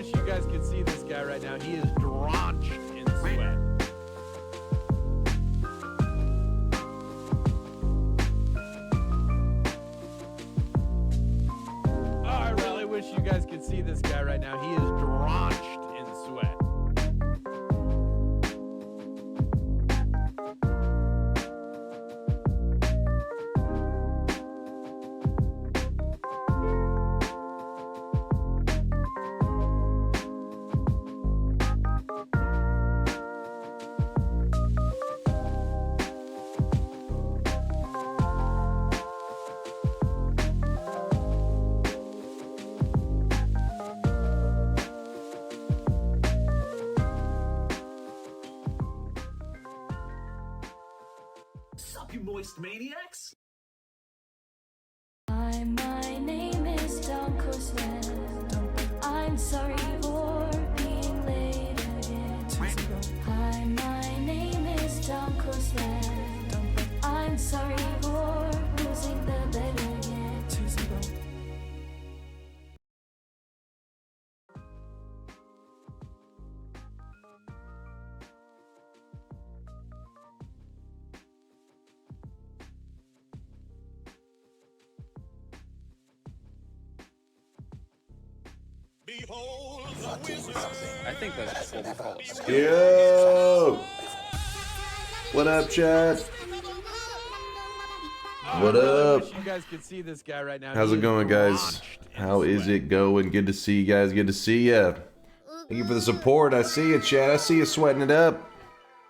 wish you guys could see this guy right now. He is drenched in sweat. Oh, I really wish you guys could see this guy right now. He is drenched in sweat. Sup, you moist maniacs? Hi, my name is DunkOrSlam. I'm sorry for being late again. Hi, my name is DunkOrSlam. I'm sorry for losing the bet again. I think that's what we call it. Yo! What up, chat? What I really up? wish you guys could see this guy right now. How's He it is going, guys? drenched in How is sweat. it going? Good to see you guys. Good to see ya. Thank you for the support. I see you, chat. I see you sweating it up.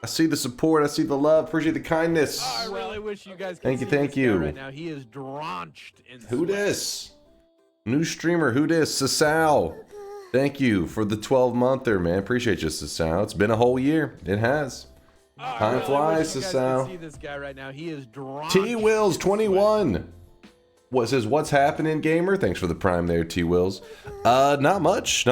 I see the support. I see the love. Appreciate the kindness. I really wish you guys could Thank you, see thank this guy you. right now. He is drenched in sweat. Who dis? New streamer. Who dis? Sasao. Thank you for the 12-monther, man. Appreciate you, Sasao. It's been a whole year. It has. I Time really flies, wish you guys could Sasao. see this guy right now. He is drenched T-Wills in 21. What says, what's happening, gamer? Thanks for the prime there, T-Wills. Not much.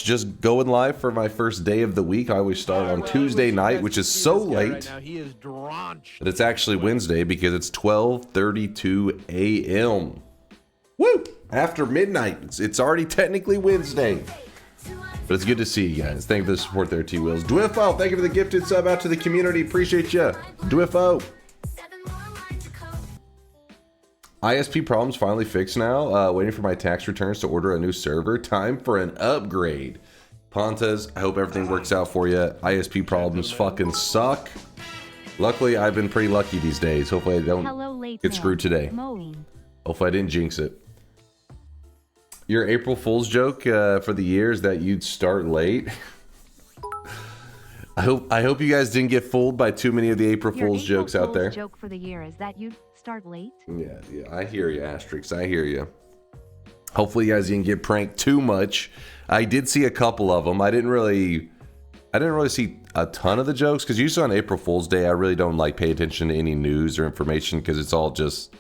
Just going live for my first day of the week. I always start sweat. on I really Tuesday wish you night, guys which could is see so this guy right late. now. He is drenched. But it's actually Wednesday because it's 12:32 a.m. Woo! After midnight. It's already technically Wednesday. But it's good to see you guys. Thank you for the support there, T-Wills. Dwiffo, thank you for the gifted sub out to the community. Appreciate you. Dwiffo. ISP problems finally fixed now. Waiting for my tax returns to order a new server. Time for an upgrade. Pontes, I hope everything works out for you. ISP problems fucking suck. Luckily, I've been pretty lucky these days. Hopefully I don't get screwed today. Hopefully I didn't jinx it. Your April Fool's joke for the year is that you'd start late. I hope you guys didn't get fooled by too many of the April Fool's jokes out there. Joke for the year is that you start late. Yeah, I hear you, Asterix. I hear you. Hopefully you guys didn't get pranked too much. I did see a couple of them. I didn't really see a ton of the jokes because usually on April Fool's Day I really don't like pay attention to any news or information because it's all just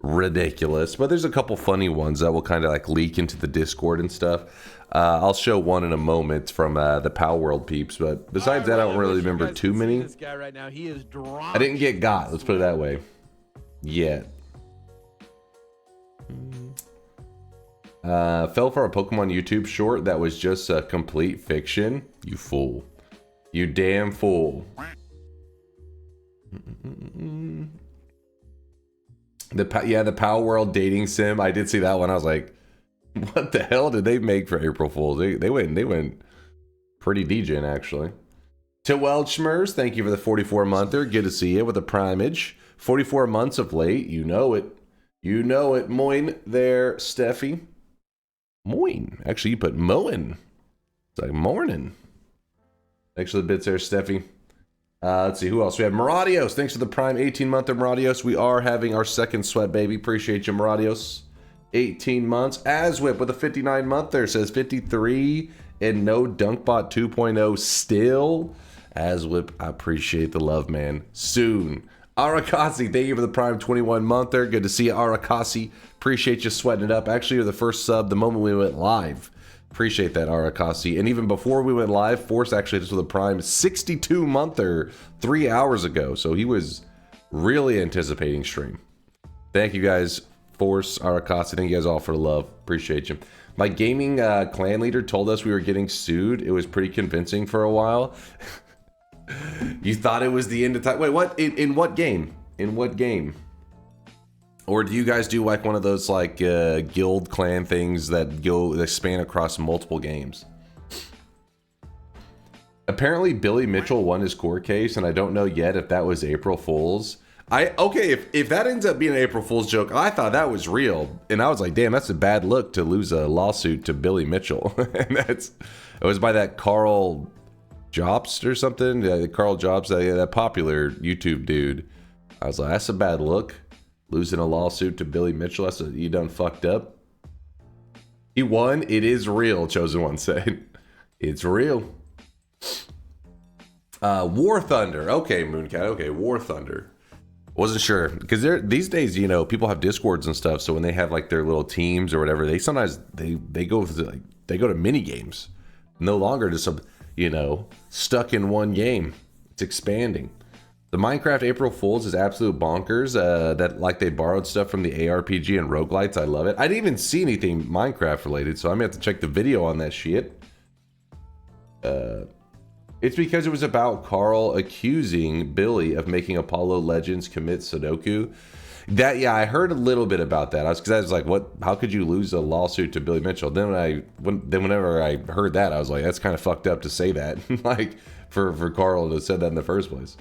ridiculous. But there's a couple funny ones that will kind of like leak into the Discord and stuff. I'll show one in a moment from the Pow World peeps, but besides that I don't really remember too many. This guy right now. He is drenched. I didn't get got, let's put it that way, yet. Fell for a Pokemon YouTube short that was just a complete fiction. You fool. You damn fool. The Pow World dating sim. I did see that one. I was like, what the hell did they make for April Fools? They went pretty DJing actually. To Welchmers, thank you for the 44-monther. Good to see you with a primage. 44 months of late. You know it. You know it. Moin there, Steffi. Moin. Actually, you put Moin. It's like morning. Thanks for the bits there, Steffi. Let's see, who else? We have Maradios. Thanks for the prime 18-monther, Maradios. We are having our second sweat, baby. Appreciate you, Maradios. 18 months. Aswhip with a 59-monther says 53 and no Dunkbot 2.0 still. Aswhip, I appreciate the love, man. Soon. Arakasi, thank you for the prime 21-monther. Good to see you, Arakasi. Appreciate you sweating it up. Actually, you're the first sub the moment we went live. Appreciate that, Arakasi. And even before we went live, Force actually just with a prime 62-monther 3 hours ago. So he was really anticipating stream. Thank you guys Force, Arakasa, thank you guys all for the love. Appreciate you. My gaming clan leader told us we were getting sued. It was pretty convincing for a while. You thought it was the end of time. Wait, what? In what game? In what game? Or do you guys do like one of those like guild clan things that span across multiple games? Apparently Billy Mitchell won his court case, and I don't know yet if that was April Fool's. Okay, if that ends up being an April Fool's joke, I thought that was real, and I was like, damn, that's a bad look to lose a lawsuit to Billy Mitchell. And it was by that Carl Jobst or something. Carl Jobst, that popular YouTube dude. I was like, that's a bad look, losing a lawsuit to Billy Mitchell. You done fucked up. He won. It is real. Chosen One said, it's real. War Thunder. Okay, Mooncat. Okay, War Thunder. Wasn't sure because these days, you know, people have Discords and stuff. So when they have like their little teams or whatever, they sometimes they go to mini games. No longer just stuck in one game. It's expanding. The Minecraft April Fools is absolute bonkers. That like they borrowed stuff from the ARPG and roguelites. I love it. I didn't even see anything Minecraft related, so I'm gonna have to check the video on that shit. It's because it was about Carl accusing Billy of making Apollo Legends commit Sudoku. I heard a little bit about that. I was like, what? How could you lose a lawsuit to Billy Mitchell? Whenever I heard that, I was like, that's kind of fucked up to say that. Like for Carl to have said that in the first place.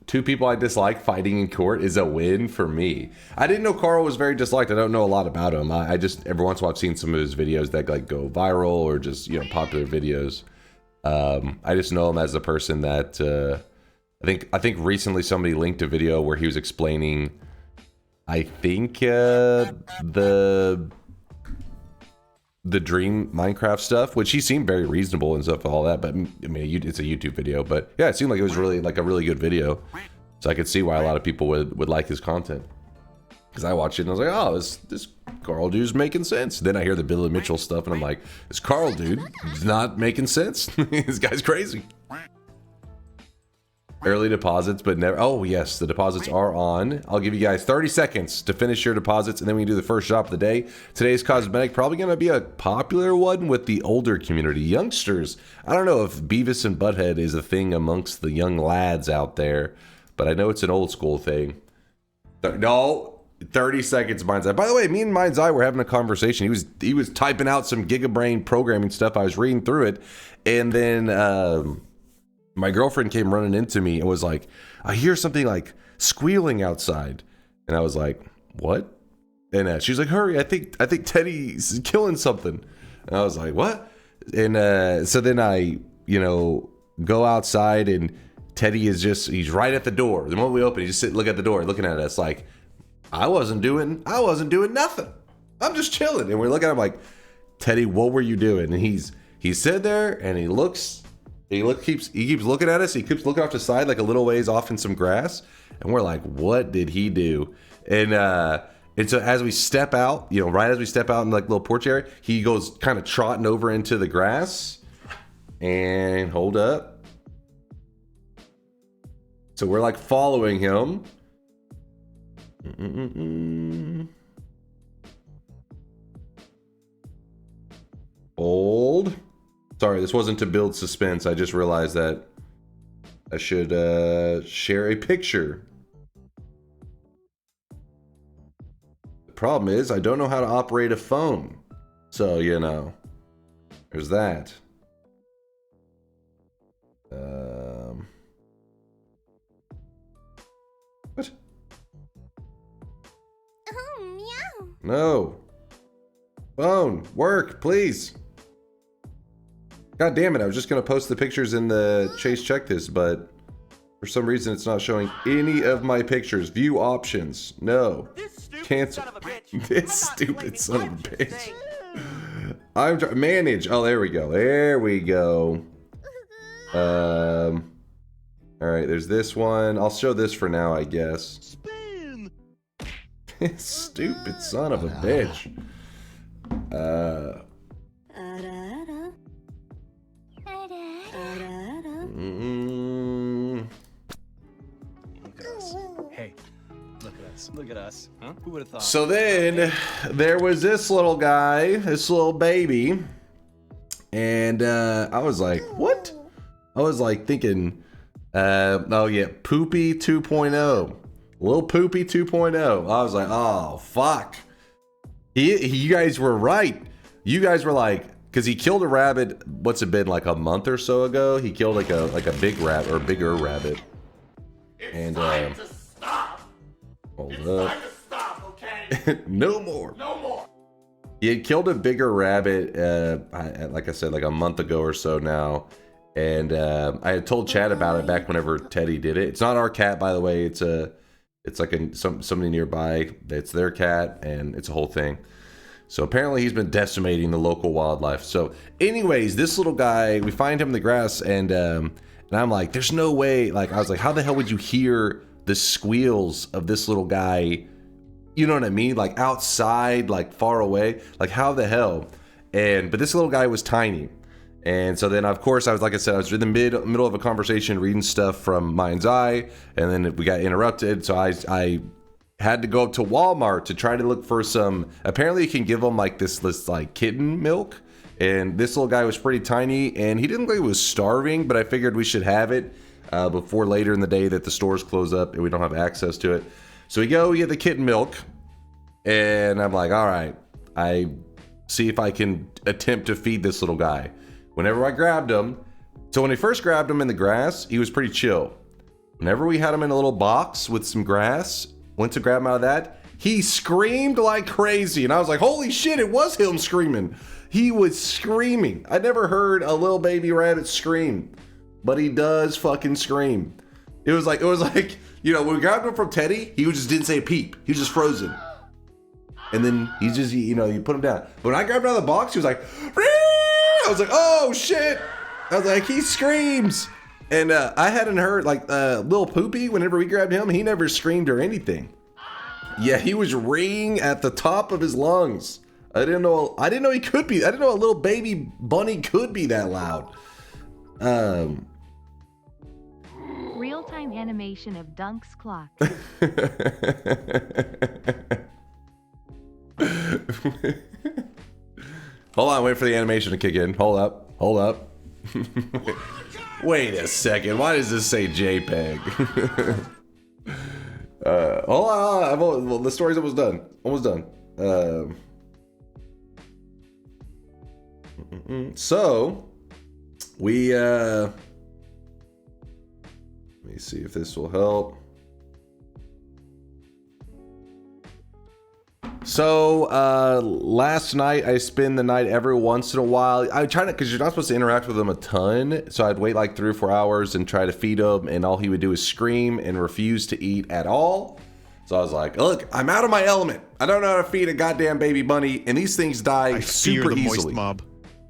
Two people I dislike fighting in court is a win for me. I didn't know Carl was very disliked. I don't know a lot about him. I just, every once in a while I've seen some of his videos that like go viral or just, popular videos. I just know him as the person that, I think recently somebody linked a video where he was explaining, I think, the Dream Minecraft stuff, which he seemed very reasonable and stuff, all that. But I mean, it's a YouTube video, but yeah, it seemed like it was really like a really good video. So I could see why a lot of people would like his content. Because I watched it and I was like, oh, this Carl dude's making sense. Then I hear the Billy Mitchell stuff and I'm like, this Carl dude is not making sense. This guy's crazy. Early deposits, but never. Oh, yes, the deposits are on. I'll give you guys 30 seconds to finish your deposits, and then we can do the first shop of the day. Today's cosmetic, probably going to be a popular one with the older community. Youngsters, I don't know if Beavis and Butthead is a thing amongst the young lads out there, but I know it's an old school thing. No, 30 seconds, Mind's Eye. By the way, me and Mind's Eye were having a conversation. He was typing out some Gigabrain programming stuff. I was reading through it, and then my girlfriend came running into me and was like, I hear something like squealing outside. And I was like, what? And she's like, hurry, I think Teddy's killing something. And I was like, what? And so then I, go outside and Teddy is he's right at the door. The moment we open, he just look at the door, looking at us like, I wasn't doing nothing. I'm just chilling. And we're looking at him like, Teddy, what were you doing? And he stood there and he keeps looking at us. He keeps looking off to the side, like a little ways off in some grass. And we're like, what did he do? And so as we step out, right as we step out in like little porch area, he goes kind of trotting over into the grass. And hold up. So we're like following him. Hold. Sorry, this wasn't to build suspense. I just realized that I should share a picture. The problem is I don't know how to operate a phone. So, there's that. What? Oh, meow. No. Phone, work, please. God damn it, I was just going to post the pictures in the Chase Check This, but for some reason it's not showing any of my pictures. View options. No. Cancel. This stupid son of a bitch. I'm trying manage. Oh, there we go. There we go. All right, there's this one. I'll show this for now, I guess. Stupid son of a bitch. is. Look at us. Huh? Who would have thought? So then there was this little guy, this little baby, and I was like, what? I was like thinking, oh yeah, Poopy 2.0. Little Poopy 2.0. I was like, oh fuck. You guys were right. You guys were like, because he killed a rabbit, what's it been, like a month or so ago? He killed like a big rabbit, or bigger rabbit. And Time to stop. hold It's up. time to stop, okay? No more. No more. He had killed a bigger rabbit, like I said, like a month ago or so now. And I had told Chad about it back whenever Teddy did it. It's not our cat, by the way. It's like somebody nearby. It's their cat, and it's a whole thing. So apparently he's been decimating the local wildlife. So anyways, this little guy, we find him in the grass, and I'm like, there's no way. Like, I was like, how the hell would you hear the squeals of this little guy? You know what I mean? Like outside, like far away. Like how the hell? But this little guy was tiny. And so then, of course, I was in the middle of a conversation reading stuff from Mind's Eye, and then we got interrupted. So I had to go up to Walmart to try to look for some. Apparently, you can give them like this like kitten milk. And this little guy was pretty tiny, and he didn't look like he was starving, but I figured we should have it before later in the day that the stores close up and we don't have access to it. So we get the kitten milk, and I'm like, all right, I see if I can attempt to feed this little guy. Whenever I grabbed him, so when I first grabbed him in the grass, he was pretty chill. Whenever we had him in a little box with some grass, went to grab him out of that, he screamed like crazy. And I was like, holy shit, it was him screaming. He was screaming. I never heard a little baby rabbit scream, but he does fucking scream. It was like, you know, when we grabbed him from Teddy, he just didn't say a peep. He was just frozen. And then he just, you know, you put him down. But when I grabbed him out of the box, he was like, Ree! I was like, oh shit. I was like, he screams. And I hadn't heard, like, Lil Poopy, whenever we grabbed him, he never screamed or anything. Yeah, he was ringing at the top of his lungs. I didn't know he could be. I didn't know a little baby bunny could be that loud. Real-time animation of Dunk's clock. Hold on, wait for the animation to kick in. Hold up. Wait a second. Why does this say JPEG? Hold on. Well, the story's almost done. So we let me see if this will help. So last night I spend the night every once in a while. I try to, because you're not supposed to interact with him a ton. So I'd wait like 3 or 4 hours and try to feed him, and all he would do is scream and refuse to eat at all. So I was like, look, I'm out of my element. I don't know how to feed a goddamn baby bunny, and these things die super the moist easily. mob.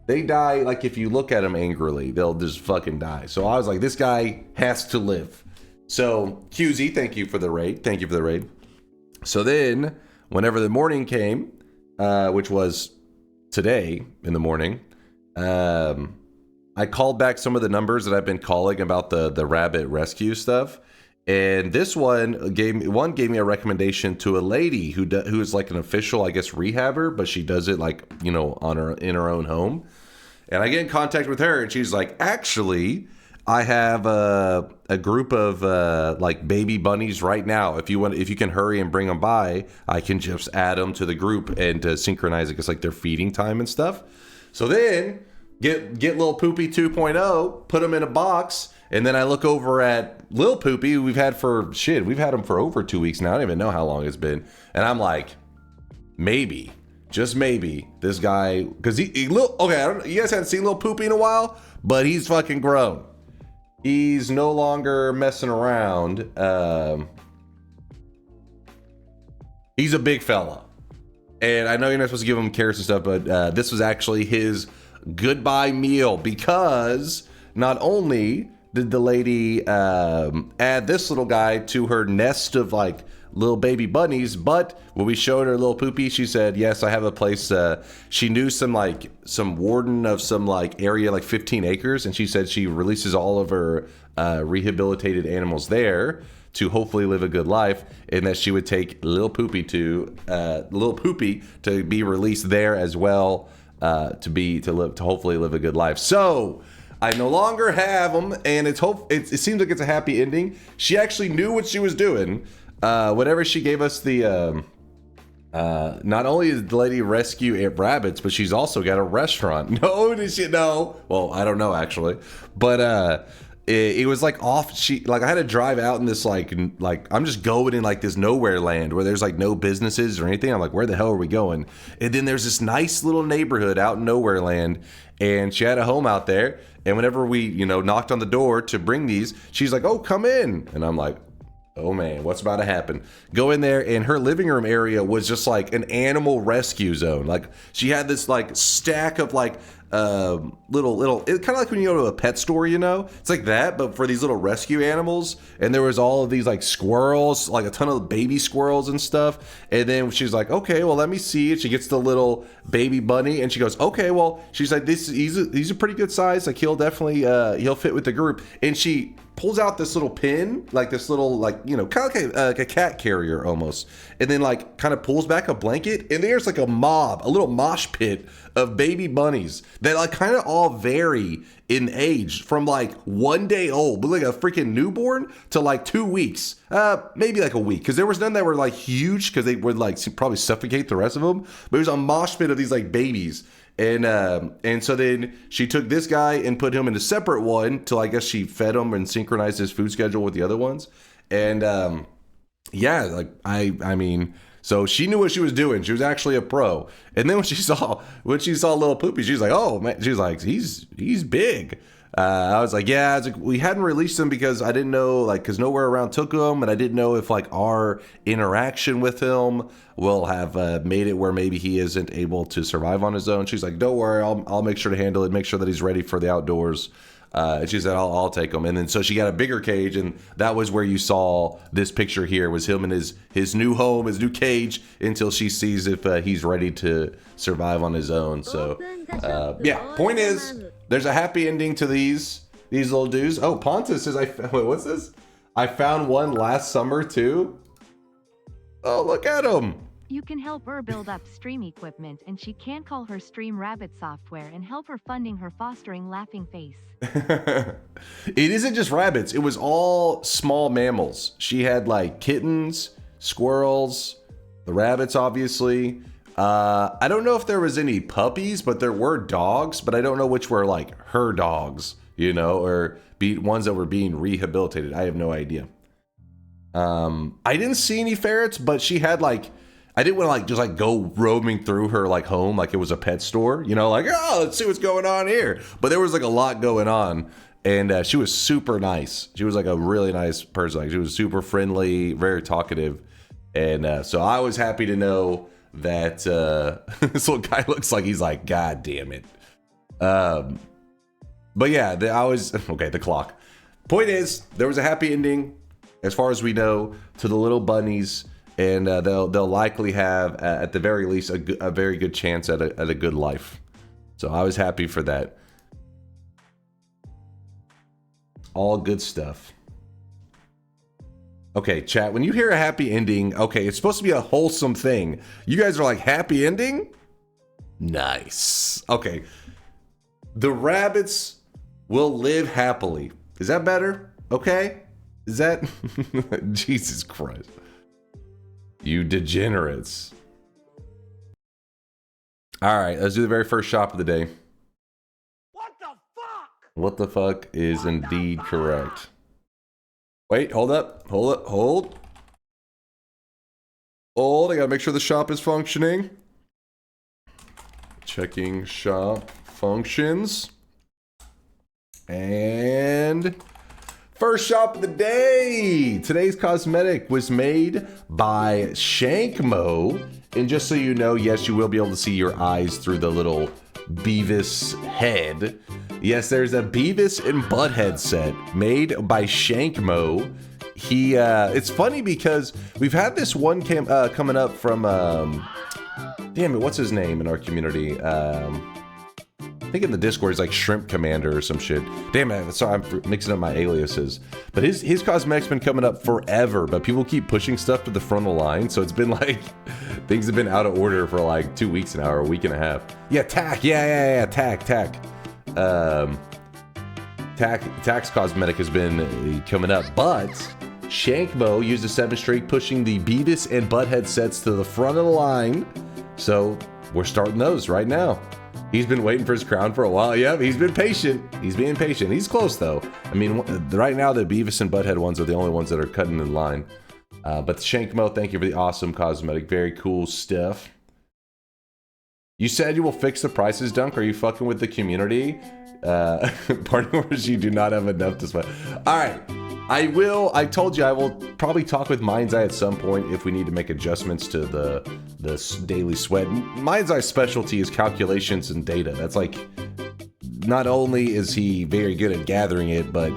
They die like if you look at them angrily, they'll just fucking die. So I was like, this guy has to live. So QZ, thank you for the raid. So then, whenever the morning came, which was today in the morning, I called back some of the numbers that I've been calling about the rabbit rescue stuff. And this one gave me a recommendation to a lady who is like an official, I guess, rehabber, but she does it like, you know, in her own home. And I get in contact with her, and she's like, actually, I have a group of like baby bunnies right now. If you can hurry and bring them by, I can just add them to the group and synchronize it. It's like their feeding time and stuff. So then get Lil Poopy 2.0, put them in a box. And then I look over at Lil Poopy, who we've had him for over 2 weeks now. I don't even know how long it's been. And I'm like, maybe, just maybe, this guy, because you guys haven't seen Lil Poopy in a while, but he's fucking grown. He's no longer messing around. He's a big fella. And I know you're not supposed to give him carrots and stuff, but this was actually his goodbye meal, because not only did the lady add this little guy to her nest of like little baby bunnies. But when we showed her little Poopy, she said, yes, I have a place. She knew some warden of some area, 15 acres. And she said she releases all of her rehabilitated animals there to hopefully live a good life, and that she would take little Poopy to be released there as well, to hopefully live a good life. So I no longer have them, and it seems like it's a happy ending. She actually knew what she was doing. Whenever she gave us the not only did the lady rescue rabbits, but she's also got a restaurant. No, did she? No. Well, I don't know actually, but it was off. I had to drive out in this I'm just going in this nowhere land where there's no businesses or anything. I'm like, where the hell are we going? And then there's this nice little neighborhood out in nowhere land, and she had a home out there. And whenever we knocked on the door to bring these, she's like, oh, come in. And I'm like, oh man, what's about to happen? Go in there, and her living room area was just an animal rescue zone. She had this stack of little it's kind of like when you go to a pet store, it's like that, but for these little rescue animals. And there was all of these squirrels, a ton of baby squirrels and stuff. And then she's like, okay, well, let me see it. She gets the little baby bunny, and she goes, okay, well, she's like, he's a pretty good size, he'll definitely he'll fit with the group. And she pulls out this little pin, this little kind of like a cat carrier almost, and then kind of pulls back a blanket, and there's a little mosh pit of baby bunnies that kind of all vary in age from 1 day old, but a freaking newborn, to 2 weeks, maybe a week, because there was none that were huge because they would probably suffocate the rest of them. But it was a mosh pit of these babies. And so then she took this guy and put him in a separate one till I guess she fed him and synchronized his food schedule with the other ones. And I mean, so she knew what she was doing. She was actually a pro. And then when she saw little Poopy, she's like, oh man, she's like, he's big. I was like, yeah, we hadn't released him because I didn't know, because nowhere around took him, and I didn't know if our interaction with him will have made it where maybe he isn't able to survive on his own. She's like, don't worry, I'll make sure to handle it, make sure that he's ready for the outdoors. And she said, I'll take him. And then so she got a bigger cage, and that was where you saw this picture here was him in his new home, his new cage, until she sees if he's ready to survive on his own. So point is, there's a happy ending to these little dudes. Oh, Pontus says, wait, what's this? I found one last summer too. Oh, look at him. You can help her build up stream equipment, and she can call her Stream Rabbit software and help her funding her fostering laughing face. It isn't just rabbits. It was all small mammals. She had kittens, squirrels, the rabbits, obviously. I don't know if there was any puppies, but there were dogs, but I don't know which were her dogs, or ones that were being rehabilitated. I have no idea. I didn't see any ferrets, but she had I didn't want to just go roaming through her home like it was a pet store, oh, let's see what's going on here. But there was a lot going on, and she was super nice. She was a really nice person. She was super friendly, very talkative, and so I was happy to know that this little guy looks like he's God damn it. But yeah, okay. The clock. Point is, there was a happy ending, as far as we know, to the little bunnies. And they'll likely have, at the very least, a very good chance at a good life. So I was happy for that. All good stuff. Okay, chat, when you hear a happy ending, okay, it's supposed to be a wholesome thing. You guys are happy ending? Nice. Okay. The rabbits will live happily. Is that better? Okay? Is that... Jesus Christ. You degenerates. All right, let's do the very first shop of the day. What the fuck? What the fuck is indeed correct. Wait, hold up. Hold. I gotta make sure the shop is functioning. Checking shop functions. And... first shop of the day. Today's cosmetic was made by Shankmo. And just so you know, yes, you will be able to see your eyes through the little Beavis head. Yes, there's a Beavis and Butthead set made by Shankmo. it's funny because we've had this one coming up from damn it, what's his name in our community? I think in the Discord he's like Shrimp Commander or some shit. Damn it, sorry, I'm mixing up my aliases. But his cosmetic's been coming up forever, but people keep pushing stuff to the front of the line, so it's been like things have been out of order for like 2 weeks now or a week and a half. Yeah, Tack. Yeah, Tack. Tack's cosmetic has been coming up, but Shankmo used a 7 streak, pushing the Beavis and Butthead sets to the front of the line. So we're starting those right now. He's been waiting for his crown for a while. Yep, he's been patient. He's being patient. He's close though. I mean, right now the Beavis and Butthead ones are the only ones that are cutting in line. But Shankmo, thank you for the awesome cosmetic. Very cool stuff. You said you will fix the prices, Dunk. Are you fucking with the community? Partner wars, you do not have enough to spend. All right, I will. I told you I will probably talk with Mind's Eye at some point if we need to make adjustments to the daily sweat. Mind's Eye's specialty is calculations and data. That's like, not only is he very good at gathering it, but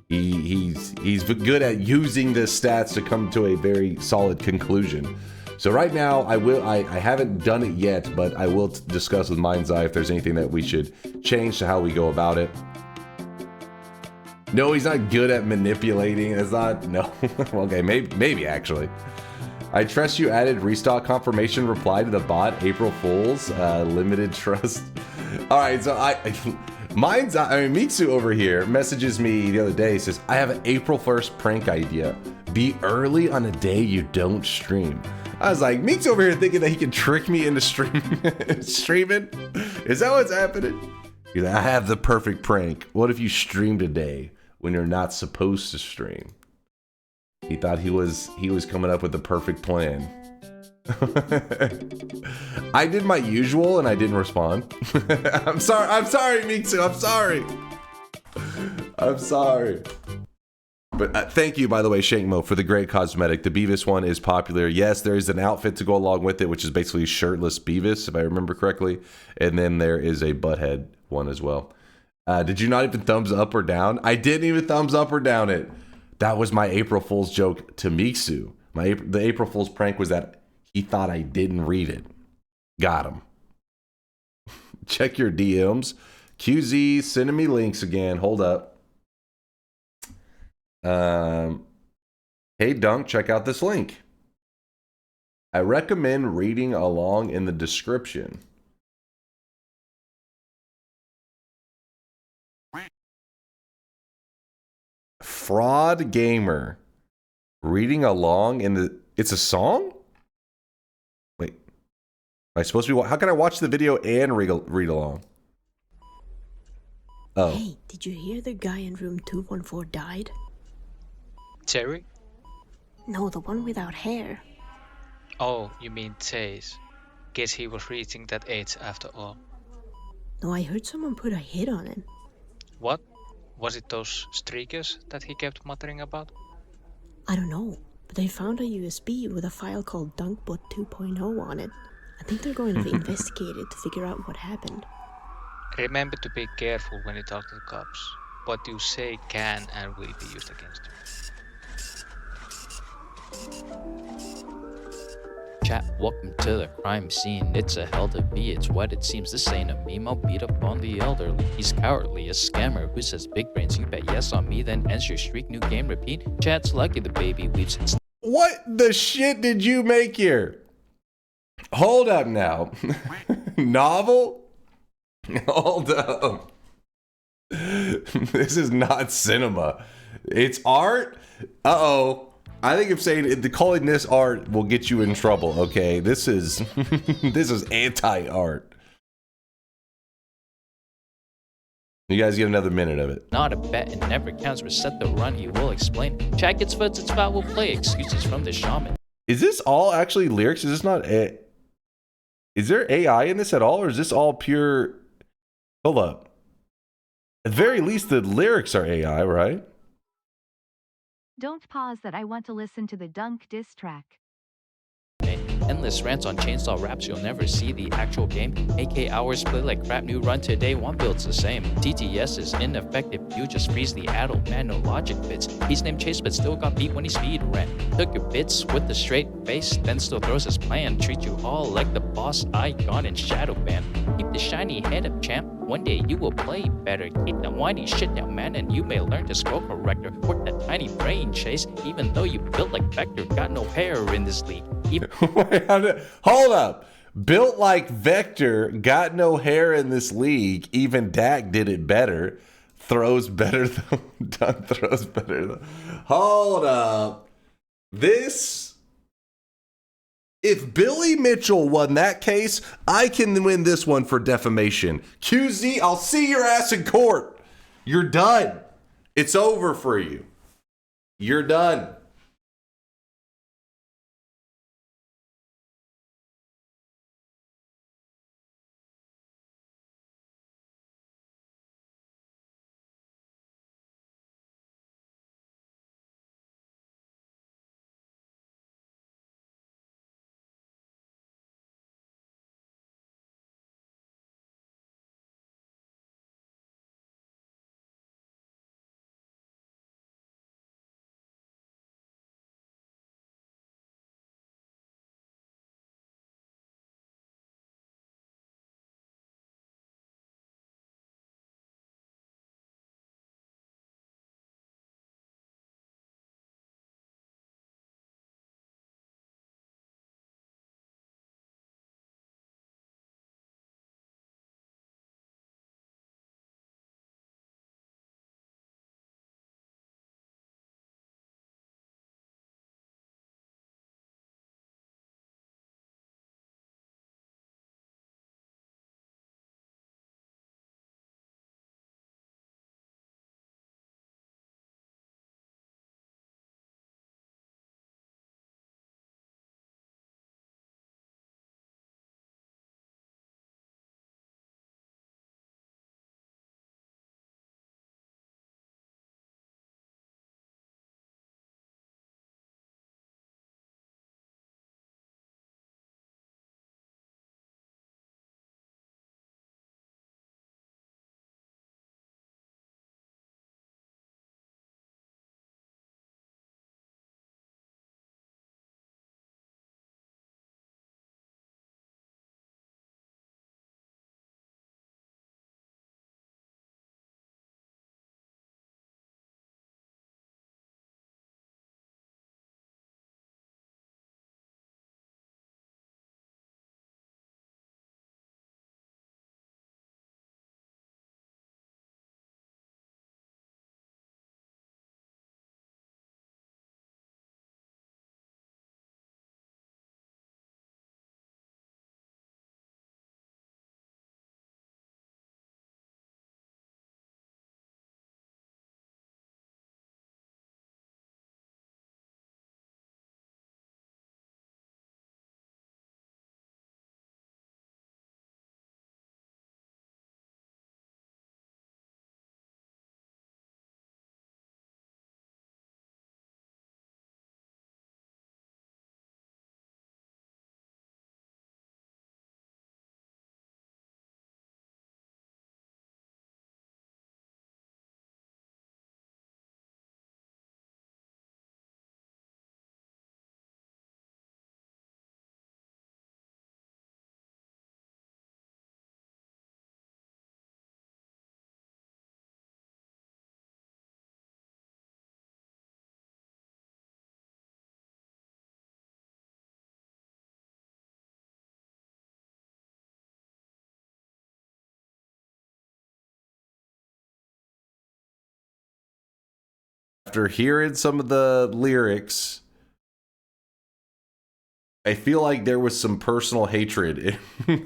he's good at using the stats to come to a very solid conclusion. So right now, I haven't done it yet, but I will discuss with Mind's Eye if there's anything that we should change to how we go about it. No, he's not good at manipulating. It's not, no. Okay, maybe actually. I trust you added restock confirmation reply to the bot, April Fools, limited trust. All right, so Mitsu over here messages me the other day, says, I have an April 1st prank idea. Be early on a day you don't stream. I was like, Meek's over here thinking that he can trick me into streaming. Is that what's happening? He's like, I have the perfect prank. What if you stream today when you're not supposed to stream? He thought he was coming up with the perfect plan. I did my usual and I didn't respond. I'm sorry, Meeksu. I'm sorry. But thank you, by the way, Shankmo, for the great cosmetic. The Beavis one is popular. Yes, there is an outfit to go along with it, which is basically shirtless Beavis, if I remember correctly. And then there is a Butthead one as well. Did you not even thumbs up or down? I didn't even thumbs up or down it. That was my April Fool's joke to Miksu. The April Fool's prank was that he thought I didn't read it. Got him. Check your DMs. QZ sending me links again. Hold up. Hey Dunk, check out this link. I recommend reading along in the description. Fraud Gamer. Reading along in the... It's a song? Wait. Am I supposed to be... How can I watch the video and read along? Oh. Hey, did you hear the guy in room 214 died? Terry? No, the one without hair. Oh, you mean Taze. Guess he was reaching that age after all. No, I heard someone put a hit on him. What? Was it those streakers that he kept muttering about? I don't know, but they found a USB with a file called DunkBot 2.0 on it. I think they're going to investigate it to figure out what happened. Remember to be careful when you talk to the cops. What you say can and will be used against you. Chat, welcome to the crime scene. It's a hell to be, it's what it seems. This ain't a meme, I'll beat up on the elderly. He's cowardly, a scammer who says big brains. You bet yes on me, then ends your streak. New game, repeat. Chat's lucky the baby weeps. What the shit did you make here? Hold up now. Novel? Hold up. This is not cinema. It's art? Uh-oh. I think if saying calling this art will get you in trouble, okay? This is this is anti-art. You guys get another minute of it. Not a bet and never counts. Reset the run, he will explain. Chat gets votes, it's foul, will play. Excuses from the shaman. Is this all actually lyrics? Is this not is there AI in this at all, or is this all pure? Hold up. At the very least, the lyrics are AI, right? Don't pause that, I want to listen to the Dunk diss track. endless rants on chainsaw raps, you'll never see the actual game. AK hours play like crap, new run today, one build's the same. TTS is ineffective, you just freeze the adult, man, no logic fits. He's named Chase but still got beat when he speed ran. Took your bits with the straight face, then still throws his plan. Treat you all like the boss icon in shadow ban. Keep the shiny head up, champ. One day you will play better. Keep that whiny shit down, man, and you may learn to scroll corrector. Work that tiny brain, Chase, even though you built like Vector. Got no hair in this league. Hold up. Built like Vector, got no hair in this league. Even Dak did it better. Throws better though. Dunk throws better though. Hold up. This. If Billy Mitchell won that case, I can win this one for defamation. QZ, I'll see your ass in court. You're done. It's over for you. You're done. After hearing some of the lyrics, I feel like there was some personal hatred.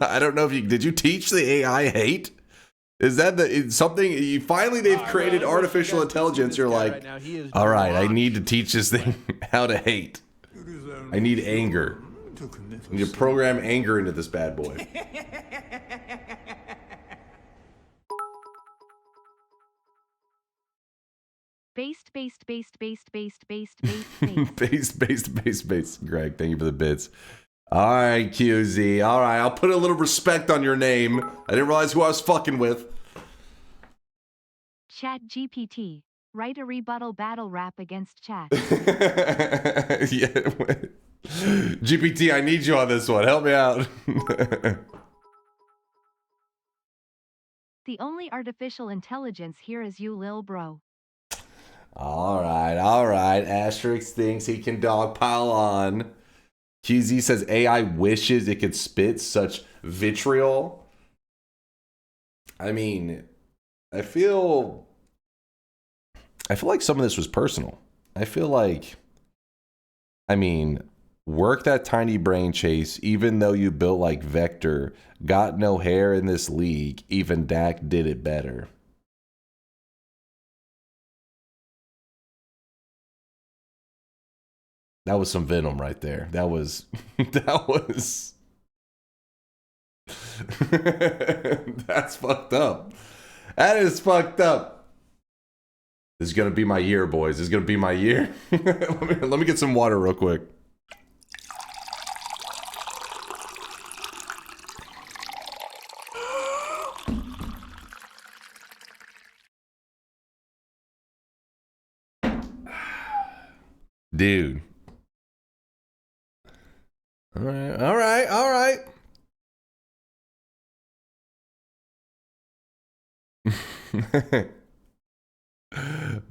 I don't know if did you teach the AI hate? Is that something you finally they've created artificial intelligence? You're like, all right, I need to teach this thing how to hate. I need anger. I need to program anger into this bad boy. Based. Based. Greg, thank you for the bits. All right, QZ. All right, I'll put a little respect on your name. I didn't realize who I was fucking with. Chat GPT. Write a rebuttal battle rap against chat. Yeah. GPT, I need you on this one. Help me out. The only artificial intelligence here is you, lil bro. All right, all right. Asterix thinks he can dogpile on. QZ says AI wishes it could spit such vitriol. I mean, I feel like some of this was personal. I feel like, I mean, work that tiny brain, Chase. Even though you built like Vector, got no hair in this league, even Dak did it better. That was some venom right there. That was that's fucked up. That is fucked up. This is gonna be my year, boys. This is gonna be my year. let me get some water real quick. Dude. All right, all right, all right.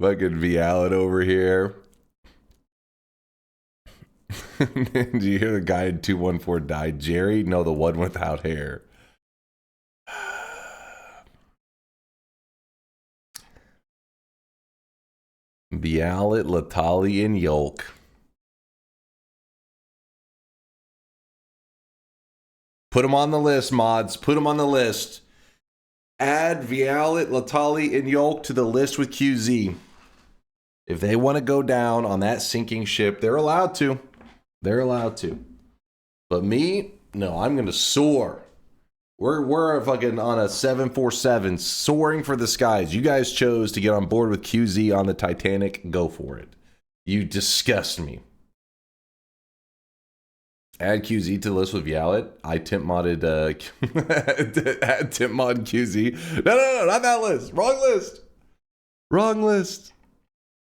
Fucking Vialet over here. Did you hear the guy in 214 died? Jerry? No, the one without hair. Vialet, Latali, and Yolk. Put them on the list, mods. Put them on the list. Add Vialet, Latali, and Yolk to the list with QZ. If they want to go down on that sinking ship, they're allowed to. They're allowed to. But me, no, I'm going to soar. We're fucking on a 747 soaring for the skies. You guys chose to get on board with QZ on the Titanic. Go for it. You disgust me. Add QZ to the list with Vialet. I temp modded add temp mod QZ. No, not that list. Wrong list. Wrong list.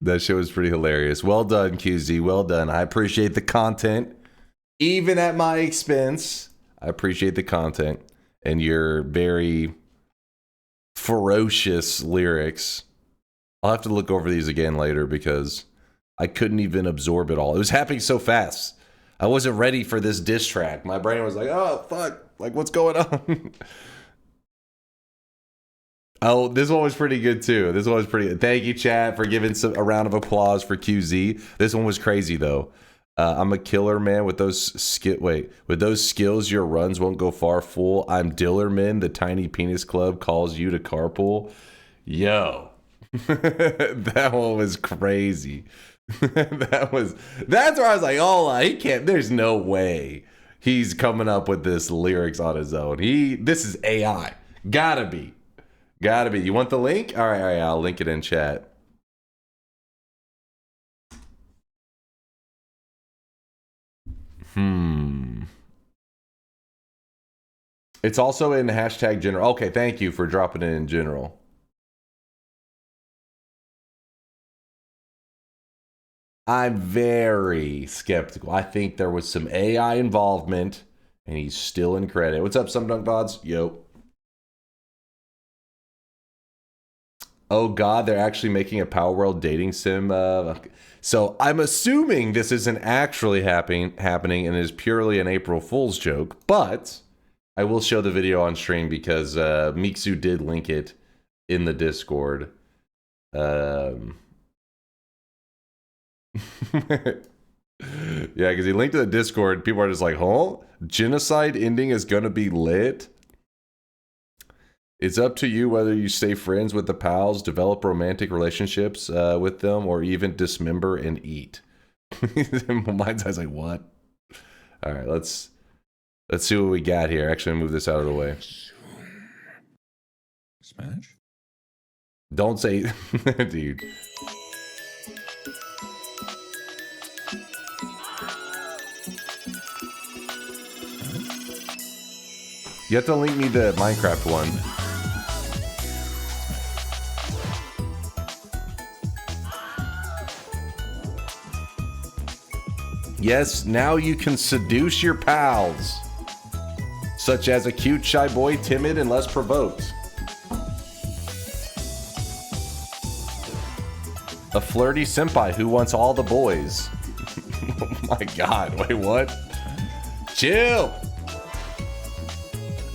That show was pretty hilarious. Well done, QZ. Well done. I appreciate the content. Even at my expense. I appreciate the content. And your very ferocious lyrics. I'll have to look over these again later because I couldn't even absorb it all. It was happening so fast. I wasn't ready for this diss track. My brain was like, oh, fuck. Like, what's going on? Oh, this one was pretty good, too. This one was pretty good. Thank you, chat, for giving a round of applause for QZ. This one was crazy, though. I'm a killer, man. With those skills, your runs won't go far. Fool. I'm Dillerman. The Tiny Penis Club calls you to carpool. Yo. That one was crazy. That's where I was like, oh, he can't. There's no way he's coming up with this lyrics on his own. This is AI. Gotta be. You want the link? All right. I'll link it in chat. It's also in hashtag general. Okay, thank you for dropping it in general. I'm very skeptical. I think there was some AI involvement, and he's still in credit. What's up, some dunk gods? Yo. Oh God, they're actually making a Power World dating sim. So I'm assuming this isn't actually happening and is purely an April Fool's joke. But I will show the video on stream because Mixu did link it in the Discord. Yeah, because he linked to the Discord. People are just like, huh? Genocide ending is gonna be lit. It's up to you whether you stay friends with the pals, develop romantic relationships with them, or even dismember and eat. Mine's like, what? All right, let's see what we got here. Actually, move this out of the way. Smash? Don't say, dude. You have to link me the Minecraft one. Yes, now you can seduce your pals. Such as a cute, shy boy, timid, and less provoked. A flirty senpai who wants all the boys. Oh my god, wait, what? Chill!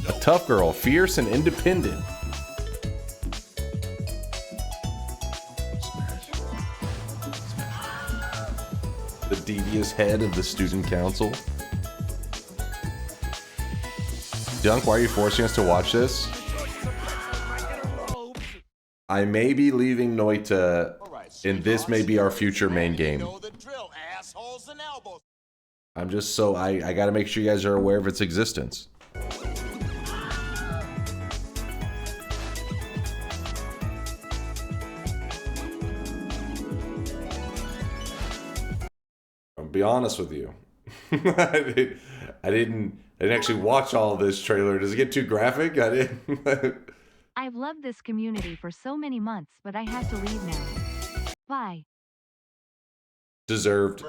A tough girl, fierce and independent. The devious head of the student council. Dunk, why are you forcing us to watch this? I may be leaving Noita, and this may be our future main game. I'm just so, I gotta make sure you guys are aware of its existence. I'll be honest with you. I didn't actually watch all of this trailer. Does it get too graphic? I didn't. I've loved this community for so many months, but I have to leave now. Bye. Deserved.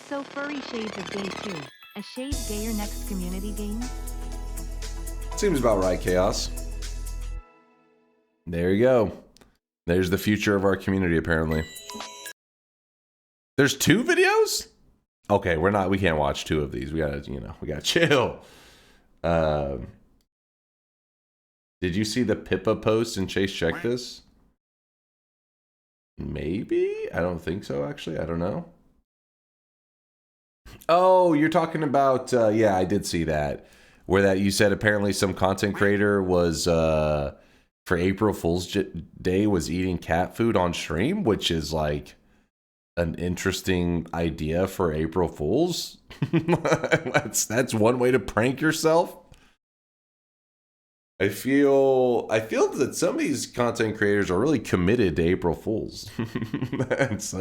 So Furry Shades of Gay 2. A shade gayer next community game? Seems about right, Chaos. There you go. There's the future of our community, apparently. There's 2 videos? Okay, we can't watch 2 of these. We gotta chill. Did you see the Pippa post and Chase check this? Maybe? I don't think so, actually. I don't know. Oh, you're talking about, yeah, I did see that. Where that you said apparently some content creator was, for April Fool's Day, was eating cat food on stream, which is like an interesting idea for April Fools. That's one way to prank yourself. I feel that some of these content creators are really committed to April Fools. That's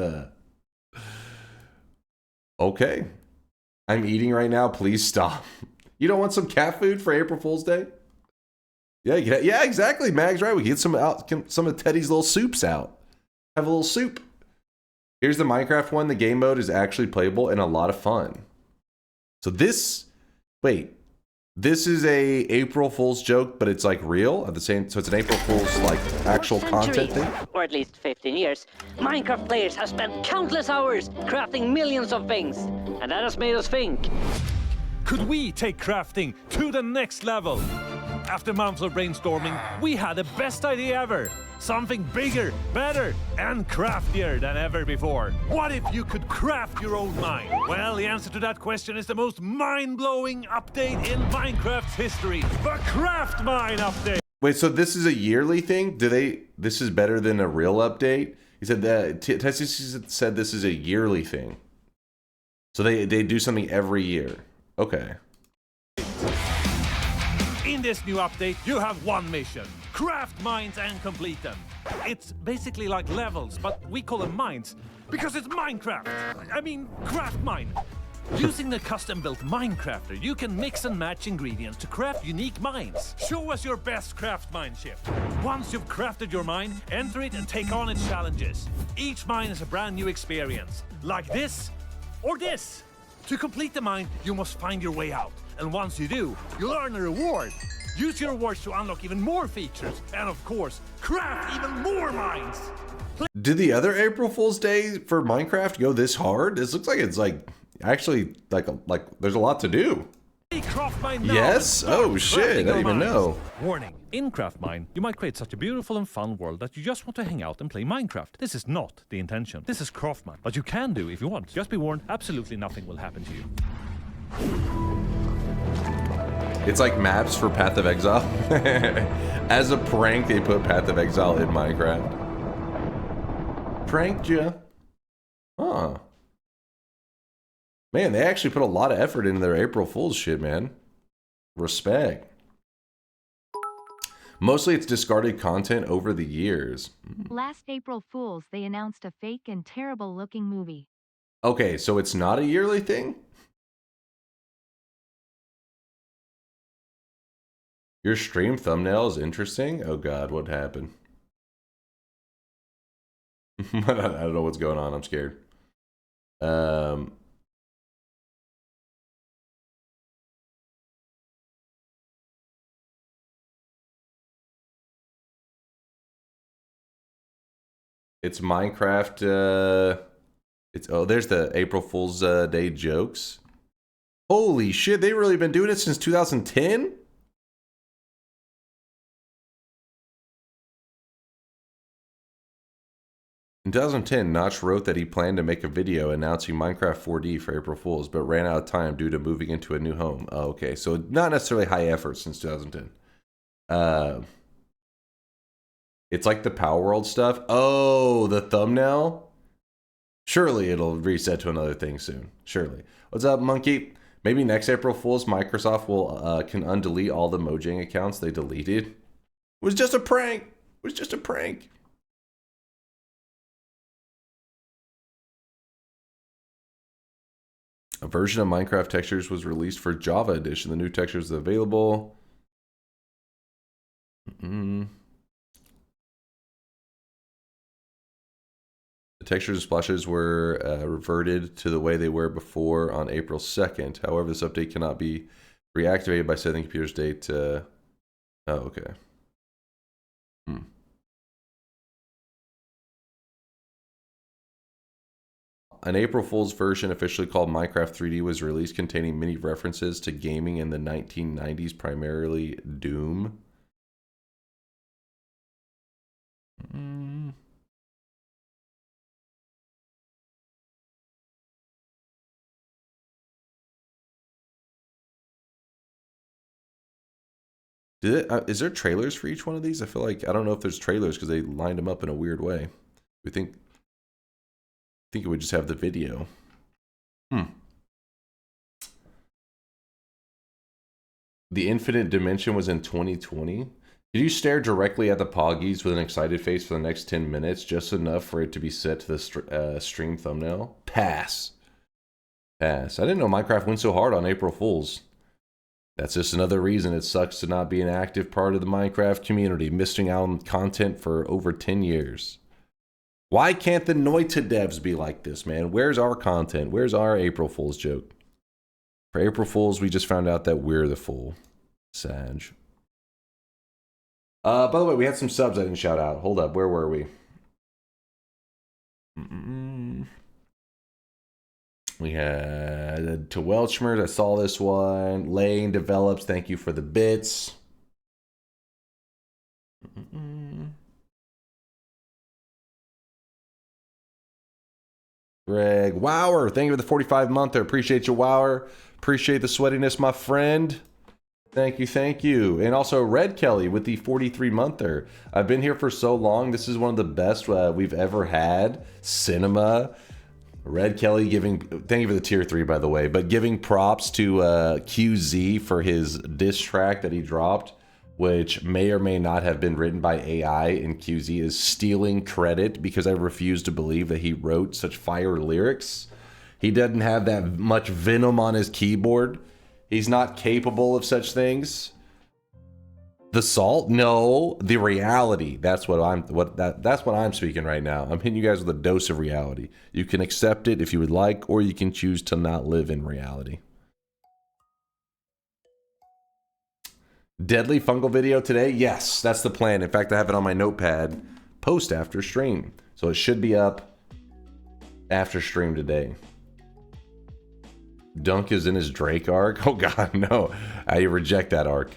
okay. I'm eating right now. Please stop. You don't want some cat food for April Fool's Day? Yeah, exactly. Mag's right. We can get some of Teddy's little soups out. Have a little soup. Here's the Minecraft one. The game mode is actually playable and a lot of fun. So this is a April Fool's joke, but it's like real at the same. So it's an April Fool's like actual content thing. Or at least 15 years, Minecraft players have spent countless hours crafting millions of things, and that has made us think. Could we take crafting to the next level? After months of brainstorming, we had the best idea ever. Something bigger, better, and craftier than ever before. What if you could craft your own mine? Well, the answer to that question is the most mind-blowing update in Minecraft's history. The Craft Mine update! Wait, so this is a yearly thing? This is better than a real update? He said that, Tessie said this is a yearly thing. So they do something every year. Okay. In this new update, you have one mission. Craft mines and complete them. It's basically like levels, but we call them mines because it's Minecraft. I mean, craft mine. Using the custom-built Minecrafter, you can mix and match ingredients to craft unique mines. Show us your best craft mine ship. Once you've crafted your mine, enter it and take on its challenges. Each mine is a brand new experience, like this or this. To complete the mine, you must find your way out. And once you do, you'll earn a reward. Use your rewards to unlock even more features. And of course, craft even more mines. Did the other April Fool's Day for Minecraft go this hard? This looks like it's like actually like there's a lot to do. Yes? Oh shit, I didn't even know. Warning, in Craft Mine, you might create such a beautiful and fun world that you just want to hang out and play Minecraft. This is not the intention. This is Craft Mine, but you can do if you want. Just be warned, absolutely nothing will happen to you. It's like maps for Path of Exile. As a prank, they put Path of Exile in Minecraft. Pranked ya. Huh. Man, they actually put a lot of effort into their April Fool's shit, man. Respect. Mostly it's discarded content over the years. Last April Fools, they announced a fake and terrible looking movie. Okay, so it's not a yearly thing? Your stream thumbnail is interesting? Oh god, what happened? I don't know what's going on, I'm scared. It's Minecraft, there's the April Fool's Day jokes. Holy shit, they've really been doing it since 2010? In 2010, Notch wrote that he planned to make a video announcing Minecraft 4D for April Fools, but ran out of time due to moving into a new home. Oh, okay, so not necessarily high effort since 2010. It's like the Power World stuff. Oh, the thumbnail? Surely it'll reset to another thing soon. Surely. What's up, Monkey? Maybe next April Fool's, Microsoft will can undelete all the Mojang accounts they deleted. It was just a prank. It was just a prank. A version of Minecraft textures was released for Java Edition. The new textures are available. The textures and splashes were reverted to the way they were before on April 2nd. However, this update cannot be reactivated by setting the computer's date. Oh, okay. An April Fool's version officially called Minecraft 3D was released, containing many references to gaming in the 1990s, primarily Doom. Is there trailers for each one of these? I feel like, I don't know if there's trailers because they lined them up in a weird way. I think it would just have the video. The Infinite Dimension was in 2020. Did you stare directly at the Poggies with an excited face for the next 10 minutes, just enough for it to be set to the stream thumbnail? Pass. Pass. I didn't know Minecraft went so hard on April Fools. That's just another reason it sucks to not be an active part of the Minecraft community, missing out on content for over 10 years. Why can't the Noita devs be like this, man? Where's our content? Where's our April Fool's joke? For April Fools, we just found out that we're the fool. Sag. By the way, we had some subs I didn't shout out. Hold up, where were we? We had to Welchmers, I saw this one. Lane Develops, thank you for the bits. Greg Wower, thank you for the 45-monther. Appreciate you, Wower. Appreciate the sweatiness, my friend. Thank you, thank you. And also Red Kelly with the 43-monther. I've been here for so long. This is one of the best we've ever had. Cinema. Red Kelly giving, thank you for the tier 3 by the way, but giving props to QZ for his diss track that he dropped, which may or may not have been written by AI, and QZ is stealing credit because I refuse to believe that he wrote such fire lyrics. He doesn't have that much venom on his keyboard. He's not capable of such things. The salt? No, the reality. That's what I'm speaking right now. I'm hitting you guys with a dose of reality. You can accept it if you would like, or you can choose to not live in reality. Deadly fungal video today? Yes, that's the plan. In fact, I have it on my notepad. Post after stream. So it should be up after stream today. Dunk is in his Drake arc? Oh god, no. I reject that arc.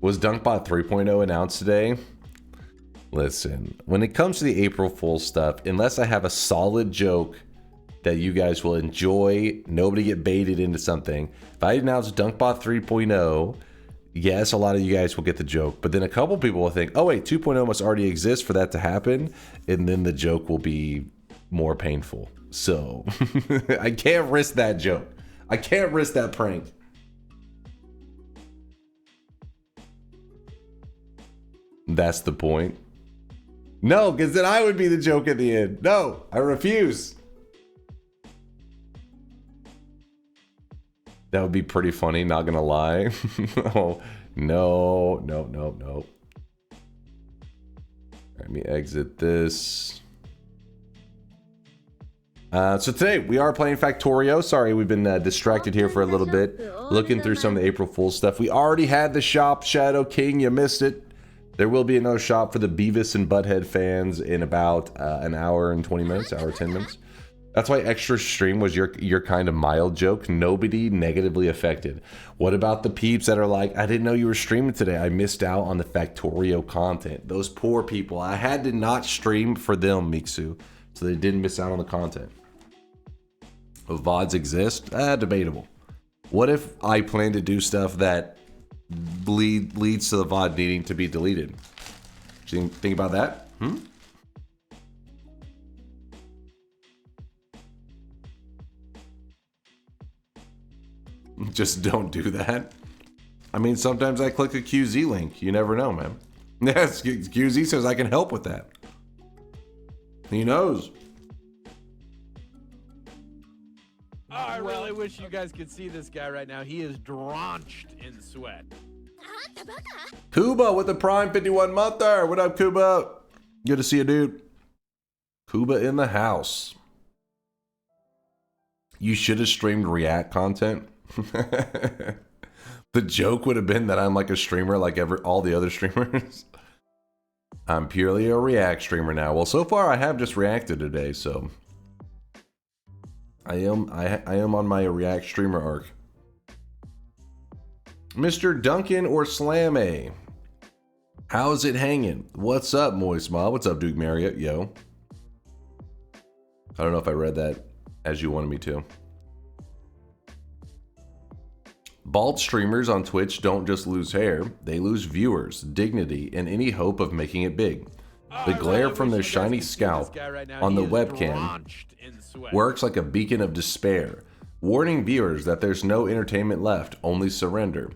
Was Dunkbot 3.0 announced today? Listen, when it comes to the April Fool's stuff, unless I have a solid joke that you guys will enjoy, nobody get baited into something. If I announce Dunkbot 3.0, yes, a lot of you guys will get the joke, but then a couple people will think, oh wait, 2.0 must already exist for that to happen, and then the joke will be more painful. So I can't risk that joke. I can't risk that prank. That's the point. No, because then I would be the joke at the end. No, I refuse. That would be pretty funny, not gonna lie. Oh, no. Let me exit this. So today we are playing Factorio. Sorry, we've been distracted here for a little bit, looking through some of the April Fool's stuff. We already had the shop, Shadow King. You missed it. There will be another shop for the Beavis and Butthead fans in about an hour and 20 minutes, hour 10 minutes. That's why extra stream was your kind of mild joke. Nobody negatively affected. What about the peeps that are like, I didn't know you were streaming today. I missed out on the Factorio content. Those poor people. I had to not stream for them, Miksu, so they didn't miss out on the content. VODs exist? Debatable. What if I plan to do stuff that leads to the VOD needing to be deleted? Do you think about that? Just don't do that. I mean, sometimes I click a QZ link. You never know, man. Yes, QZ says I can help with that. He knows. Oh, I really wish you guys could see this guy right now. He is drenched in sweat. Kuba with the Prime 51 monther. What up, Kuba? Good to see you, dude. Kuba in the house. You should have streamed React content. The joke would have been that I'm like a streamer like all the other streamers. I'm purely a React streamer now. Well, so far I have just reacted today, so I am on my React streamer arc. Mr. DunkOrSlam. How's it hanging? What's up, Moist Mob? What's up, Duke Marriott? Yo. I don't know if I read that as you wanted me to. Bald streamers on Twitch don't just lose hair, they lose viewers, dignity, and any hope of making it big. The glare from their shiny scalp on the webcam works like a beacon of despair, warning viewers that there's no entertainment left, only surrender.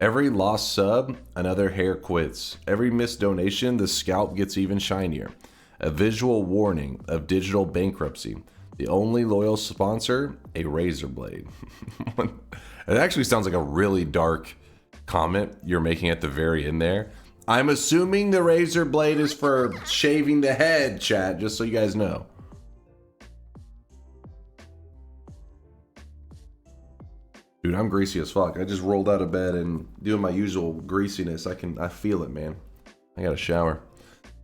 Every lost sub, another hair quits. Every missed donation, the scalp gets even shinier. A visual warning of digital bankruptcy. The only loyal sponsor, a razor blade. It actually sounds like a really dark comment you're making at the very end there. I'm assuming the razor blade is for shaving the head, chat, just so you guys know. Dude, I'm greasy as fuck. I just rolled out of bed and doing my usual greasiness. I feel it, man. I got a shower.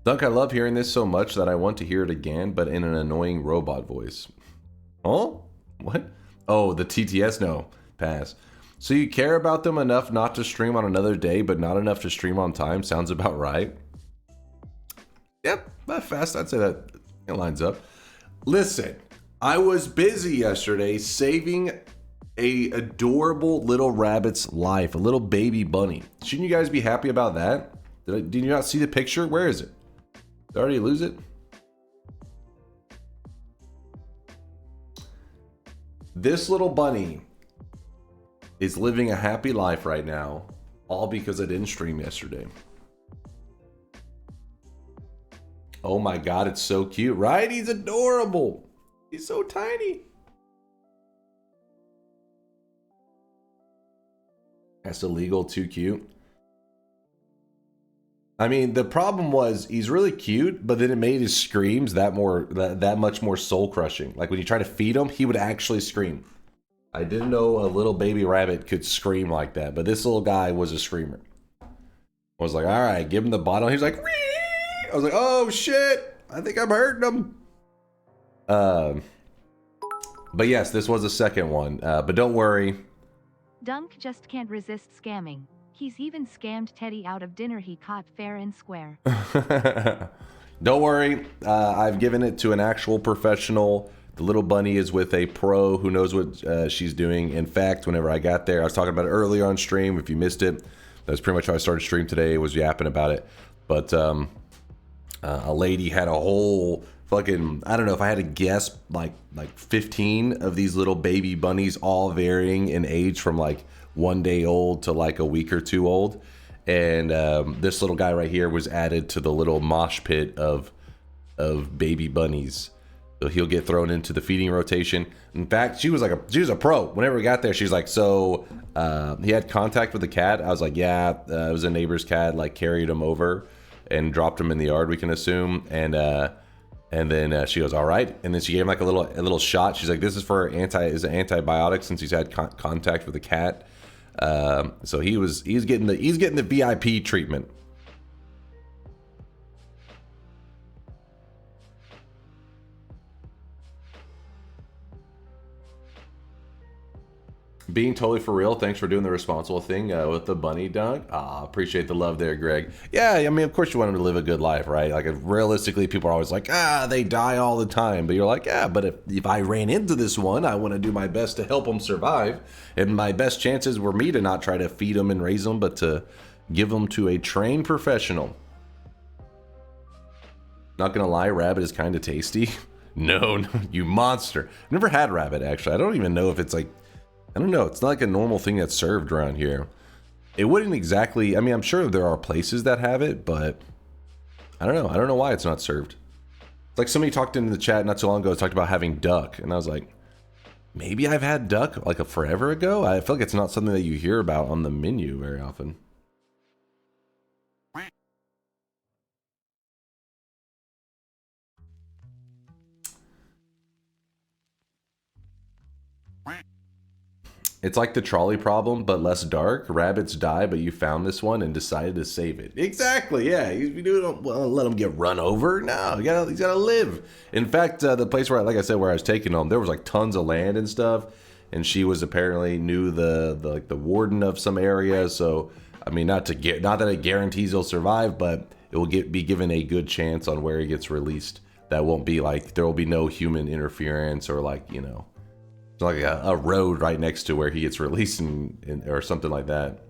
Dunk, I love hearing this so much that I want to hear it again, but in an annoying robot voice. Oh? What? Oh, the TTS? No. Pass. So you care about them enough not to stream on another day, but not enough to stream on time? Sounds about right. Yep, not fast. I'd say that it lines up. Listen, I was busy yesterday saving a adorable little rabbit's life, a little baby bunny. Shouldn't you guys be happy about that? Did you not see the picture? Where is it? Did I already lose it? This little bunny is living a happy life right now, all because I didn't stream yesterday. Oh my god, it's so cute, right? He's adorable. He's so tiny. That's illegal, too cute. I mean, the problem was he's really cute, but then it made his screams that much more soul crushing. Like when you try to feed him, he would actually scream. I didn't know a little baby rabbit could scream like that, but this little guy was a screamer. I was like, all right, give him the bottle. He was like, wee! I was like, oh shit, I think I'm hurting him. But yes, this was the second one. But don't worry. Dunk just can't resist scamming. He's even scammed Teddy out of dinner he caught fair and square. Don't worry, I've given it to an actual professional. The little bunny is with a pro who knows what she's doing. In fact, whenever I got there, I was talking about it earlier on stream, if you missed it, That's pretty much how I started stream today, was yapping about it. But a lady had a whole fucking, I don't know if I had to guess, like 15 of these little baby bunnies, all varying in age from like 1 day old to like a week or 2 old. And this little guy right here was added to the little mosh pit of baby bunnies. So he'll get thrown into the feeding rotation. In fact, she was a pro. Whenever we got there, she's like, so he had contact with the cat. I was like, yeah, it was a neighbor's cat, like carried him over and dropped him in the yard, we can assume. And then she goes, all right. And then she gave him like a little shot. She's like, this is for antibiotic since he's had contact with the cat. So he's getting the VIP treatment. Being totally for real, thanks for doing the responsible thing with the bunny dunk. Appreciate the love there, Greg. Yeah, I mean, of course you want them to live a good life, right? Like, realistically, people are always like, they die all the time. But you're like, yeah, but if I ran into this one, I want to do my best to help them survive. And my best chances were me to not try to feed them and raise them, but to give them to a trained professional. Not gonna lie, rabbit is kind of tasty. No, you monster. I've never had rabbit, actually. I don't even know if it's like, I don't know. It's not like a normal thing that's served around here. It wouldn't exactly, I mean, I'm sure there are places that have it, but I don't know. I don't know why it's not served. It's like somebody talked in the chat not so long ago, talked about having duck. And I was like, maybe I've had duck like a forever ago. I feel like it's not something that you hear about on the menu very often. It's like the trolley problem, but less dark. Rabbits die, but you found this one and decided to save it. Exactly, yeah. You don't let them get run over. No, he's gotta live. In fact, the place where, like I said, where I was taking him, there was like tons of land and stuff, and she was apparently knew the warden of some area. So, I mean, not that it guarantees he'll survive, but it will be given a good chance on where he gets released. That won't be like, there will be no human interference or like, you know, like a road right next to where he gets released or something like that.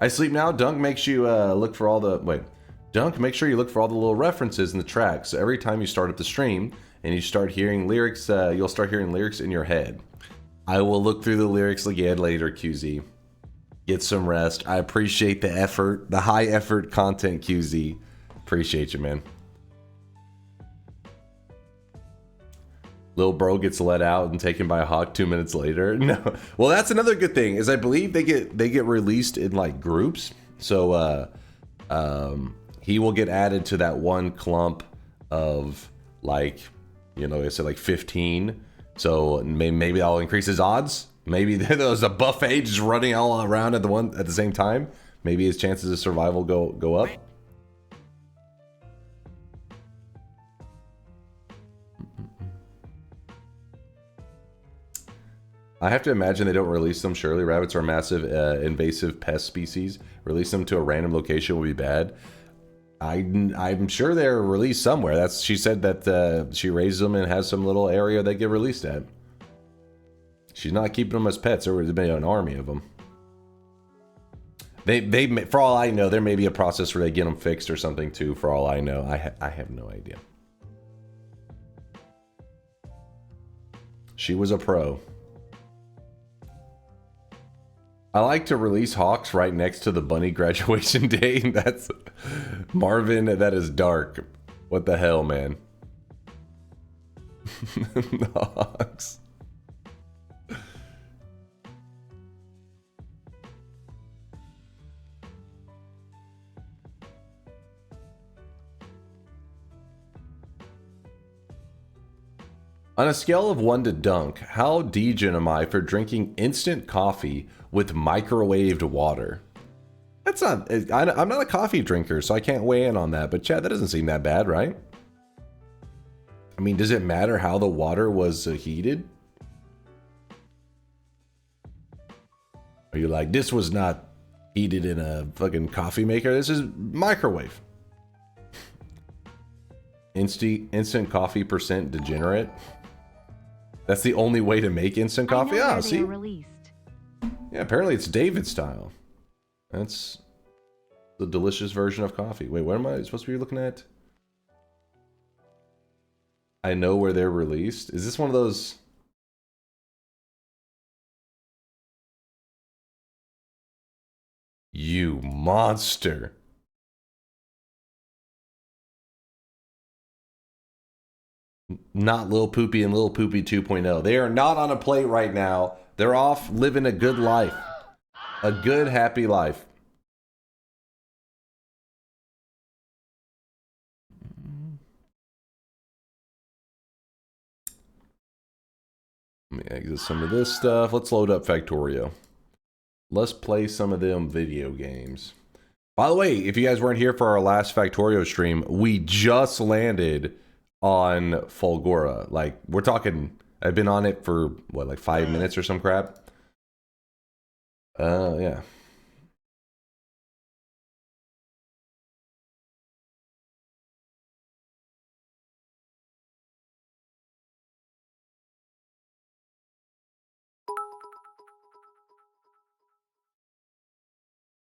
I sleep now. Dunk makes you look for all the Dunk, make sure you look for all the little references in the track. So every time you start up the stream and you start hearing lyrics, you'll start hearing lyrics in your head. I will look through the lyrics again later, QZ. Get some rest. I appreciate the effort, the high effort content, QZ. Appreciate you, man. Little bro gets let out and taken by a hawk 2 minutes later. No, well, that's another good thing is I believe they get released in like groups. So he will get added to that one clump of like, you know, I said like 15. So maybe that'll increase his odds. Maybe there's a buffet just running all around at the same time. Maybe his chances of survival go up. I have to imagine they don't release them. Surely rabbits are a massive invasive pest species. Release them to a random location would be bad. I'm sure they're released somewhere. She said that she raises them and has some little area they get released at. She's not keeping them as pets. There would have been an army of them. They for all I know, there may be a process where they get them fixed or something too. For all I know, I have no idea. She was a pro. I like to release hawks right next to the bunny graduation day. That's Marvin. That is dark. What the hell, man? The hawks. On a scale of 1 to dunk, how degen am I for drinking instant coffee with microwaved water? That's not, I'm not a coffee drinker, so I can't weigh in on that. But Chad, that doesn't seem that bad, right? I mean, does it matter how the water was heated? Are you like, this was not heated in a fucking coffee maker? This is microwave. Instant coffee percent degenerate. That's the only way to make instant coffee. Ah, see. Yeah, apparently it's David style. That's The delicious version of coffee. Wait, what am I supposed to be looking at? I know where they're released. Is this one of those? You monster. Not Lil Poopy and Lil Poopy 2.0. They are not on a plate right now. They're off living a good life. A good, happy life. Let me exit some of this stuff. Let's load up Factorio. Let's play some of them video games. By the way, if you guys weren't here for our last Factorio stream, we just landed on Fulgora. Like, we're talking, I've been on it for, what, like 5 minutes or some crap? Yeah.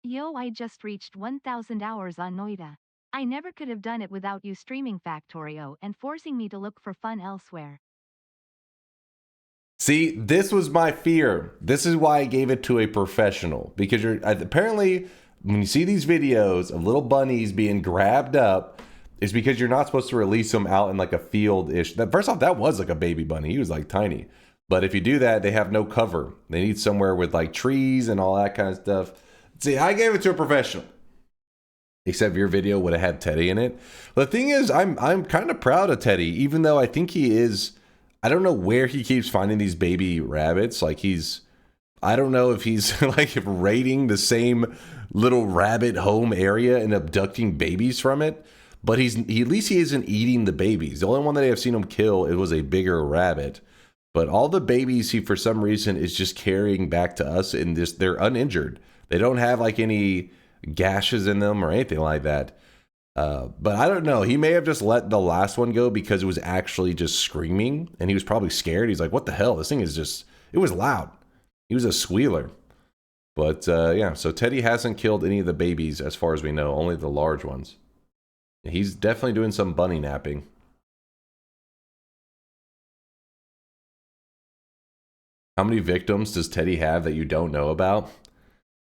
Yo, I just reached 1,000 hours on Noida. I never could have done it without you streaming Factorio and forcing me to look for fun elsewhere. See, this was my fear. This is why I gave it to a professional. Because you're apparently, when you see these videos of little bunnies being grabbed up, it's because you're not supposed to release them out in like a field-ish. First off, that was like a baby bunny. He was like tiny. But if you do that, they have no cover. They need somewhere with like trees and all that kind of stuff. See, I gave it to a professional. Except your video would have had Teddy in it. The thing is, I'm kind of proud of Teddy, even though I think he is. I don't know where he keeps finding these baby rabbits. Like I don't know if he's like raiding the same little rabbit home area and abducting babies from it. But at least he isn't eating the babies. The only one that I've seen him kill, it was a bigger rabbit. But all the babies he, for some reason, is just carrying back to us, and they're uninjured. They don't have like any gashes in them or anything like that. But I don't know. He may have just let the last one go because it was actually just screaming, and he was probably scared. He's like, what the hell? This thing is just, it was loud. He was a squealer. But yeah, so Teddy hasn't killed any of the babies as far as we know, only the large ones. He's definitely doing some bunny napping. How many victims does Teddy have that you don't know about?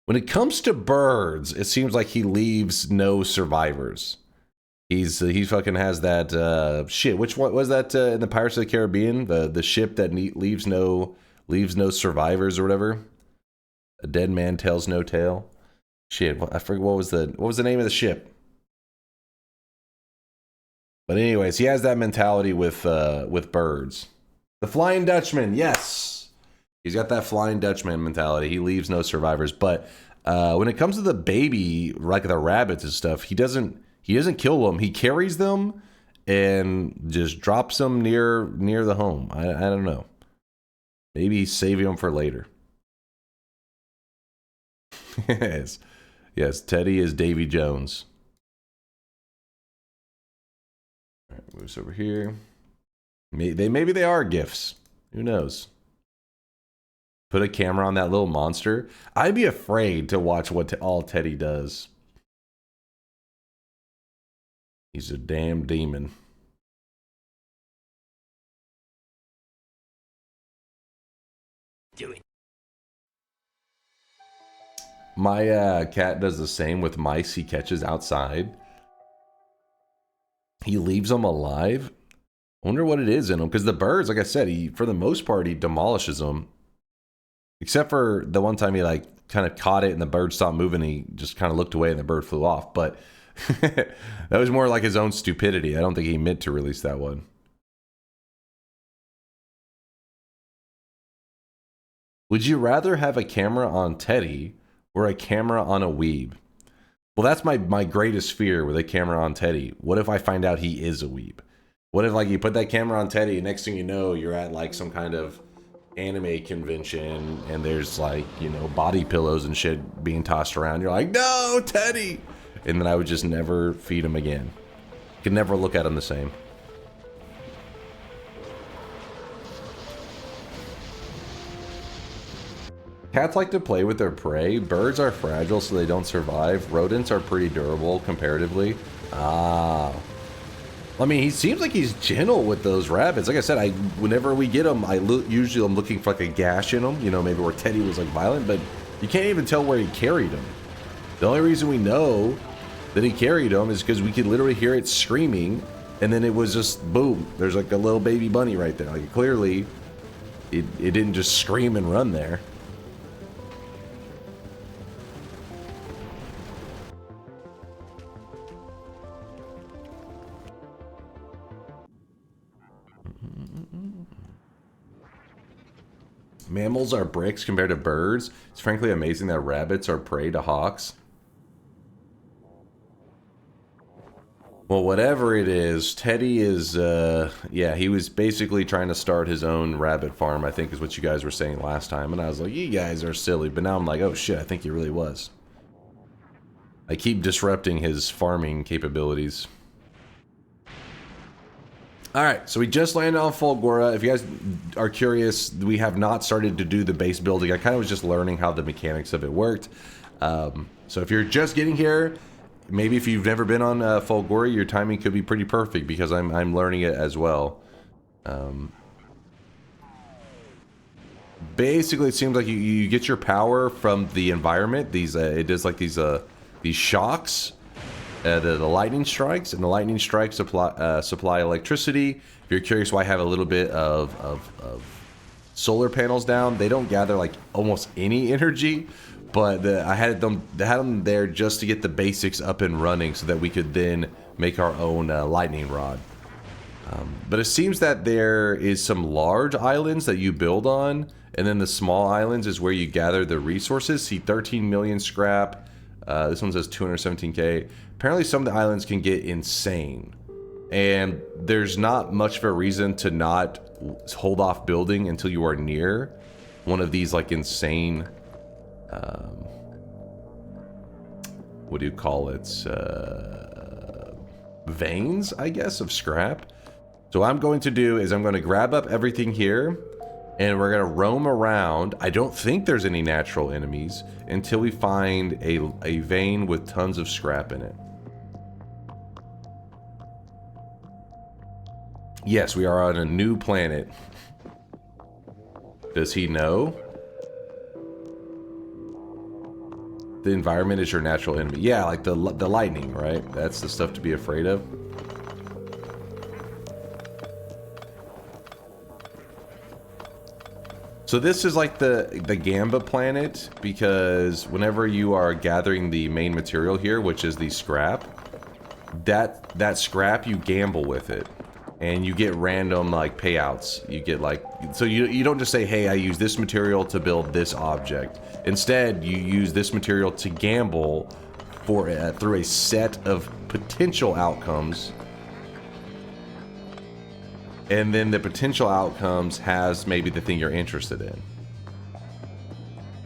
When it comes to birds, it seems like he leaves no survivors. He fucking has that shit. Which one was that in the Pirates of the Caribbean? The ship that leaves no survivors or whatever. A dead man tells no tale. Shit, I forget what was the name of the ship. But anyways, he has that mentality with birds. The Flying Dutchman, yes. He's got that Flying Dutchman mentality. He leaves no survivors. But when it comes to the baby, like the rabbits and stuff, he doesn't kill them. He carries them and just drops them near the home. I don't know. Maybe he's saving them for later. Yes, Teddy is Davy Jones. All right, move this over here. Maybe they are gifts. Who knows? Put a camera on that little monster. I'd be afraid to watch what all Teddy does. He's a damn demon. Do it. My cat does the same with mice he catches outside. He leaves them alive. I wonder what it is in them. Because the birds, like I said, for the most part, he demolishes them. Except for the one time he like kind of caught it and the bird stopped moving. He just kind of looked away and the bird flew off. But that was more like his own stupidity. I don't think he meant to release that one. Would you rather have a camera on Teddy or a camera on a weeb? Well, that's my greatest fear with a camera on Teddy. What if I find out he is a weeb? What if like you put that camera on Teddy and next thing you know, you're at like some kind of anime convention and there's like, you know, body pillows and shit being tossed around. You're like, no, Teddy! And then I would just never feed him again. Could never look at him the same. Cats like to play with their prey. Birds are fragile, so they don't survive. Rodents are pretty durable comparatively. Ah. I mean, he seems like he's gentle with those rabbits. Like I said, whenever we get them, usually I'm looking for like a gash in them. You know, maybe where Teddy was like violent, but you can't even tell where he carried him. The only reason we know that he carried him is because we could literally hear it screaming, and then it was just boom. There's like a little baby bunny right there. Like clearly, it didn't just scream and run there. Mammals are bricks compared to birds. It's frankly amazing that rabbits are prey to hawks. Well, whatever it is, Teddy is, yeah, he was basically trying to start his own rabbit farm, I think is what you guys were saying last time. And I was like, you guys are silly. But now I'm like, oh shit, I think he really was. I keep disrupting his farming capabilities. Alright, so we just landed on Fulgora. If you guys are curious, we have not started to do the base building. I kind of was just learning how the mechanics of it worked. So if you're just getting here, maybe if you've never been on Fulgora, your timing could be pretty perfect because I'm learning it as well. Basically, it seems like you get your power from the environment. These it is like these shocks. The lightning strikes, and the lightning strikes supply electricity. If you're curious why I have a little bit of solar panels down, they don't gather like almost any energy, but I had them there just to get the basics up and running so that we could then make our own lightning rod. But it seems that there is some large islands that you build on, and then the small islands is where you gather the resources. See, 13 million scrap. This one says 217k. Apparently some of the islands can get insane. And there's not much of a reason to not hold off building until you are near one of these like insane... what do you call it? Veins, I guess, of scrap. So what I'm going to do is I'm going to grab up everything here, and we're going to roam around. I don't think there's any natural enemies until we find a vein with tons of scrap in it. Yes, we are on a new planet. Does he know? The environment is your natural enemy. Yeah, like the lightning, right? That's the stuff to be afraid of. So this is like the Gamba planet, because whenever you are gathering the main material here, which is the scrap, that scrap, you gamble with it. And you get random like payouts. You get like, so you don't just say, hey, I use this material to build this object. Instead, you use this material to gamble for through a set of potential outcomes. And then the potential outcomes has maybe the thing you're interested in.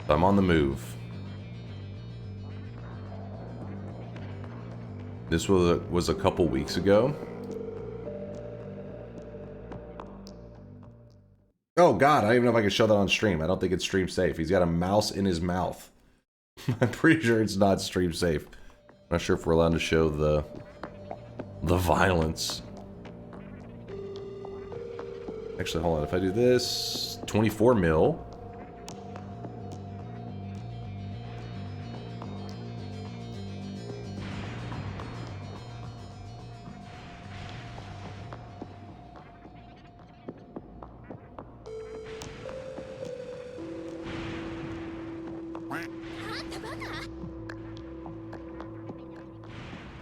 So I'm on the move. This was a couple weeks ago. Oh god, I don't even know if I can show that on stream. I don't think it's stream safe. He's got a mouse in his mouth. I'm pretty sure it's not stream safe. Not sure if we're allowed to show the violence. Actually, hold on. If I do this, 24 mil.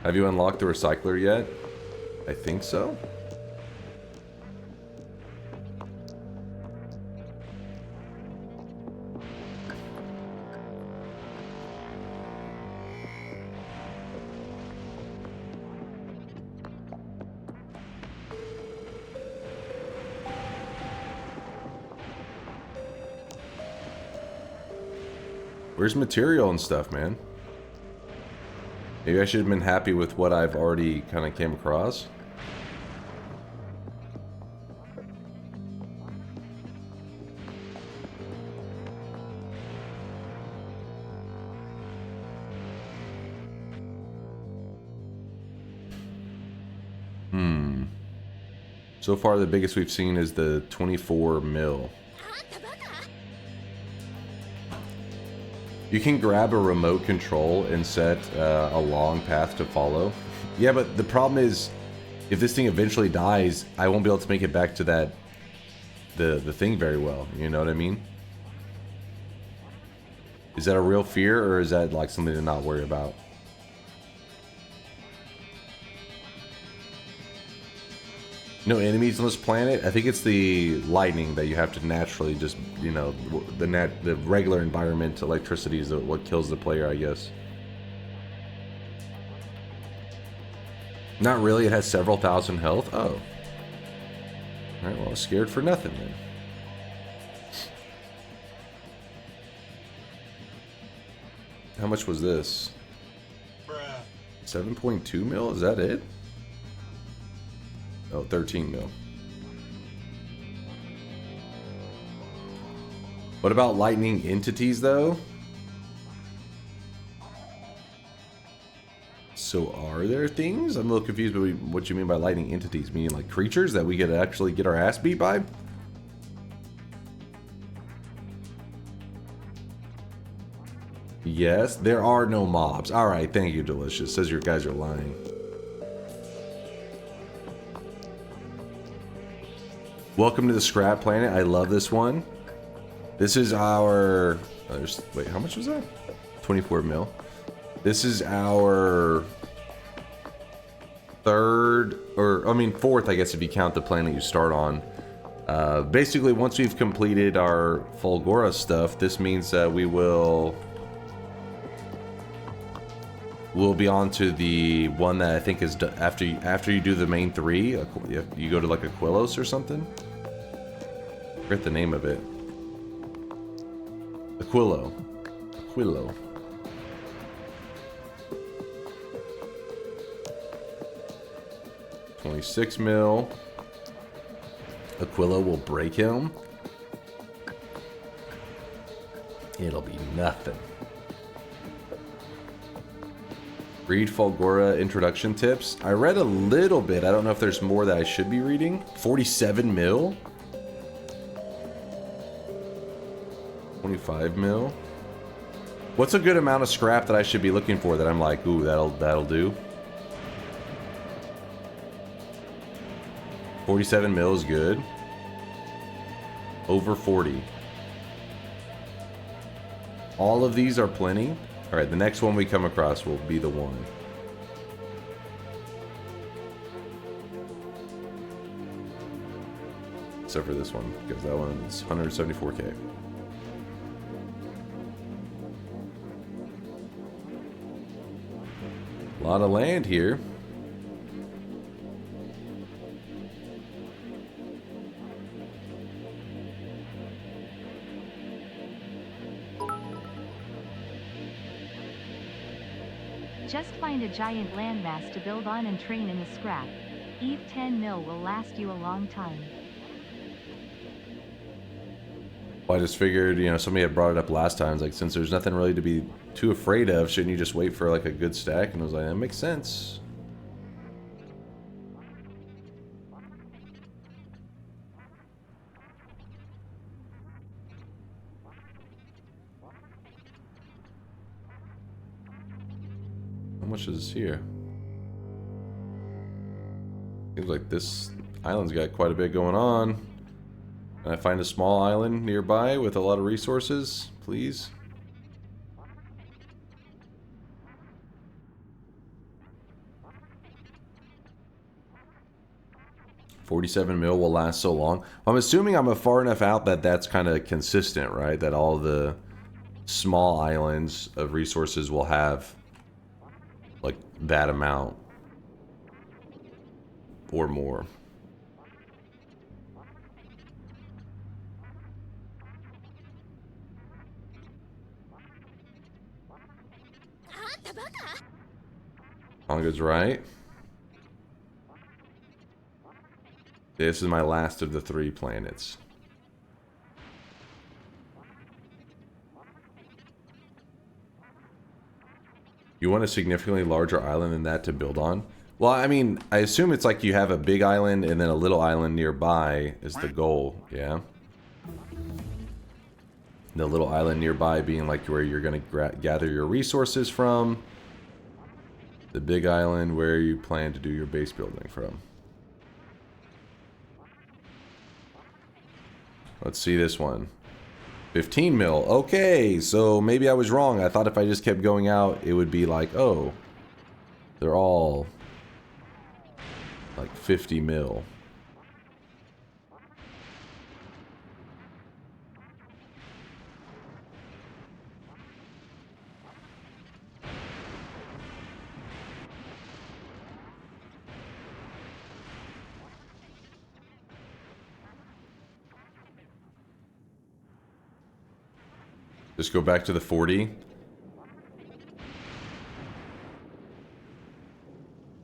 Have you unlocked the recycler yet? I think so. Where's material and stuff, man? Maybe I should have been happy with what I've already kind of came across. So far, the biggest we've seen is the 24 mil. You can grab a remote control and set a long path to follow. Yeah, but the problem is, if this thing eventually dies, I won't be able to make it back to that the thing very well. You know what I mean? Is that a real fear, or is that like something to not worry about? No enemies on this planet? I think it's the lightning that you have to naturally just, you know, the regular environment electricity is what kills the player, I guess. Not really, it has several thousand health. Oh. Alright, well, I was scared for nothing then. How much was this? 7.2 mil? Is that it? Oh, 13 mil. What about lightning entities, though? So are there things? I'm a little confused by what you mean by lightning entities. Meaning like creatures that we could actually get our ass beat by? Yes, there are no mobs. Alright, thank you, Delicious. Says your guys are lying. Welcome to the Scrap Planet. I love this one. This is our... wait, how much was that? 24 mil. This is our fourth, I guess, if you count the planet you start on. Basically, once we've completed our Fulgora stuff, this means that we'll be on to the one that I think is after you do the main three. You go to like Aquilos or something. I forget the name of it. Aquilo. 26 mil. Aquilo will break him. It'll be nothing. Read Fulgora introduction tips. I read a little bit. I don't know if there's more that I should be reading. 47 mil. 25 mil. What's a good amount of scrap that I should be looking for that I'm like, ooh, that'll do? 47 mil is good. Over 40. All of these are plenty. Alright, the next one we come across will be the one. Except for this one, because that one's 174k. A lot of land here. Just find a giant landmass to build on and train in the scrap. Eve 10 mil will last you a long time. Well, I just figured, you know, somebody had brought it up last time. It's like, since there's nothing really to be too afraid of, shouldn't you just wait for like a good stack? And I was like, that makes sense. How much is here? Seems like this island's got quite a bit going on. Can I find a small island nearby with a lot of resources, please? $47 mil will last so long. I'm assuming I'm far enough out that that's kind of consistent, right? That all the small islands of resources will have like that amount or more. Honga's right. This is my last of the 3 planets. You want a significantly larger island than that to build on? Well, I mean, I assume it's like you have a big island and then a little island nearby is the goal, yeah? The little island nearby being like where you're going to gather your resources from. The big island where you plan to do your base building from. Let's see this one. 15 mil. Okay, so maybe I was wrong. I thought if I just kept going out, it would be like, oh, they're all like 50 mil. Just go back to the 40.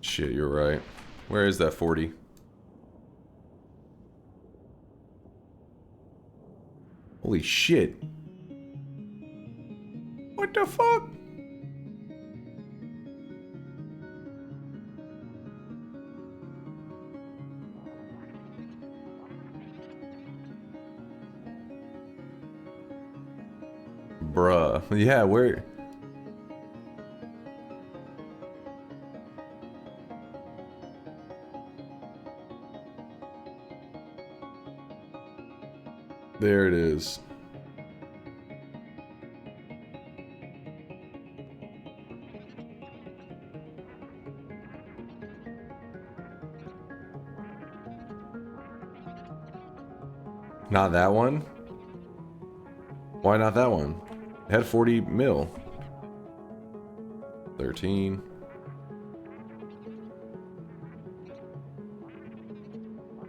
Shit, you're right. Where is that 40? Holy shit. What the fuck? Bruh. Yeah, where... There it is. Not that one? Why not that one? It had 40 mil. 13.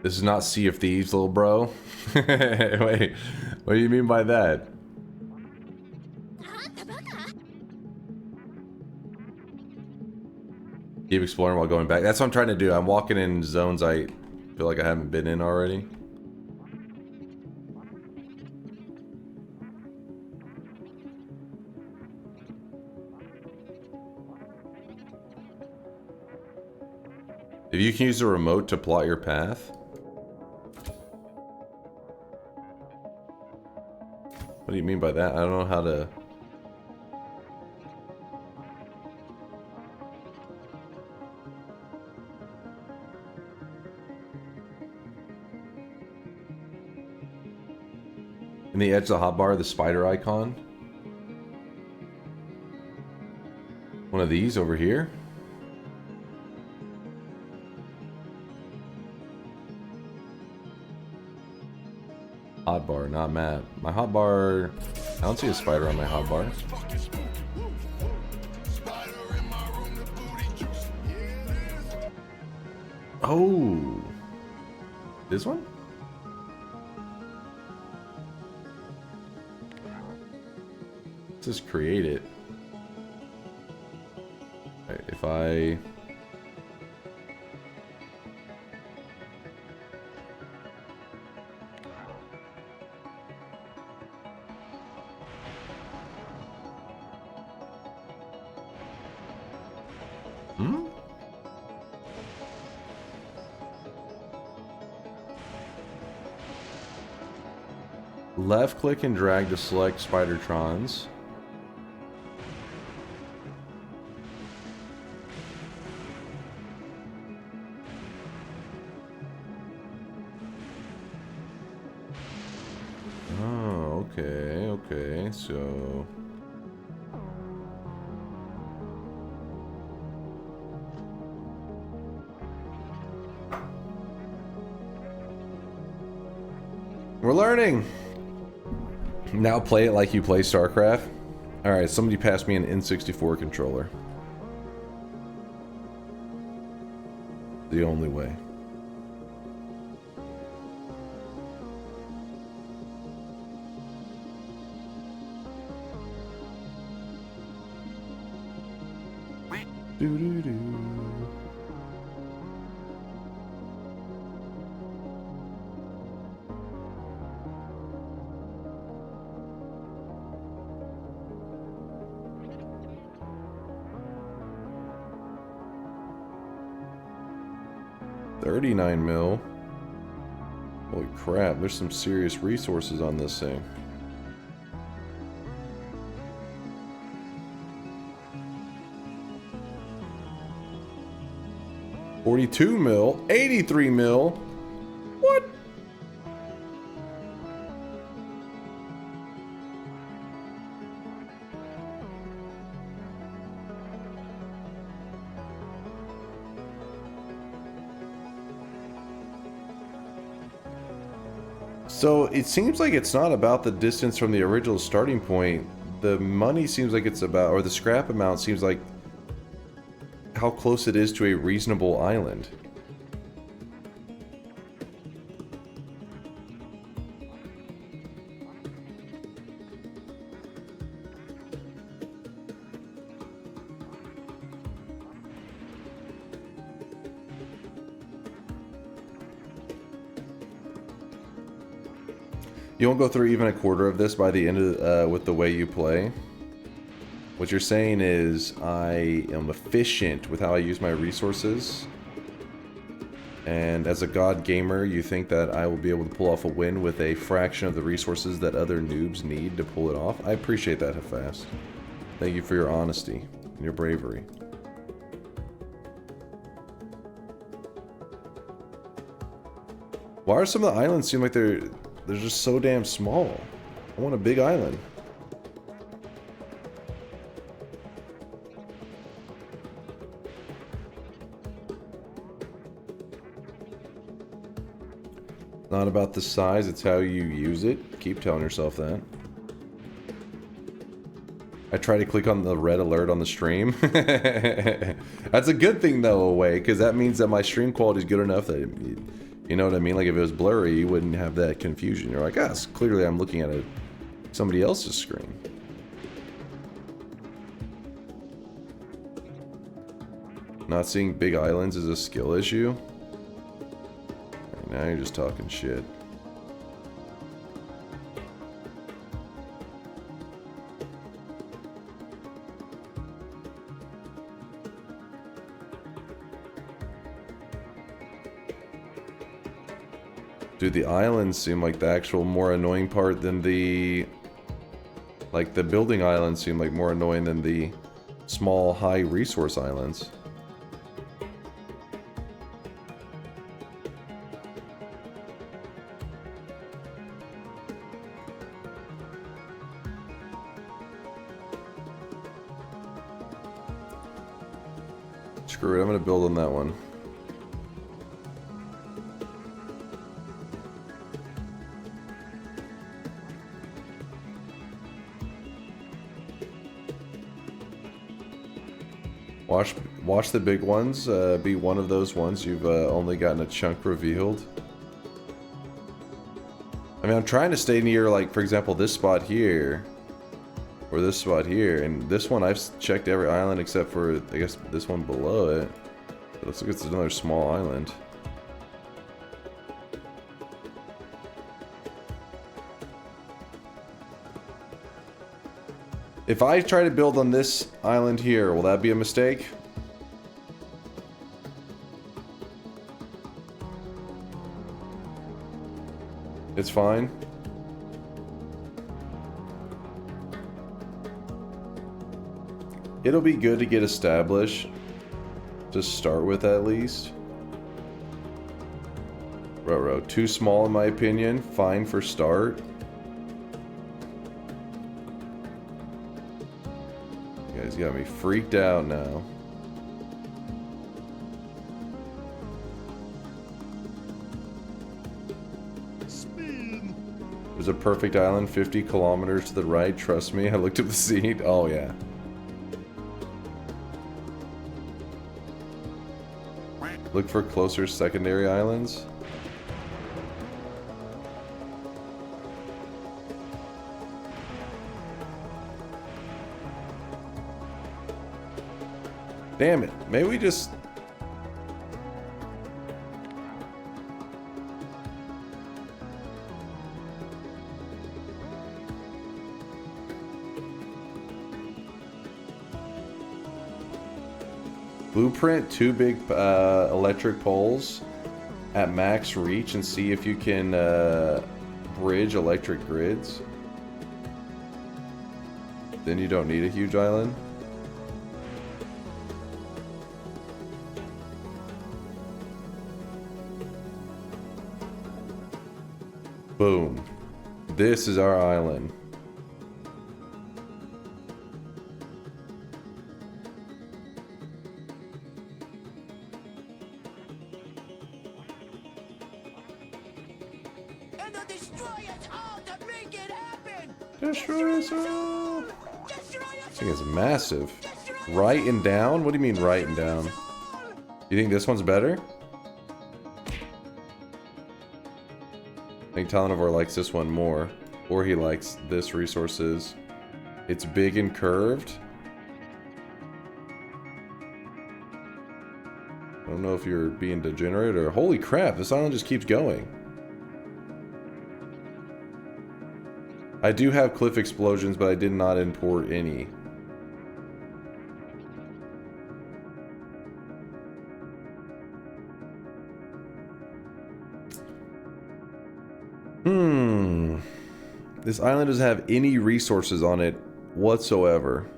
This is not Sea of Thieves, little bro. Wait, what do you mean by that? Keep exploring while going back. That's what I'm trying to do. I'm walking in zones I feel like I haven't been in already. If you can use the remote to plot your path. What do you mean by that? I don't know how to... In the edge of the hotbar, the spider icon. One of these over here. Hotbar, not map. My hotbar... I don't see a spider on my hotbar. Oh! This one? Let's just create it. Right, if I... Left click and drag to select Spidertrons. Oh, okay, so... We're learning! Now play it like you play StarCraft. Alright, somebody passed me an N64 controller. The only way. Doo-doo-doo. 39 mil. Holy crap, there's some serious resources on this thing. $42 mil, 83 mil. What? So it seems like it's not about the distance from the original starting point. The money seems like it's about, or the scrap amount seems like how close it is to a reasonable island. You won't go through even a quarter of this by the end of with the way you play. What you're saying is I am efficient with how I use my resources. And as a god gamer, you think that I will be able to pull off a win with a fraction of the resources that other noobs need to pull it off. I appreciate that, Hefast. Thank you for your honesty and your bravery. Why are some of the islands seem like they're just so damn small? I want a big island. Not about the size, it's how you use it. Keep telling yourself that. I try to click on the red alert on the stream. That's a good thing though, away, because that means that my stream quality is good enough that, you know what I mean? Like if it was blurry, you wouldn't have that confusion. You're like, ah, clearly I'm looking at somebody else's screen. Not seeing big islands is a skill issue. Now you're just talking shit. Dude, the islands seem like the actual more annoying part than the... Like, the building islands seem like more annoying than the small, high resource islands. Screw it, I'm gonna build on that one. Watch the big ones, be one of those ones you've only gotten a chunk revealed. I mean, I'm trying to stay near, like, for example, this spot here. Or this spot here, and this one I've checked every island except for, I guess, this one below it. It looks like it's another small island. If I try to build on this island here, will that be a mistake? It's fine. It'll be good to get established, to start with at least. Ruh-roh, too small in my opinion, fine for start. You guys got me freaked out now. Speed. There's a perfect island 50 kilometers to the right, trust me, I looked at the seat. Oh yeah. Look for closer secondary islands. Damn it. Maybe we just... Blueprint, 2 big electric poles. at max reach and see if you can bridge electric grids. Then you don't need a huge island. Boom. This is our island. And they'll destroy us all to make it happen. Destroy us all. This thing is massive. Right and down? What do you mean right and down? You think this one's better? I think Talonivore likes this one more. Or he likes this resources. It's big and curved. I don't know if you're being degenerate or... Holy crap, this island just keeps going. I do have cliff explosions, but I did not import any. This island doesn't have any resources on it whatsoever.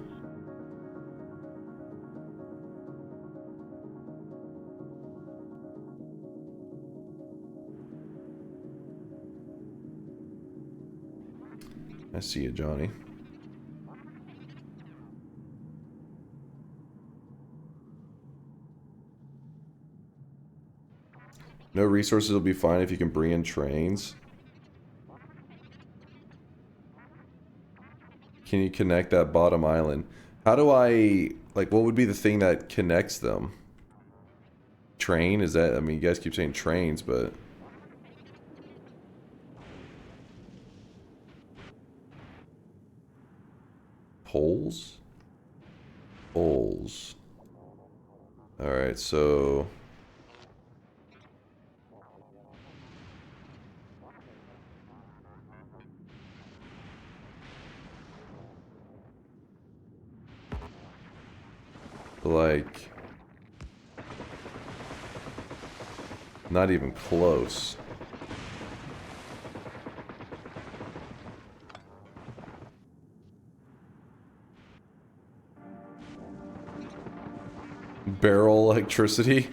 I see you, Johnny. No resources will be fine if you can bring in trains. Can you connect that bottom island? How do I... Like, what would be the thing that connects them? Train? Is that... I mean, you guys keep saying trains, but... Poles? Poles. Alright, so... Like... Not even close. Barrel electricity.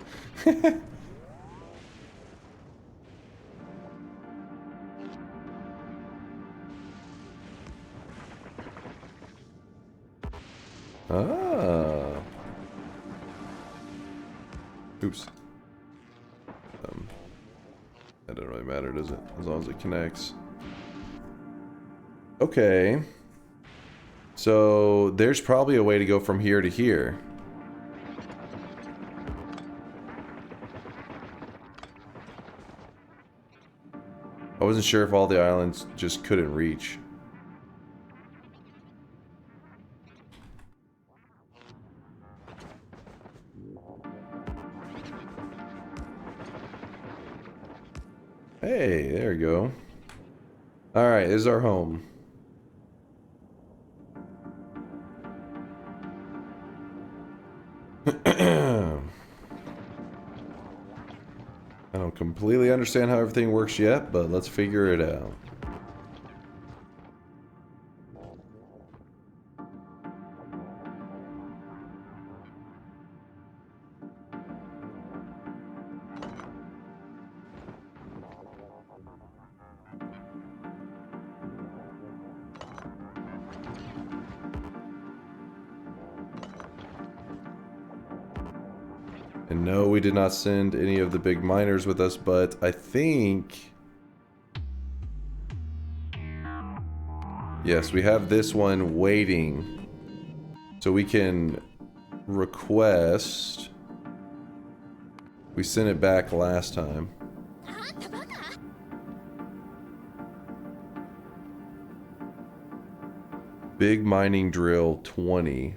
Ah. Oops. That doesn't really matter, does it? As long as it connects. Okay. So there's probably a way to go from here to here. I wasn't sure if all the islands just couldn't reach. Hey, there we go. Alright, this is our home. I don't completely understand how everything works yet, but let's figure it out. And no, we did not send any of the big miners with us, but I think... Yes, we have this one waiting. So we can request... We sent it back last time. Big mining drill 20.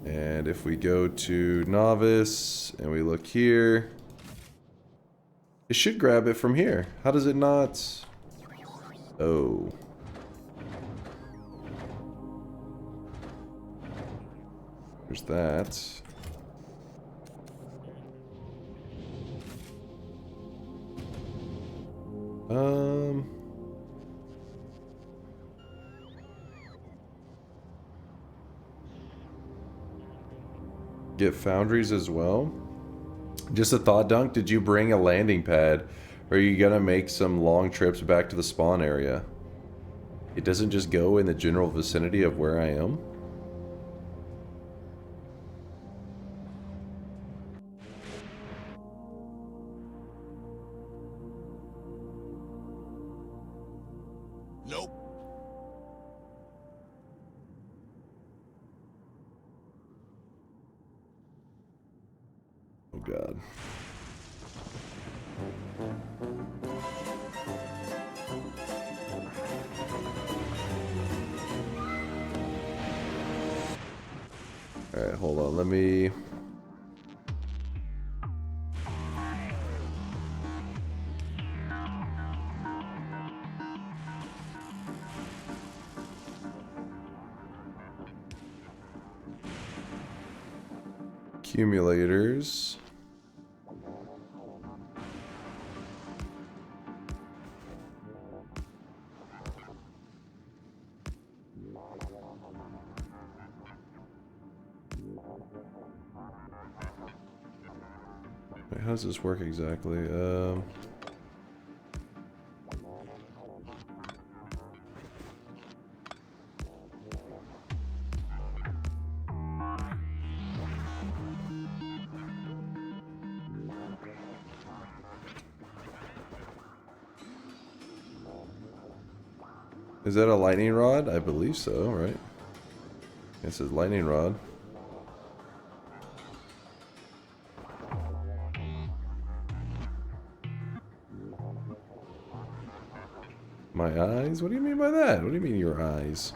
And if we go to novice and we look here, it should grab it from here. How does it not? Oh. There's that. get foundries as well. Just a thought, Dunk. Did you bring a landing pad? Or are you gonna make some long trips back to the spawn area? It doesn't just go in the general vicinity of where I am. Nope. Oh god. Alright, hold on, let me... Accumulators. Wait, how does this work exactly? Is that a lightning rod? I believe so, right? This is lightning rod. My eyes? What do you mean by that? What do you mean your eyes?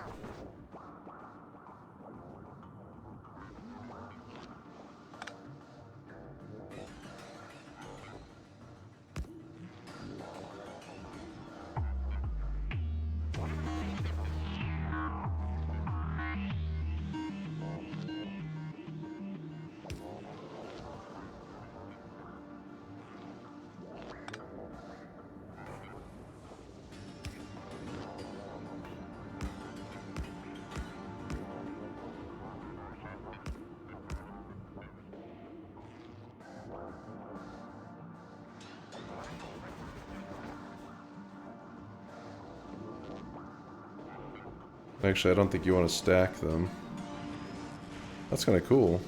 Actually, I don't think you want to stack them. That's kind of cool.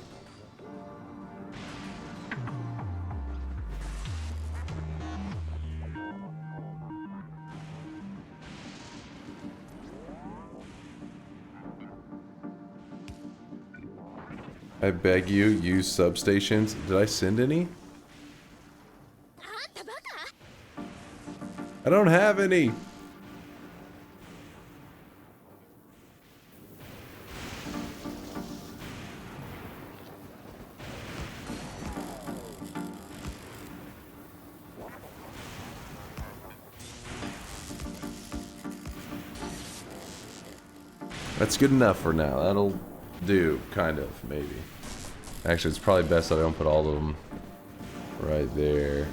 I beg you, use substations. Did I send any? I don't have any. That's good enough for now. That'll do, kind of, maybe. Actually, it's probably best that I don't put all of them right there.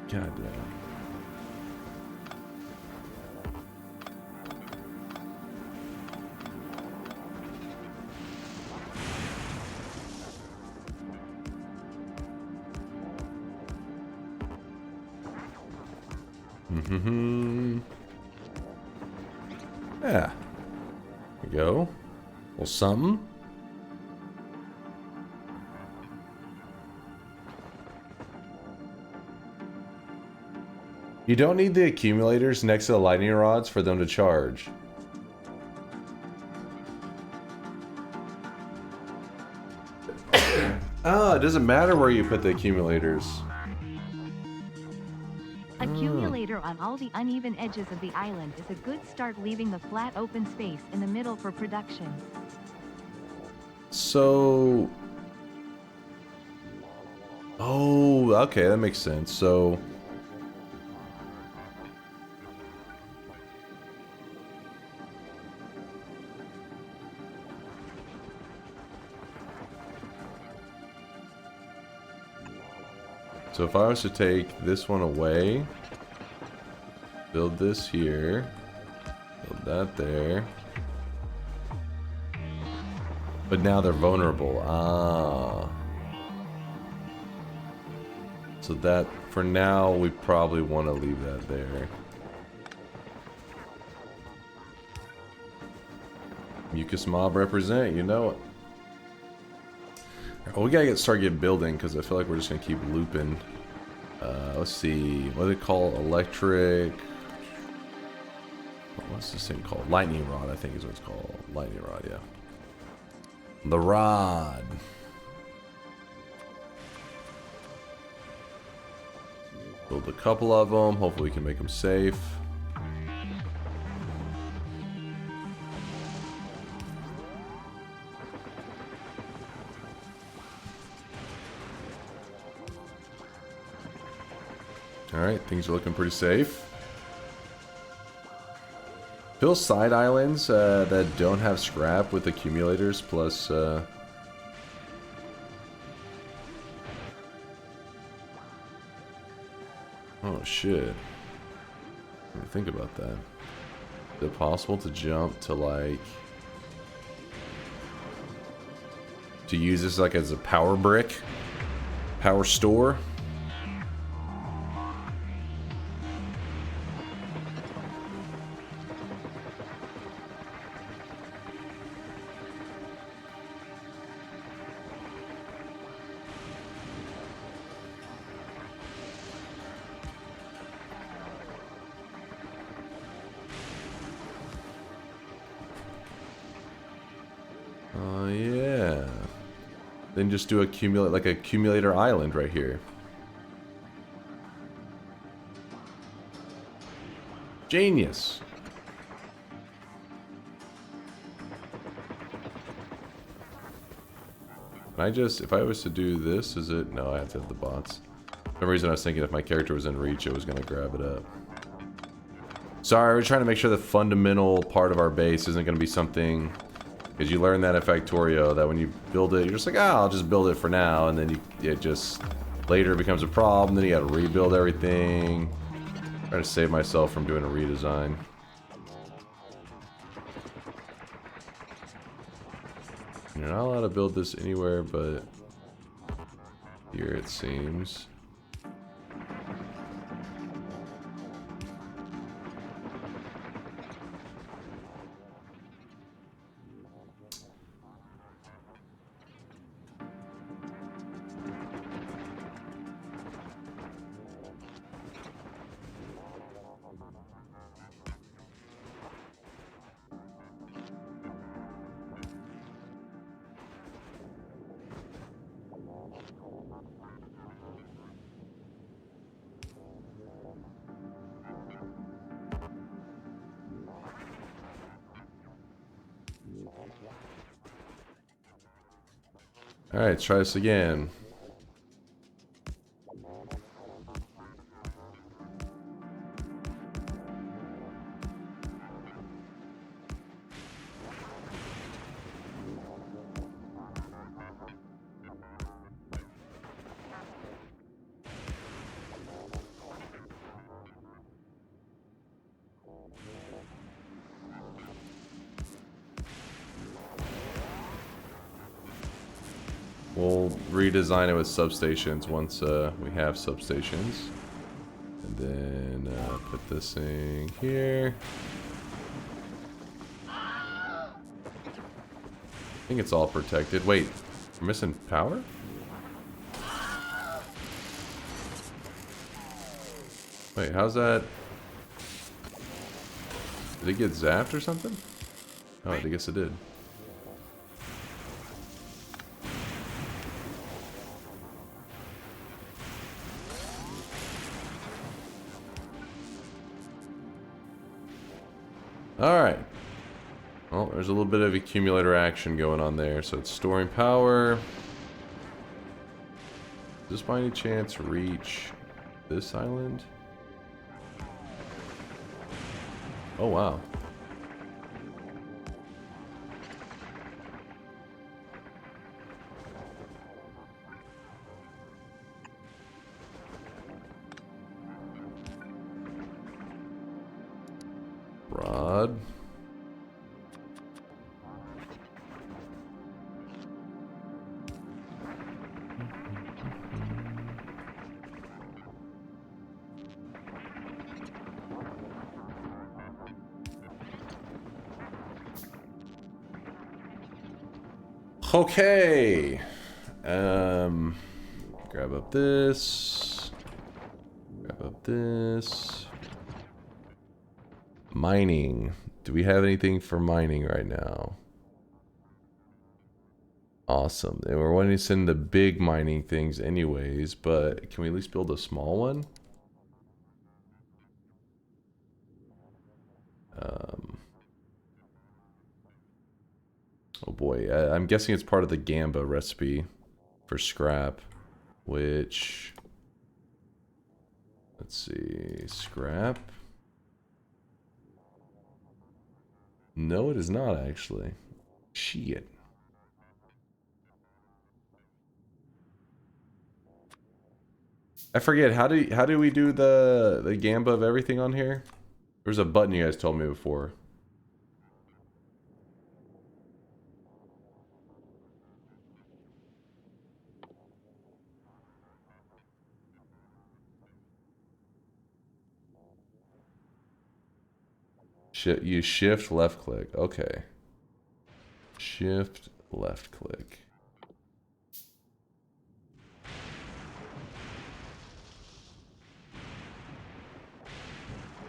God damn. Yeah. There we go. Well, something. You don't need the accumulators next to the lightning rods for them to charge. Oh, it doesn't matter where you put the accumulators. Accumulator on all the uneven edges of the island is a good start, leaving the flat open space in the middle for production. So... Oh, okay, that makes sense. So... So if I was to take this one away, build this here, build that there. But now they're vulnerable. Ah. So that, for now, we probably want to leave that there. Mucus Mob represent, you know it. Well, we gotta start getting building, because I feel like we're just gonna keep looping. Let's see, what do they call electric? What's this thing called? Lightning Rod, I think is what it's called. Lightning Rod, yeah. The rod. Build a couple of them. Hopefully we can make them safe. Alright, things are looking pretty safe. Fill side islands that don't have scrap with accumulators plus... Oh shit. Let me think about that. Is it possible to jump to like... to use this like as a power brick? Power store? Yeah. Then just do accumulate like accumulator island right here. Genius. Can I just, if I was to do this, is it? No, I have to have the bots. For some reason I was thinking if my character was in reach, it was going to grab it up. Sorry, we're trying to make sure the fundamental part of our base isn't going to be something... Because you learn that at Factorio, that when you build it, you're just like, ah, I'll just build it for now, and then it just later becomes a problem, then you gotta rebuild everything. I'm trying to save myself from doing a redesign. You're not allowed to build this anywhere but here, it seems. Alright, let's try this again. We'll redesign it with substations once we have substations. And then put this thing here. I think it's all protected. Wait, we're missing power? Wait, how's that? Did it get zapped or something? Oh, I guess it did. Alright. Well, there's a little bit of accumulator action going on there. So it's storing power. Does this by any chance reach this island? Oh, wow. bud. Okay. Grab up this. Grab up this. Mining. Do we have anything for mining right now? Awesome. And we're wanting to send the big mining things anyways, but can we at least build a small one? Oh boy, I'm guessing it's part of the gamba recipe for scrap, which, let's see, scrap? No, it is not actually. Shit. I forget, how do we do the gamba of everything on here? There's a button you guys told me before. You shift left click. Okay. Shift left click.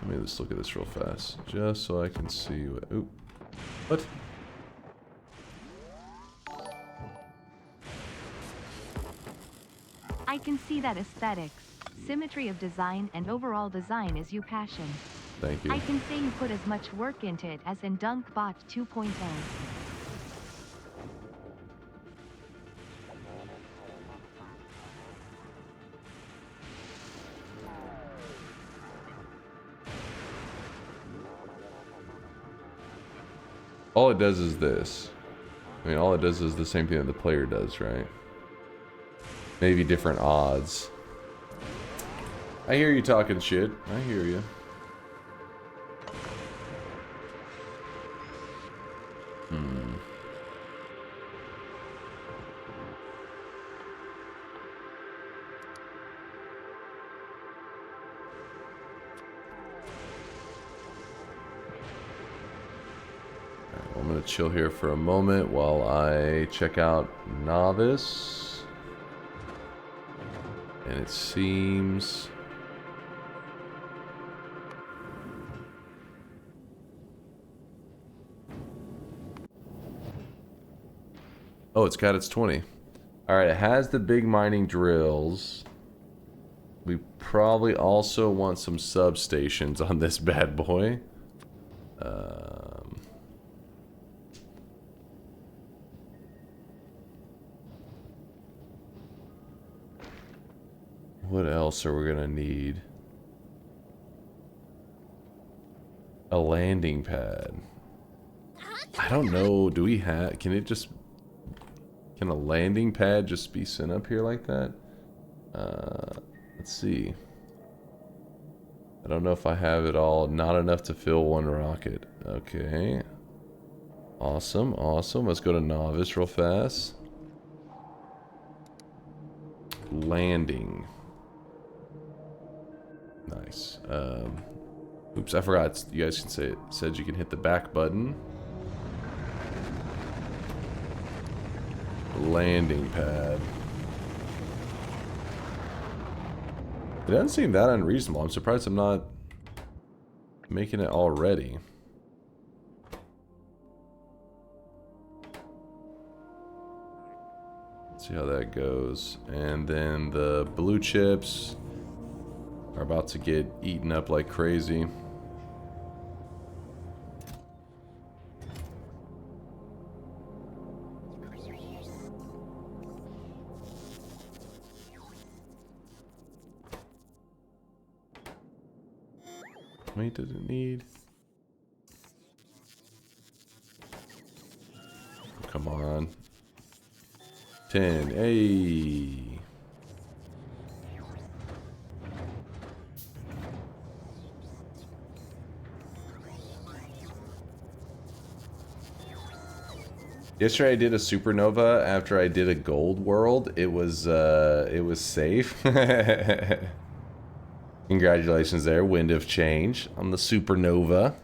Let me just look at this real fast, just so I can see what. Oop. What? I can see that aesthetics, symmetry of design, and overall design is your passion. Thank you. I can say you put as much work into it as in DunkBot 2.0. All it does is this. I mean, all it does is the same thing that the player does, right? Maybe different odds. I hear you talking shit. I hear you. I'm gonna chill here for a moment while I check out Novice. And it seems... Oh, it's got its 20. Alright, it has the big mining drills. We probably also want some substations on this bad boy. What else are we gonna need? A landing pad. I don't know. Do we have... Can it just... Can a landing pad just be sent up here like that? Let's see. I don't know if I have it all. Not enough to fill one rocket. Okay. Awesome, awesome. Let's go to Novice real fast. Landing. Nice. Oops, I forgot. You guys can say it. Said you can hit the back button. Landing pad. It doesn't seem that unreasonable. I'm surprised I'm not making it already. Let's see how that goes. And then the blue chips are about to get eaten up like crazy. Wait, does it need? Come on. 10. Hey. Yesterday I did a supernova after I did a gold world. It was safe. Congratulations there, Wind of Change on the supernova.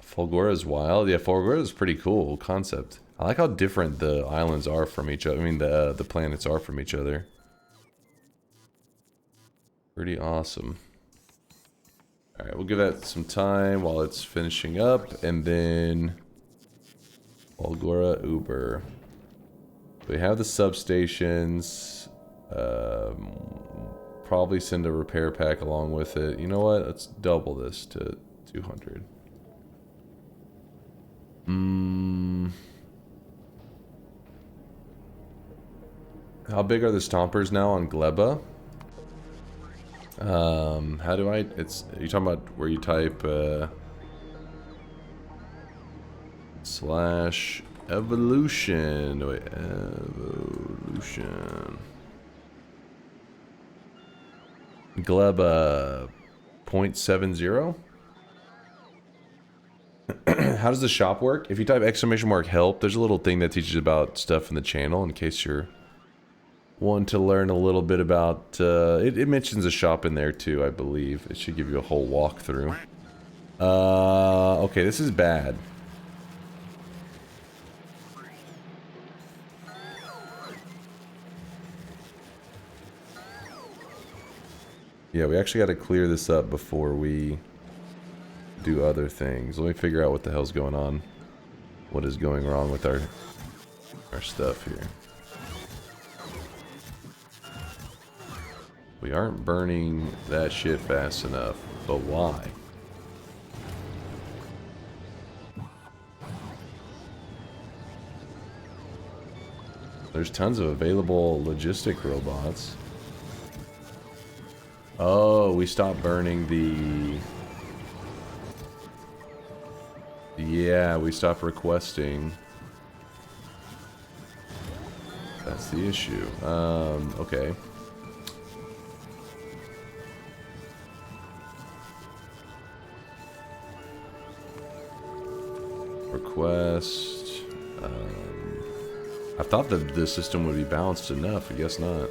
Folgora is wild. Yeah, Folgora is pretty cool concept. I like how different the islands are from each other. I mean, the planets are from each other. Pretty awesome. All right, we'll give that some time while it's finishing up, and then Folgora Uber. We have the substations. Probably send a repair pack along with it. You know what? Let's double this to 200. How big are the stompers now on Gleba? How do I? Are you talking about where you type slash evolution? Wait, evolution. Gleba 0.70. How does the shop work? If you type !help, there's a little thing that teaches about stuff in the channel in case you're one to learn a little bit about it mentions a shop in there too, I believe. It should give you a whole walkthrough. Okay, this is bad. Yeah, we actually got to clear this up before we do other things. Let me figure out what the hell's going on. What is going wrong with our stuff here. We aren't burning that shit fast enough, but why? There's tons of available logistic robots. Oh, we stopped burning the... Yeah, we stopped requesting. That's the issue. Okay. Request. I thought that the system would be balanced enough. I guess not.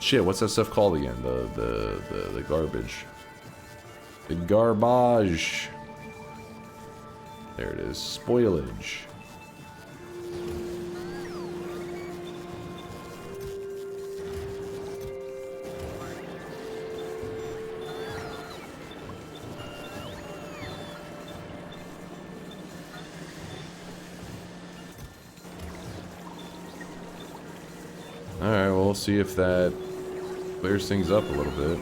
Shit, what's that stuff called again? The garbage. The garbage. There it is. Spoilage. Alright, well, we'll see if that clears things up a little bit.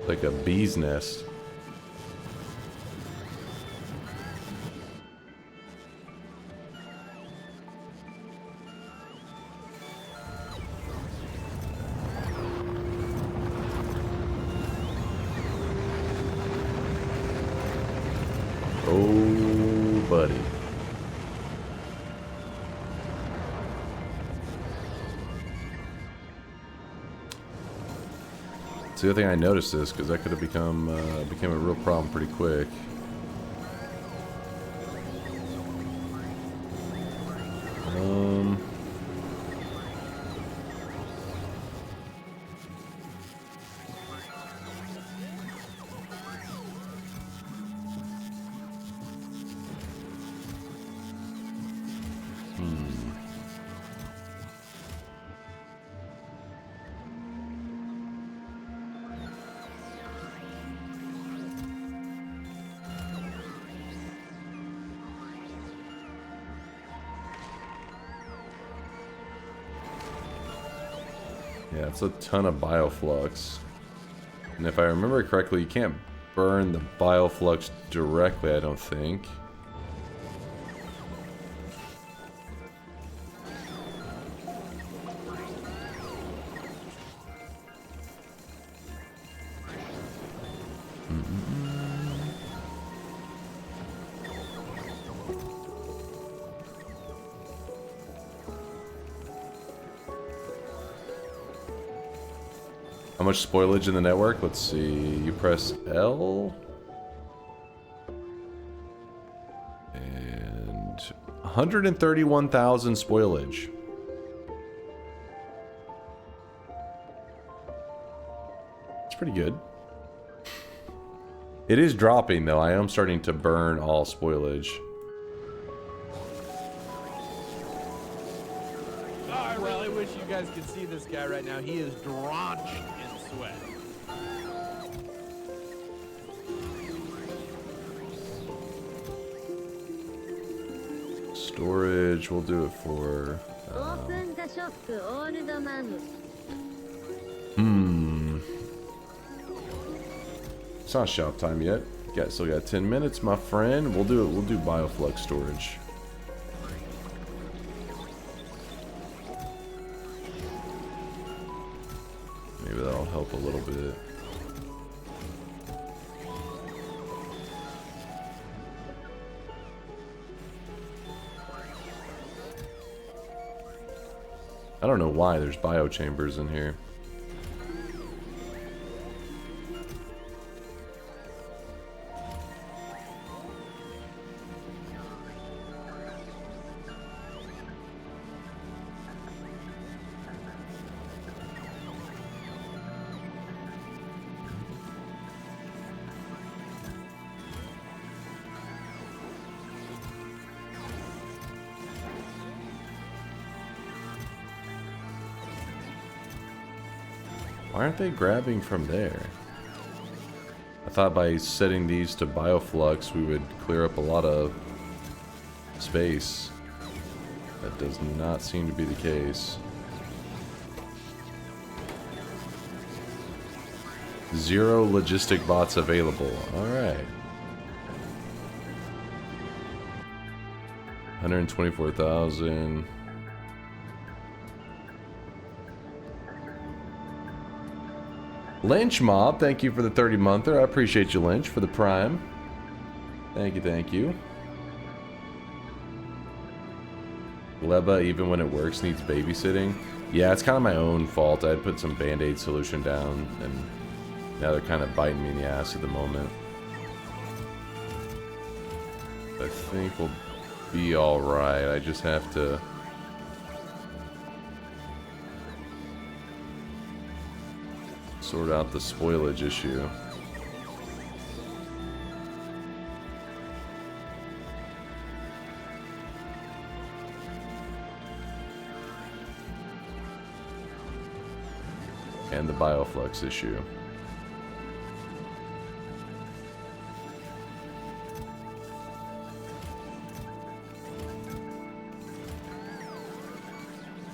Like a bee's nest. Oh, buddy. It's the other thing I noticed this, because that could have become a real problem pretty quick. Yeah, it's a ton of bioflux. And if I remember correctly, you can't burn the bioflux directly, I don't think. much spoilage in the network? Let's see. You press L. And 131,000 spoilage. It's pretty good. It is dropping though. I am starting to burn all spoilage. I really wish you guys could see this guy right now. He is drenched in sweat. Storage, we'll do it for... It's not shop time yet. Still got 10 minutes, my friend. We'll do bioflux storage. Maybe that'll help a little bit. I don't know why there's biochambers in here. Why aren't they grabbing from there? I thought by setting these to bioflux we would clear up a lot of space. That does not seem to be the case. 0 logistic bots available. Alright. 124,000. Lynch Mob, thank you for the 30-monther. I appreciate you, Lynch, for the prime. Thank you, thank you. Leba, even when it works, needs babysitting. Yeah, it's kind of my own fault. I put some Band-Aid solution down, and now they're kind of biting me in the ass at the moment. I think we'll be alright. I just have to... sort out the spoilage issue. And the bioflux issue.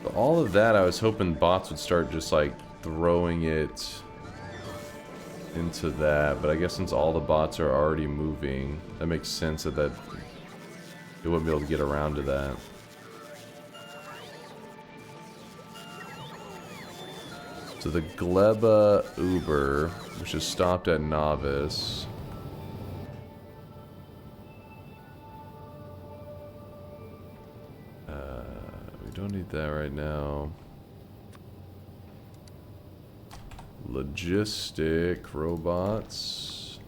But all of that, I was hoping bots would start just like throwing it into that, but I guess since all the bots are already moving, that makes sense that it wouldn't be able to get around to that. So the Gleba Uber, which is stopped at Novice. We don't need that right now. Logistic robots.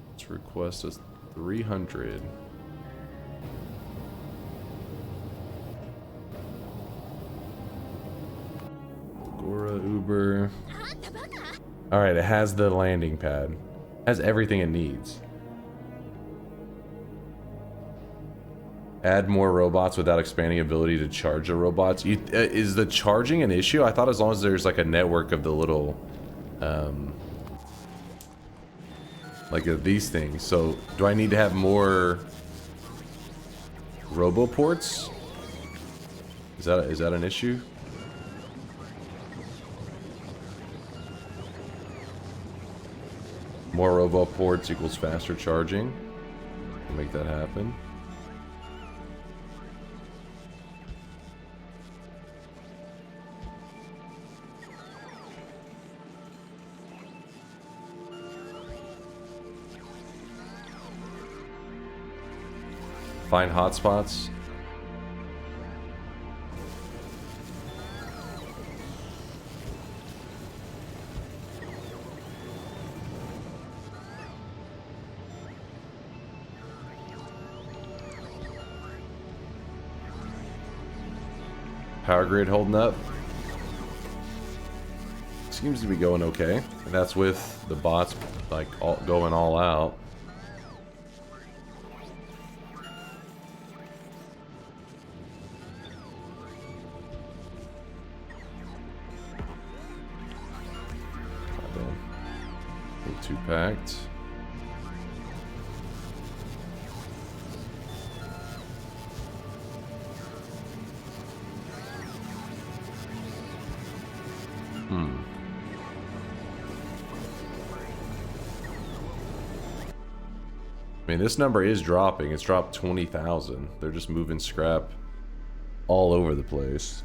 Let's request us 300. Gora Uber. Alright, it has the landing pad. It has everything it needs. Add more robots without expanding ability to charge the robots. Is the charging an issue? I thought as long as there's like a network of the little, like these things. So do I need to have more roboports? Is that an issue? More roboports equals faster charging. We'll make that happen. Find hotspots. Power grid holding up. Seems to be going okay. And that's with the bots like going all out. Too packed. I mean, this number is dropping. It's dropped 20,000. They're just moving scrap all over the place.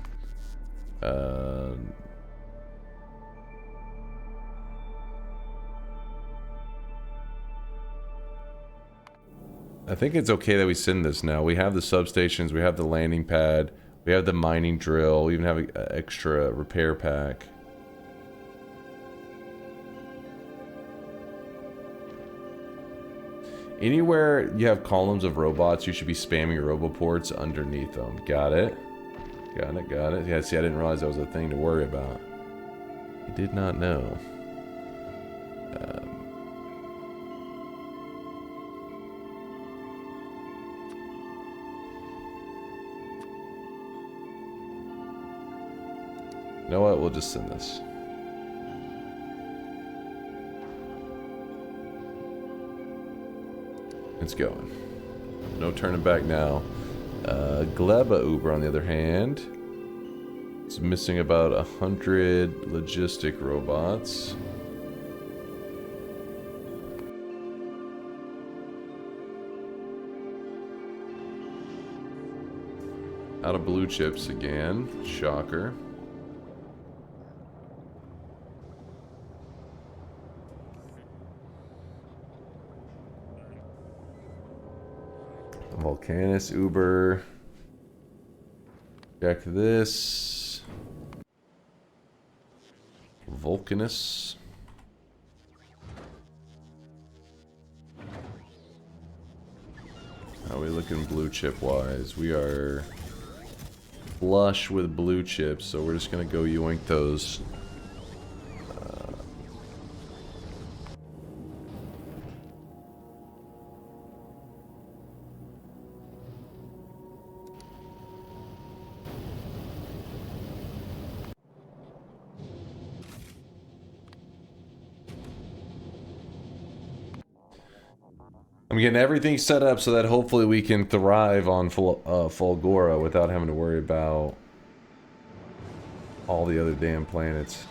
I think it's okay that we send this now. We have the substations, we have the landing pad, we have the mining drill, we even have an extra repair pack. Anywhere you have columns of robots, you should be spamming roboports underneath them. Got it? Got it, got it. Yeah, see, I didn't realize that was a thing to worry about. I did not know. You know what? We'll just send this. It's going. No turning back now. Gleba Uber, on the other hand, is missing about 100 logistic robots. Out of blue chips again. Shocker. Volcanus, Uber. Check this. Volcanus. How are we looking blue chip wise? We are flush with blue chips, so we're just gonna go yoink those. I'm getting everything set up so that hopefully we can thrive on Fulgora without having to worry about all the other damn planets.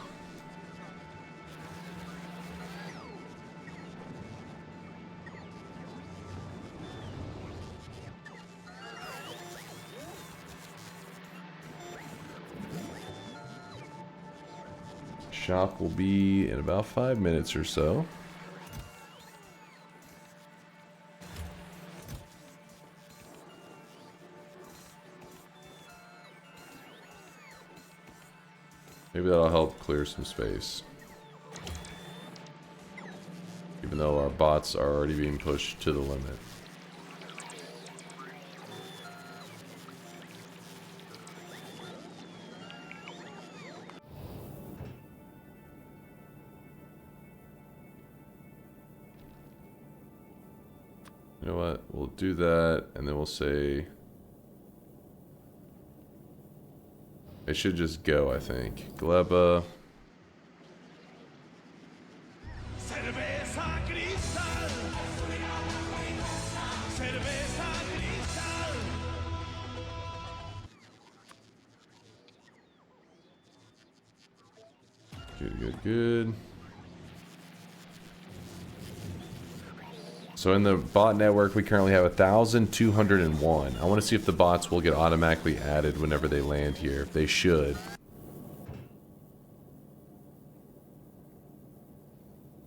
Shop will be in about 5 minutes or so. Maybe that'll help clear some space. Even though our bots are already being pushed to the limit. You know what? We'll do that, and then we'll say... It should just go, I think. Gleba. Good, good, good. So in the bot network, we currently have 1,201. I want to see if the bots will get automatically added whenever they land here. They should.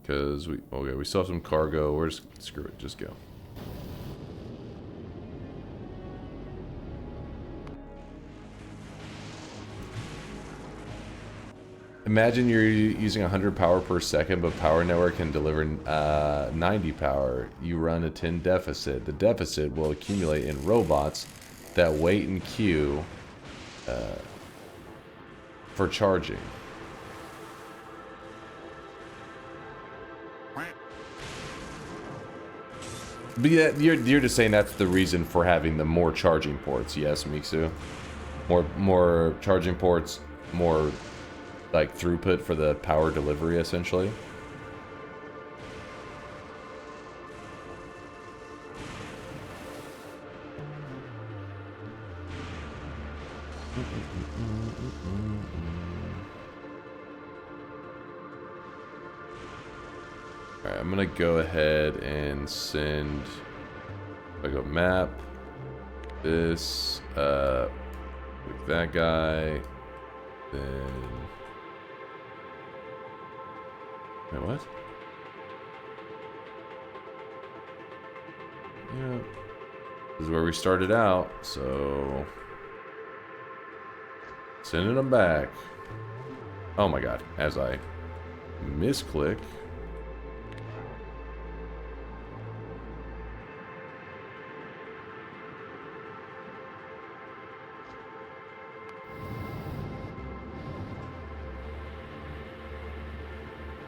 Because we still have some cargo. We're just, screw it, just go. Imagine you're using 100 power per second, but Power Network can deliver 90 power. You run a 10 deficit. The deficit will accumulate in robots that wait in queue for charging. But yeah, you're just saying that's the reason for having the more charging ports, yes, Miksu? More charging ports, more like throughput for the power delivery, essentially. Alright, I'm gonna go ahead and send, if I go map, this, with that guy, then, wait, what? Yeah, this is where we started out, so, sending them back. Oh my god, as I misclick.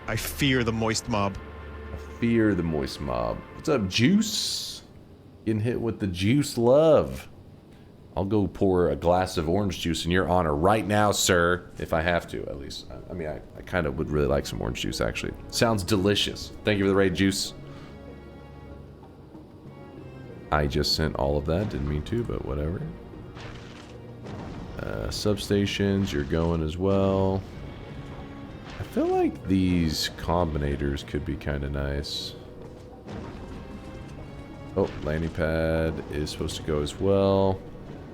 I fear the moist mob. I fear the moist mob. What's up, Juice? Getting hit with the juice love. I'll go pour a glass of orange juice in your honor right now, sir. If I have to, at least. I mean, I kind of would really like some orange juice, actually. Sounds delicious. Thank you for the raid, Juice. I just sent all of that. Didn't mean to, but whatever. Substations, you're going as well. I feel like these combinators could be kind of nice. Oh, landing pad is supposed to go as well.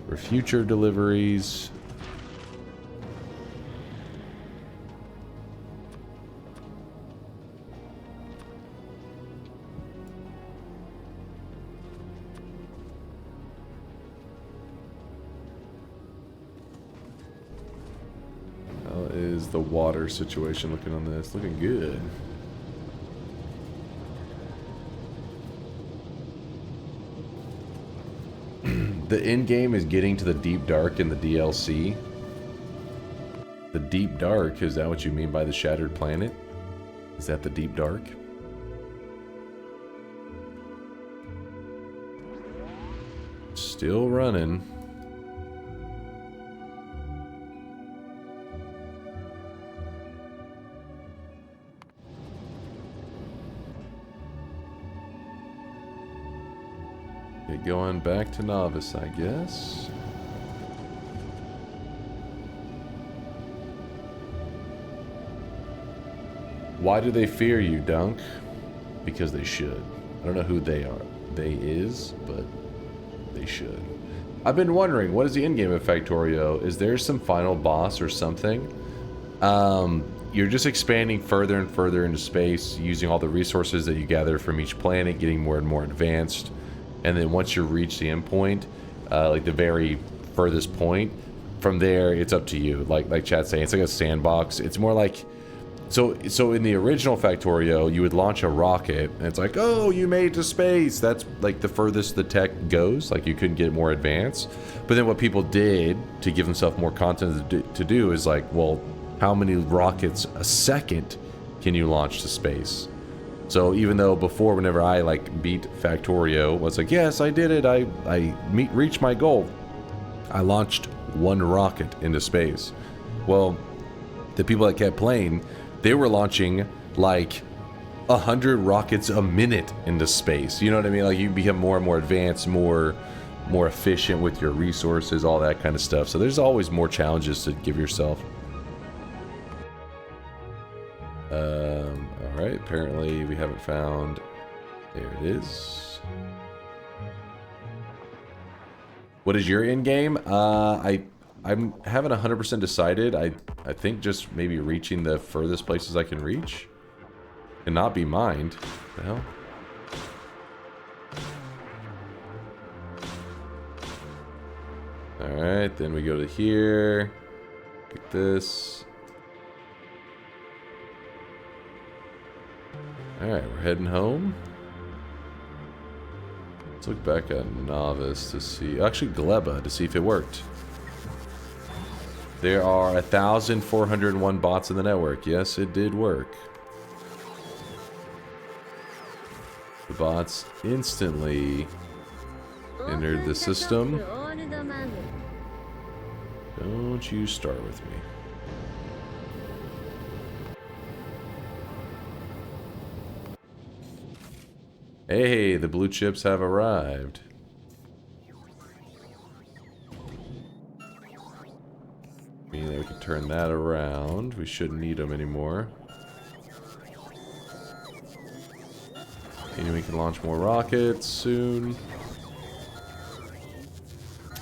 For future deliveries. How is the water situation looking on this? Looking good. The end game is getting to the deep dark in the DLC. The deep dark, is that what you mean by the shattered planet? Is that the deep dark? Still running. Okay, going back to novice, I guess. Why do they fear you, Dunk? Because they should. I don't know who they are. They is, but they should. I've been wondering, what is the endgame of Factorio? Is there some final boss or something? You're just expanding further and further into space, using all the resources that you gather from each planet, getting more and more advanced. And then once you reach the end point, like the very furthest point, from there it's up to you. Like Chat's saying, it's like a sandbox. It's more like, so in the original Factorio, you would launch a rocket, and it's like, oh, you made it to space. That's like the furthest the tech goes. Like you couldn't get more advanced. But then what people did to give themselves more content to do is like, well, how many rockets a second can you launch to space? So even though before, whenever I like beat Factorio, was like, yes, I did it. I reached my goal. I launched one rocket into space. Well, the people that kept playing, they were launching like 100 rockets a minute into space. You know what I mean? Like you become more and more advanced, more efficient with your resources, all that kind of stuff. So there's always more challenges to give yourself. Alright, apparently we haven't found... There it is. What is your end game? I haven't 100% decided. I think just maybe reaching the furthest places I can reach. And not be mined. What the hell? Alright, then we go to here. Like this. Alright, we're heading home. Let's look back at Novice to see... Actually, Gleba, to see if it worked. There are 1,401 bots in the network. Yes, it did work. The bots instantly entered the system. Don't you start with me. Hey, the blue chips have arrived. Meaning we can turn that around. We shouldn't need them anymore. And we can launch more rockets soon.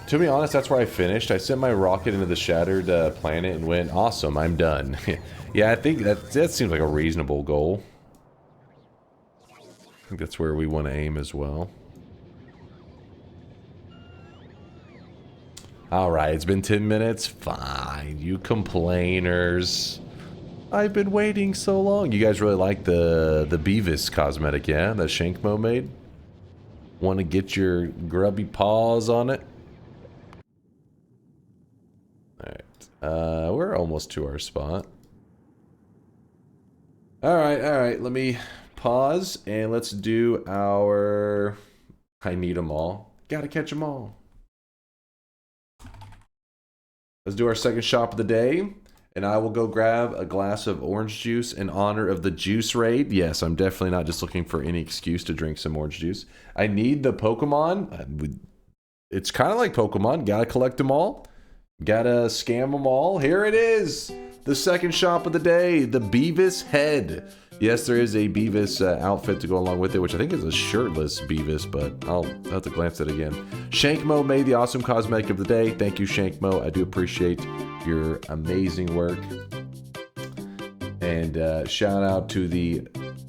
To be honest, that's where I finished. I sent my rocket into the shattered planet and went, awesome, I'm done. Yeah, I think that seems like a reasonable goal. I think that's where we want to aim as well. Alright, it's been 10 minutes. Fine, you complainers. I've been waiting so long. You guys really like the Beavis cosmetic, yeah? That Shankmo made? Want to get your grubby paws on it? Alright, we're almost to our spot. Alright, let me pause and let's do our... I need them all. Gotta catch them all. Let's do our second shop of the day. And I will go grab a glass of orange juice in honor of the juice raid. Yes, I'm definitely not just looking for any excuse to drink some orange juice. I need the Pokemon. It's kind of like Pokemon. Gotta collect them all. Gotta scam them all. Here it is. The second shop of the day. The Beavis head. Yes, there is a Beavis outfit to go along with it, which I think is a shirtless Beavis, but I'll have to glance at it again. Shankmo made the awesome cosmetic of the day. Thank you, Shankmo. I do appreciate your amazing work. And shout out to the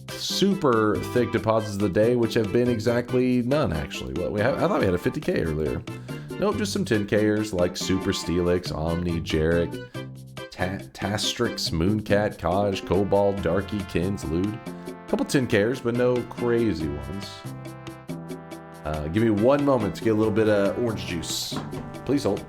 super thick deposits of the day, which have been exactly none, actually. Well, I thought we had a 50k earlier. Nope, just some 10kers like Super Steelix, Omni, Jarek, Tastrix, Mooncat, Kaj, Cobalt, Darky, Kins, Lude. A couple 10kers, but no crazy ones. Give me one moment to get a little bit of orange juice. Please hold.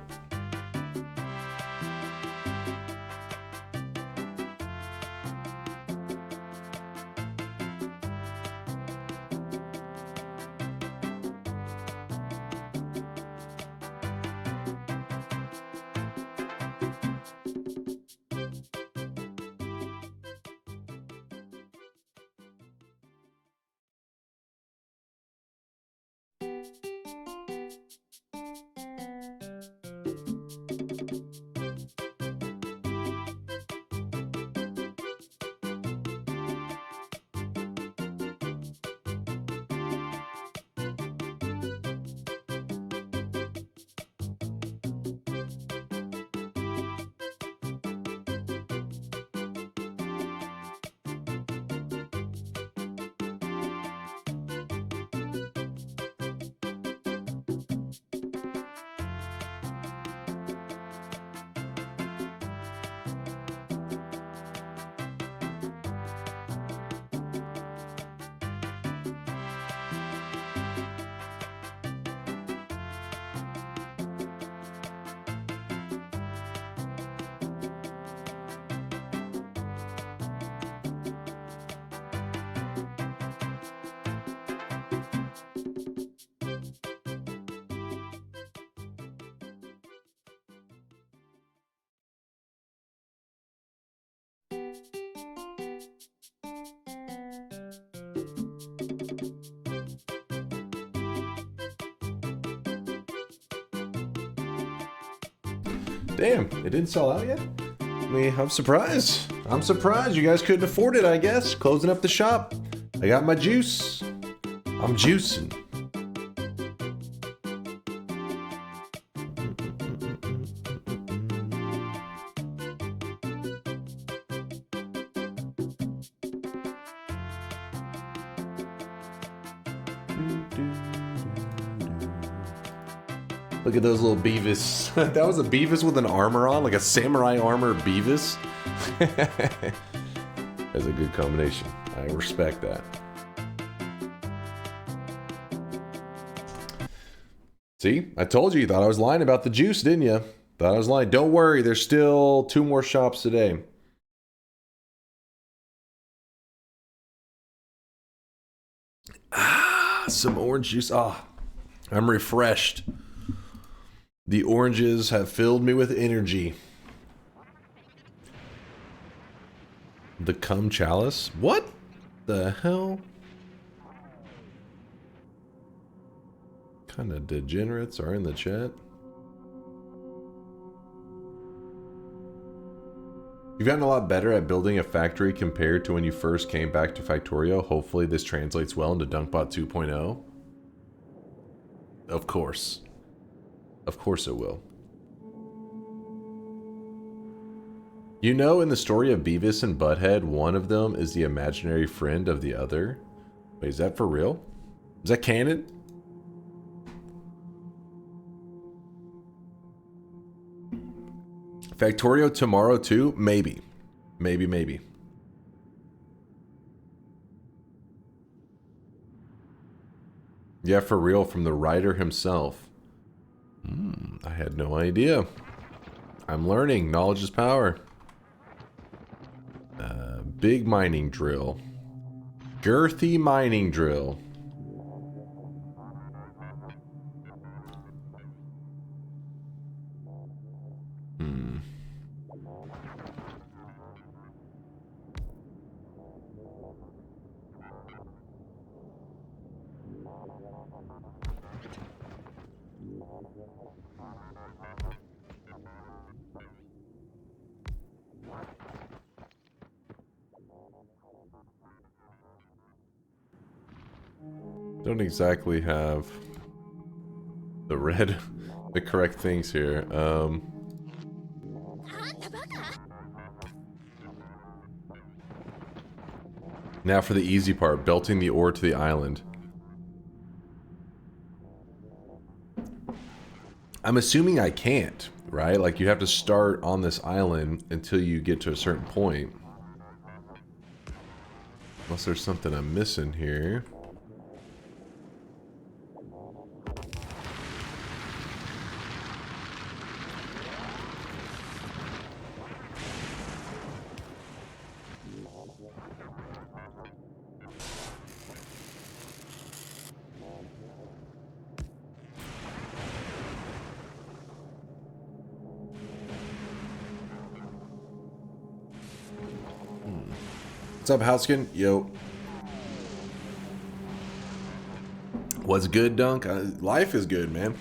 Damn, it didn't sell out yet? I mean, I'm surprised. I'm surprised you guys couldn't afford it, I guess. Closing up the shop. I got my juice. I'm juicing. Look at those little Beavis. That was a Beavis with an armor on, like a samurai armor Beavis. That's a good combination. I respect that. See, I told you thought I was lying about the juice, didn't you? Thought I was lying. Don't worry, there's still 2 more shops today. Some orange juice. I'm refreshed. The oranges have filled me with energy. The cum chalice? What the hell? Kind of degenerates are in the chat. You've gotten a lot better at building a factory compared to when you first came back to Factorio. Hopefully this translates well into Dunkbot 2.0. Of course. Of course it will. You know, in the story of Beavis and Butthead, one of them is the imaginary friend of the other. Wait, is that for real? Is that canon? Factorio tomorrow too? Maybe. Maybe. Yeah, for real, from the writer himself. I had no idea. I'm learning. Knowledge is power. Big mining drill. Girthy mining drill. Don't exactly have the correct things here. Now for the easy part, belting the ore to the island. I'm assuming I can't, right? Like you have to start on this island until you get to a certain point. Unless there's something I'm missing here. What's up, Houskin? Yo. What's good, Dunk? Life is good, man.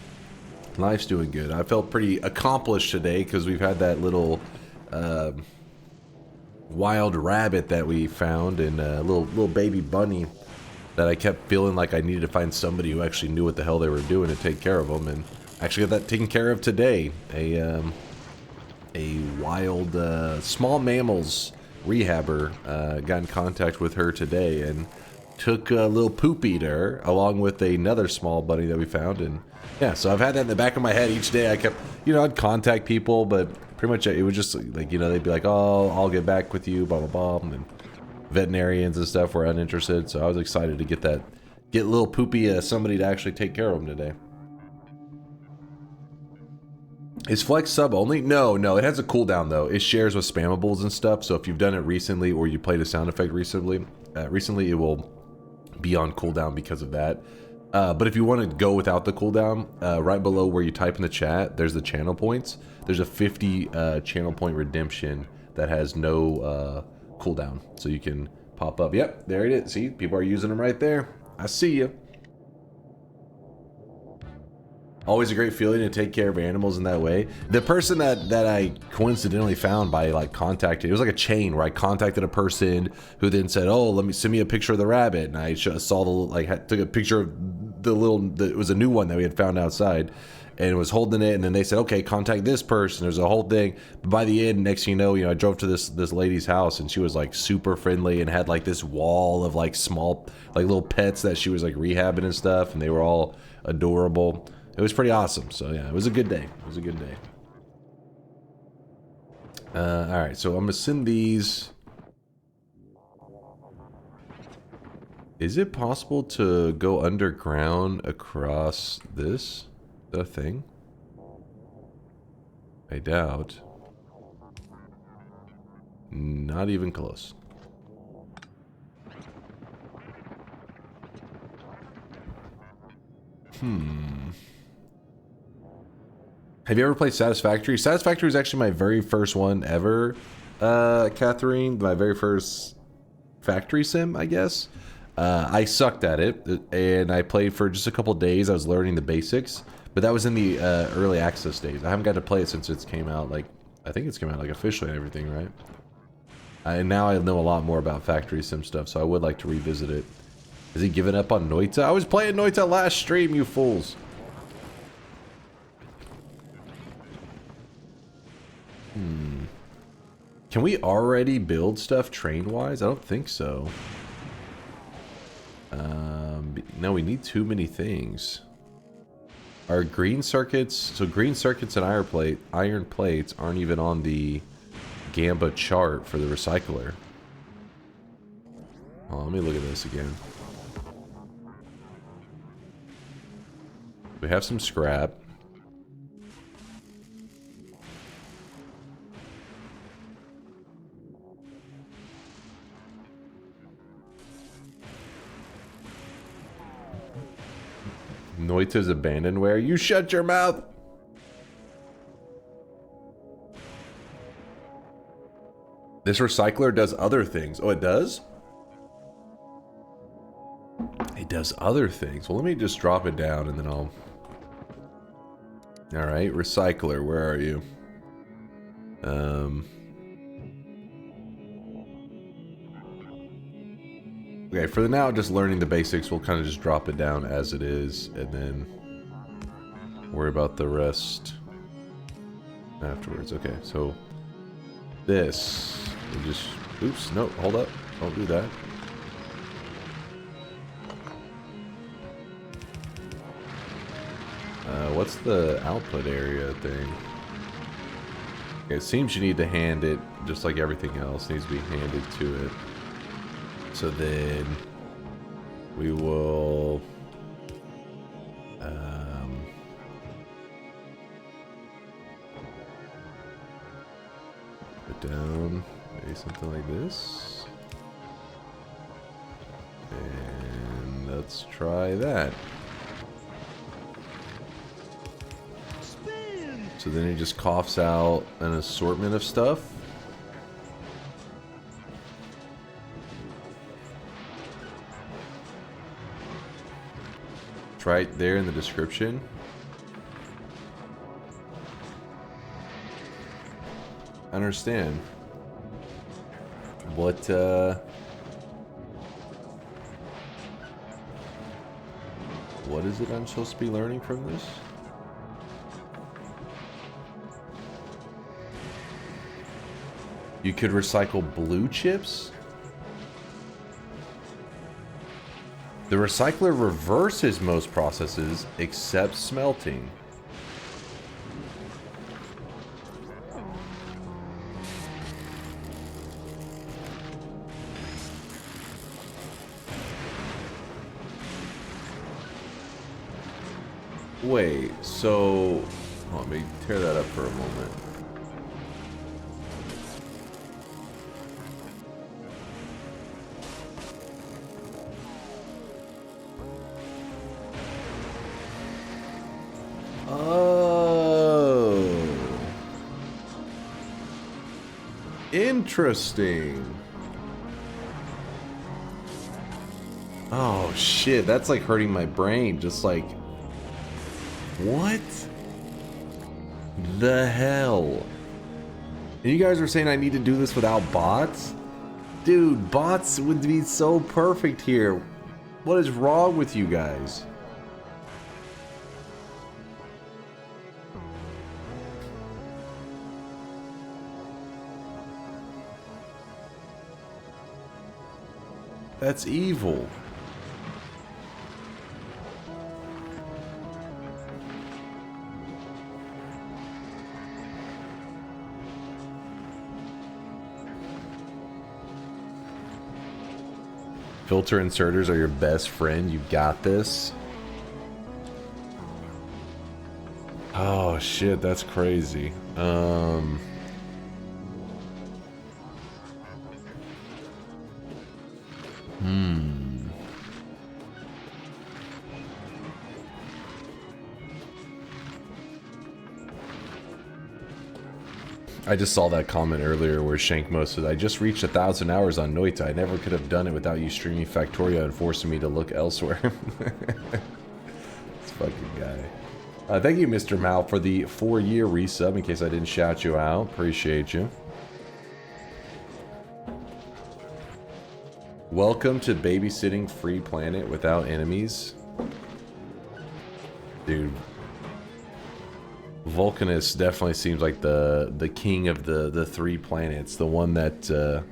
Life's doing good. I felt pretty accomplished today because we've had that little wild rabbit that we found and a little baby bunny that I kept feeling like I needed to find somebody who actually knew what the hell they were doing to take care of them, and I actually got that taken care of today. A wild small mammals rehabber got in contact with her today and took a little poopy to her along with another small bunny that we found. And yeah, so I've had that in the back of my head each day. I kept, I'd contact people, but pretty much it was just like, they'd be like, oh, I'll get back with you, blah blah blah, and veterinarians and stuff were uninterested. So I was excited to get little poopy somebody to actually take care of him today. Is Flex sub only? No, it has a cooldown though. It shares with spammables and stuff. So if you've done it recently or you played a sound effect recently, it will be on cooldown because of that. But if you want to go without the cooldown, right below where you type in the chat, there's the channel points. There's a 50 channel point redemption that has no cooldown. So you can pop up. Yep, there it is. See, people are using them right there. I see you. Always a great feeling to take care of animals in that way. The person that I coincidentally found by contacting, it was like a chain where I contacted a person who then said, oh, let me send me a picture of the rabbit. And I saw took a picture of it was a new one that we had found outside and was holding it. And then they said, okay, contact this person. There's a whole thing. But by the end, next thing you know, I drove to this lady's house and she was super friendly and had this wall of small, little pets that she was rehabbing and stuff. And they were all adorable. It was pretty awesome. So yeah, it was a good day. It was a good day. Alright, so I'm gonna send these. Is it possible to go underground across this? The thing? I doubt. Not even close. Have you ever played Satisfactory? Satisfactory is actually my very first one ever, Catherine. My very first factory sim, I guess. I sucked at it, and I played for just a couple days. I was learning the basics, but that was in the early access days. I haven't got to play it since it's came out, like, I think it's come out, like, officially and everything, right? And now I know a lot more about factory sim stuff, so I would like to revisit it. Has he given up on Noita? I was playing Noita last stream, you fools. Can we already build stuff train-wise? I don't think so. No, we need too many things. Our green circuits... So green circuits and iron plates aren't even on the Gamba chart for the recycler. Oh, let me look at this again. We have some scrap. Noita's abandonware. You shut your mouth! This recycler does other things. Oh, it does? It does other things. Well, let me just drop it down and then I'll... Alright, recycler, where are you? Okay, for the now, just learning the basics, we'll kind of just drop it down as it is, and then worry about the rest afterwards. Okay, so this, we just, oops, no, hold up, don't do that. What's the output area thing? Okay, it seems you need to hand it, just like everything else, needs to be handed to it. So then we will put down maybe something like this. And let's try that. So then he just coughs out an assortment of stuff. It's right there in the description. I understand. What is it I'm supposed to be learning from this? You could recycle blue chips? The recycler reverses most processes except smelting. Wait, so let me tear that up for a moment. Interesting. Oh shit, that's like hurting my brain. Just like, what the hell? And you guys are saying I need to do this without bots? Dude, bots would be so perfect here. What is wrong with you guys? That's evil. Filter inserters are your best friend. You got this. Oh shit, that's crazy. I just saw that comment earlier where Shankmo said, I just reached 1,000 hours on Noita. I never could have done it without you streaming Factorio and forcing me to look elsewhere. This fucking guy. Thank you, Mr. Mal, for the 4-year resub, in case I didn't shout you out. Appreciate you. Welcome to babysitting free planet without enemies. Dude. Vulcanus definitely seems like the king of the 3 planets. The one that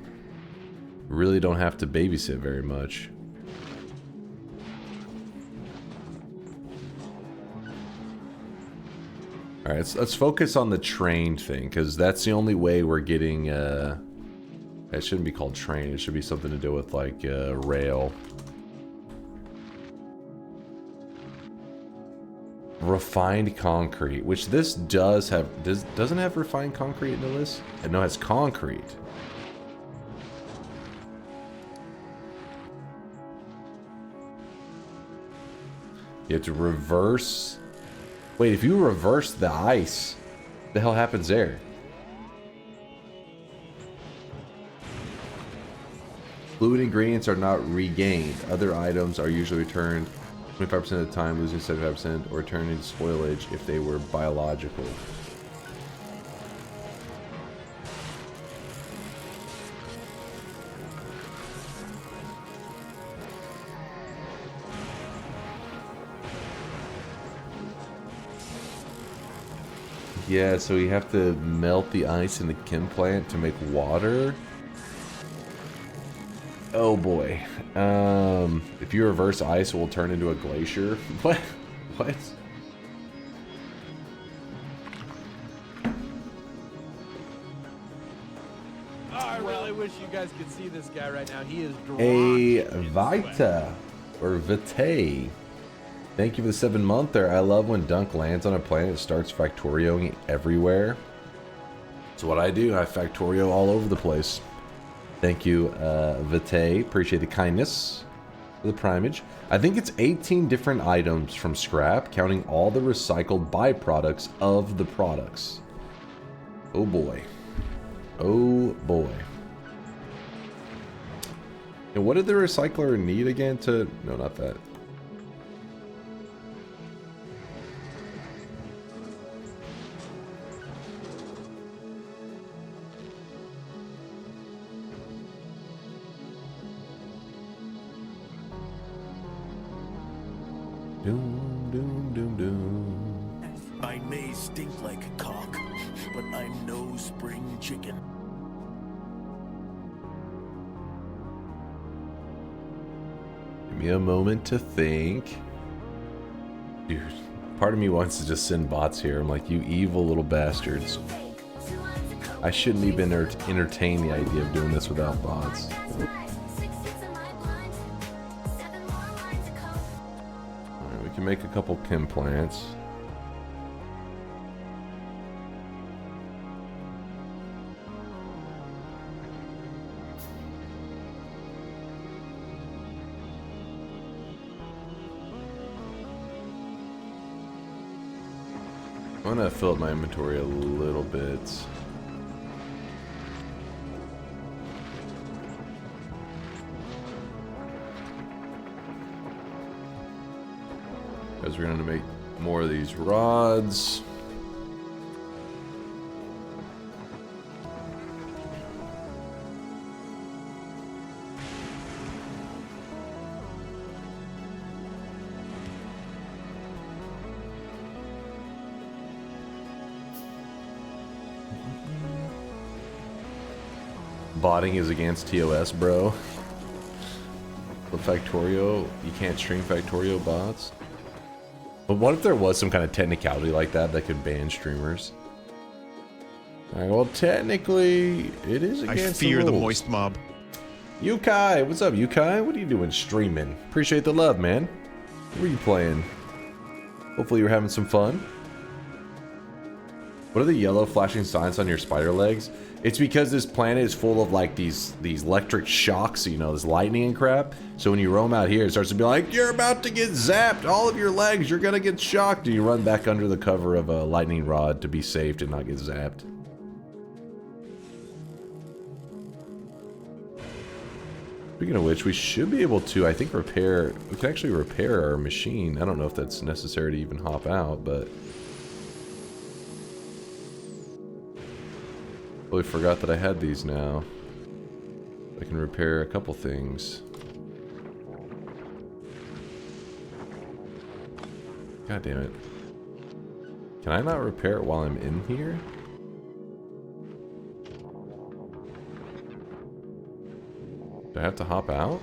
really don't have to babysit very much. Alright, let's focus on the train thing, because that's the only way we're getting... it shouldn't be called train, it should be something to do with, like, rail. Refined concrete, which this does have... doesn't have refined concrete in the list? No, it has concrete. You have to reverse... Wait, if you reverse the ice, what the hell happens there? Fluid ingredients are not regained. Other items are usually returned 25% of the time, losing 75%, or turning to spoilage if they were biological. Yeah, so you have to melt the ice in the chem plant to make water. Oh boy. If you reverse ice, it will turn into a glacier. What? What? Oh, I really wish you guys could see this guy right now. He is A Vita or Vitae. Thank you for the 7-monther. I love when Dunk lands on a planet and starts Factorioing everywhere. That's what I do. I Factorio all over the place. Thank you, Vitae. Appreciate the kindness for the primage. I think it's 18 different items from scrap, counting all the recycled byproducts of the products. Oh boy. Oh boy. And what did the recycler need again to... No, not that. Doom, doom, doom, doom. I may stink like a cock, but I'm no spring chicken. Give me a moment to think. Dude, part of me wants to just send bots here. I'm like, you evil little bastards. I shouldn't even entertain the idea of doing this without bots. Can make a couple chem plants. I'm gonna fill up my inventory a little bit. Because we're going to make more of these rods. Botting is against TOS, bro. The Factorio, you can't stream Factorio bots. But what if there was some kind of technicality like that that could ban streamers? Alright, well, technically, it is against I fear the the rules. moist mob. Yukai, what's up, Yukai? What are you doing streaming? Appreciate the love, man. What were you playing? Hopefully you're having some fun. What are the yellow flashing signs on your spider legs? It's because this planet is full of like these electric shocks, you know, this lightning and crap. So when you roam out here, it starts to be like, you're about to get zapped. All of your legs, you're gonna get shocked. And you run back under the cover of a lightning rod to be safe and not get zapped. Speaking of which, we should be able to, I think, we can actually repair our machine. I don't know if that's necessary to even hop out, but... Totally forgot that I had these now. I can repair a couple things. God damn it. Can I not repair it while I'm in here? Do I have to hop out?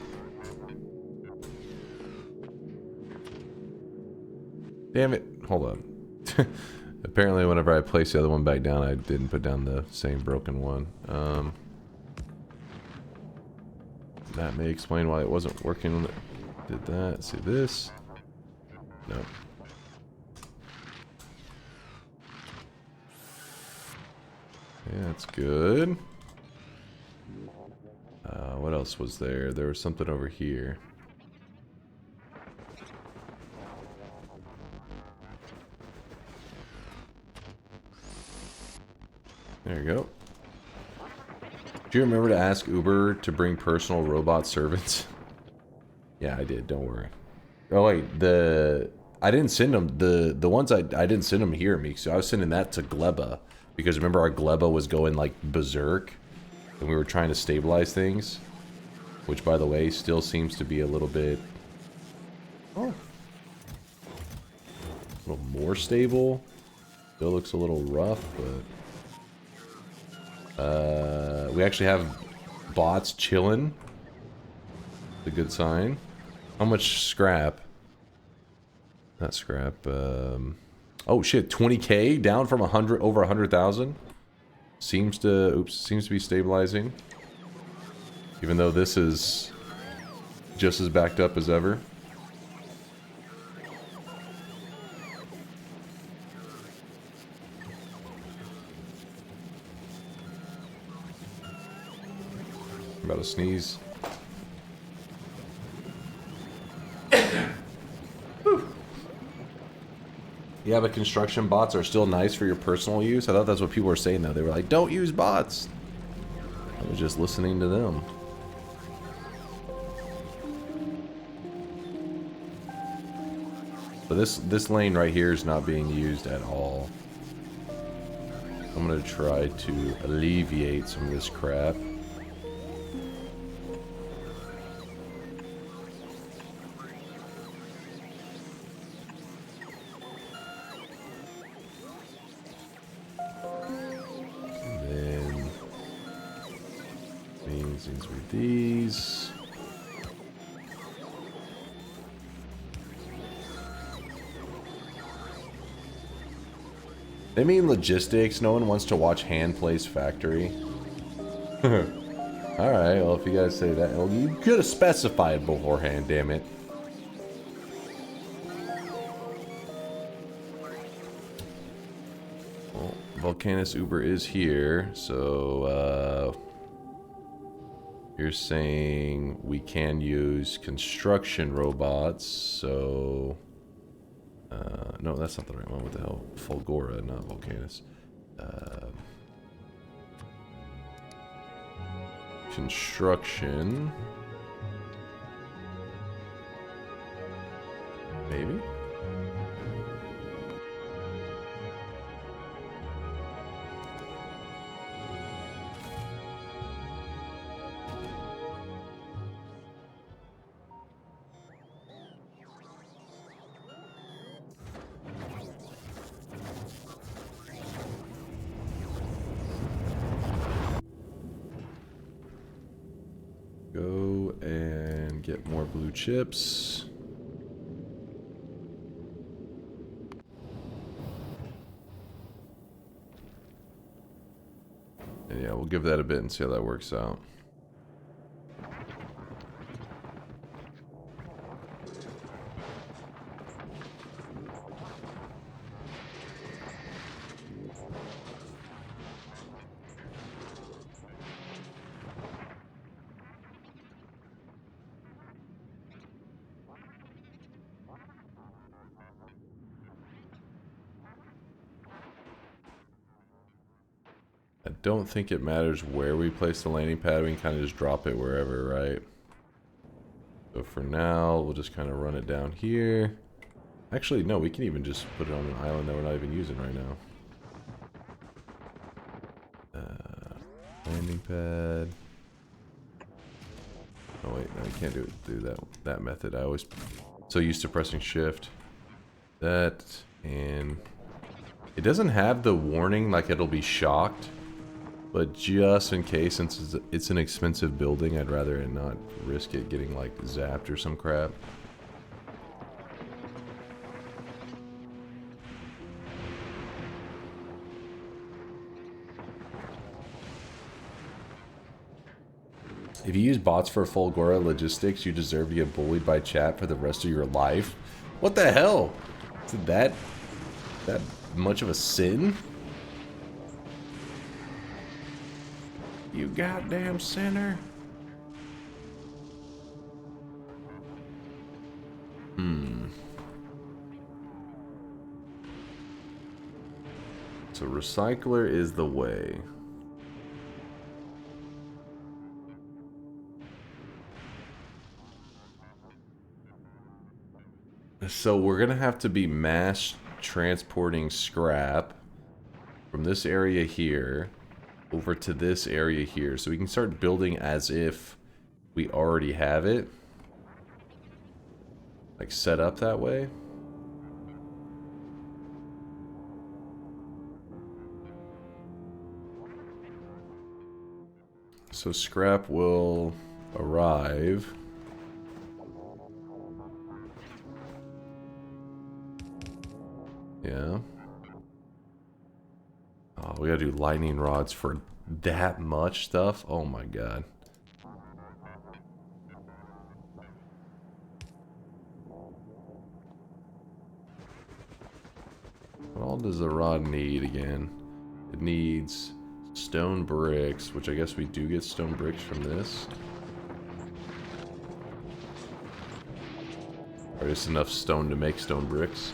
Damn it. Hold on. Apparently whenever I placed the other one back down, I didn't put down the same broken one. That may explain why it wasn't working when it did that. See this? No. Yeah, that's good. What else was there? There was something over here. There you go. Do you remember to ask Uber to bring personal robot servants? Yeah, I did. Don't worry. Oh wait, I didn't send them. The ones I didn't send them here, Meek. So I was sending that to Gleba because remember our Gleba was going like berserk, and we were trying to stabilize things, which by the way still seems to be a little bit. Oh. A little more stable. Still looks a little rough, but. We actually have bots chilling. It's a good sign. How much scrap? Not scrap. Oh shit, 20k down from over 100,000. Seems to be stabilizing. Even though this is just as backed up as ever. About to sneeze. Yeah, but construction bots are still nice for your personal use. I thought that's what people were saying though. They were like, don't use bots. I was just listening to them. But this lane right here is not being used at all. I'm gonna try to alleviate some of this crap. With these. They mean logistics. No one wants to watch hand place factory. Alright, well if you guys say that, well, you could have specified beforehand, damn it. Well, Volcanus Uber is here, so you're saying we can use construction robots, so... no, that's not the right one. What the hell? Fulgora, not Volcanus. Construction. Maybe? Go and get more blue chips. And yeah, we'll give that a bit and see how that works out. I don't think it matters where we place the landing pad. We can kind of just drop it wherever, right? So for now, we'll just kind of run it down here. Actually, no, we can even just put it on an island that we're not even using right now. Landing pad. Oh wait, no, we can't do that method. I always so used to pressing shift. That, and it doesn't have the warning like it'll be shocked, but just in case, since it's an expensive building, I'd rather it not risk it getting like zapped or some crap. If you use bots for Fulgora logistics, you deserve to get bullied by chat for the rest of your life. What the hell? Is it that much of a sin? You goddamn sinner. So recycler is the way. So we're gonna have to be mass transporting scrap from this area here over to this area here, so we can start building as if we already have it, like set up that way. So scrap will arrive. Yeah. Oh, we gotta do lightning rods for that much stuff? Oh my god. What all does the rod need again? It needs stone bricks, which I guess we do get stone bricks from this. Or just enough stone to make stone bricks.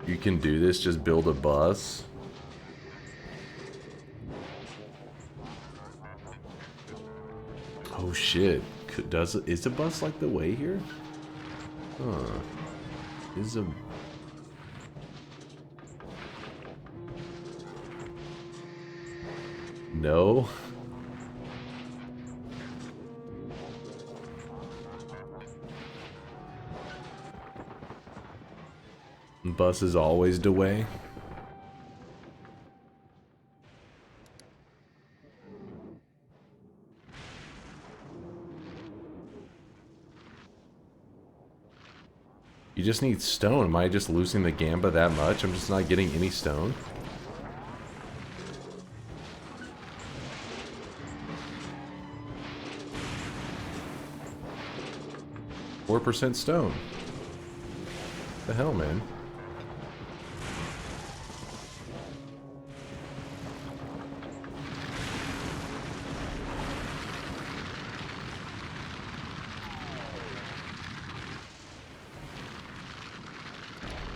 You can do this, just build a bus. Oh shit. Is a bus like the way here? Huh. Is a... No? Bus is always the way. You just need stone. Am I just losing the gamba that much? I'm just not getting any stone. %4 stone. What the hell, man?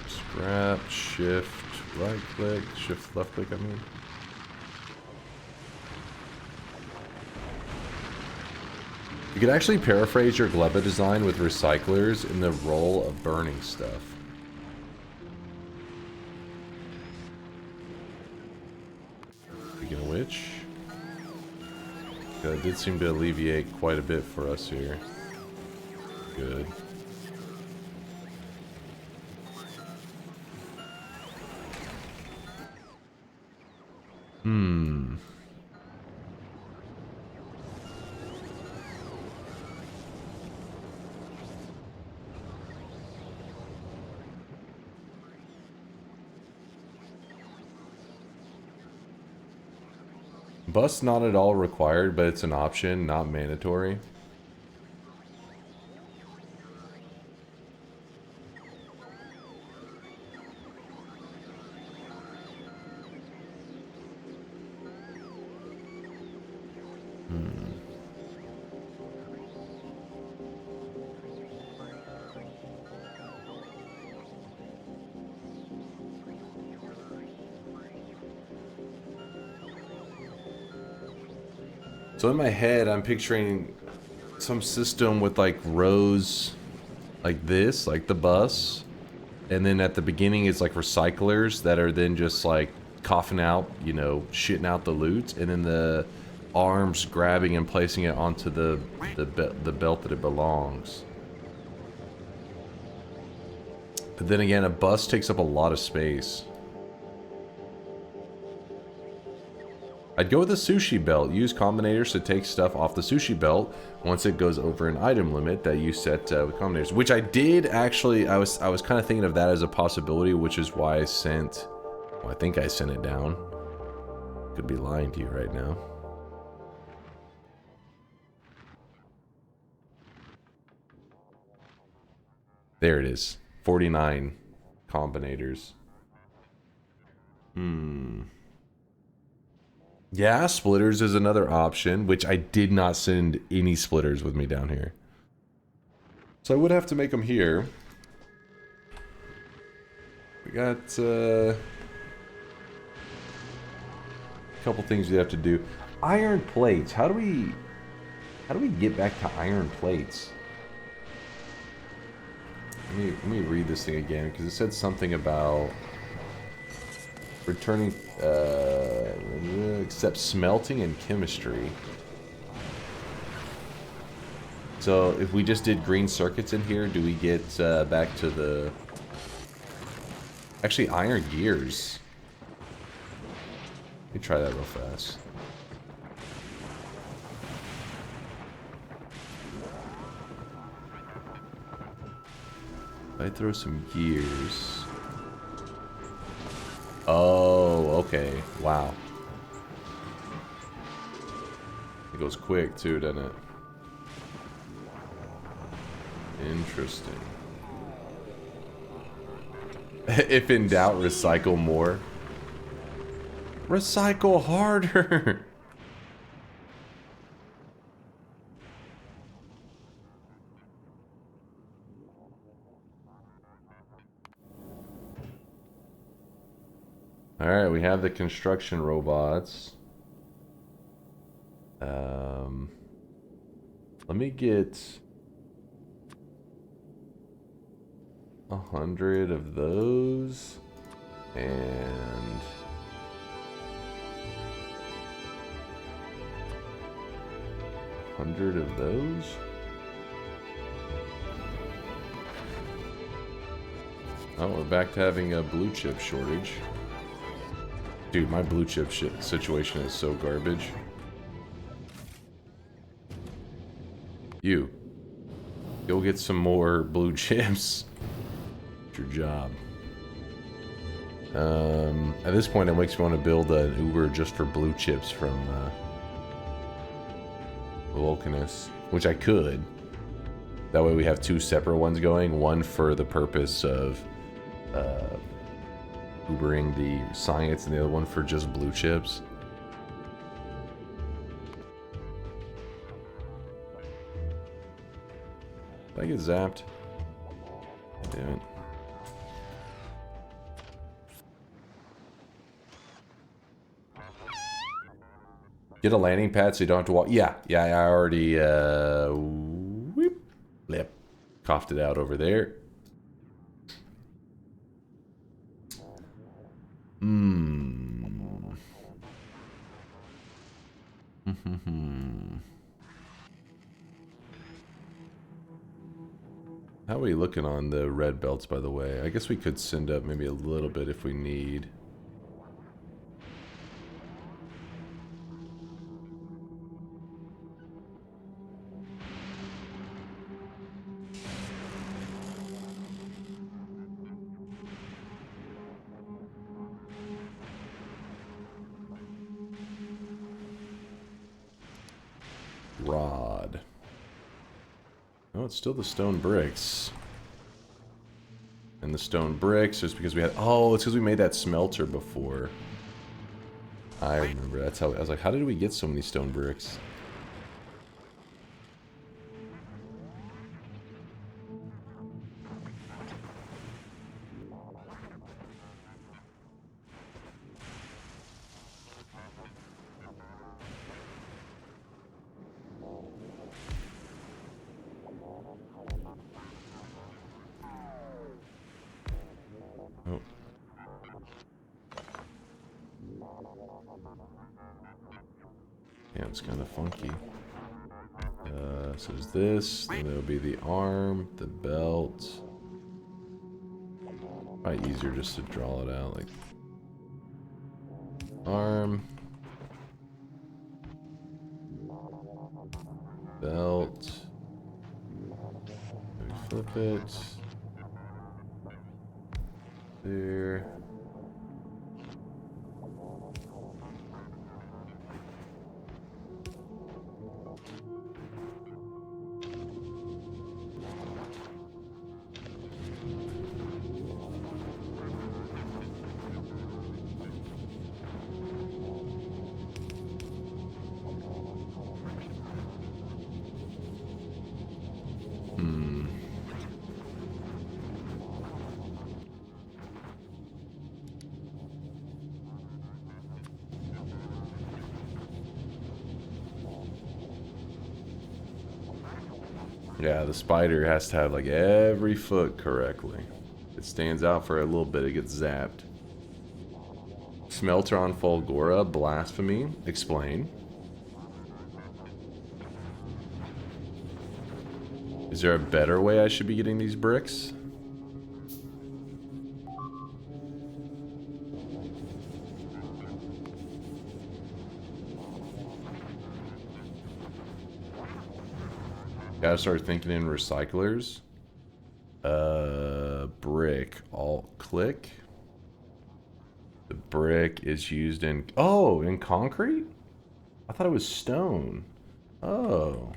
Scrap, shift, right click, shift, left click, I mean. You could actually paraphrase your Gleba design with recyclers in the role of burning stuff. Speaking of which, that did seem to alleviate quite a bit for us here. Good. Bus not at all required, but it's an option, not mandatory. So in my head, I'm picturing some system with like rows like this, like the bus. And then at the beginning, it's like recyclers that are then just like coughing out, you know, shitting out the loot. And then the arms grabbing and placing it onto the belt that it belongs. But then again, a bus takes up a lot of space. I'd go with a sushi belt. Use combinators to take stuff off the sushi belt once it goes over an item limit that you set with combinators. Which I did actually. I was kind of thinking of that as a possibility, which is why I sent. Well, I think I sent it down. Could be lying to you right now. There it is. 49 combinators. Yeah, splitters is another option, which I did not send any splitters with me down here. So I would have to make them here. We got a couple things we have to do. Iron plates. How do we get back to iron plates? Let me read this thing again, because it said something about returning, except smelting and chemistry. So if we just did green circuits in here, do we get back to the... Actually, iron gears. Let me try that real fast. I throw some gears. Oh, okay. Wow. It goes quick too, doesn't it? Interesting. If in doubt, recycle more. Recycle harder. Alright, we have the construction robots. Let me get 100 of those and 100 of those. Oh, we're back to having a blue chip shortage. Dude, my blue chip situation is so garbage. You. Go get some more blue chips. It's your job. At this point, it makes me want to build an Uber just for blue chips from Vulcanus. Which I could. That way we have two separate ones going. One for the purpose of Ubering the science, and the other one for just blue chips. Did I get zapped? Damn it. Get a landing pad so you don't have to walk. Yeah, I already whoop, blip, coughed it out over there. How are we looking on the red belts, by the way? I guess we could send up maybe a little bit if we need. Rod. Oh, it's still the stone bricks. And the stone bricks just because we had... Oh, it's because we made that smelter before. I remember. That's how... I was like, how did we get so many stone bricks? Damn, it's kind of funky. So there's this, then there'll be the arm, the belt. Probably easier just to draw it out, like arm, belt. Maybe flip it. There. Yeah, the spider has to have like every foot correctly. It stands out for a little bit, it gets zapped. Smelter on Fulgora, blasphemy. Explain. Is there a better way I should be getting these bricks? Gotta start thinking in recyclers. Brick. Alt click. The brick is used in... Oh, in concrete? I thought it was stone. Oh.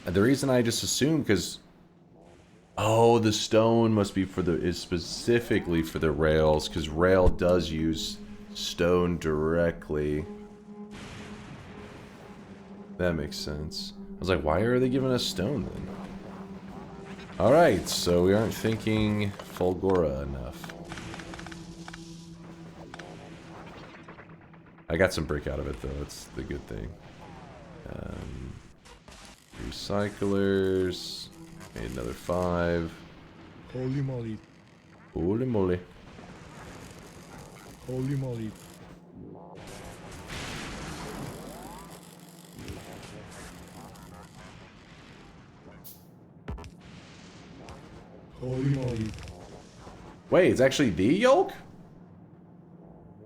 The reason I just assumed, because... Oh, the stone must be for the... is specifically for the rails, because rail does use stone directly. That makes sense. I was like, why are they giving us stone then? Alright, so we aren't thinking Fulgora enough. I got some brick out of it though, that's the good thing. Recyclers. Made another 5. Holy moly. Holy moly. Holy moly. Holy moly. Wait, it's actually the yolk?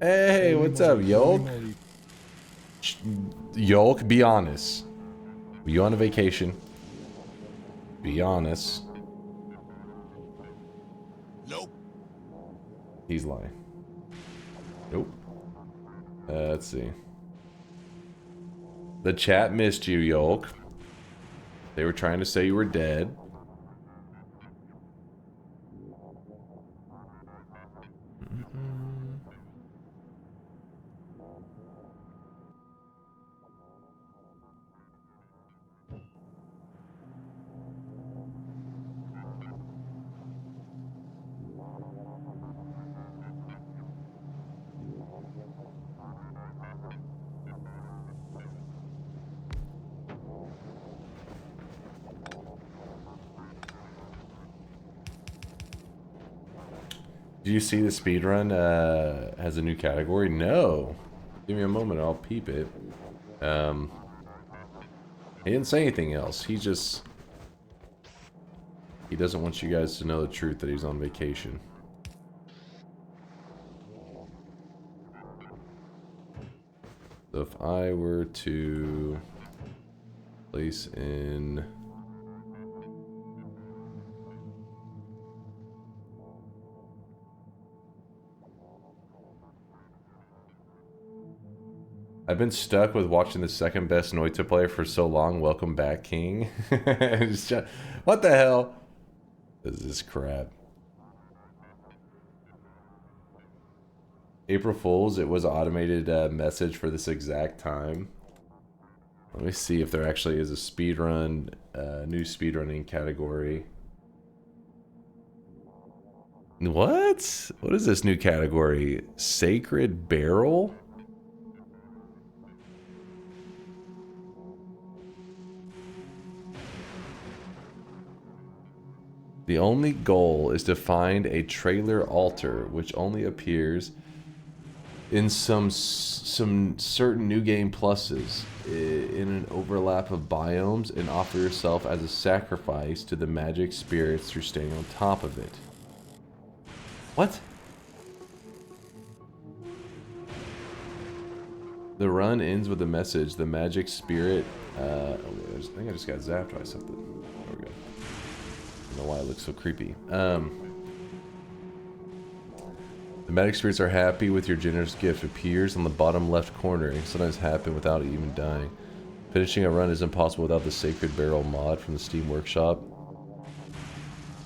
Hey, Holy what's moly, up, yolk? holy moly. Yolk, be honest. Were you on a vacation? Be honest. Nope. He's lying. Nope. Let's see. The chat missed you, Yolk. They were trying to say you were dead. Do you see the speedrun has a new category? No. Give me a moment, I'll peep it. He didn't say anything else. He doesn't want you guys to know the truth that he's on vacation. So if I were to place in... I've been stuck with watching the second best Noita player for so long. Welcome back, King. What the hell? This is crap. April Fools, it was an automated message for this exact time. Let me see if there actually is a speedrun, new speedrunning category. What? What is this new category? Sacred Barrel? The only goal is to find a trailer altar, which only appears in some certain new game pluses in an overlap of biomes, and offer yourself as a sacrifice to the magic spirits through standing on top of it. What? The run ends with a message. The magic spirit. I think I just got zapped by something. There we go. I don't know why it looks so creepy. The magic spirits are happy with your generous gift. Appears on the bottom left corner. It can sometimes happen without even dying. Finishing a run is impossible without the Sacred Barrel mod from the Steam Workshop,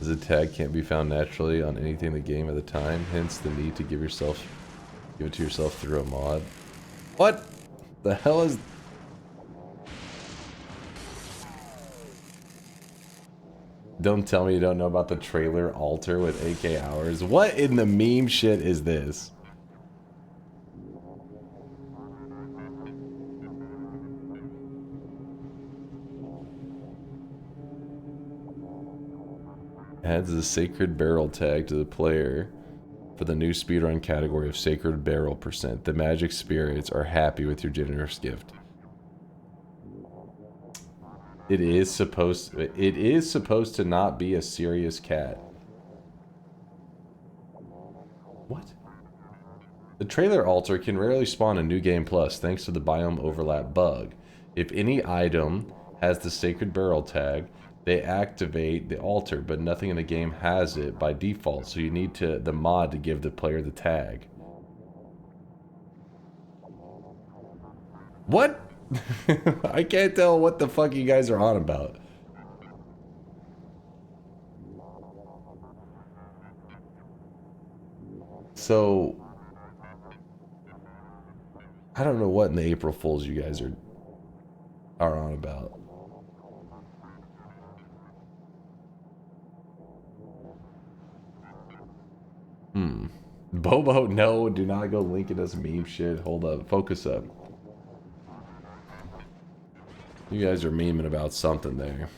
as the tag can't be found naturally on anything in the game at the time. Hence the need to give it to yourself through a mod. What the hell is... Don't tell me you don't know about the trailer altar with AK hours. What in the meme shit is this? Adds the Sacred Barrel tag to the player for the new speedrun category of Sacred Barrel %. The magic spirits are happy with your generous gift. It is supposed to not be a serious cat. What? The trailer altar can rarely spawn a new game plus thanks to the biome overlap bug. If any item has the Sacred Barrel tag, they activate the altar, but nothing in the game has it by default, so you need the mod to give the player the tag. What? I can't tell what the fuck you guys are on about. So, I don't know what in the April Fools you guys are on about. Bobo, no, do not go linking us meme shit. Hold up, focus up. You guys are memeing about something there.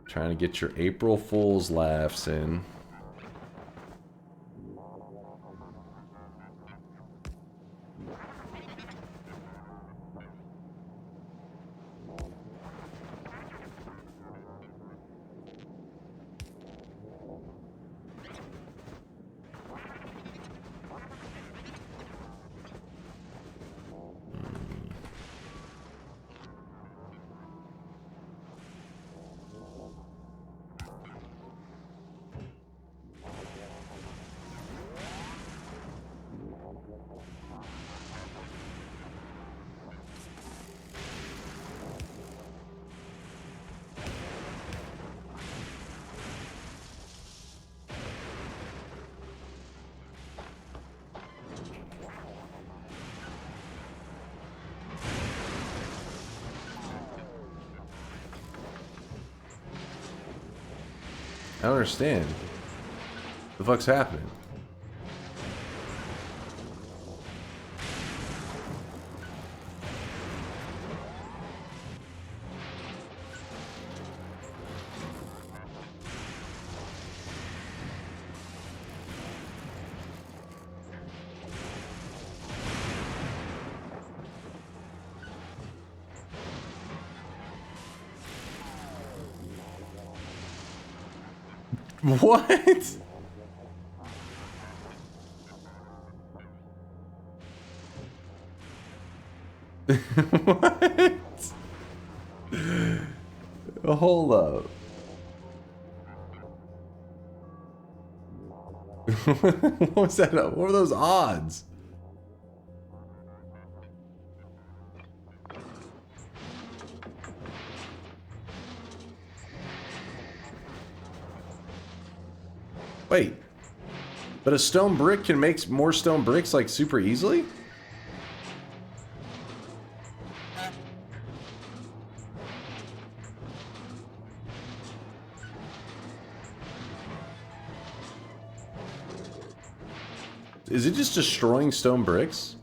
Trying to get your April Fool's laughs in. I don't understand. What the fuck's happening? What? What? Hold up. What was that? What were those odds? Wait, but a stone brick can make more stone bricks like super easily? Is it just destroying stone bricks?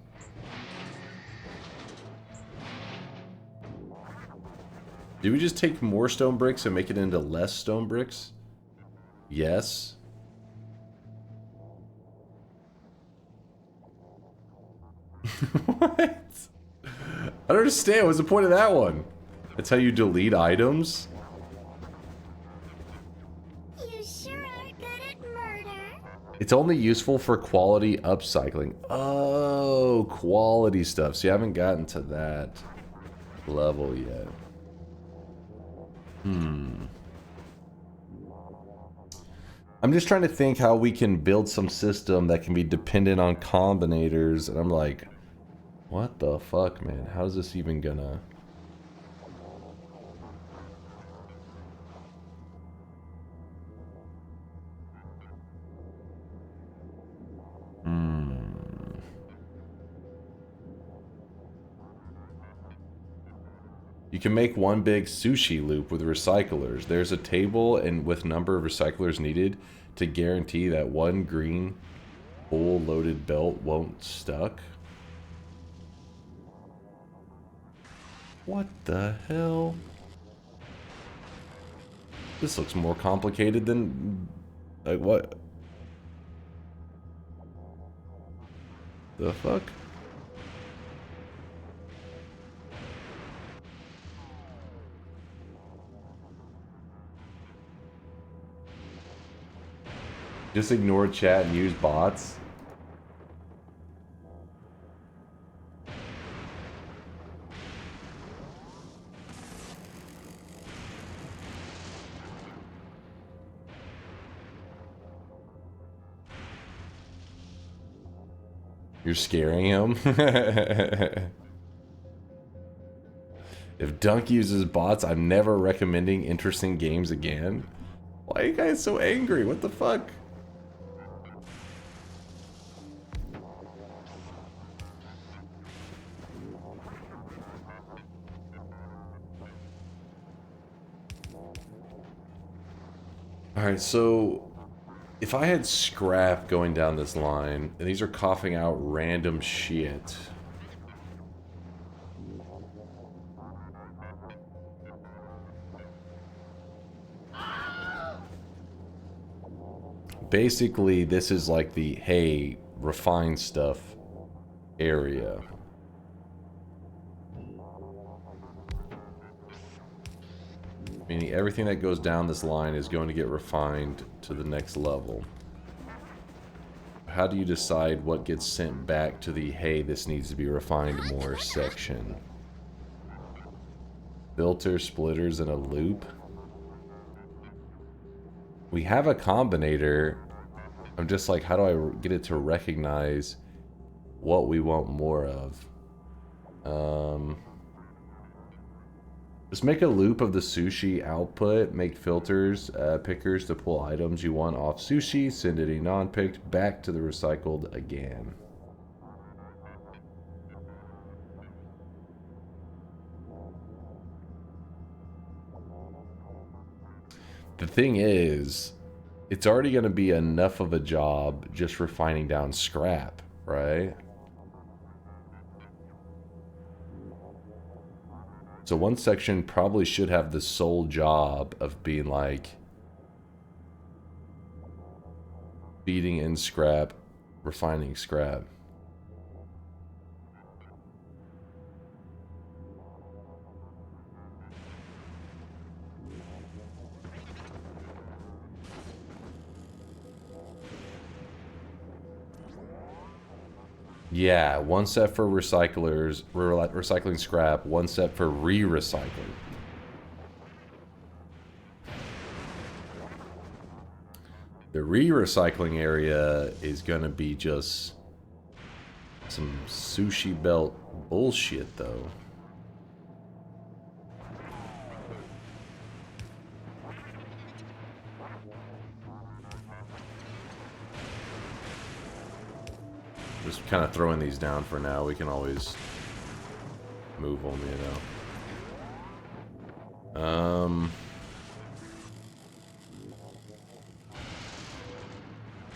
Did we just take more stone bricks and make it into less stone bricks? Yes. What? I don't understand. What's the point of that one? That's how you delete items? You sure are good at murder. It's only useful for quality upcycling. Oh, quality stuff. So you haven't gotten to that level yet. I'm just trying to think how we can build some system that can be dependent on combinators, and I'm like, what the fuck, man? How's this even gonna... You can make one big sushi loop with recyclers. There's a table and with number of recyclers needed to guarantee that one green full loaded belt won't stuck. What the hell? This looks more complicated than... Like, what? The fuck? Just ignore chat and use bots. You're scaring him? If Dunk uses bots, I'm never recommending interesting games again. Why are you guys so angry? What the fuck? Alright, so if I had scrap going down this line, and these are coughing out random shit. Basically, this is like the, hey, refined stuff area. Meaning everything that goes down this line is going to get refined to the next level. How do you decide what gets sent back to the, hey, this needs to be refined more section? Filter, splitters, and a loop. We have a combinator. I'm just like, how do I get it to recognize what we want more of? Just make a loop of the sushi output, make filters, pickers to pull items you want off sushi, send any non-picked back to the recycled again. The thing is, it's already going to be enough of a job just refining down scrap, right? So one section probably should have the sole job of being like feeding in scrap, refining scrap. Yeah, one set for recyclers, recycling scrap, one set for re-recycling. The re-recycling area is gonna be just some sushi belt bullshit, though. Just kind of throwing these down for now. We can always move them, you know.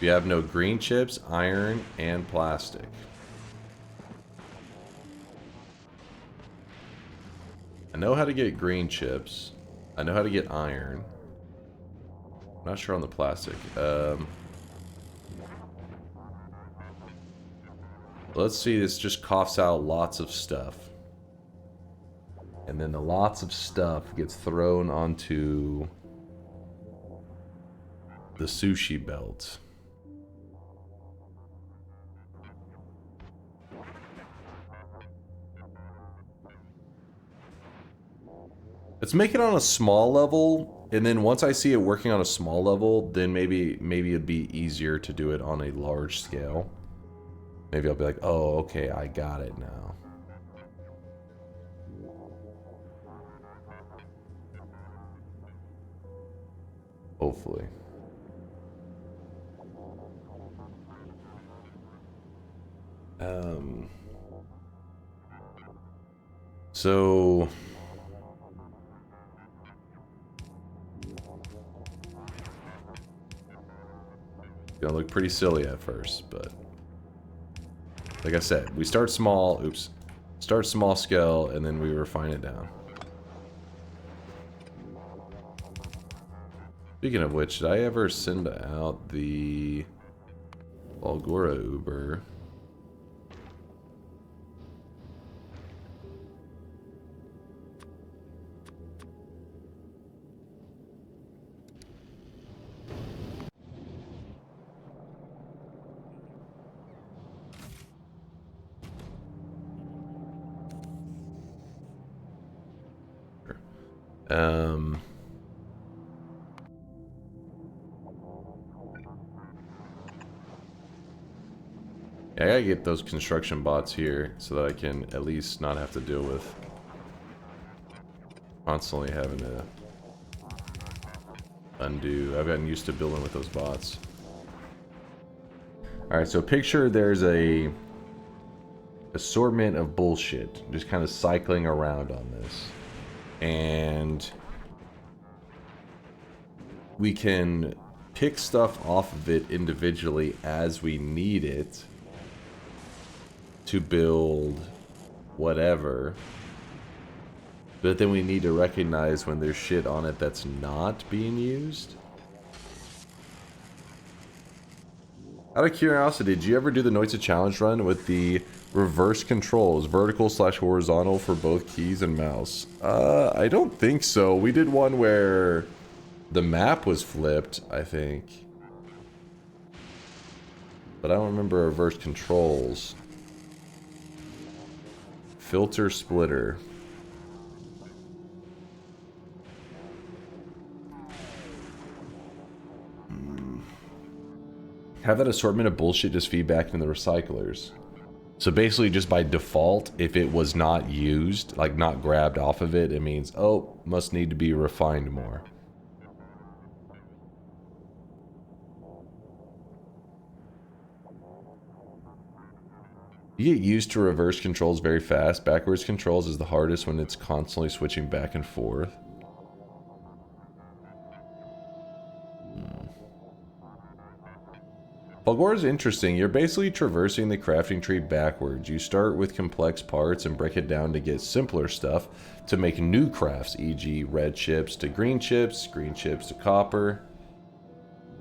You have no green chips, iron, and plastic. I know how to get green chips. I know how to get iron. Not sure on the plastic. Let's see, this just coughs out lots of stuff. And then the lots of stuff gets thrown onto the sushi belt. Let's make it on a small level, and then once I see it working on a small level, then maybe it'd be easier to do it on a large scale. Maybe I'll be like, oh, okay, I got it now. Hopefully. So gonna look pretty silly at first, but like I said, we start small, start small scale, and then we refine it down. Speaking of which, did I ever send out the Algora Uber? Yeah, I gotta get those construction bots here so that I can at least not have to deal with constantly having to undo. I've gotten used to building with those bots. Alright, so picture there's a assortment of bullshit just kind of cycling around on this. And we can pick stuff off of it individually as we need it to build whatever. But then we need to recognize when there's shit on it that's not being used. Out of curiosity, did you ever do the Noitza challenge run with the reverse controls, vertical/horizontal for both keys and mouse? I don't think so. We did one where the map was flipped, I think. But I don't remember reverse controls. Filter splitter. Have that assortment of bullshit just feed back into the recyclers. So basically just by default, if it was not used, like not grabbed off of it, it means, oh, must need to be refined more. You get used to reverse controls very fast. Backwards controls is the hardest when it's constantly switching back and forth. Fulgor is interesting. You're basically traversing the crafting tree backwards. You start with complex parts and break it down to get simpler stuff to make new crafts, e.g. red chips to green chips to copper.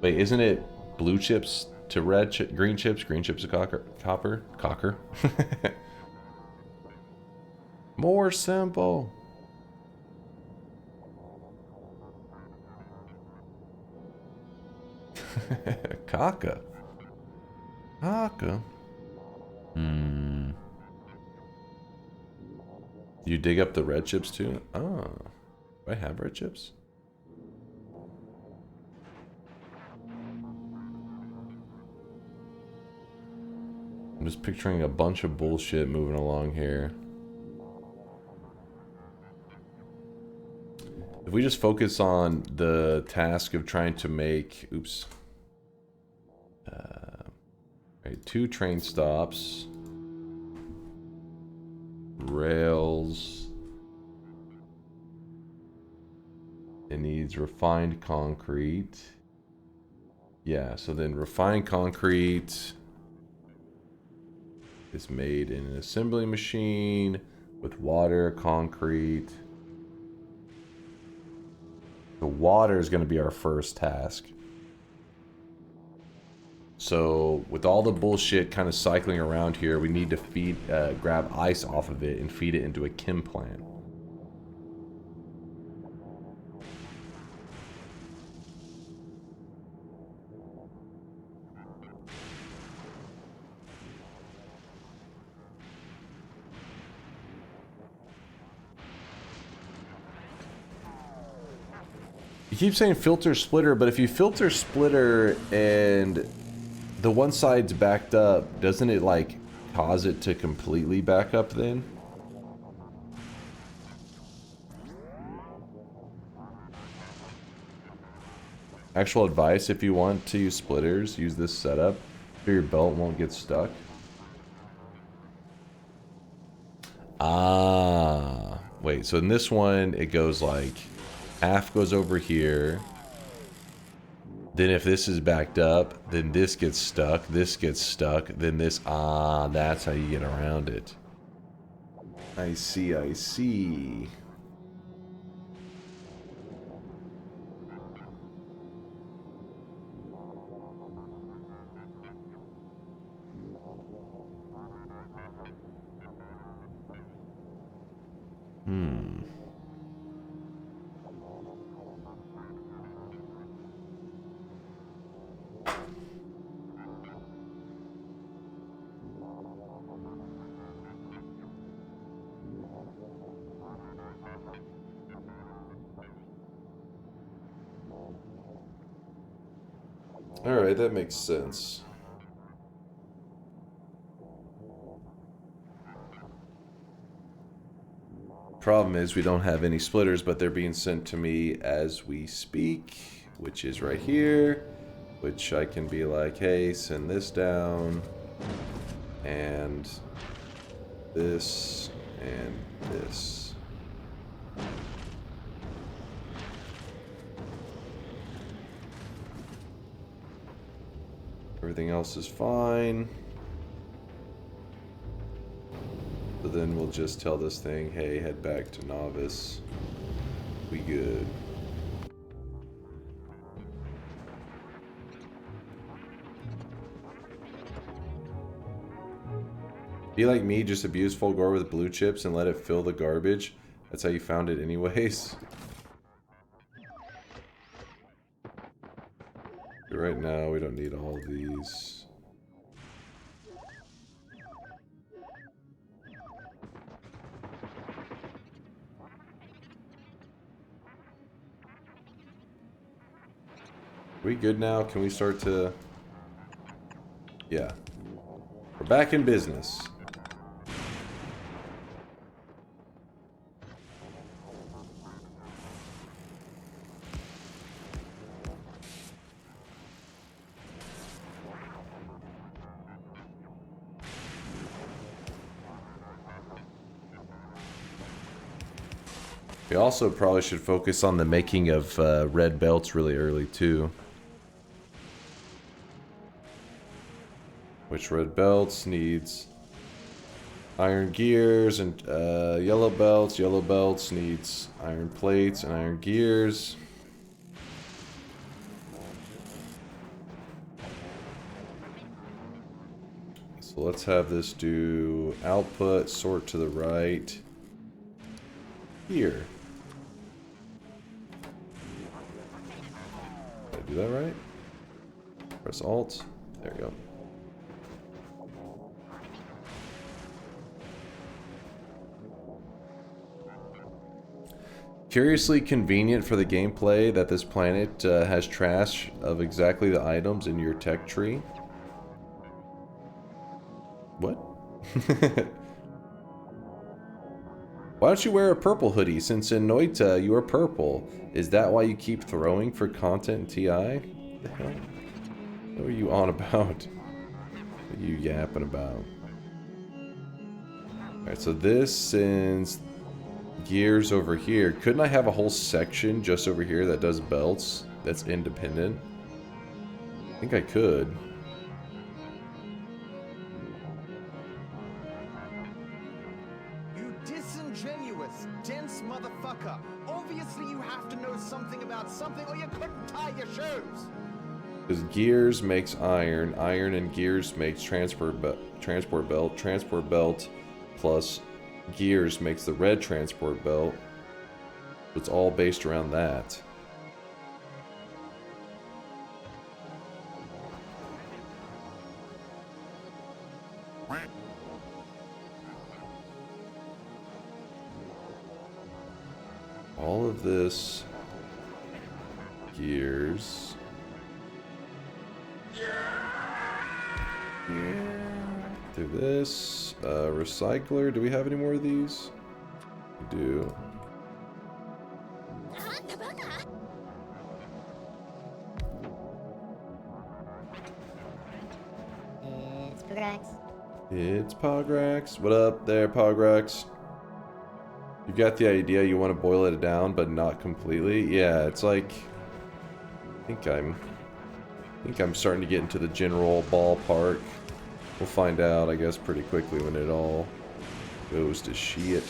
Wait, isn't it blue chips to green chips to copper? More simple. Kaka. You dig up the red chips too? Oh. Do I have red chips? I'm just picturing a bunch of bullshit moving along here. If we just focus on the task of trying to make... Oops. Right, 2 train stops. Rails. It needs refined concrete. Yeah, so then refined concrete is made in an assembly machine with water, concrete. The water is going to be our first task. So with all the bullshit kind of cycling around here, we need to grab ice off of it and feed it into a chem plant. You keep saying filter splitter, but if you filter splitter and the one side's backed up, doesn't it like cause it to completely back up then? Actual advice, if you want to use splitters, use this setup so your belt won't get stuck. Ah, wait, so in this one it goes like half goes over here. Then if this is backed up, then this gets stuck, then this, that's how you get around it. I see, I see. Alright, that makes sense. Problem is we don't have any splitters, but they're being sent to me as we speak, which is right here, which I can be like, hey, send this down, and this, and this. Everything else is fine. So then we'll just tell this thing, hey, head back to novice. We good. Be like me, just abuse Fulgore with blue chips and let it fill the garbage. That's how you found it anyways. Right now, we don't need all these. We good now? Can we start to... Yeah. We're back in business. We also probably should focus on the making of red belts really early too. Which red belts needs iron gears, and yellow belts needs iron plates and iron gears. So let's have this do output, sort to the right. Here. Did I do that right? Press Alt. There we go. Curiously convenient for the gameplay that this planet has trash of exactly the items in your tech tree. What? Why don't you wear a purple hoodie since in Noita you are purple? Is that why you keep throwing for content in TI? What the hell? What are you on about? What are you yapping about? Alright, so this sends gears over here. Couldn't I have a whole section just over here that does belts that's independent? I think I could. You disingenuous gears. Dense motherfucker. Obviously you have to know something about something or you couldn't tie your shoes. Because gears makes iron. Iron and gears makes transport belt. Transport belt plus gears makes the red transport belt. It's all based around that. All of this gears. Do this. Recycler. Do we have any more of these? We do. It's Pograx. It's Pograx. What up there, Pograx? You got the idea you want to boil it down, but not completely? Yeah, it's like... I think I'm starting to get into the general ballpark. We'll find out, I guess, pretty quickly when it all goes to shit.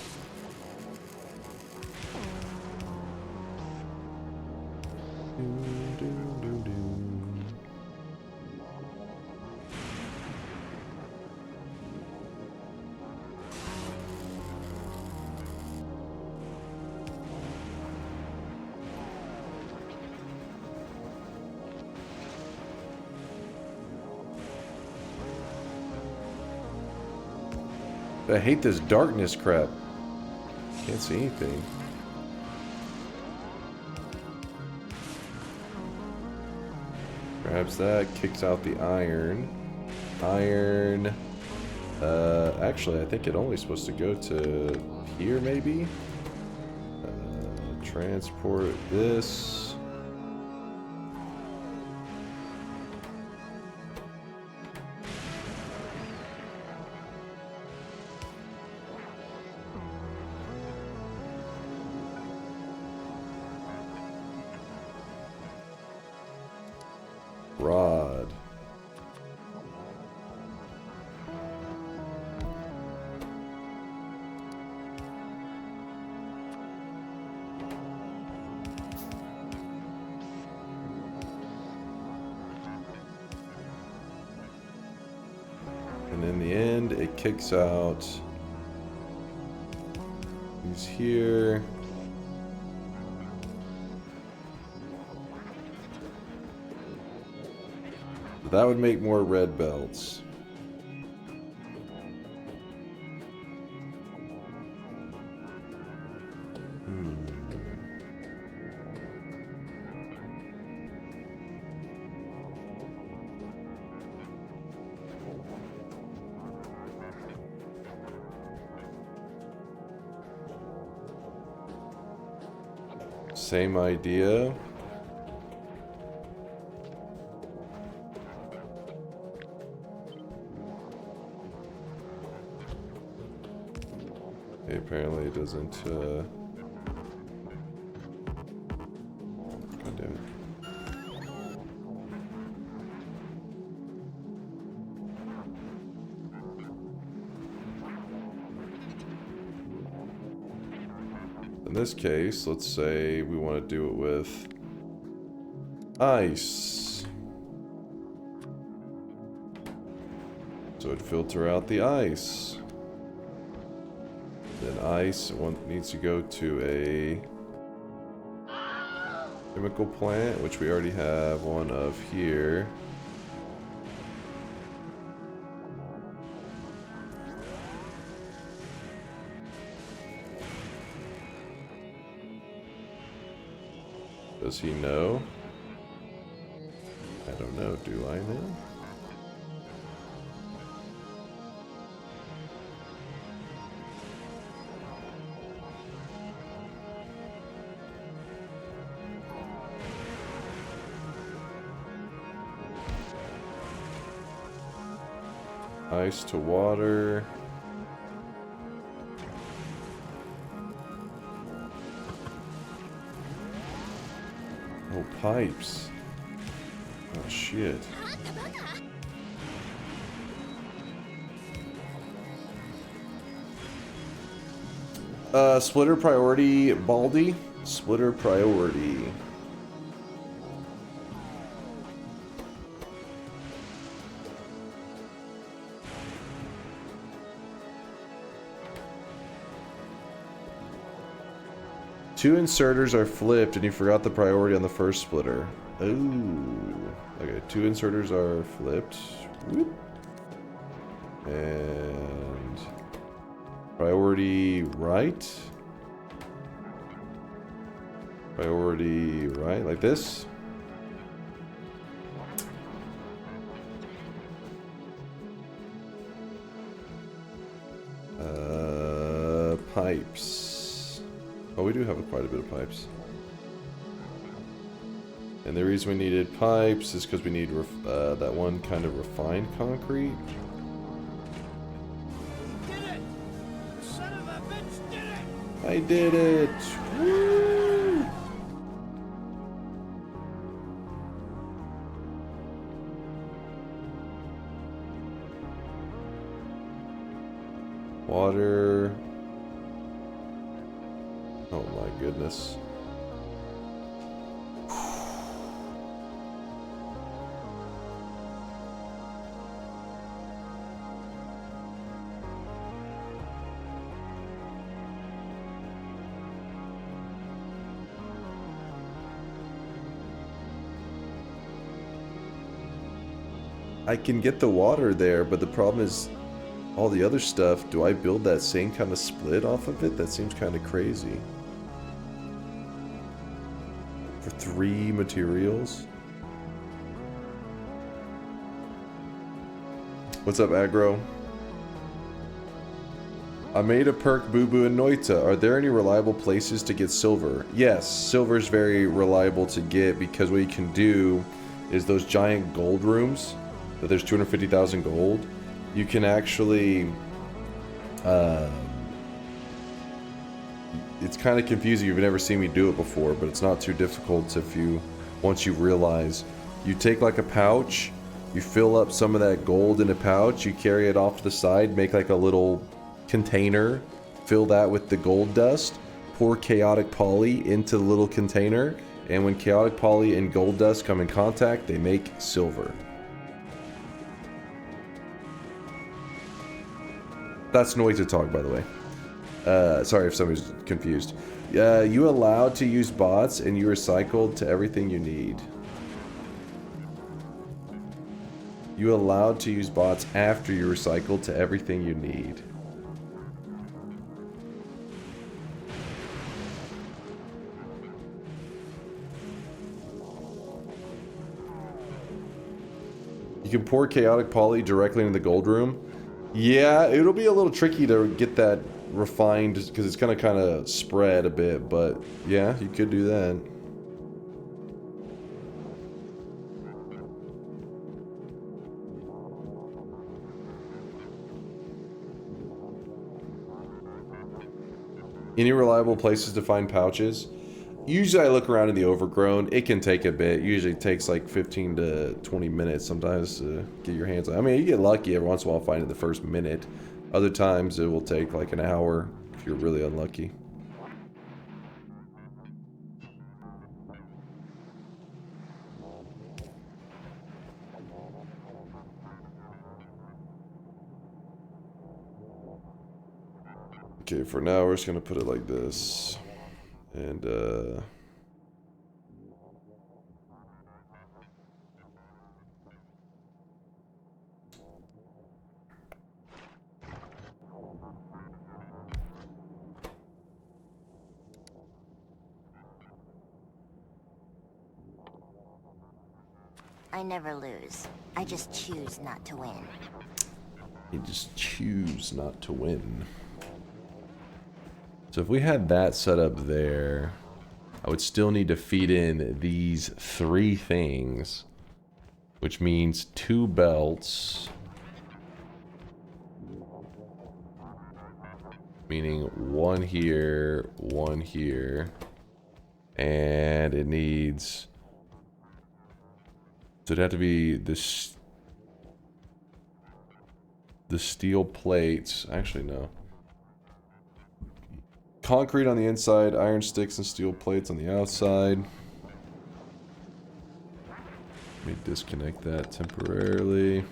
I hate this darkness crap. Can't see anything. Grabs that, kicks out the iron. Iron. Actually, I think it only supposed to go to here, maybe? Transport this. Rod. And in the end, it kicks out. He's here. That would make more red belts. Same idea. Okay, apparently it doesn't, God damn it. In this case, let's say we want to do it with ice. So it'd filter out the ice. Then ice needs to go to a chemical plant, which we already have one of here. Does he know? I don't know. Do I know? Ice to water. Oh, pipes. Oh, shit. Splitter priority, Baldy. Splitter priority. Two inserters are flipped and you forgot the priority on the first splitter. Ooh. Okay, two inserters are flipped. Whoop. And priority right. Priority right, like this. Pipes. Oh, we do have quite a bit of pipes. And the reason we needed pipes is because we need that one kind of refined concrete. Did it! The son of a bitch did it! I did it! Woo! Water. Oh my goodness. I can get the water there, but the problem is all the other stuff. Do I build that same kind of split off of it? That seems kind of crazy. For 3 materials? What's up, aggro? I made a perk, Boo Boo and Noita. Are there any reliable places to get silver? Yes, silver is very reliable to get because what you can do is those giant gold rooms, that there's 250,000 gold. You can actually, it's kind of confusing. You've never seen me do it before, but it's not too difficult once you realize. You take like a pouch, you fill up some of that gold in a pouch, you carry it off to the side, make like a little container, fill that with the gold dust, pour chaotic poly into the little container, and when chaotic poly and gold dust come in contact, they make silver. That's Noita talk, by the way. Sorry if somebody's confused. You allowed to use bots and you recycled to everything you need. You allowed to use bots after you recycled to everything you need. You can pour chaotic poly directly into the gold room. Yeah, it'll be a little tricky to get that refined because it's gonna kind of spread a bit, but yeah, you could do that. Any reliable places to find pouches? Usually I look around in the overgrown. It can take a bit. Usually it takes like 15 to 20 minutes sometimes to get your hands on. I mean, you get lucky every once in a while finding the first minute. Other times it will take like an hour if you're really unlucky. Okay, for now we're just gonna put it like this. And I never lose. I just choose not to win. you just choose not to win. So if we had that set up there, I would still need to feed in these 3 things, which means 2 belts, meaning 1 here, 1 here, and it needs, so it'd have to be this, the steel plates, actually no. concrete on the inside, iron sticks and steel plates on the outside. Let me disconnect that temporarily.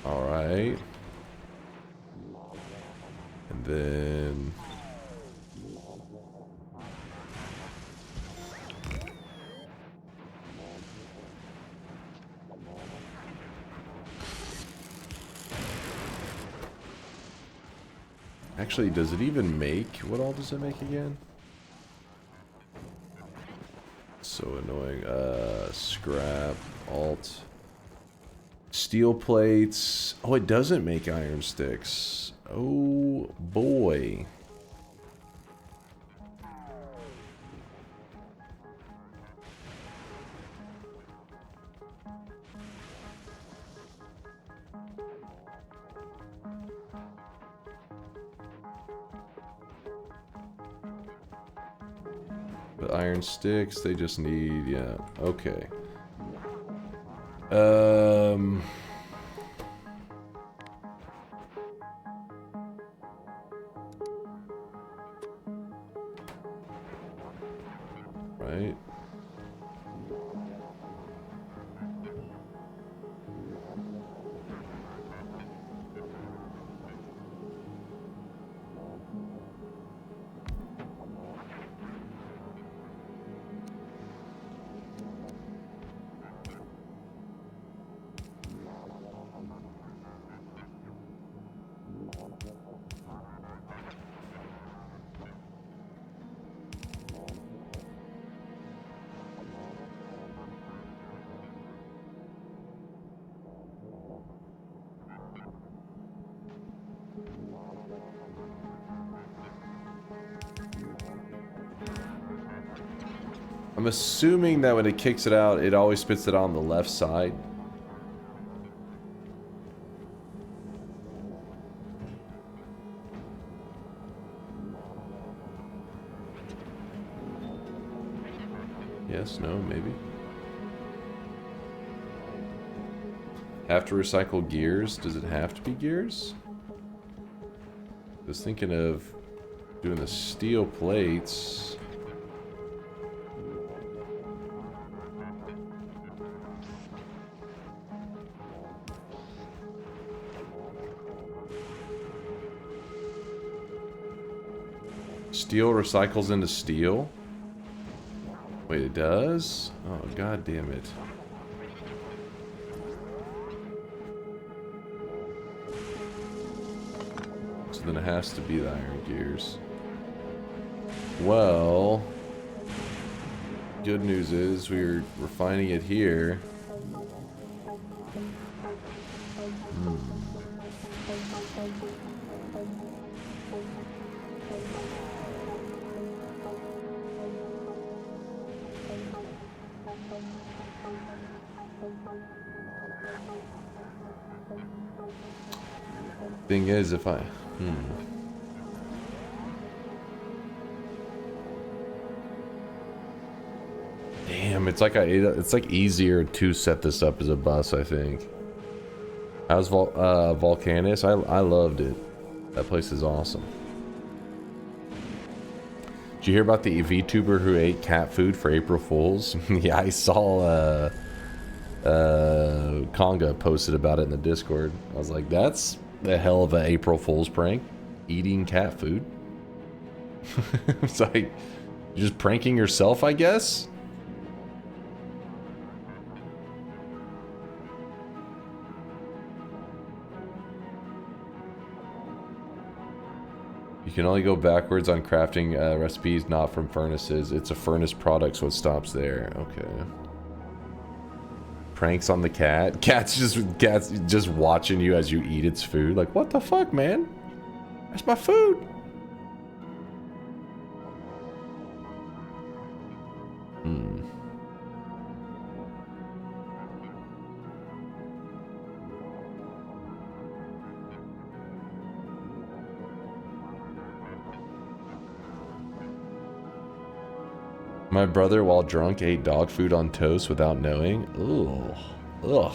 Alright. And then... Actually, does it even make... What all does it make again? So annoying. Scrap, alt... Steel plates. Oh, it doesn't make iron sticks. Oh, boy. The iron sticks, they just need, yeah, okay. Right. I'm assuming that when it kicks it out, it always spits it on the left side. Yes, no, maybe. Have to recycle gears? Does it have to be gears? I was thinking of doing the steel plates. Steel recycles into steel? Wait, it does? Oh, god damn it. So then it has to be the iron gears. Well, good news is we're refining it here. Thing is, if I... Damn, it's like it's like easier to set this up as a bus, I think. How's Volcanus? I loved it. That place is awesome. Did you hear about the VTuber who ate cat food for April Fools? Yeah, I saw Conga posted about it in the Discord. I was like, that's the hell of an April Fool's prank. Eating cat food. It's like, you're just pranking yourself, I guess? You can only go backwards on crafting recipes, not from furnaces. It's a furnace product, so it stops there. Okay. Pranks on the cat. Cat's just watching you as you eat its food. Like, what the fuck, man? That's my food. My brother, while drunk, ate dog food on toast without knowing. Ooh. Ugh.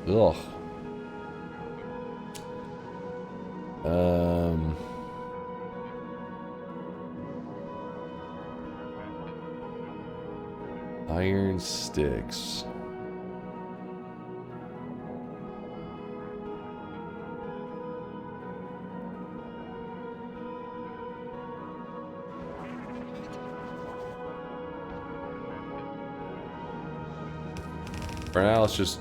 Ugh. Iron sticks. For now, let's just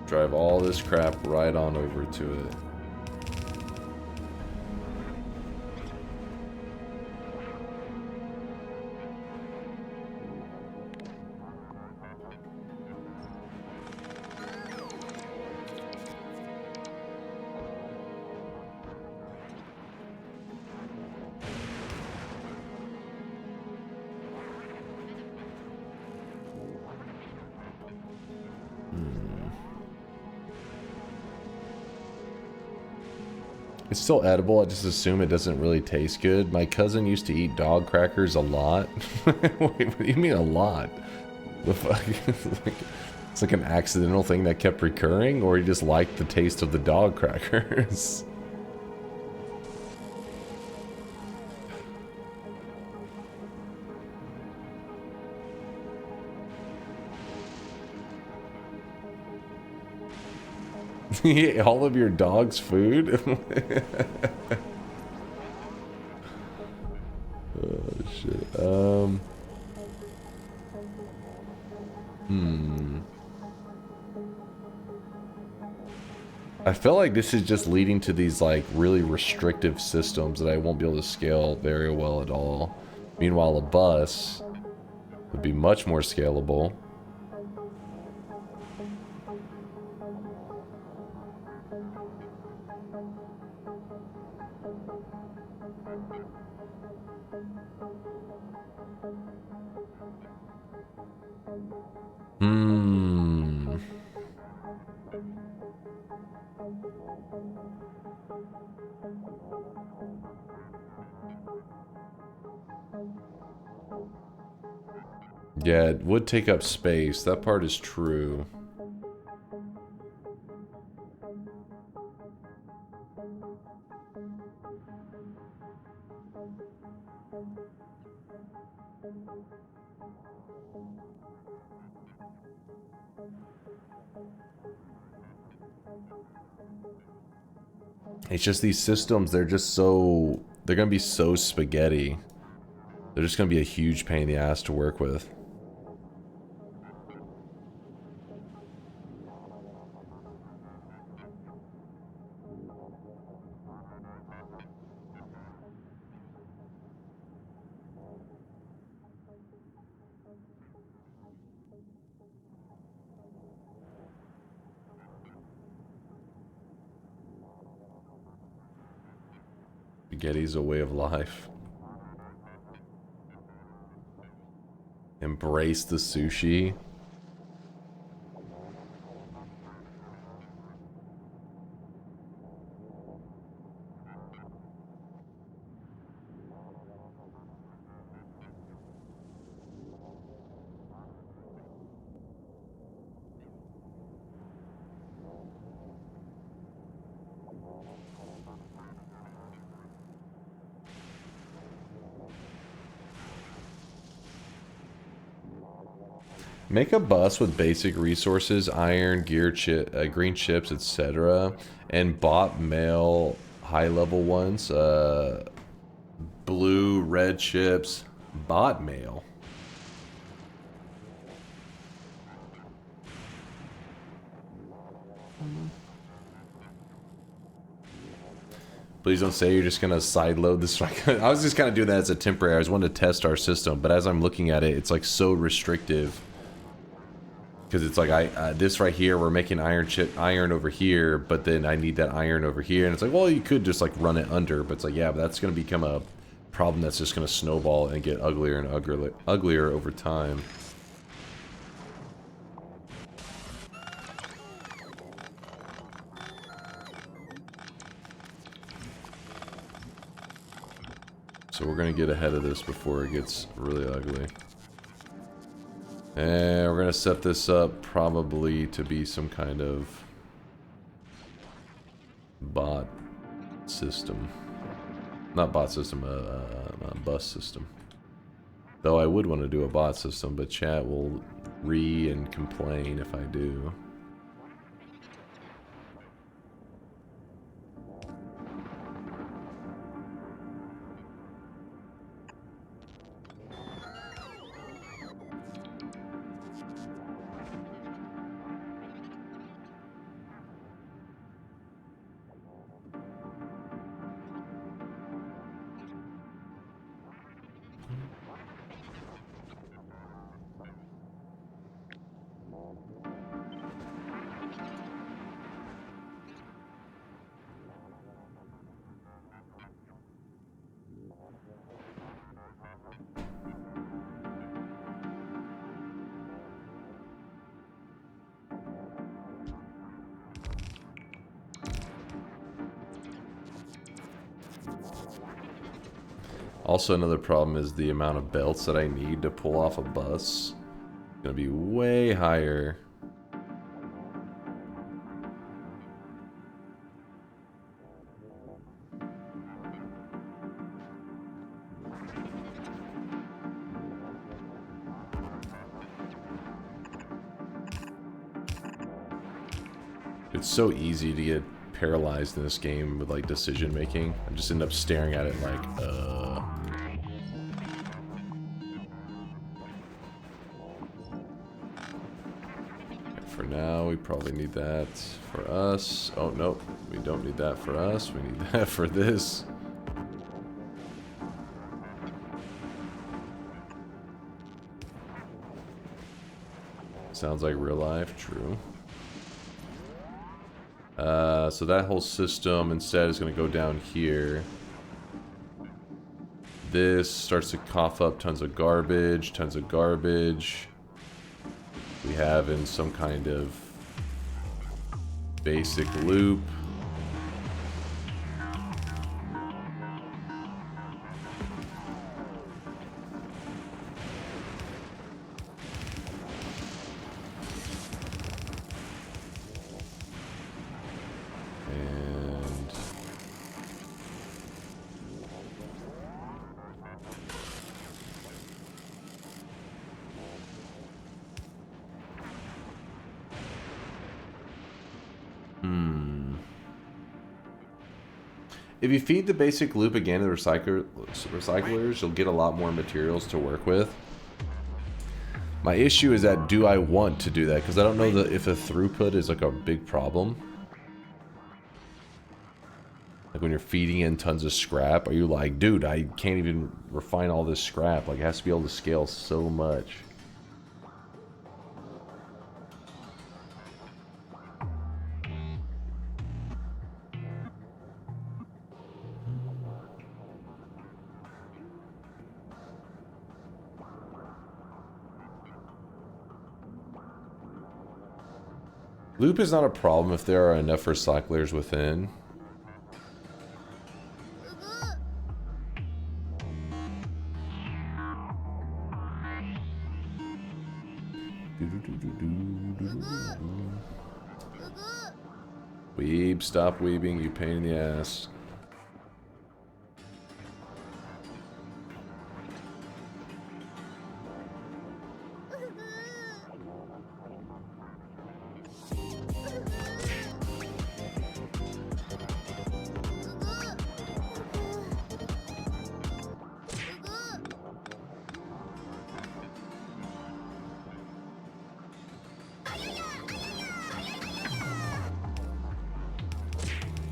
drive all this crap right on over to it. It's still edible, I just assume it doesn't really taste good. My cousin used to eat dog crackers a lot. Wait, what do you mean a lot? The fuck? It's like an accidental thing that kept recurring, or he just liked the taste of the dog crackers? He ate all of your dog's food? Oh shit. I feel like this is just leading to these like really restrictive systems that I won't be able to scale very well at all. Meanwhile, a bus would be much more scalable. Yeah, it would take up space. That part is true. It's just these systems, they're just so... They're gonna be so spaghetti. They're just gonna be a huge pain in the ass to work with. Spaghetti's a way of life. Embrace the sushi. Make a bus with basic resources, iron, gear, green chips, etc. And bot mail high-level ones. Blue, red chips, bot mail. Please don't say you're just gonna sideload this. I was just kind of doing that as a temporary. I was wanting to test our system, but as I'm looking at it, it's like so restrictive. Because it's like this right here, we're making iron over here, but then I need that iron over here, and it's like, well, you could just like run it under, but it's like, yeah, but that's gonna become a problem that's just gonna snowball and get uglier and uglier over time. So we're gonna get ahead of this before it gets really ugly. And we're gonna set this up probably to be some kind of bot system. Not bot system, a bus system. Though I would want to do a bot system, but chat will and complain if I do. Also, another problem is the amount of belts that I need to pull off a bus. It's gonna be way higher. It's so easy to get paralyzed in this game with like decision making. I just end up staring at it like, For now, we probably need that for us. Oh, nope. We don't need that for us. We need that for this. Sounds like real life. True. So that whole system instead is going to go down here. This starts to cough up tons of garbage, We have in some kind of basic loop. If you feed the basic loop again to the recyclers, you'll get a lot more materials to work with. My issue is that, do I want to do that? Because I don't know if the throughput is like a big problem. Like when you're feeding in tons of scrap, are you like, dude, I can't even refine all this scrap. Like it has to be able to scale so much. Loop is not a problem if there are enough recyclers within. Weeb, stop weebing, you pain in the ass.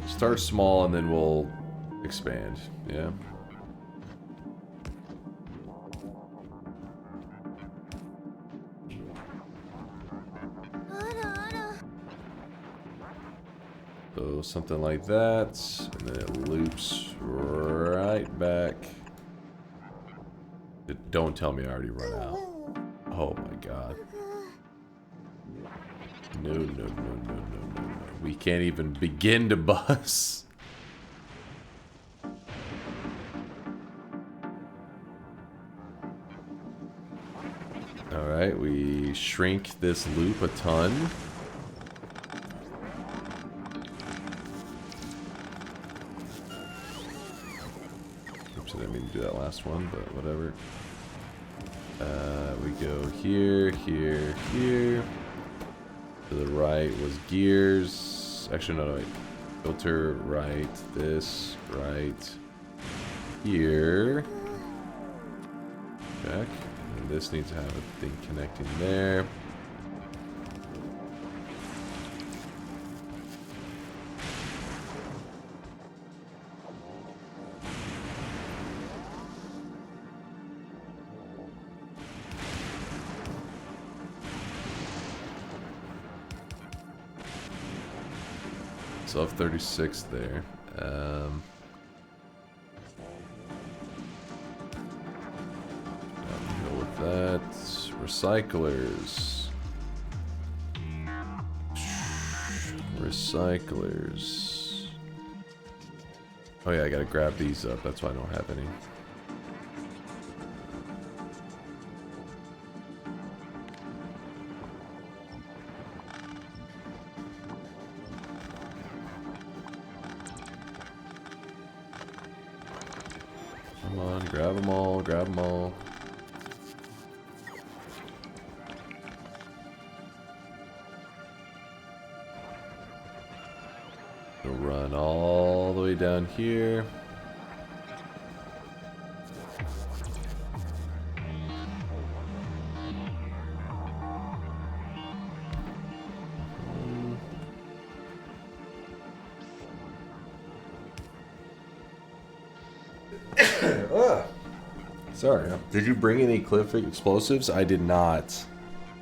Start small and then we'll expand, yeah. So something like that, and then it loops right back. Don't tell me I already run out. Oh my god. No. We can't even begin to bus. Alright, we shrink this loop a ton. Oops, I didn't mean to do that last one, but whatever. We go here, here, here. To the right was gears. Actually, no, wait. Filter, right, this, right, here. Check. And this needs to have a thing connecting there. So I have 36 there. Go with that. Recyclers. Recyclers. Oh yeah, I gotta grab these up. That's why I don't have any. Come on, grab them all, grab them all. We'll run all the way down here. Sorry. Did you bring any cliff explosives? I did not.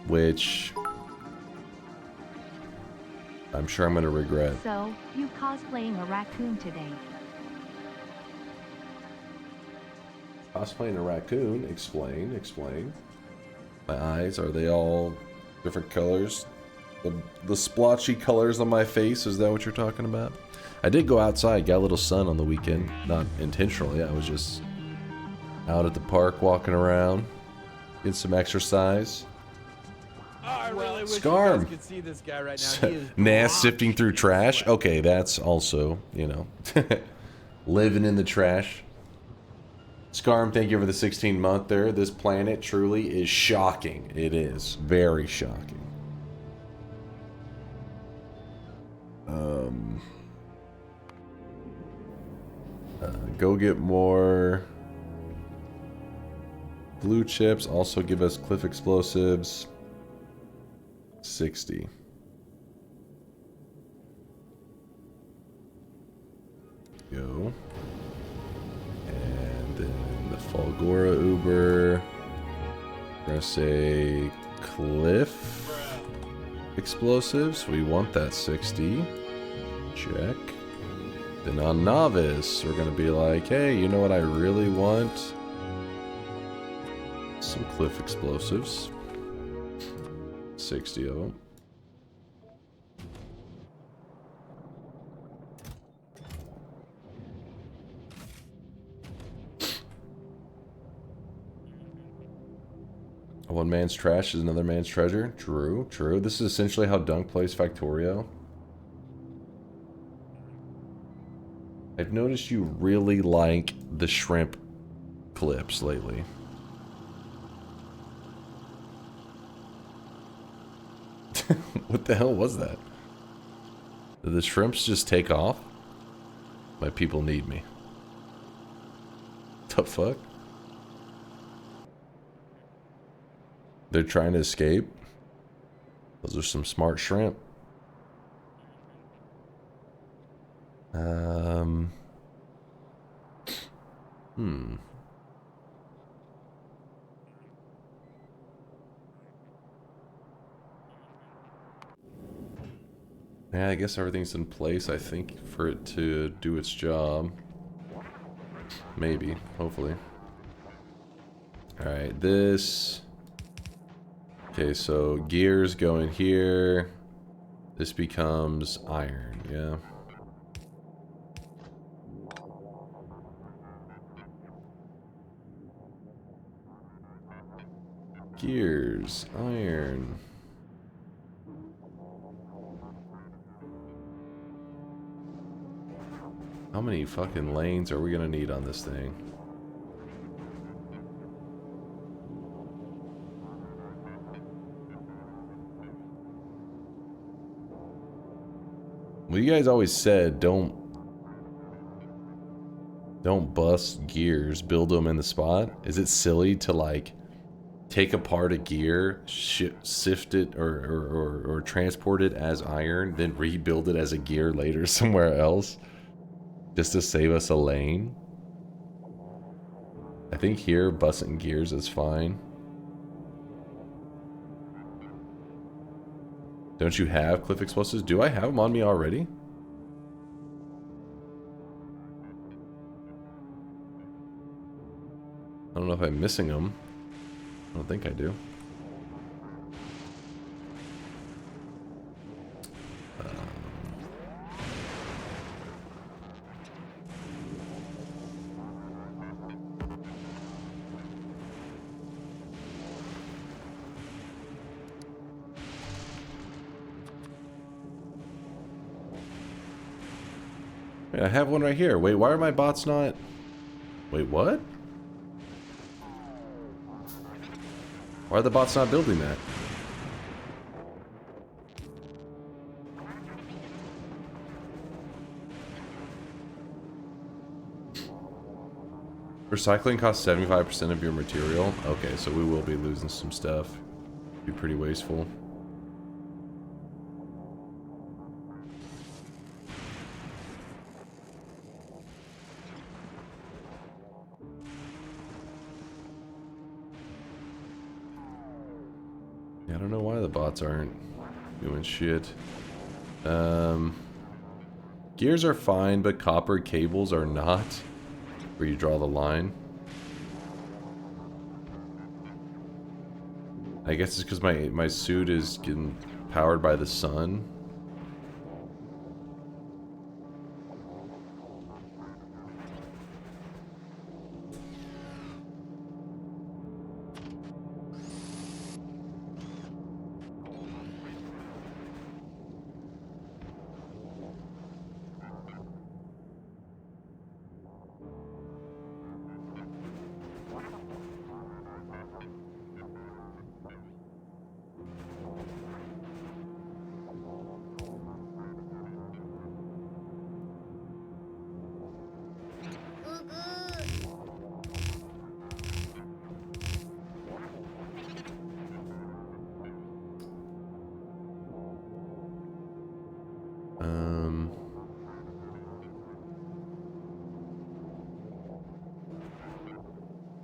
Which I'm sure I'm going to regret. So, you cosplaying a raccoon today. Cosplaying a raccoon? Explain, explain. My eyes, are they all different colors? The splotchy colors on my face, is that what you're talking about? I did go outside, got a little sun on the weekend. Not intentionally, I was just out at the park walking around, getting some exercise. Oh, I really wish Scarm. you guys could see this guy right now. He is Nas sifting through trash. Okay, that's also, you know, living in the trash. Scarm, thank you for the 16-month there. This planet truly is shocking. It is very shocking. Go get more blue chips. Also give us cliff explosives. 60. Go. And then the Falgora Uber. We're gonna say cliff explosives. We want that 60. Check. Then on novice, we're gonna be like, hey, you know what I really want? Some cliff explosives. 60 of them. One man's trash is another man's treasure. True, true. This is essentially how Dunk plays Factorio. I've noticed you really like the shrimp clips lately. What the hell was that? Did the shrimps just take off? My people need me. The fuck? They're trying to escape? Those are some smart shrimp. Yeah, I guess everything's in place, I think, for it to do its job. Maybe, hopefully. Alright, this... Okay, so gears go in here. This becomes iron, yeah. Gears, iron. How many fucking lanes are we gonna need on this thing? Well, you guys always said don't bust gears, build them in the spot. Is it silly to like take apart a gear, sift it or transport it as iron, then rebuild it as a gear later somewhere else just to save us a lane? I think here busting gears is fine. Don't you have cliff explosives? Do I have them on me already? I don't know if I'm missing them. I don't think I do. I have one right here. Wait, why are my bots not... Wait, what? Why are the bots not building that? Recycling costs 75% of your material. Okay, so we will be losing some stuff. Be pretty wasteful. Yeah, I don't know why the bots aren't doing shit. Gears are fine, but copper cables are not. Where you draw the line. I guess it's because my suit is getting powered by the sun.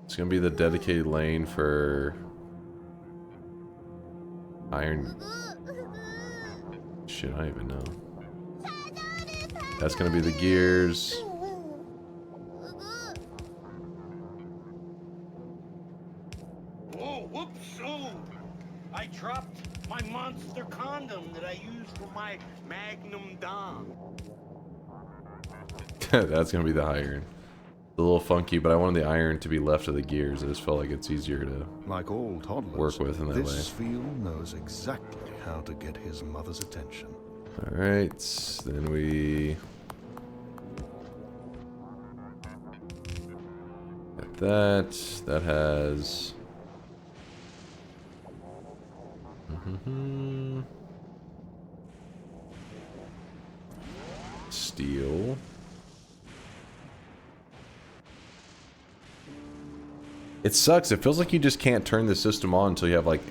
It's gonna be the dedicated lane for iron. Shit, I don't even know. That's gonna be the gears. Whoa, whoops! Oh, I dropped my monster condom that I used for my Magnum Dom. That's gonna be the iron. A little funky, but I wanted the iron to be left of the gears. I just felt like it's easier to like all toddlers, work with in that way. This field knows exactly how to get his mother's attention. All right, then we get that. That has steel. It sucks. It feels like you just can't turn the system on until you have like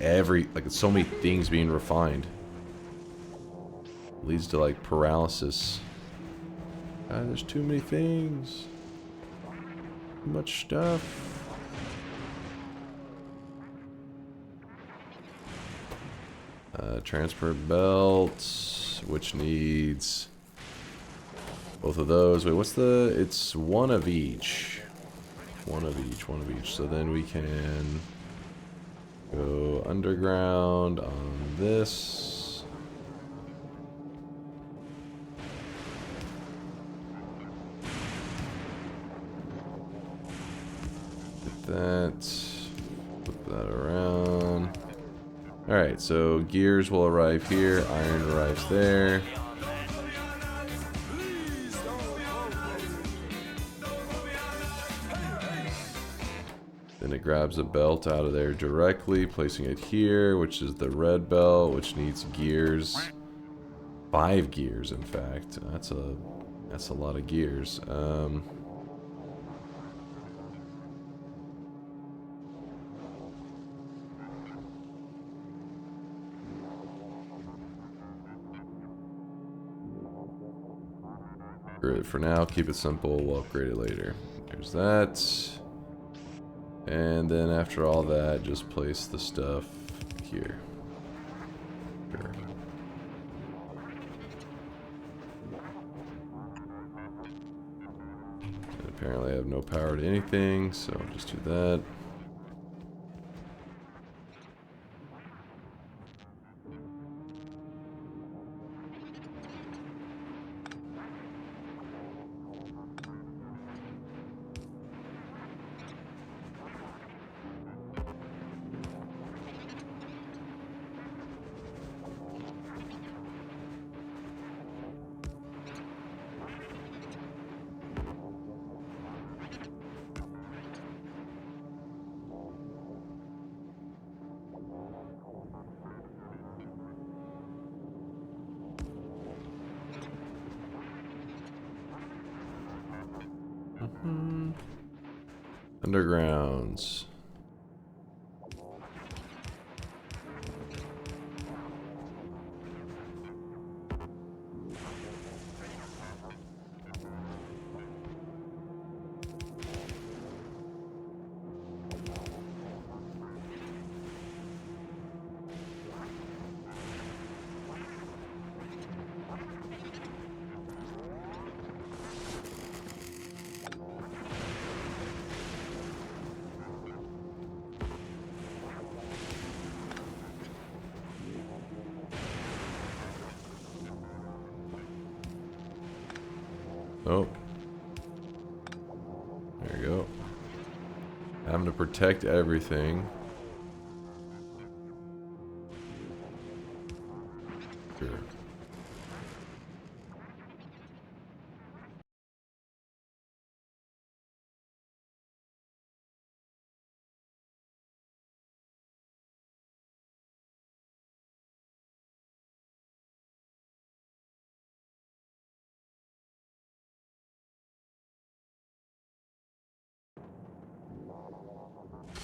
so many things being refined. It leads to like paralysis. God, there's too many things. Too much stuff. Transfer belt, which needs both of those. Wait, what's the... It's one of each. One of each. So then we can go underground on this. Get that. Flip that around. Alright, so gears will arrive here, iron arrives there. Then it grabs a belt out of there directly, placing it here, which is the red belt, which needs gears. 5 gears, in fact. That's a lot of gears. For now, keep it simple. We'll upgrade it later. There's that. And then after all that, just place the stuff here. Sure. And apparently I have no power to anything, so I'll just do that. Undergrounds. Oh. There you go. Having to protect everything. Sure.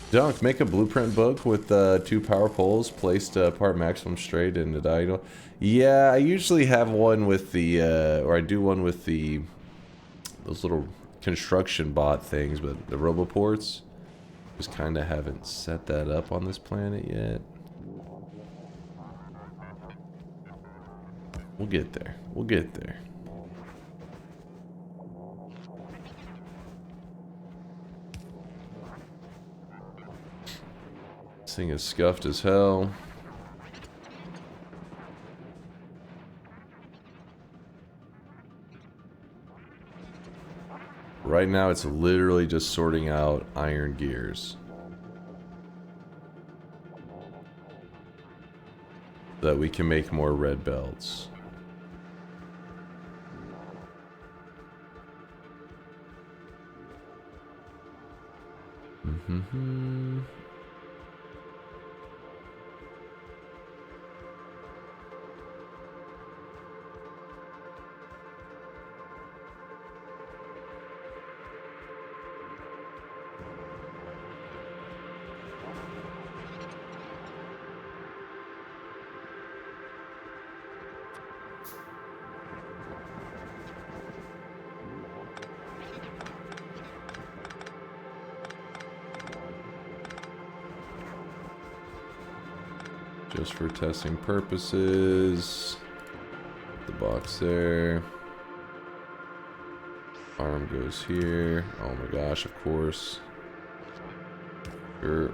Dunk, make a blueprint book with 2 power poles placed apart maximum straight in the diagonal. Yeah, I usually have one with the, or I do one with the, those little construction bot things, but the roboports, just kind of haven't set that up on this planet yet. We'll get there. We'll get there. This thing is scuffed as hell. Right now it's literally just sorting out iron gears. So that we can make more red belts. Mm-hmm. Just for testing purposes. The box there. Arm goes here. Oh my gosh, of course. Sure.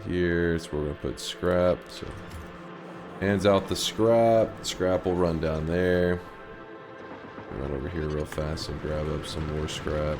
Here, so we're gonna put scrap. So hands out the scrap. Scrap will run down there. Run over here real fast and grab up some more scrap.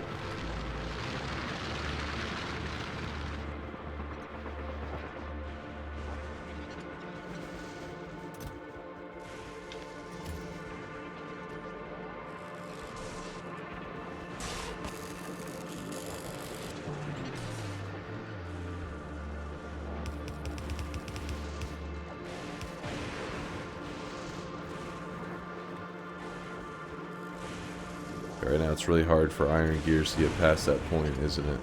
Right now it's really hard for Iron Gears to get past that point, isn't it?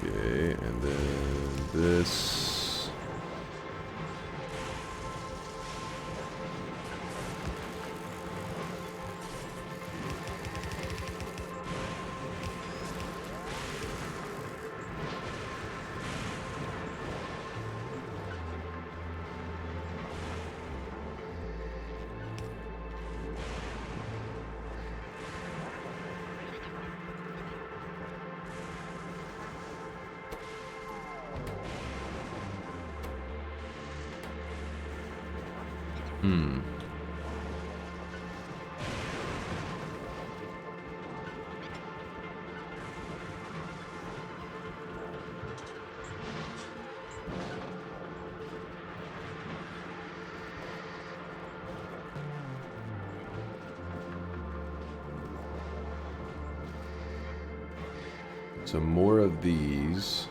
Okay, and then this. So more of these.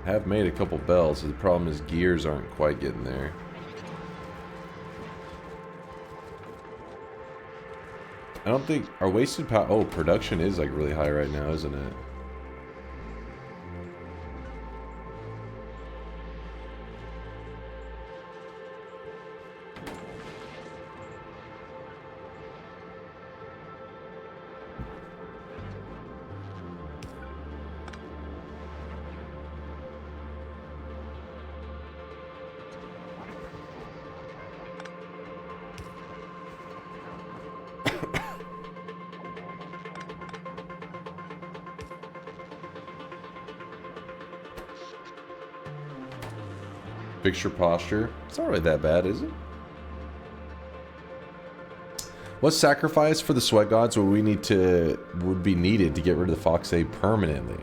I have made a couple bells, so the problem is gears aren't quite getting there. I don't think our wasted power. Oh, production is like really high right now, isn't it? Fixture posture. It's not really that bad, is it? What sacrifice for the sweat gods would be needed to get rid of the Fox A permanently?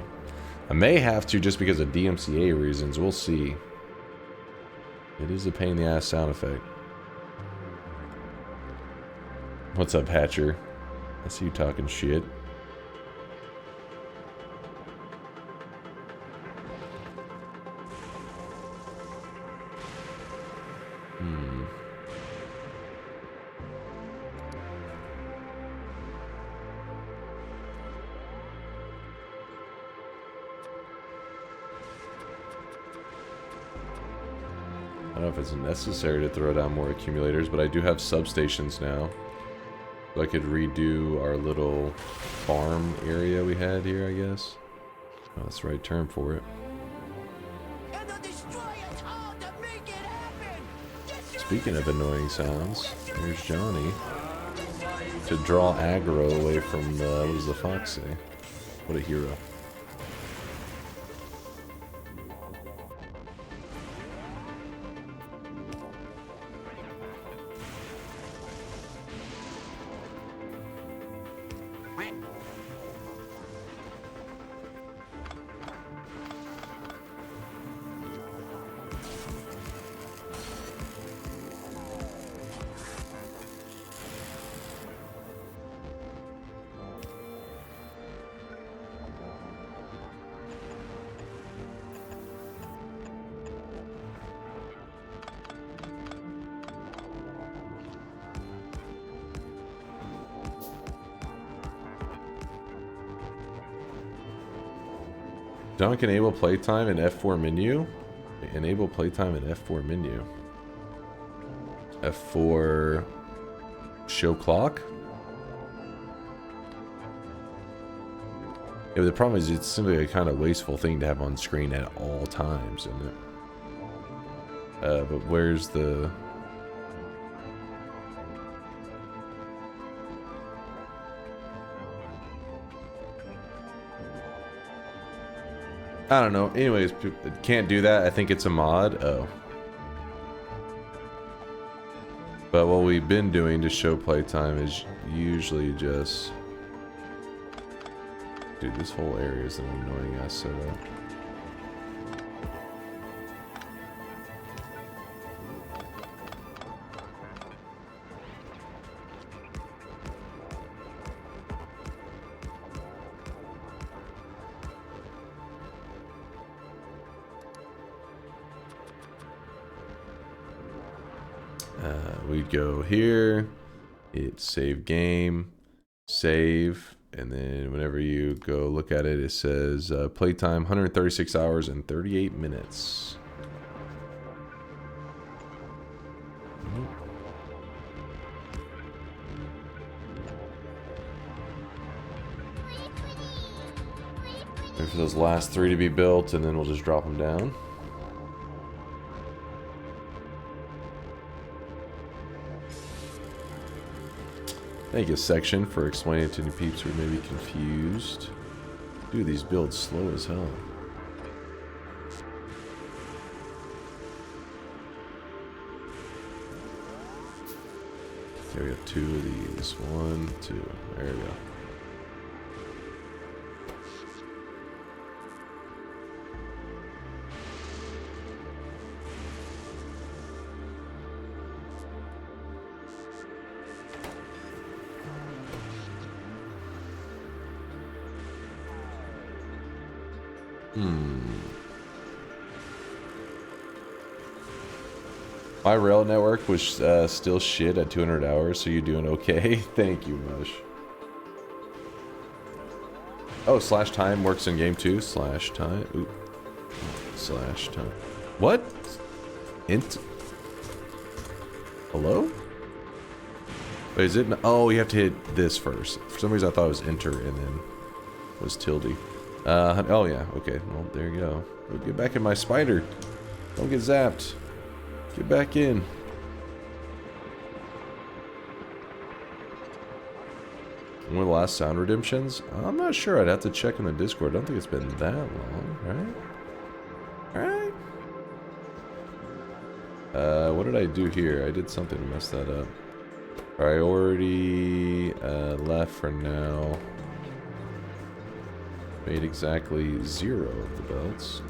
I may have to just because of DMCA reasons. We'll see. It is a pain in the ass sound effect. What's up, Hatcher? I see you talking shit. I don't know if it's necessary to throw down more accumulators, but I do have substations now. So I could redo our little farm area we had here, I guess. Oh, that's the right term for it. Speaking of annoying sounds, here's Johnny to draw aggro away from the, what does the fox say? What a hero. Dunk enable playtime in F4 menu. Enable playtime in F4 menu. F4 show clock. Yeah, but the problem is it's simply a kind of wasteful thing to have on screen at all times, isn't it? But where's the... I don't know. Anyways, can't do that. I think it's a mod. Oh. But what we've been doing to show playtime is usually just... Dude, this whole area is an annoying ass setup. We'd go here, hit save game, save, and then whenever you go look at it, it says playtime 136 hours and 38 minutes. Wait for those last 3 to be built, and then we'll just drop them down. Thank you, Section, for explaining to new peeps who may be confused. Dude, these builds slow as hell. Okay, we got 2 of these. 1, 2. There we go. My rail network was still shit at 200 hours, so you're doing okay? Thank you, Mush. Oh, slash time works in game too? Slash time? Oop. Slash time. What? Int? Hello? Wait, is it? Oh, you have to hit this first. For some reason I thought it was enter and then was tilde. Oh yeah, okay. Well, there you go. Get back in my spider. Don't get zapped. Get back in. One of the last sound redemptions? I'm not sure. I'd have to check in the Discord. I don't think it's been that long, right? Alright. What did I do here? I did something to mess that up. Priority left for now. Made exactly 0 of the belts.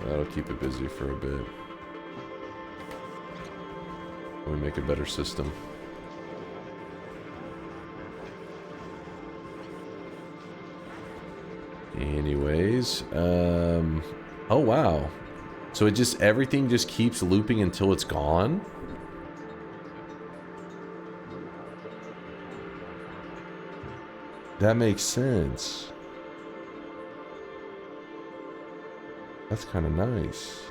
That'll keep it busy for a bit. We make a better system. Anyways, oh wow. So it just, everything just keeps looping until it's gone? That makes sense. That's kind of nice.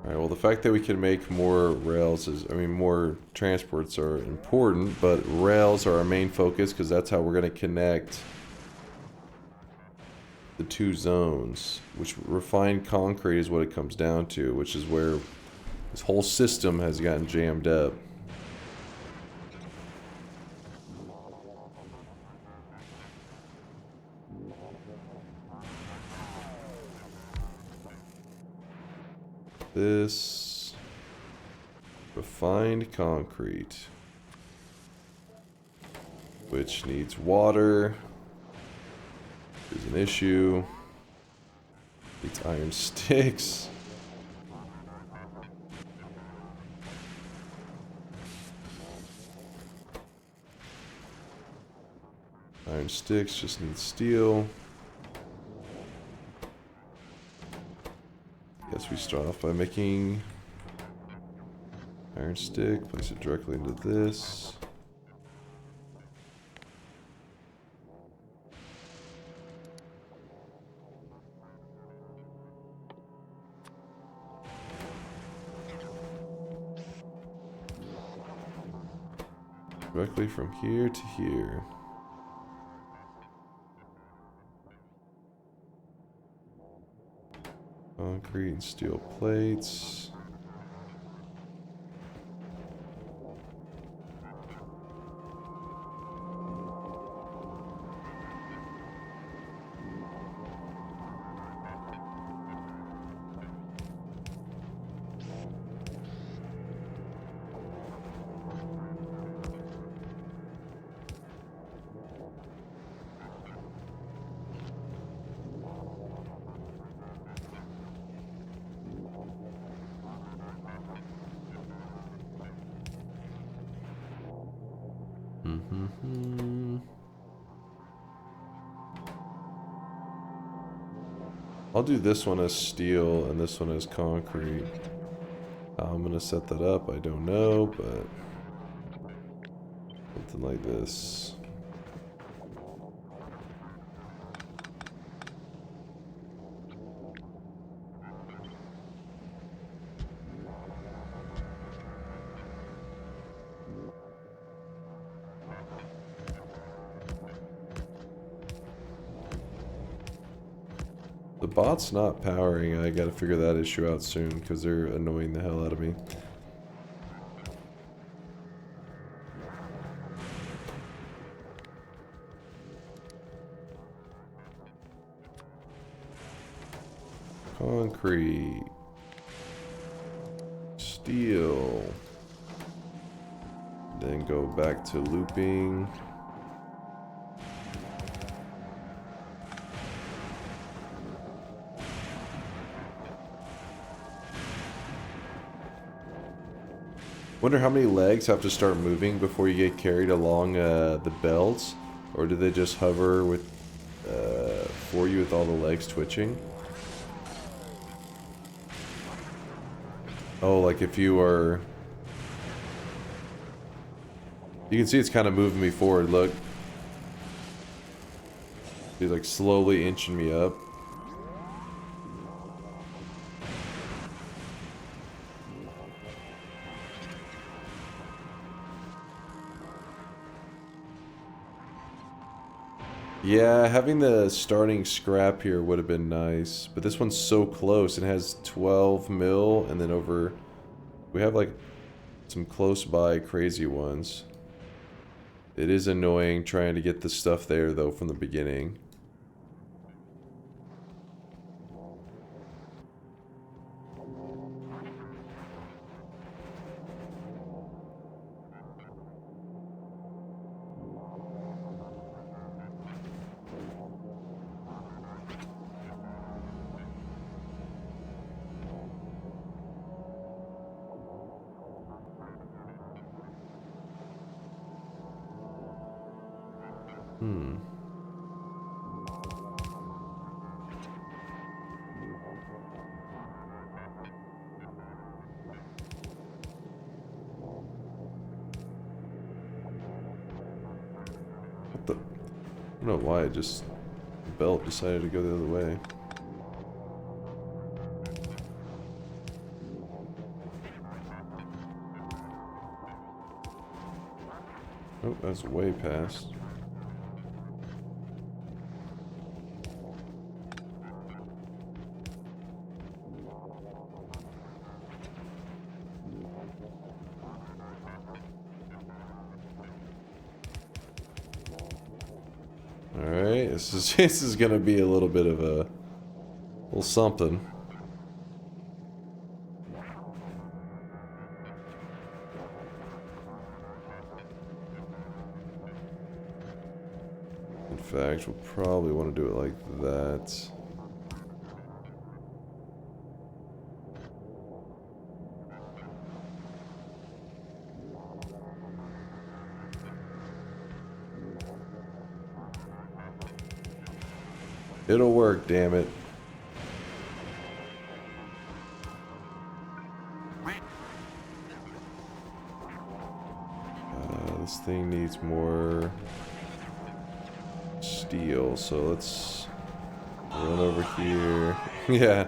Alright, well the fact that we can make more rails is, I mean more transports are important, but rails are our main focus because that's how we're going to connect the 2 zones, which refined concrete is what it comes down to, which is where this whole system has gotten jammed up. This refined concrete, which needs water, is an issue. Needs iron sticks. Iron sticks just need steel. Guess we start off by making iron stick, place it directly into this. Directly from here to here. Concrete and steel plates. I'll do this one as steel and this one as concrete. How I'm gonna set that up, I don't know, but something like this. The bot's not powering. I gotta figure that issue out soon because they're annoying the hell out of me. Concrete. Steel. Then go back to looping. Wonder how many legs have to start moving before you get carried along the belts, or do they just hover with for you with all the legs twitching? Oh, like if you are, you can see it's kind of moving me forward. Look, he's like slowly inching me up. Yeah, having the starting scrap here would have been nice, but this one's so close. It has 12 mil, and then over, we have like some close by crazy ones. It is annoying trying to get the stuff there though from the beginning. What the? I don't know why the belt decided to go the other way. Oh, that's way past. Alright, this is gonna be a little bit of a little something. In fact, we'll probably want to do it like that. It'll work, damn it. This thing needs more steel, so let's run over here. Yeah,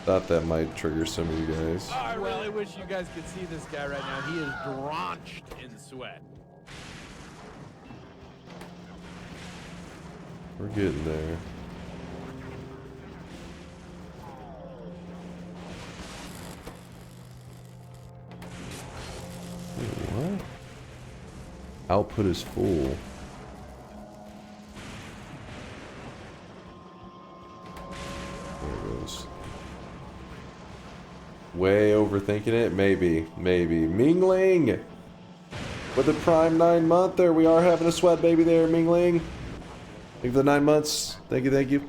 thought that might trigger some of you guys. I really wish you guys could see this guy right now. He is drenched in sweat. We're getting there. Wait, what? Output is full. There it goes. Way overthinking it? Maybe. Maybe. Mingling! With the Prime 9-monther, we are having a sweat baby there, Mingling. Thank you for the 9 months. Thank you, thank you.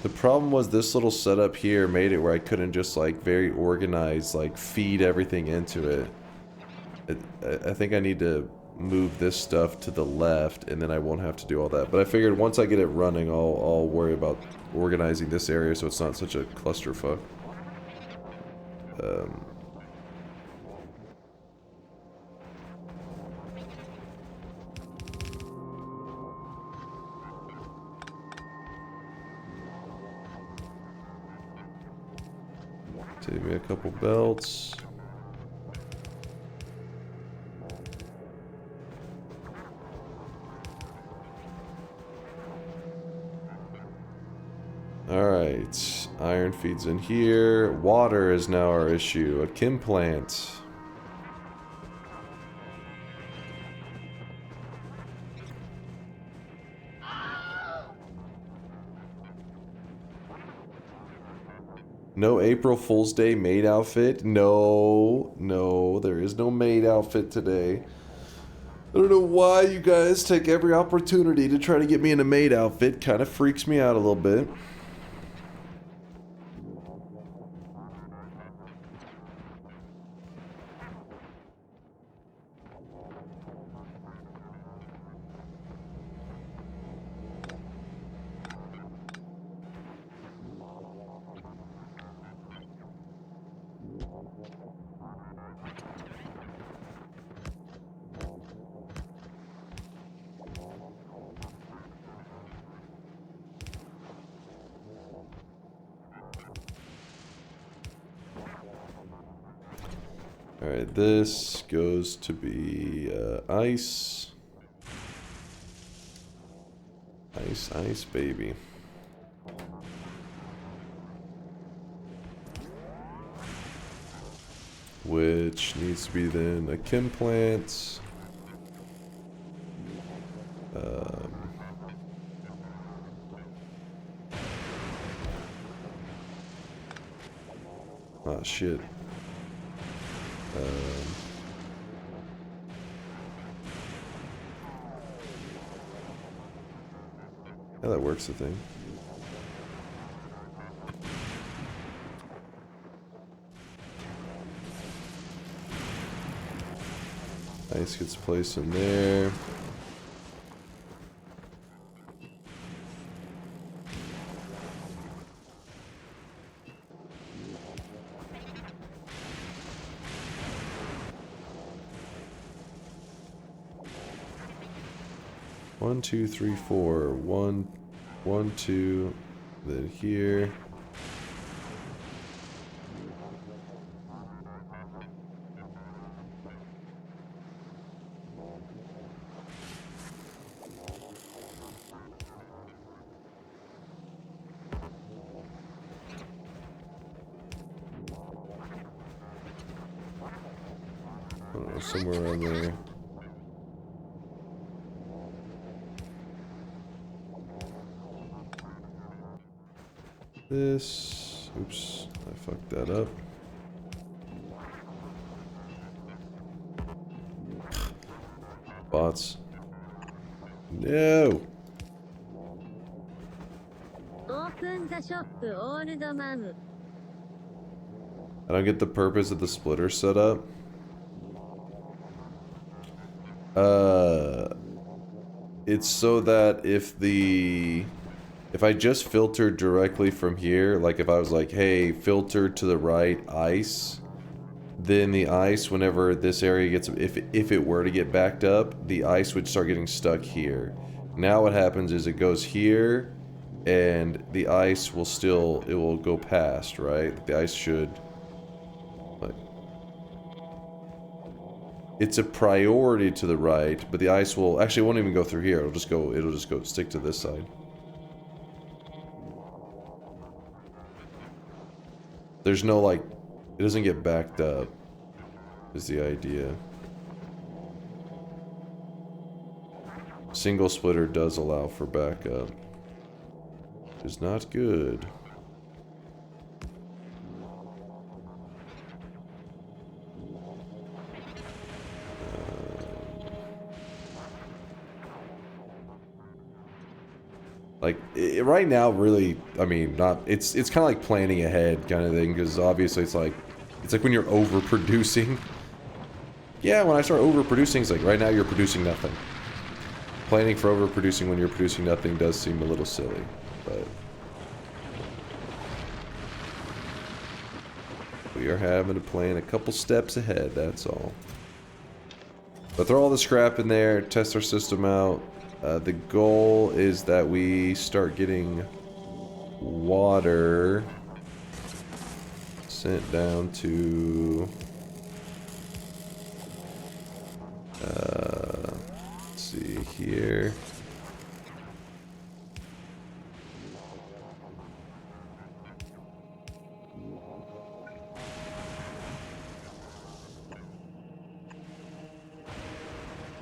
The problem was this little setup here made it where I couldn't just like very organized like feed everything into it. I think I need to move this stuff to the left and then I won't have to do all that. But I figured once I get it running, I'll worry about organizing this area so it's not such a clusterfuck. Take me a couple belts. Alright, iron feeds in here. Water is now our issue. A chem plant. No April Fool's Day maid outfit? No, no, there is no maid outfit today. I don't know why you guys take every opportunity to try to get me in a maid outfit. Kind of freaks me out a little bit. Alright, this goes to be ice. Ice, ice, baby. Which needs to be then a chem plant. Oh shit. Yeah, that works, I think. Ice gets placed in there. One, two, three, four. One, two, then here. I don't know, somewhere around there. This, oops, I fucked that up. Bots. No. I don't get the purpose of the splitter setup. It's so that if I just filtered directly from here, like if I was like, hey, filter to the right ice, then the ice, whenever this area gets, if it were to get backed up, the ice would start getting stuck here. Now what happens is it goes here, and the ice will still, it will go past, right? The ice should, like, it's a priority to the right, but the ice will actually, it won't even go through here. It'll just go stick to this side. There's no, like, it doesn't get backed up, is the idea. Single splitter does allow for backup. Which is not good. Like, right now, really, I mean, not, it's kind of like planning ahead kind of thing, because obviously it's like when you're overproducing. Yeah, when I start overproducing, it's like, right now you're producing nothing. Planning for overproducing when you're producing nothing does seem a little silly, but... we are having to plan a couple steps ahead, that's all. But throw all the scrap in there, test our system out. The goal is that we start getting water sent down to let's see here.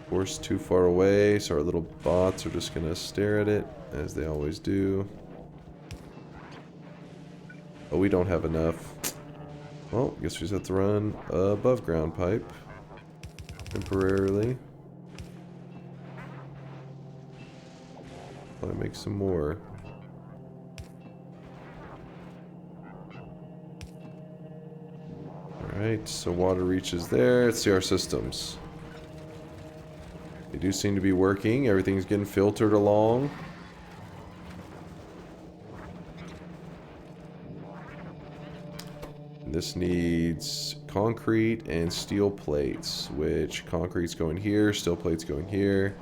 Of course, too far away, so our little bots are just gonna stare at it, as they always do. Oh, we don't have enough. Well, I guess we just have to run above ground pipe. Temporarily. I'll make some more. Alright, so water reaches there. Let's see our systems. They do seem to be working. Everything's getting filtered along. And this needs concrete and steel plates, which concrete's going here, steel plates going here.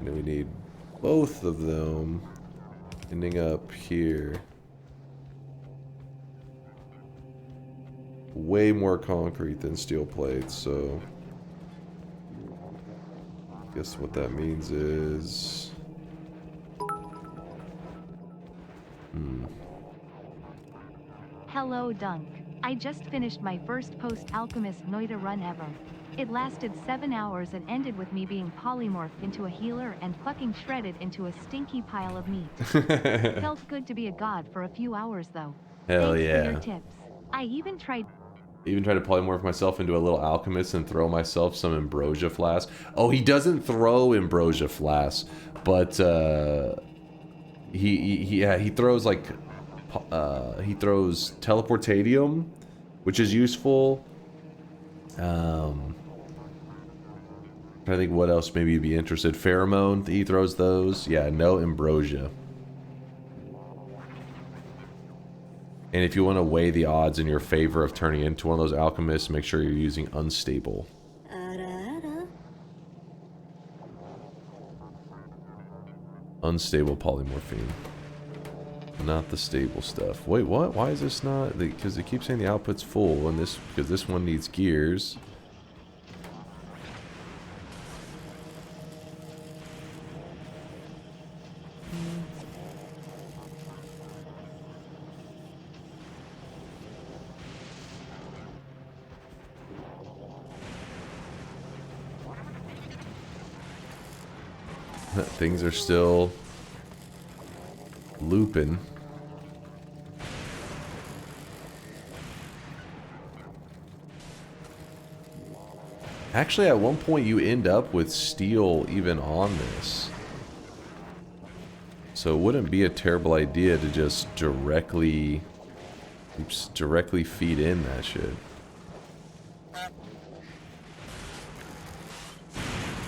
And then we need both of them ending up here. Way more concrete than steel plates, so... guess what that means is... Hello, Dunk. I just finished my first post-alchemist Noita run ever. It lasted 7 hours and ended with me being polymorphed into a healer and fucking shredded into a stinky pile of meat. Felt good to be a god for a few hours though. Hell Thanks yeah. for your tips. I even tried to polymorph myself into a little alchemist and throw myself some ambrosia flask. Oh, he doesn't throw ambrosia flasks, but he throws like he throws teleportatium, which is useful. I think what else maybe you'd be interested. Pheromone, he throws those. Yeah, no ambrosia. And if you want to weigh the odds in your favor of turning into one of those alchemists, make sure you're using unstable. Unstable polymorphine. Not the stable stuff. Wait, what? Why is this not? Because they keep saying the output's full, and this because this one needs gears. Things are still looping. Actually, at one point you end up with steel even on this. So it wouldn't be a terrible idea to just directly feed in that shit.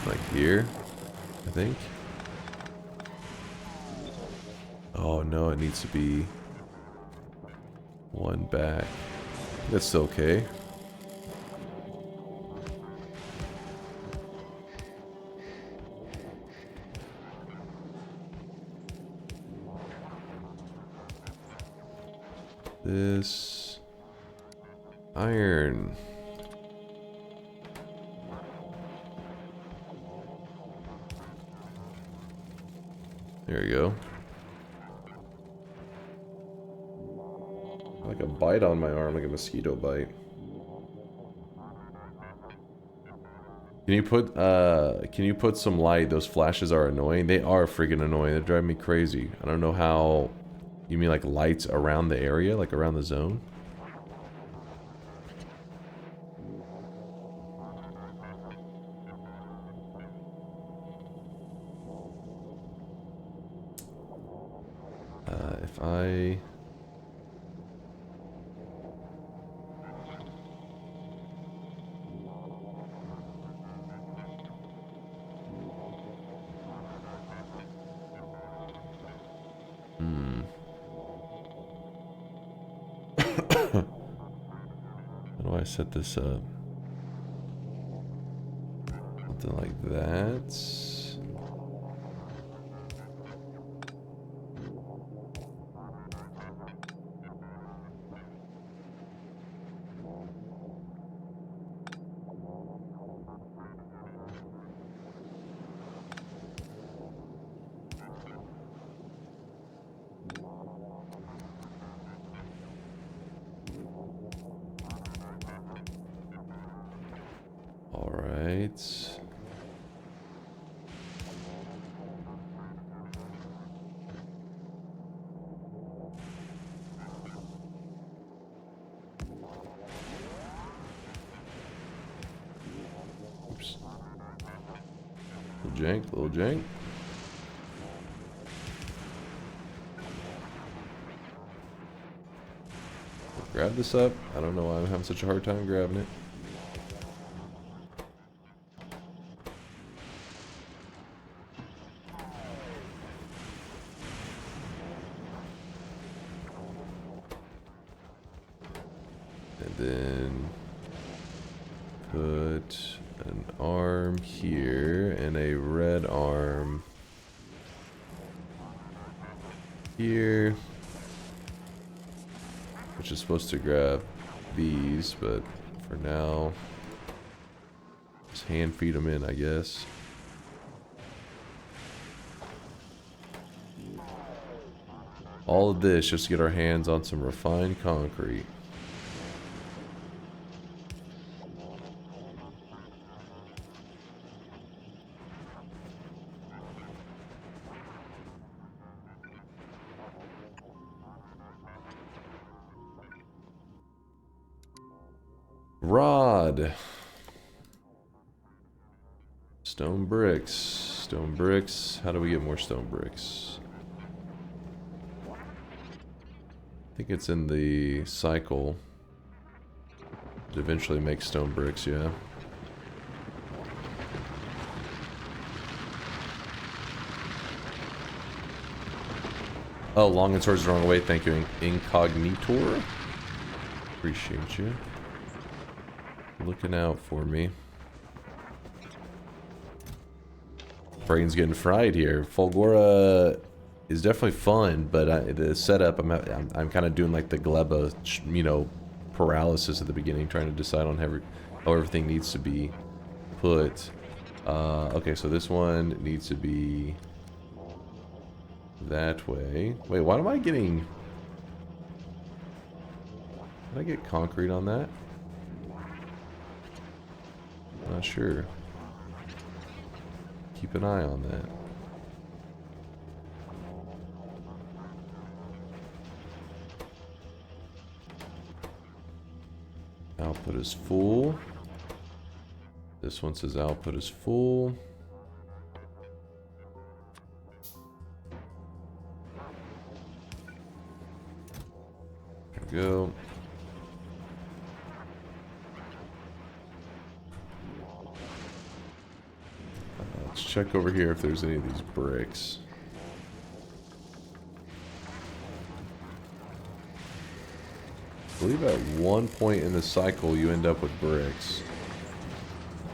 Like here, I think. Oh no, it needs to be one back. That's still okay. This iron. There you go. Like a bite on my arm, like a mosquito bite. Can you put some light? Those flashes are annoying. They are freaking annoying. They drive me crazy. I don't know how. You mean like lights around the area, like around the zone? If I... How do I set this up? Something like that. Oops. Little jank. Grab this up. I don't know why I'm having such a hard time grabbing it. And then put an arm here and a red arm here, which is supposed to grab these, but for now, just hand feed them in, I guess. All of this just to get our hands on some refined concrete. Rod. Stone bricks. Stone bricks. How do we get more stone bricks? I think it's in the cycle to eventually make stone bricks, yeah. Oh, long and swords the wrong way. Thank you, Incognitor. Appreciate you. Looking out for me. Brain's getting fried here. Fulgora is definitely fun, but the setup, I'm kind of doing like the Gleba, you know, paralysis at the beginning, trying to decide on how everything needs to be put. Okay, so this one needs to be that way. Wait, why am I getting... Did I get concrete on that? Not sure. Keep an eye on that. Output is full. This one says output is full. There we go. Let's check over here if there's any of these bricks. I believe at one point in the cycle you end up with bricks.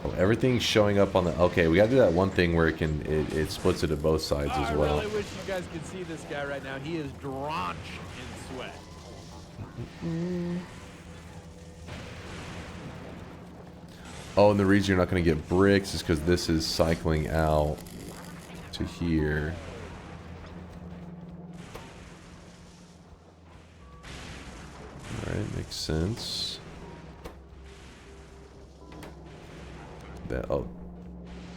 Oh, everything's showing up on the... Okay, we gotta do that one thing where it splits it to both sides as well. I really wish you guys could see this guy right now. He is drenched in sweat. Oh, and the reason you're not going to get bricks is because this is cycling out to here. Makes sense. That, oh,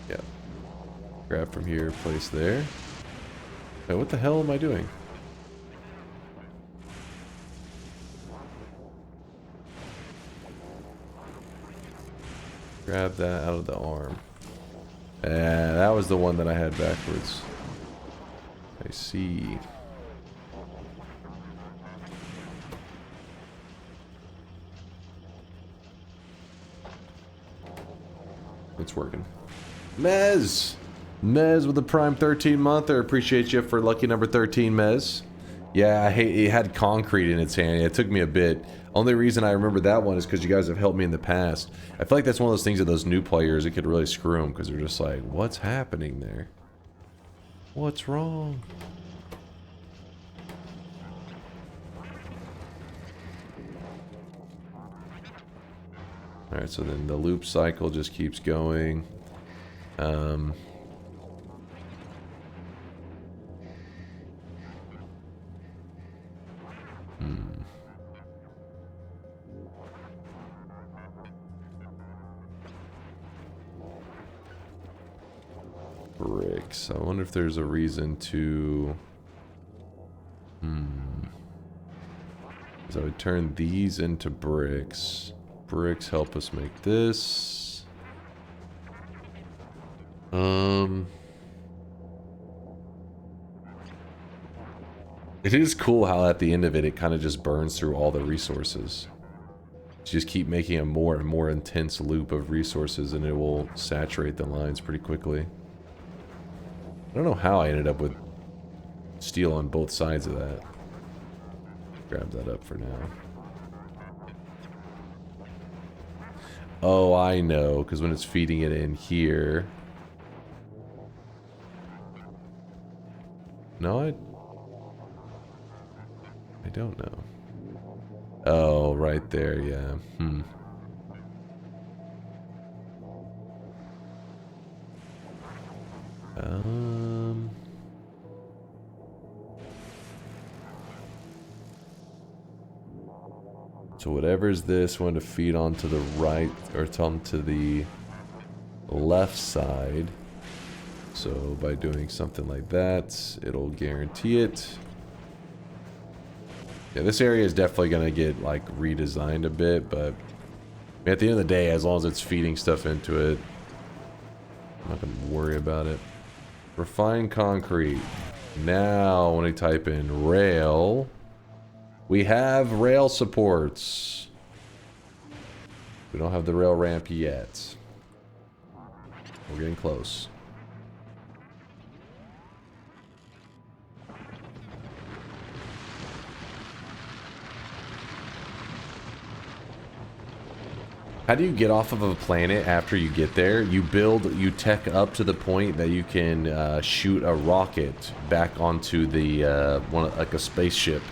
yeah. Grab from here, place there. Hey, what the hell am I doing? Grab that out of the arm. That was the one that I had backwards. I see. It's working. Mez! Mez with the Prime 13 month. I appreciate you for lucky number 13, Mez. Yeah, I hate it had concrete in its hand. It took me a bit. Only reason I remember that one is because you guys have helped me in the past. I feel like that's one of those things that those new players, it could really screw them because they're just like, what's happening there? What's wrong? Alright, so then the loop cycle just keeps going. Bricks. I wonder if there's a reason to... So I would turn these into bricks. Bricks help us make this. It is cool how at the end of it, it kind of just burns through all the resources. You just keep making a more and more intense loop of resources and it will saturate the lines pretty quickly. I don't know how I ended up with steel on both sides of that. Grab that up for now. Oh, I know, because when it's feeding it in here... No, I don't know. Oh, right there, yeah. So whatever's this one to feed onto the right, or onto the left side. So by doing something like that, it'll guarantee it. Yeah, this area is definitely going to get like redesigned a bit, but at the end of the day, as long as it's feeding stuff into it, I'm not going to worry about it. Refined concrete. Now, when I type in rail, we have rail supports. We don't have the rail ramp yet. We're getting close. How do you get off of a planet after you get there? You tech up to the point that you can shoot a rocket back onto the like a spaceship,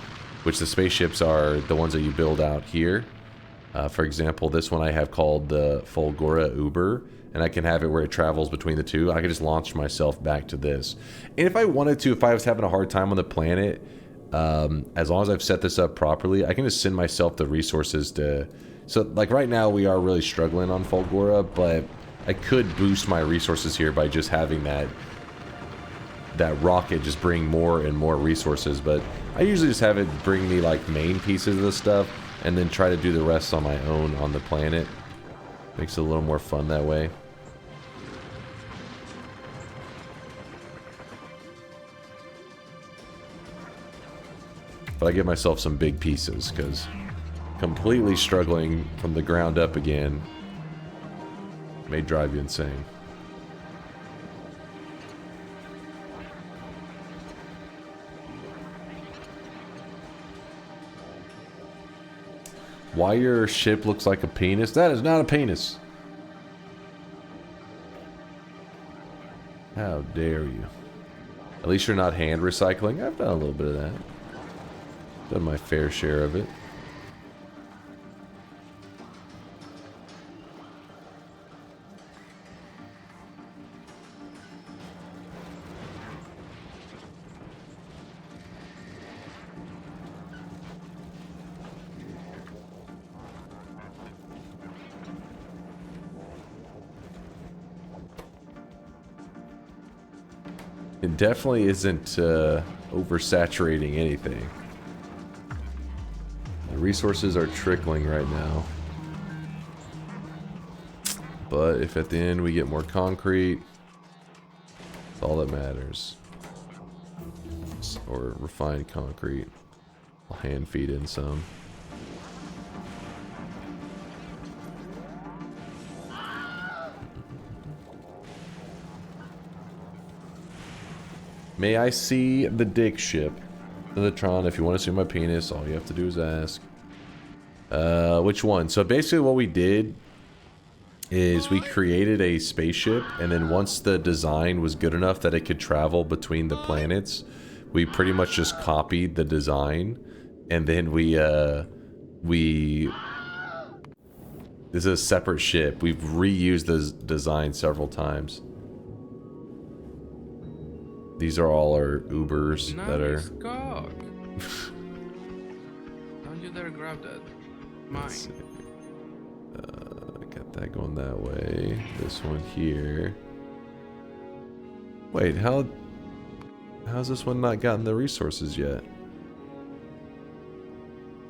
which the spaceships are the ones that you build out here. For example, this one I have called the Fulgora Uber, and I can have it where it travels between the two. I can just launch myself back to this. And if I wanted to, if I was having a hard time on the planet, as long as I've set this up properly, I can just send myself the resources to... So, like, right now we are really struggling on Fulgora, but I could boost my resources here by just having that rocket just bring more and more resources. But I usually just have it bring me, like, main pieces of the stuff, and then try to do the rest on my own on the planet. Makes it a little more fun that way. But I give myself some big pieces, because... completely struggling from the ground up again may drive you insane. Why your ship looks like a penis? That is not a penis. How dare you? At least you're not hand recycling. I've done a little bit of that. Done my fair share of it. It definitely isn't oversaturating anything. The resources are trickling right now. But if at the end we get more concrete, that's all that matters. Or refined concrete. I'll hand feed in some. May I see the dick ship? Tron, if you want to see my penis, all you have to do is ask. Which one? So basically what we did is we created a spaceship, and then once the design was good enough that it could travel between the planets, we pretty much just copied the design, and then this is a separate ship. We've reused the design several times. These are all our Ubers that are... Cock. Don't you dare grab that. Mine. Got that going that way. This one here. Wait, how's this one not gotten the resources yet?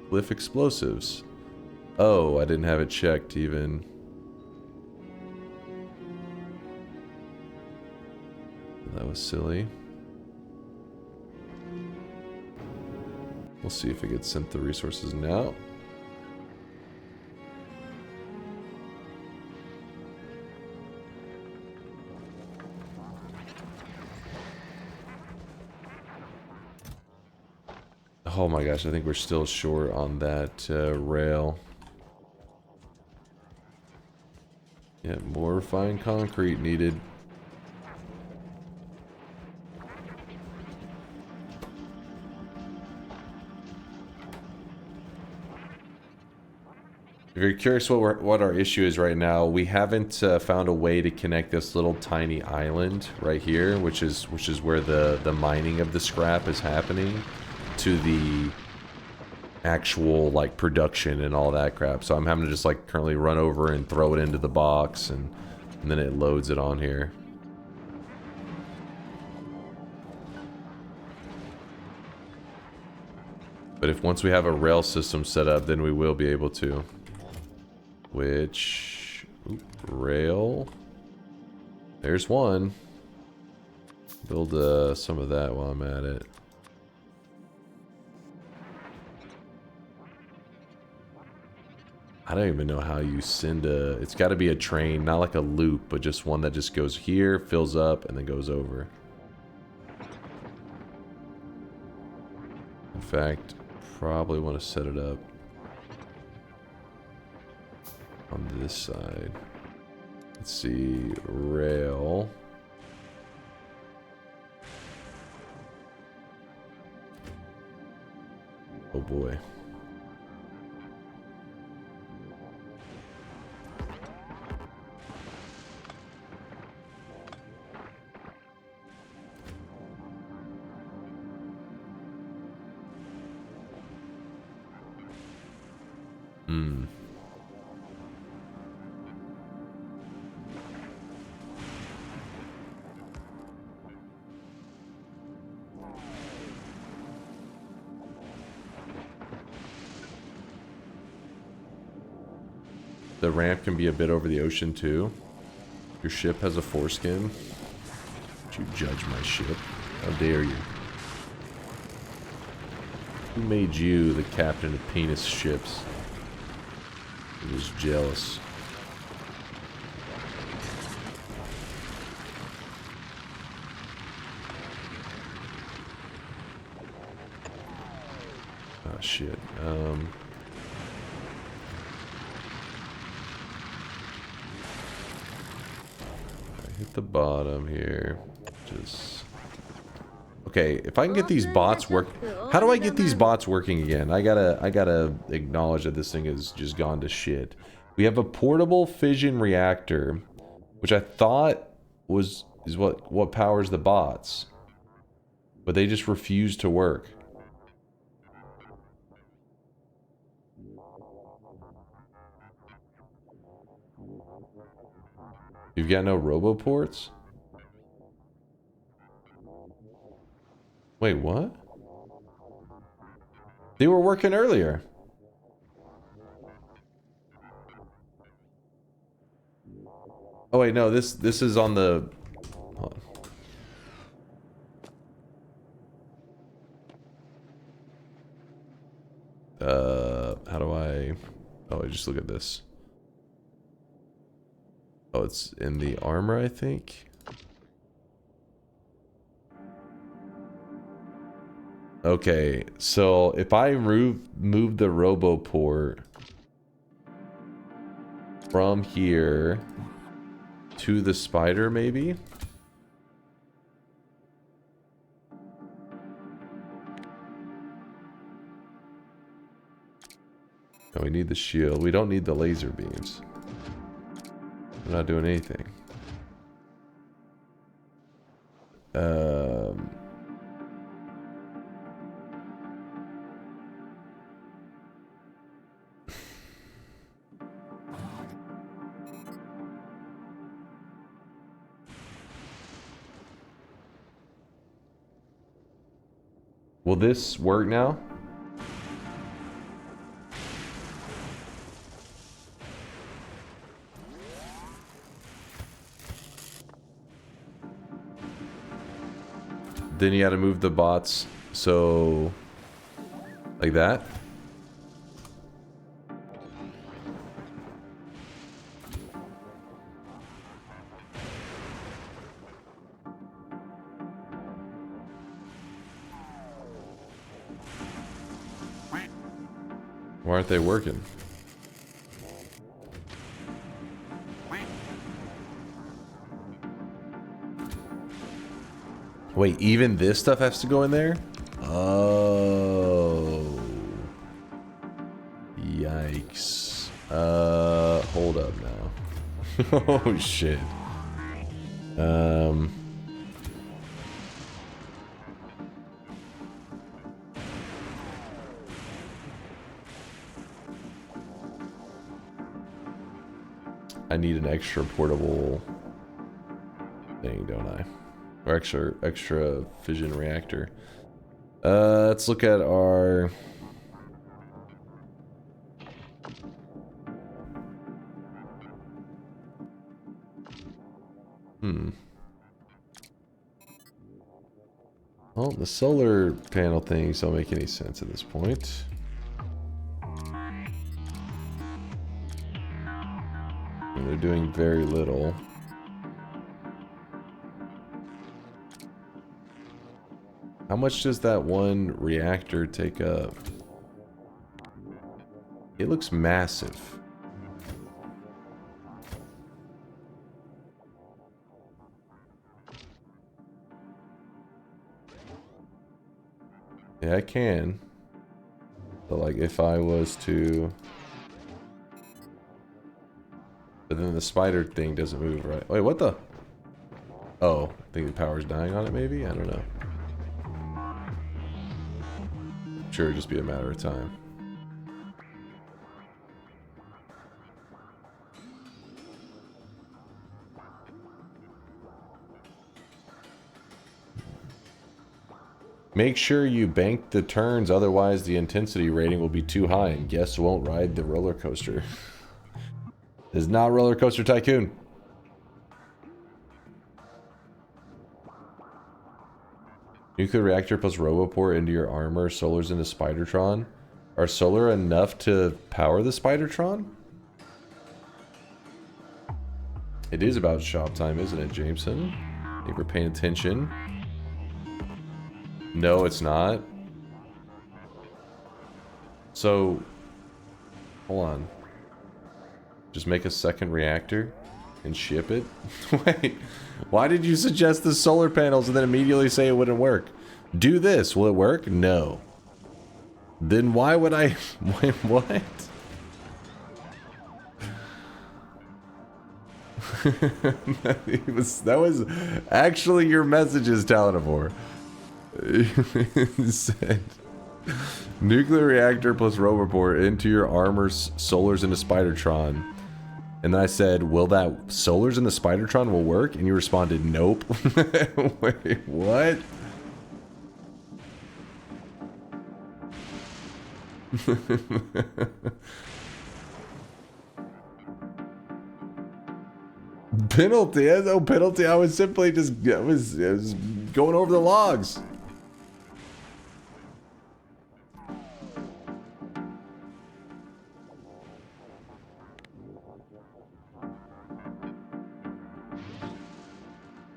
Glyph explosives. Oh, I didn't have it checked even. That was silly. We'll see if it gets sent the resources now. Oh my gosh, I think we're still short on that rail. Yeah, more refined concrete needed. If you're curious what our issue is right now, we haven't found a way to connect this little tiny island right here, which is where the mining of the scrap is happening, to the actual like production and all that crap. So I'm having to just like currently run over and throw it into the box, and then it loads it on here. But if once we have a rail system set up, then we will be able to. Which... Oop, rail. There's one. Build some of that while I'm at it. I don't even know how you send a... It's got to be a train, not like a loop, but just one that just goes here, fills up, and then goes over. In fact, probably want to set it up on this side. Let's see, rail. Oh boy. The ramp can be a bit over the ocean too. Your ship has a foreskin. Don't you judge my ship? How dare you? Who made you the captain of penis ships? He was jealous. Oh shit. Hit the bottom here. Just okay. If I can get these bots work, how do I get these bots working again? I gotta acknowledge that this thing has just gone to shit. We have a portable fission reactor, which I thought is what powers the bots, but they just refuse to work. You've got no roboports? Wait, what? They were working earlier. Oh wait, no, this is on the... Hold on. How do I... Oh, I just look at this. Oh, it's in the armor, I think. Okay, so if I move the RoboPort from here to the spider, maybe? No, we need the shield. We don't need the laser beams. We're not doing anything. Will this work now? Then you gotta move the bots, so... like that? Why aren't they working? Wait, even this stuff has to go in there? Oh. Yikes. Hold up now. Oh shit. I need an extra portable thing, don't I? Or extra fission reactor. Let's look at our... Well, the solar panel things don't make any sense at this point. And they're doing very little. How much does that one reactor take up? It looks massive. Yeah, I can. But like if I was to... But then the spider thing doesn't move, right? Wait, what the? Oh, I think the power's dying on it maybe? I don't know. Sure, it'd just be a matter of time. Make sure you bank the turns, otherwise the intensity rating will be too high and guests won't ride the roller coaster. It's not Roller Coaster Tycoon. Nuclear reactor plus RoboPort into your armor, solar's into Spidertron. Are solar enough to power the Spidertron? It is about shop time, isn't it, Jameson? I think we're paying attention. No, it's not. So, hold on. Just make a second reactor and ship it? Wait, why did you suggest the solar panels and then immediately say it wouldn't work? Do this, will it work? No. Then why would I... Wait, what? that was actually your messages, Talonivore. It said... Nuclear reactor plus RoboPort into your armor, solars into Spidertron. And then I said, will that solars in the Spidertron will work? And you responded, nope. Wait, what? Penalty? There's no penalty. I was simply just I was going over the logs.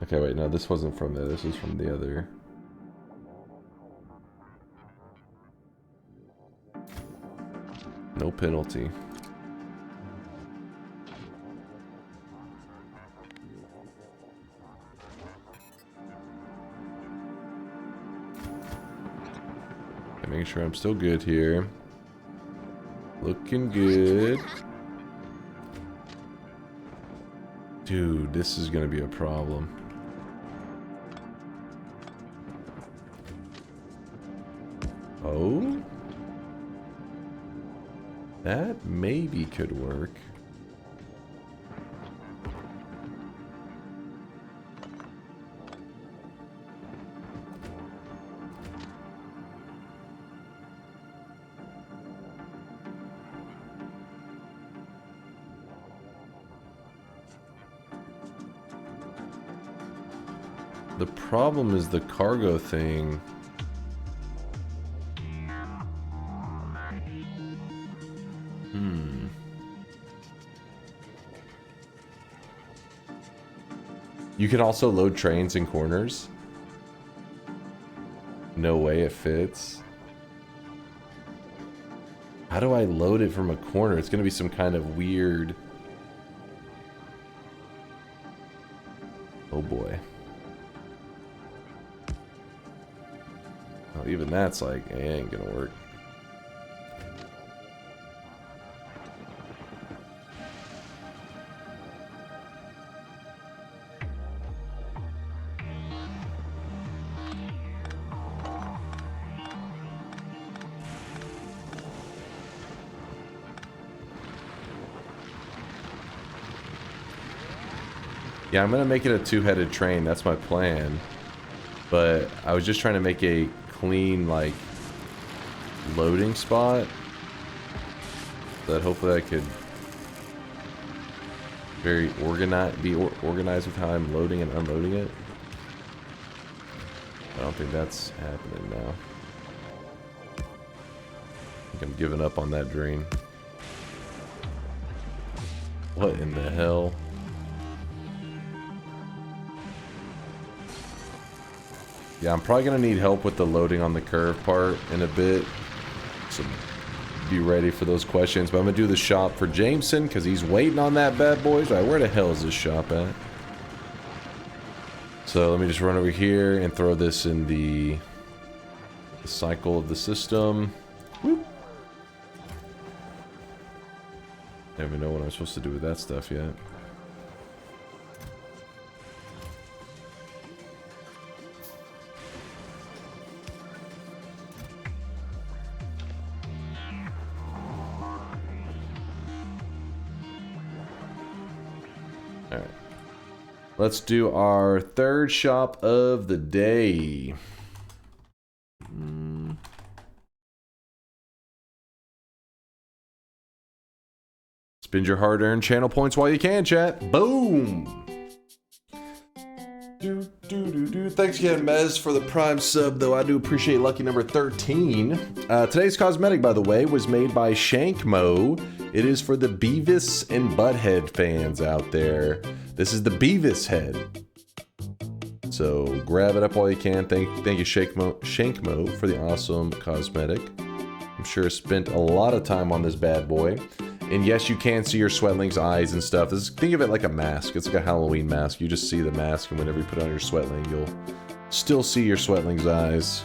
Okay, wait, no, this wasn't from there. This was from the other. No penalty. Making sure I'm still good here. Looking good. Dude, this is gonna be a problem. Oh? That maybe could work. The problem is the cargo thing. You can also load trains in corners. No way it fits. How do I load it from a corner? It's gonna be some kind of weird... Oh boy. Oh, even that's like, it ain't gonna work. Yeah, I'm gonna make it a two-headed train. That's my plan. But I was just trying to make a clean, like, loading spot so that hopefully I could be organized with how I'm loading and unloading it. I don't think that's happening now. I think I'm giving up on that drain. What in the hell? Yeah, I'm probably going to need help with the loading on the curve part in a bit. So be ready for those questions. But I'm going to do the shop for Jameson because he's waiting on that bad boy. Right, where the hell is this shop at? So let me just run over here and throw this in the cycle of the system. Whoop. Never know what I'm supposed to do with that stuff yet. Alright. Let's do our third shop of the day. Spend your hard-earned channel points while you can, chat. Boom! Thanks again, Mez, for the Prime sub, though. I do appreciate lucky number 13. Today's cosmetic, by the way, was made by Shankmo. It is for the Beavis and Butthead fans out there. This is the Beavis head. So grab it up while you can. Thank you, Shankmo, for the awesome cosmetic. I'm sure I spent a lot of time on this bad boy. And yes, you can see your Sweatling's eyes and stuff. Think of it like a mask. It's like a Halloween mask. You just see the mask, and whenever you put it on your Sweatling, you'll still see your Sweatling's eyes.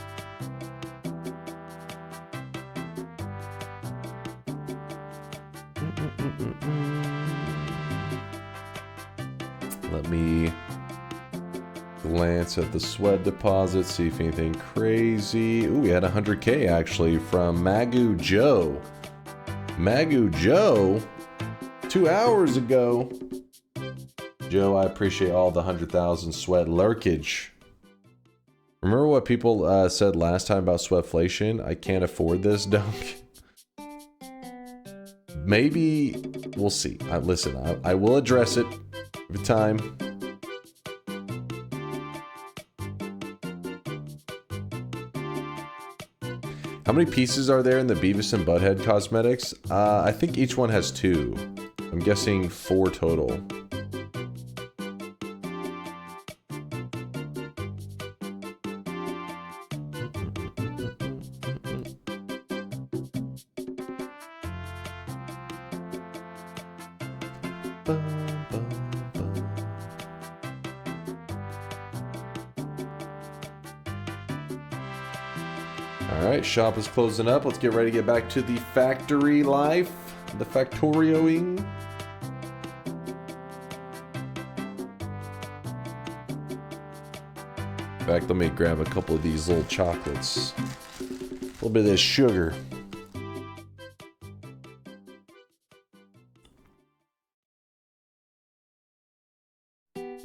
Let me glance at the sweat deposit, see if anything crazy. Ooh, we had 100K actually from Magu Joe. Magu Joe, 2 hours ago. Joe, I appreciate all the 100,000 sweat lurkage. Remember what people said last time about sweatflation? I can't afford this, Dunk. maybe we'll see. Listen, I will address it every time. How many pieces are there in the Beavis and Butthead cosmetics? I think each one has 2. I'm guessing 4 total. Alright, shop is closing up. Let's get ready to get back to the factory life. The Factorioing. In fact, let me grab a couple of these little chocolates. A little bit of this sugar.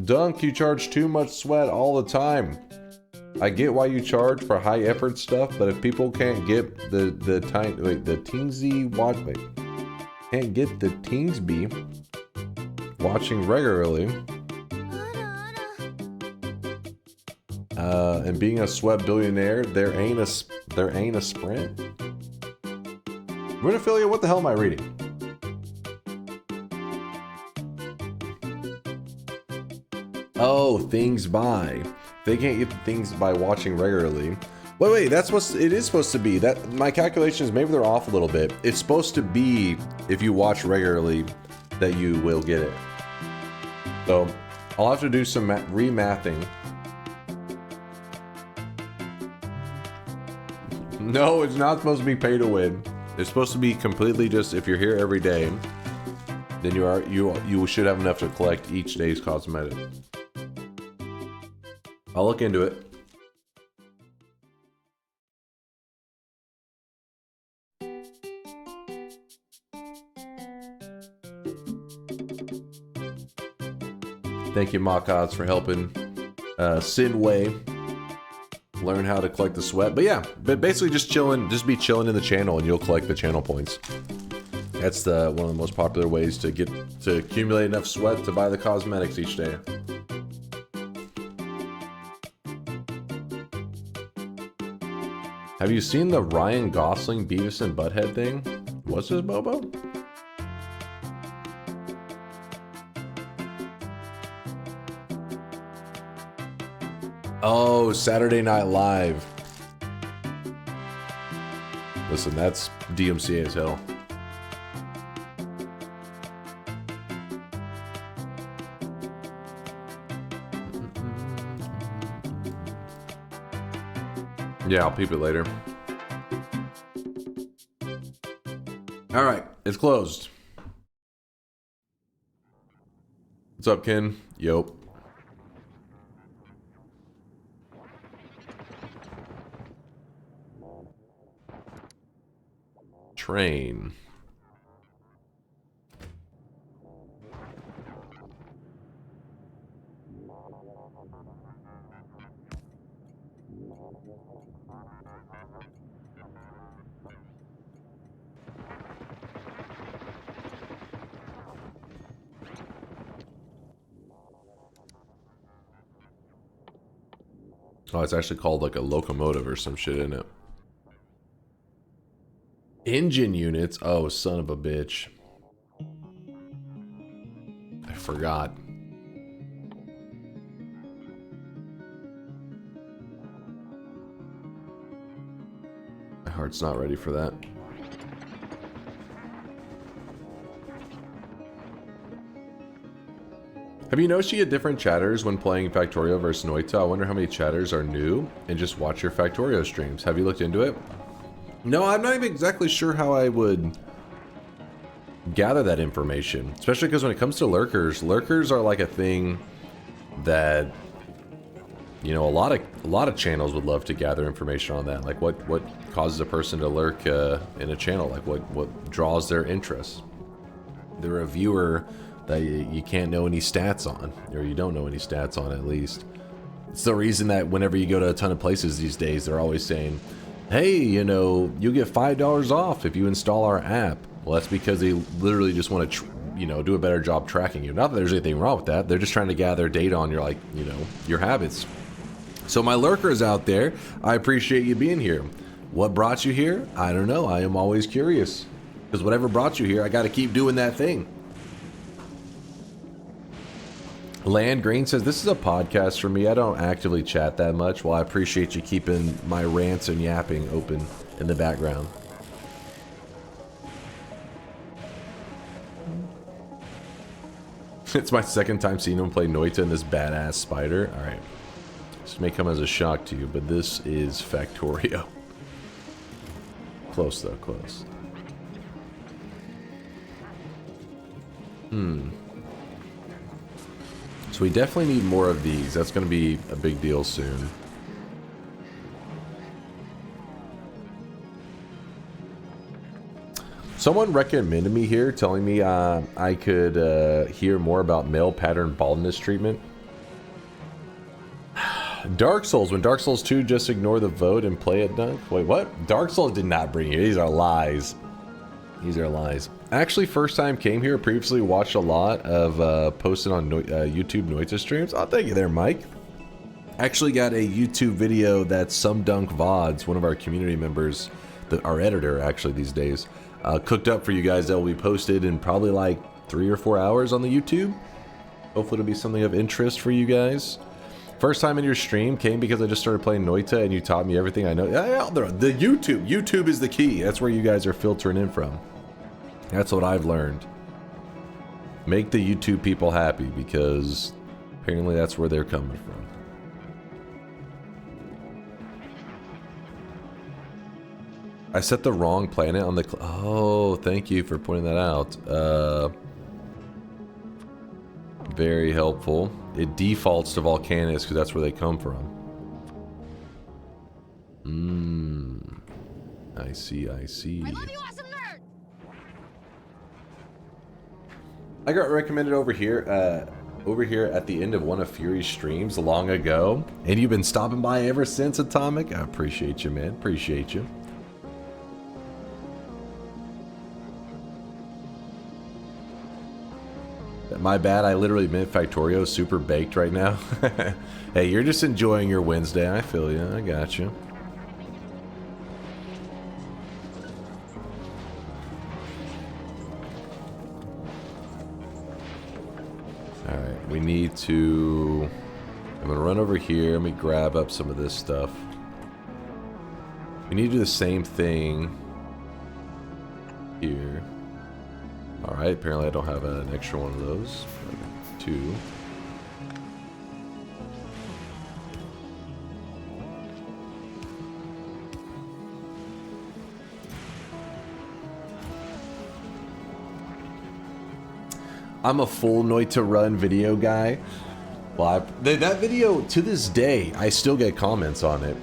Dunk, you charge too much sweat all the time. I get why you charge for high effort stuff, but if people can't get the teensy watch, can't get the teensby watching regularly, and being a sweat billionaire, there ain't a sprint. Runophilia, what the hell am I reading? Oh, things by. They can't get the things by watching regularly. Wait, that's what it is supposed to be. That my calculations, maybe they're off a little bit. It's supposed to be if you watch regularly that you will get it. So I'll have to do some remathing. No, it's not supposed to be pay to win. It's supposed to be completely just if you're here every day, then you should have enough to collect each day's cosmetic. I'll look into it. Thank you, Mock-Odds, for helping Sinway learn how to collect the sweat. But yeah, but basically just be chilling in the channel and you'll collect the channel points. That's one of the most popular ways to accumulate enough sweat to buy the cosmetics each day. Have you seen the Ryan Gosling Beavis and Butthead thing? What's this, Bobo? Oh, Saturday Night Live. Listen, that's DMCA as hell. Yeah, I'll peep it later. All right, it's closed. What's up, Ken? Yo. Train. Oh, it's actually called like a locomotive or some shit, isn't it? Engine units? Oh, son of a bitch. I forgot. My heart's not ready for that. Have you noticed you get different chatters when playing Factorio versus Noita? I wonder how many chatters are new and just watch your Factorio streams. Have you looked into it? No, I'm not even exactly sure how I would gather that information. Especially because when it comes to lurkers, lurkers are like a thing that, you know, a lot of channels would love to gather information on that. Like what causes a person to lurk in a channel? Like what draws their interest? They're a viewer that you can't know any stats on, or you don't know any stats on at least. It's the reason that whenever you go to a ton of places these days, they're always saying, hey, you know, you get $5 off if you install our app. Well, that's because they literally just want to, do a better job tracking you. Not that there's anything wrong with that. They're just trying to gather data on your, your habits. So my lurkers out there, I appreciate you being here. What brought you here? I don't know. I am always curious. Because whatever brought you here, I got to keep doing that thing. Land Green says, this is a podcast for me. I don't actively chat that much. Well, I appreciate you keeping my rants and yapping open in the background. It's my second time seeing him play Noita and this badass spider. Alright. This may come as a shock to you, but this is Factorio. Close though, close. So we definitely need more of these. That's going to be a big deal soon. Someone recommended me here, telling me I could hear more about male pattern baldness treatment. Dark Souls. When Dark Souls 2, just ignore the vote and play it, Dunk. Wait, what? Dark Souls did not bring you. These are lies. These are lies. Actually, first time came here. Previously watched a lot of posted on YouTube Noita streams. Oh, thank you there, Mike. Actually got a YouTube video that Some Dunk VODs, one of our community members, our editor actually these days, cooked up for you guys that will be posted in probably like 3 or 4 hours on the YouTube. Hopefully it'll be something of interest for you guys. First time in your stream came because I just started playing Noita and you taught me everything I know. Yeah, the YouTube. YouTube is the key. That's where you guys are filtering in from. That's what I've learned. Make the YouTube people happy because apparently that's where they're coming from. I set the wrong planet on the... Oh, thank you for pointing that out. Very helpful. It defaults to Volcanus because that's where they come from. I see, I see. I love you, awesome nerd! I got recommended over here at the end of one of Fury's streams long ago. And you've been stopping by ever since, Atomic? I appreciate you, man. Appreciate you. My bad, I literally meant Factorio super baked right now. Hey, you're just enjoying your Wednesday. I feel you. I got you. Alright, we need to... I'm going to run over here. Let me grab up some of this stuff. We need to do the same thing here. Alright, apparently I don't have an extra one of those. 2. I'm a full Noita Run video guy. Well, that video, to this day, I still get comments on it.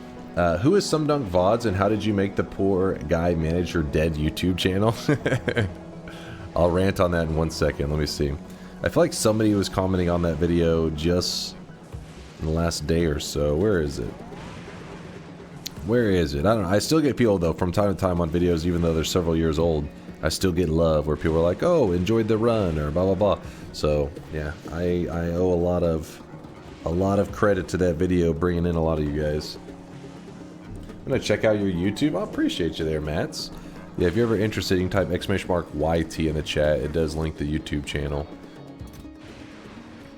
Who is Some Dunk VODs and how did you make the poor guy manage your dead YouTube channel? I'll rant on that in 1 second. Let me see. I feel like somebody was commenting on that video just in the last day or so. Where is it? Where is it? I don't know. I still get people, though, from time to time on videos, even though they're several years old. I still get love where people are like, oh, enjoyed the run, or blah, blah, blah. So, yeah, I owe a lot of credit to that video, bringing in a lot of you guys. I'm going to check out your YouTube. I appreciate you there, Mats. Yeah, if you're ever interested, you can type !YT in the chat. It does link the YouTube channel.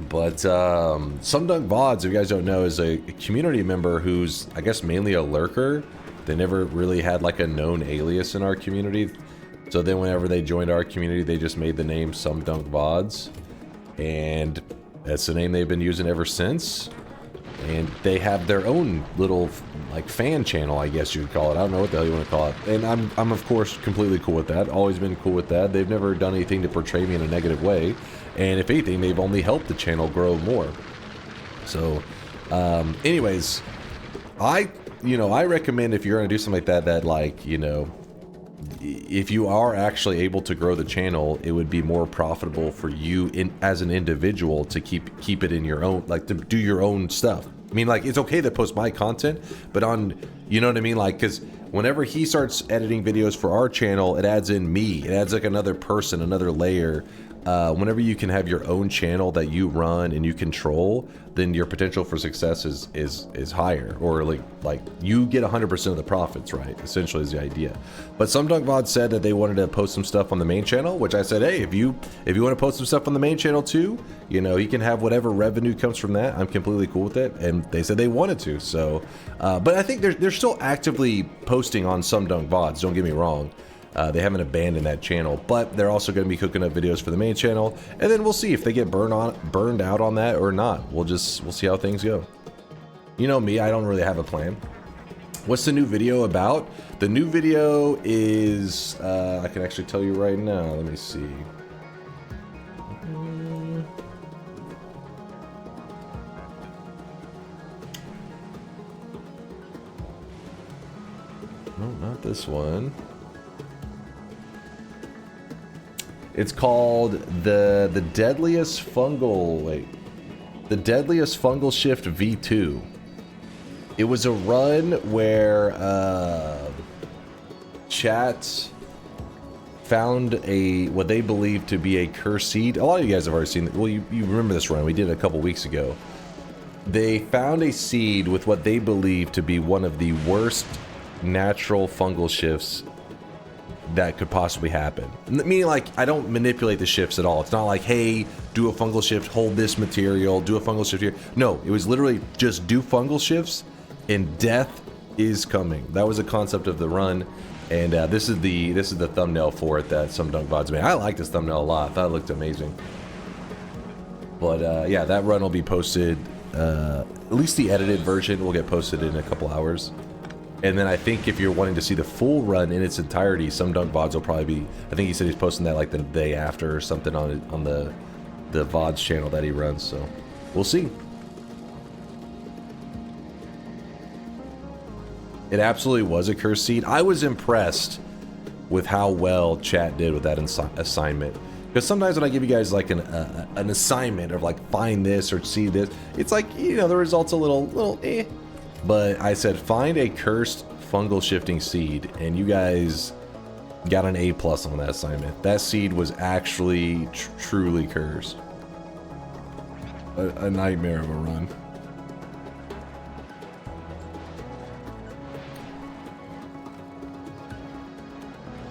But Some Dunk VODs, if you guys don't know, is a community member who's, I guess, mainly a lurker. They never really had like a known alias in our community. So then whenever they joined our community, they just made the name Some Dunk VODs. And that's the name they've been using ever since. And they have their own little, like, fan channel, I guess you would call it. I don't know what the hell you want to call it. And I'm of course, completely cool with that. Always been cool with that. They've never done anything to portray me in a negative way. And if anything, they've only helped the channel grow more. So, anyways, I recommend if you're going to do something like that, like, if you are actually able to grow the channel, it would be more profitable for you as an individual to keep it in your own, like, to do your own stuff. I mean, like, it's okay to post my content, but on, you know what I mean? Like, because whenever he starts editing videos for our channel, it adds in me. It adds like another person, another layer. Whenever you can have your own channel that you run and you control, then your potential for success is higher, or like you get 100% of the profits, right? Essentially is the idea. But some Dunk VOD said that they wanted to post some stuff on the main channel, which I said, hey, if you want to post some stuff on the main channel too, you know, you can have whatever revenue comes from that. I'm completely cool with it, and they said they wanted to. So, but I think they're still actively posting on some Dunk VODs. Don't get me wrong. They haven't abandoned that channel, but they're also going to be cooking up videos for the main channel, and then we'll see if they get burned out on that or not. We'll see how things go. You know me, I don't really have a plan. What's the new video about? The new video is, I can actually tell you right now. Let me see. No, not this one. It's called the Deadliest Fungal Shift V2. It was a run where chat found what they believe to be a cursed seed. A lot of you guys have already seen it. Well, you remember this run. We did it a couple weeks ago. They found a seed with what they believe to be one of the worst natural fungal shifts that could possibly happen. Meaning, like, I don't manipulate the shifts at all. It's not like, hey, do a fungal shift, hold this material, do a fungal shift here. No, it was literally just do fungal shifts and death is coming. That was the concept of the run, and this is the thumbnail for it that some Dunk VODs made. I like this thumbnail a lot. I thought it looked amazing. But yeah, that run will be posted. At least the edited version will get posted in a couple hours. And then I think if you're wanting to see the full run in its entirety, some Dunk VODs will probably be, I think he said he's posting that like the day after or something on the VODs channel that he runs, so we'll see. It absolutely was a cursed seed. I was impressed with how well chat did with that assignment. Because sometimes when I give you guys like an assignment of like find this or see this, it's like, you know, the result's a little eh. But I said, find a cursed fungal shifting seed, and you guys got an A+ on that assignment. That seed was actually truly cursed. A nightmare of a run.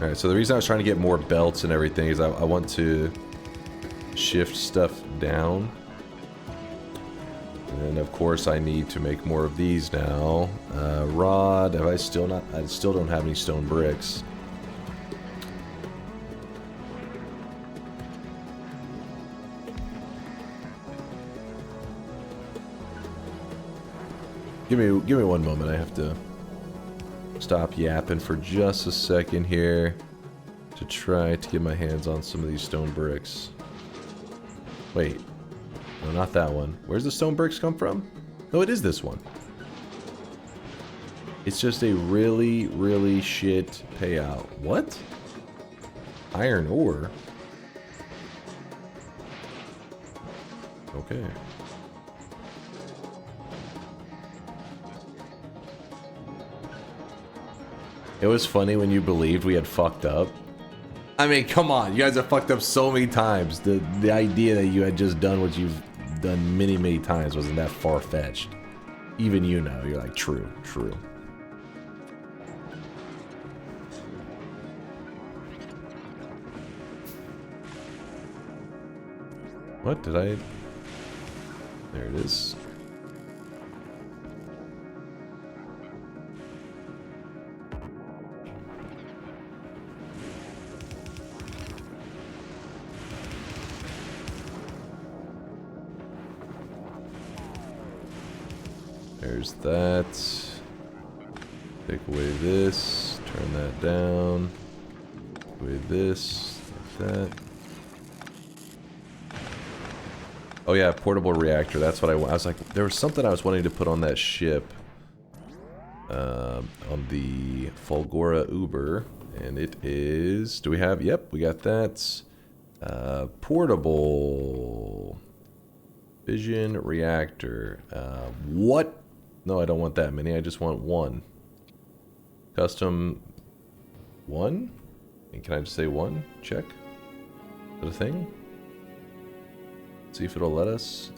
Alright, so the reason I was trying to get more belts and everything is I want to shift stuff down. And of course I need to make more of these now. Rod, I still don't have any stone bricks. Give me one moment. I have to stop yapping for just a second here to try to get my hands on some of these stone bricks. Wait. No, not that one. Where's the stone bricks come from? No, it is this one. It's just a really, really shit payout. What? Iron ore? Okay. It was funny when you believed we had fucked up. I mean, come on. You guys have fucked up so many times. The idea that you had just done what you've done many, many times wasn't that far-fetched. Even you know. You're like, true, true. What did I... There it is. There's that. Take away this. Turn that down. Take away this. Like that. Oh yeah, portable reactor. That's what I want. I was like, there was something I was wanting to put on that ship. On the Fulgora Uber. And it is... Do we have... Yep, we got that. Portable... Fission reactor. What? No, I don't want that many. I just want one. Custom 1? And can I just say 1? Check. Is it a thing? See if it'll let us.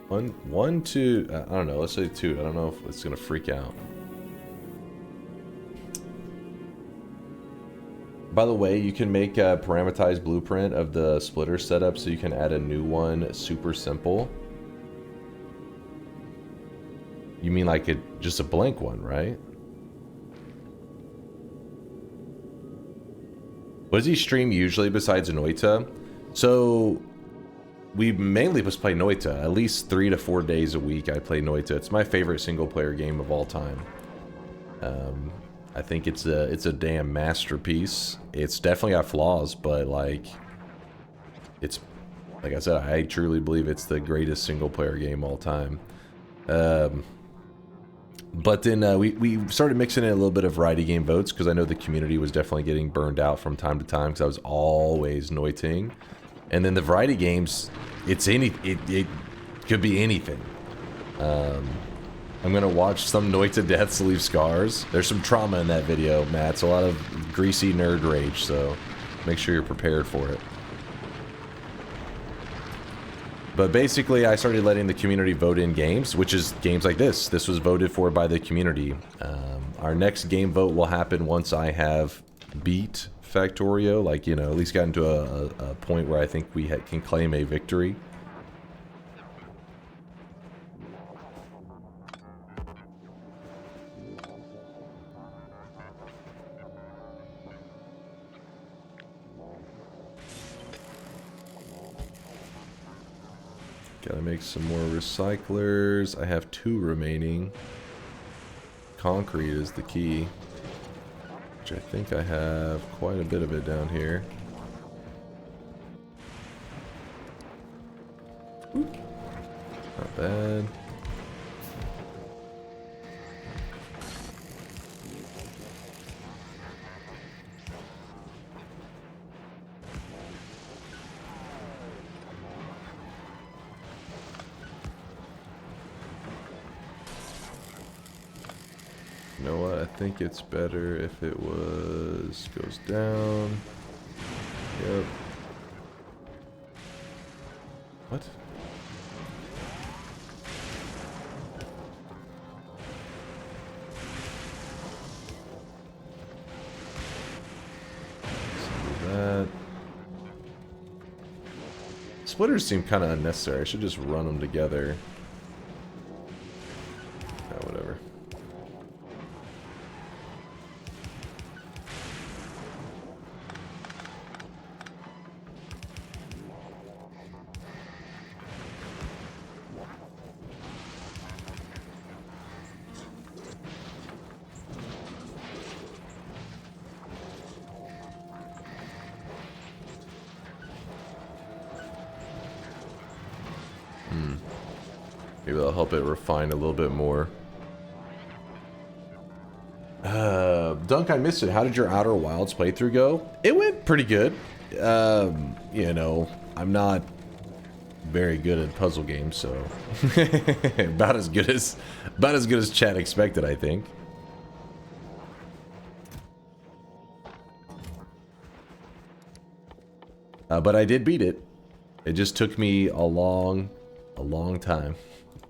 One, two. I don't know. Let's say 2. I don't know if it's gonna freak out. By the way, you can make a parameterized blueprint of the splitter setup, so you can add a new one. Super simple. You mean like just a blank one, right? What does he stream usually besides Noita? So we mainly just play Noita. At least 3 to 4 days a week I play Noita. It's my favorite single player game of all time. I think it's a damn masterpiece. It's definitely got flaws, but like it's like I said, I truly believe it's the greatest single player game all time. But then we started mixing in a little bit of variety game votes because I know the community was definitely getting burned out from time to time because I was always noiting. And then the variety games, it could be anything. I'm gonna watch some Noita deaths leave scars. There's some trauma in that video, Matt. It's a lot of greasy nerd rage, so make sure you're prepared for it. But basically, I started letting the community vote in games, which is games like this. This was voted for by the community. Our next game vote will happen once I have beat Factorio, like, you know, at least gotten to a point where I think we can claim a victory. Gotta make some more recyclers. I have 2 remaining. Concrete is the key, which I think I have quite a bit of it down here. Not bad. You know what? I think it's better if it goes down. Yep. What? That. Splitters seem kind of unnecessary. I should just run them together. Yeah, whatever. Maybe that'll help it refine a little bit more. Dunk, I missed it. How did your Outer Wilds playthrough go? It went pretty good. You know, I'm not very good at puzzle games, so about as good as chat expected, I think. But I did beat it. It just took me a long time.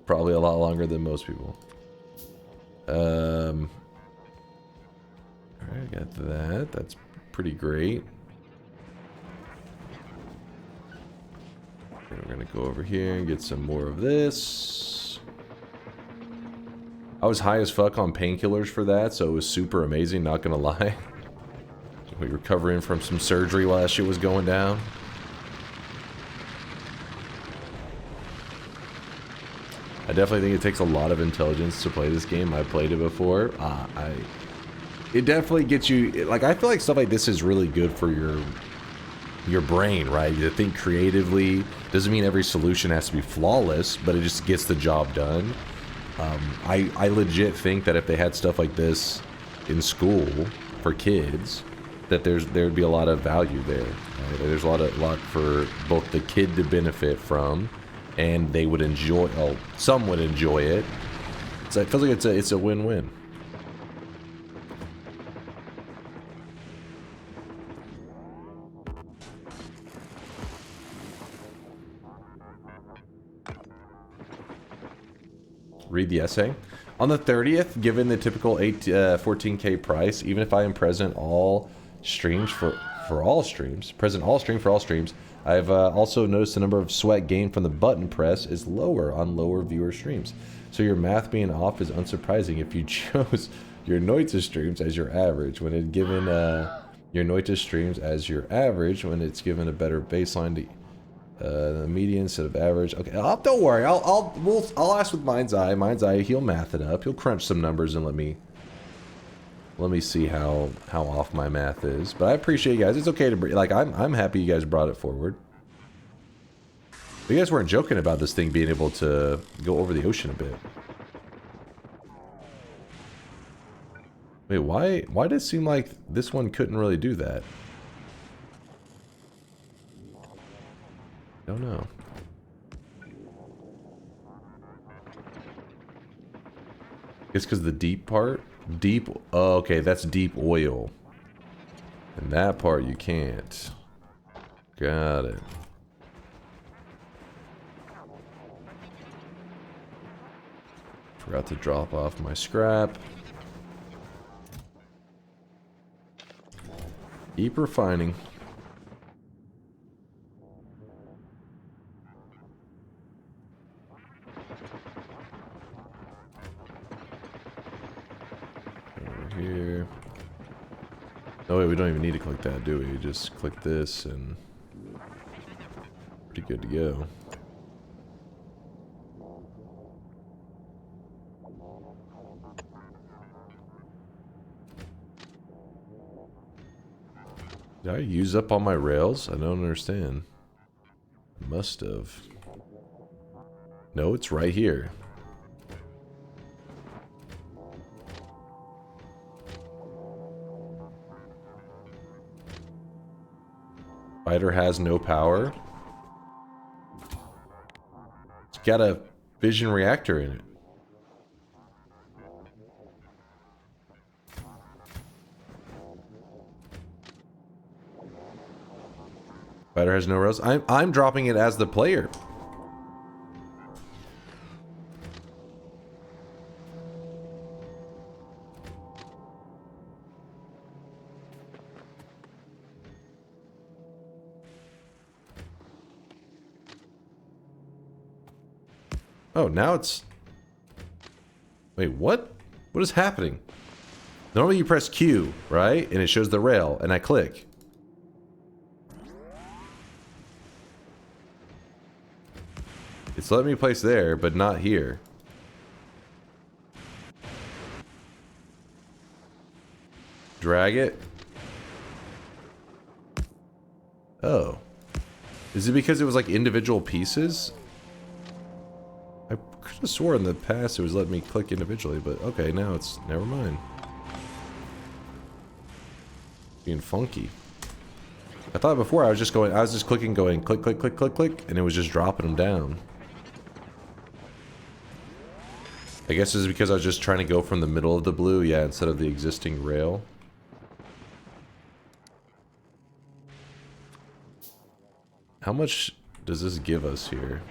Probably a lot longer than most people. Alright, I got that. That's pretty great. Okay, we're gonna go over here and get some more of this. I was high as fuck on painkillers for that, so it was super amazing, not gonna lie. We were recovering from some surgery while that shit was going down. I definitely think it takes a lot of intelligence to play this game. I played it before. It definitely gets you, like, I feel like stuff like this is really good for your brain, right? You think creatively. Doesn't mean every solution has to be flawless, but it just gets the job done. I legit think that if they had stuff like this in school for kids, that there'd be a lot of value there. Right? There's a lot for both the kid to benefit from, and they would enjoy. Oh, some would enjoy it. So it feels like it's a win-win. Read the essay. On the 30th, given the typical 14K price, even if I am present all streams for all streams, I've also noticed the number of sweat gained from the button press is lower on lower viewer streams. So your math being off is unsurprising if you chose your Noita streams as your average when it given your Noita streams as your average when it's given a better baseline to the median instead of average. Okay, don't worry. I'll ask with Mind's Eye. Mind's Eye, he'll math it up. He'll crunch some numbers and let me see how off my math is. But I appreciate you guys. It's okay to like. I'm happy you guys brought it forward. But you guys weren't joking about this thing being able to go over the ocean a bit. Wait, why did it seem like this one couldn't really do that? Don't know. It's because the deep part? Deep, oh, okay, that's deep oil. And that part you can't. Got it. Forgot to drop off my scrap. Keep refining. Here. Oh wait, we don't even need to click that, do we? Just click this and pretty good to go. Did I use up all my rails? I don't understand. I must have. No, it's right here. Fighter has no power. It's got a fission reactor in it. Fighter has no rails. I'm dropping it as the player. Oh, now it's... Wait, what? What is happening? Normally you press Q, right? And it shows the rail, and I click. It's letting me place there, but not here. Drag it. Oh. Is it because it was like individual pieces? I could have swore in the past it was letting me click individually, but okay, now it's... Never mind. Being funky. I thought before I was just clicking, going click, click, click, click, click, and it was just dropping them down. I guess it's because I was just trying to go from the middle of the blue, yeah, instead of the existing rail. How much does this give us here?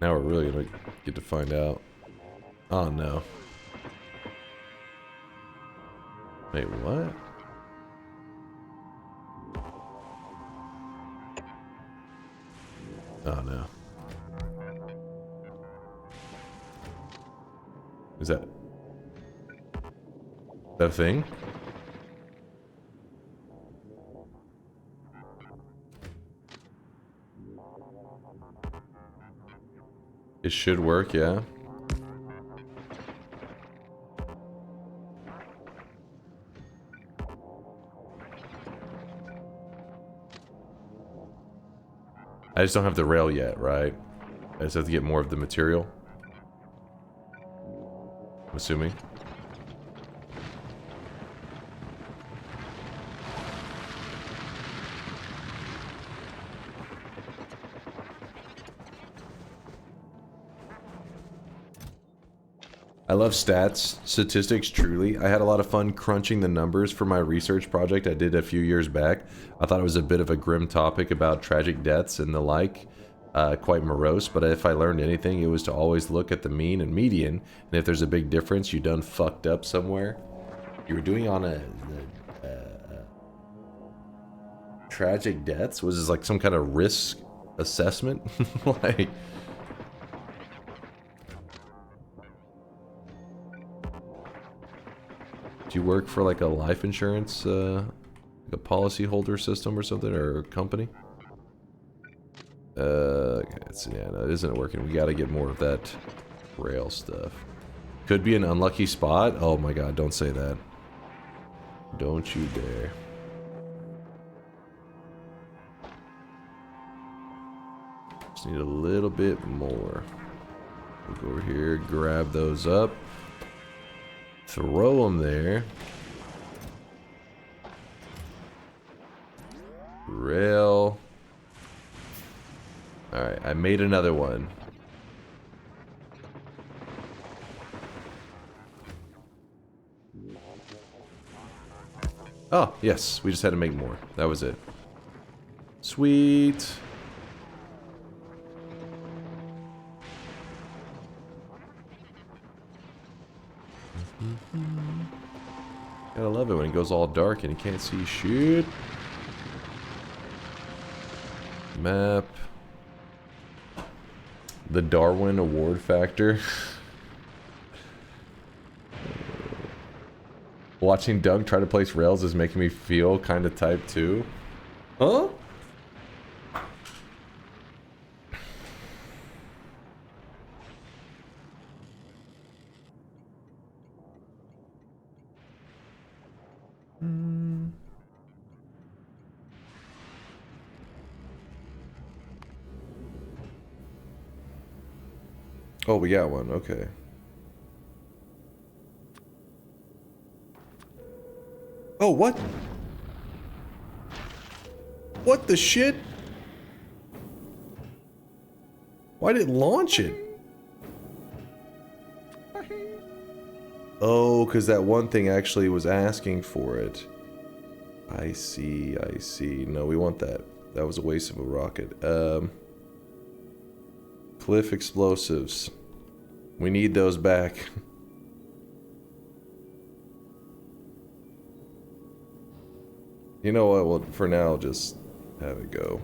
Now we're really gonna get to find out. Oh no. Wait, what? Oh no. Is that a thing? It should work, yeah. I just don't have the rail yet, right? I just have to get more of the material. I'm assuming. I love stats, statistics, truly. I had a lot of fun crunching the numbers for my research project I did a few years back. I thought it was a bit of a grim topic about tragic deaths and the like, quite morose, but if I learned anything, it was to always look at the mean and median, and if there's a big difference, you done fucked up somewhere. You were doing on a tragic deaths? Was this like some kind of risk assessment? Like... Do you work for like a life insurance, like a policy holder system or something, or a company? Okay, yeah, no, it isn't working. We gotta get more of that rail stuff. Could be an unlucky spot? Oh my god, don't say that. Don't you dare. Just need a little bit more. We'll go over here, grab those up. Throw them there. Rail. Alright, I made another one. Oh, yes. We just had to make more. That was it. Sweet. Gotta love it when it goes all dark and you can't see shit. Map. The Darwin Award factor. Watching Dunk try to place rails is making me feel kind of type 2. Huh? Oh, we got one. Okay. Oh, what? What the shit? Why did it launch it? Oh, because that one thing actually was asking for it. I see, I see. No, we want that. That was a waste of a rocket. Cliff explosives. We need those back. You know what? Well, for now, just have it go.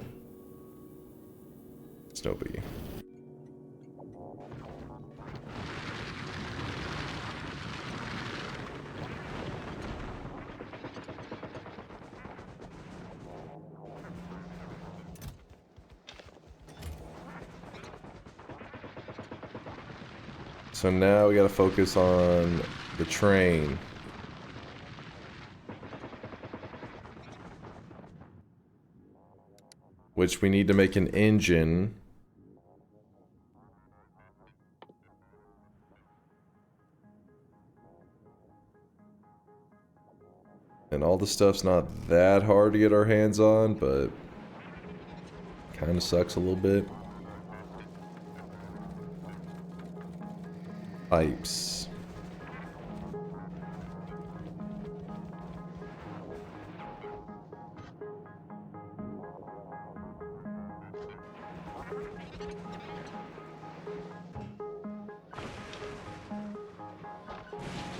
It's no biggie. So now we gotta focus on the train. Which we need to make an engine. And all the stuff's not that hard to get our hands on, but kind of sucks a little bit. Pipes.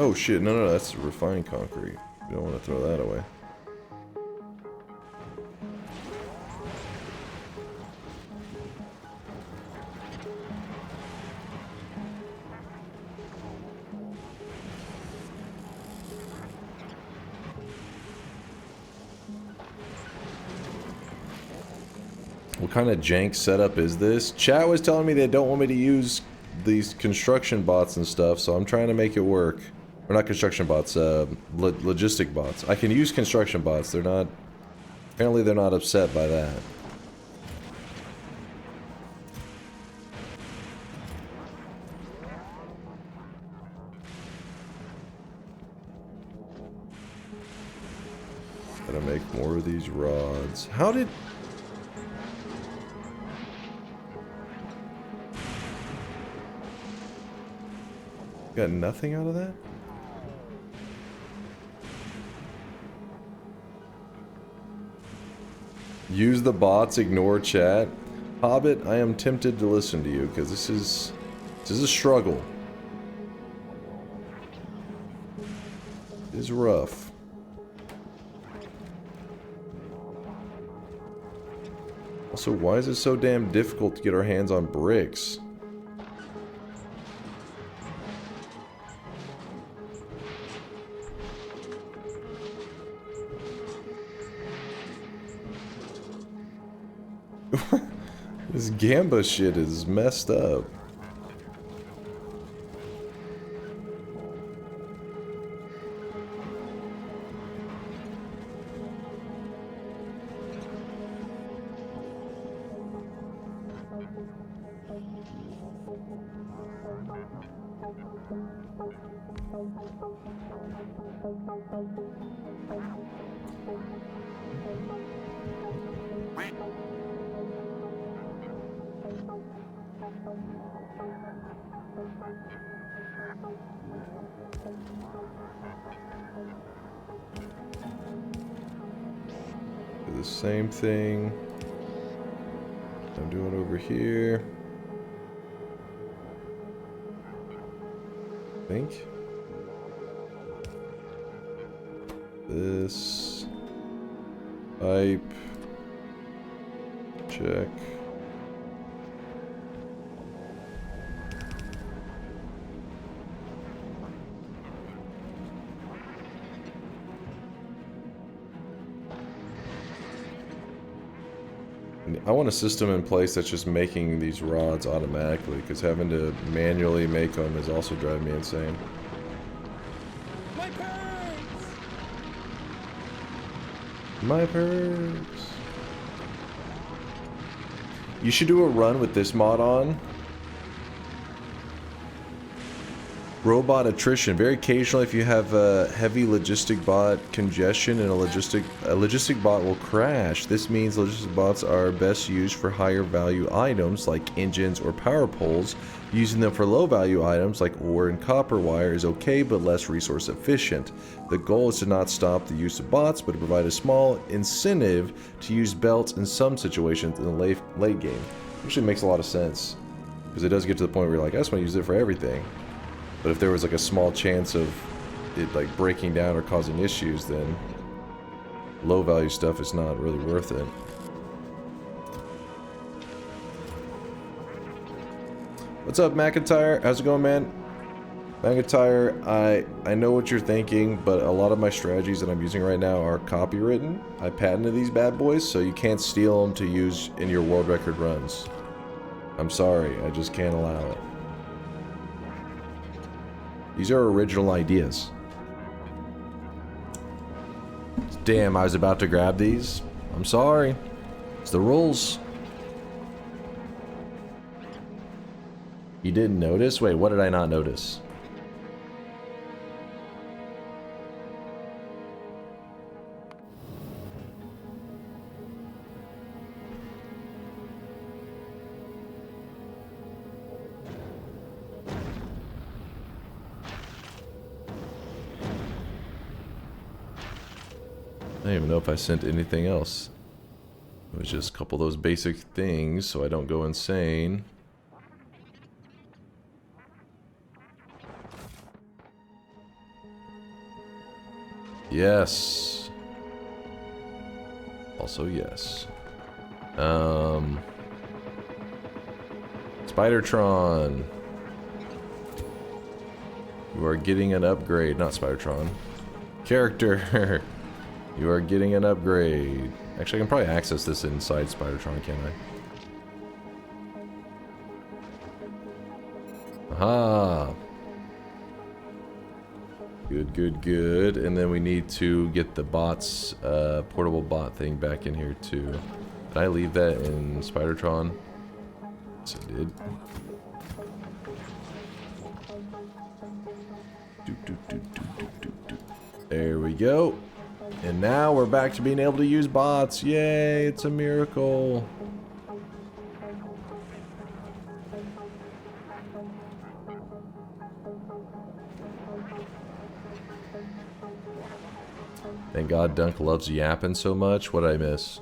Oh shit, no, that's refined concrete. We don't want to throw that away. What kind of jank setup is this? Chat was telling me they don't want me to use these construction bots and stuff, so I'm trying to make it work. Or not construction bots, logistic bots. I can use construction bots, they're not... Apparently they're not upset by that. Gotta make more of these rods. How did... Got nothing out of that? Use the bots, ignore chat. Hobbit, I am tempted to listen to you because this is a struggle. It is rough. Also, why is it so damn difficult to get our hands on bricks? This Gamba shit is messed up. Do the same thing. I'm doing over here. I think. This. Pipe. Check. I want a system in place that's just making these rods automatically, because having to manually make them is also driving me insane. My purse! My purse! You should do a run with this mod on. Robot attrition. Very occasionally, if you have a heavy logistic bot congestion and a logistic bot will crash. This means logistic bots are best used for higher value items like engines or power poles. Using them for low value items like ore and copper wire is okay but less resource efficient. The goal is to not stop the use of bots but to provide a small incentive to use belts in some situations in the late game. Actually makes a lot of sense because it does get to the point where you're like, I just want to use it for everything. But if there was like a small chance of it like breaking down or causing issues, then low value stuff is not really worth it. What's up, McIntyre? How's it going, man? McIntyre, I know what you're thinking, but a lot of my strategies that I'm using right now are copywritten. I patented these bad boys, so you can't steal them to use in your world record runs. I'm sorry, I just can't allow it. These are original ideas. Damn, I was about to grab these. I'm sorry. It's the rules. You didn't notice? Wait, what did I not notice? I don't even know if I sent anything else. It was just a couple of those basic things so I don't go insane. Yes. Also yes. Spidertron. You are getting an upgrade. Not Spidertron. Character. You are getting an upgrade. Actually, I can probably access this inside Spidertron, can't I? Aha! Good, good, good. And then we need to get the bots, portable bot thing back in here too. Did I leave that in Spidertron? Yes, I did. There we go. And now we're back to being able to use bots. Yay, it's a miracle. Thank God Dunk loves yapping so much. What'd I miss?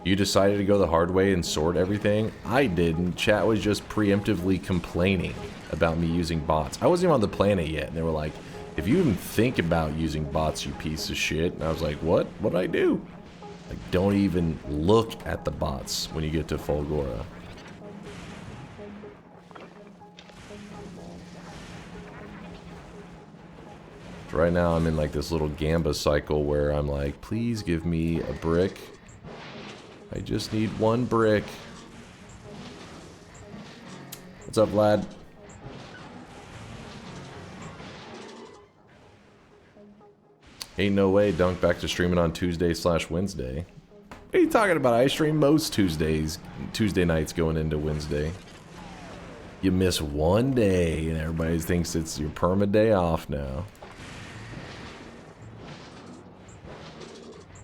You decided to go the hard way and sort everything? I didn't. Chat was just preemptively complaining about me using bots. I wasn't even on the planet yet, and they were like, if you even think about using bots, you piece of shit. And I was like, what? What'd I do? Like, don't even look at the bots when you get to Fulgora. Right now, I'm in like this little Gamba cycle where I'm like, please give me a brick. I just need one brick. What's up, Vlad? Ain't no way Dunk back to streaming on Tuesday/Wednesday. What are you talking about? I stream most Tuesday nights going into Wednesday. You miss one day and everybody thinks it's your perma day off now.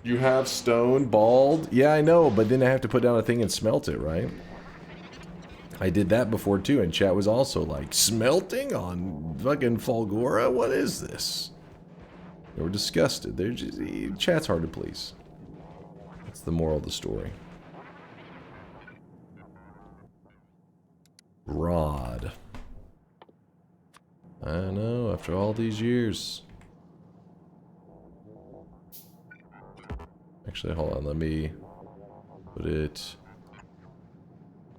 You have stone bald? Yeah, I know, but then I have to put down a thing and smelt it, right? I did that before too, and chat was also like, smelting on fucking Fulgora? What is this? They were disgusted. They're just, chat's hard to please. That's the moral of the story. Rod. I know, after all these years. Actually, hold on, let me put it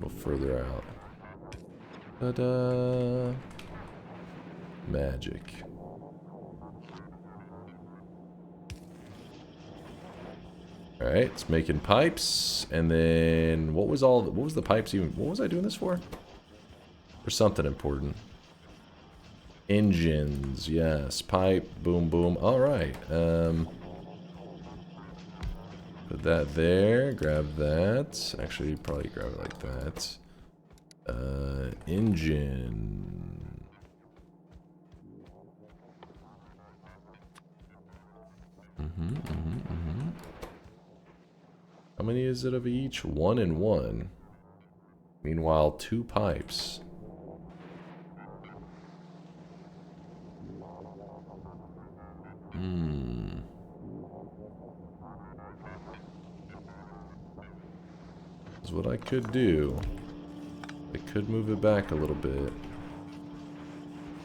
a little further out. Ta-da! Magic. Alright, it's making pipes, and then what was the pipes even, what was I doing this for? For something important. Engines, yes, pipe, boom, boom, alright, put that there, grab that. Actually, probably grab it like that. Engine. How many is it of each? 1 and 1. Meanwhile, 2 pipes. Is what I could do. I could move it back a little bit.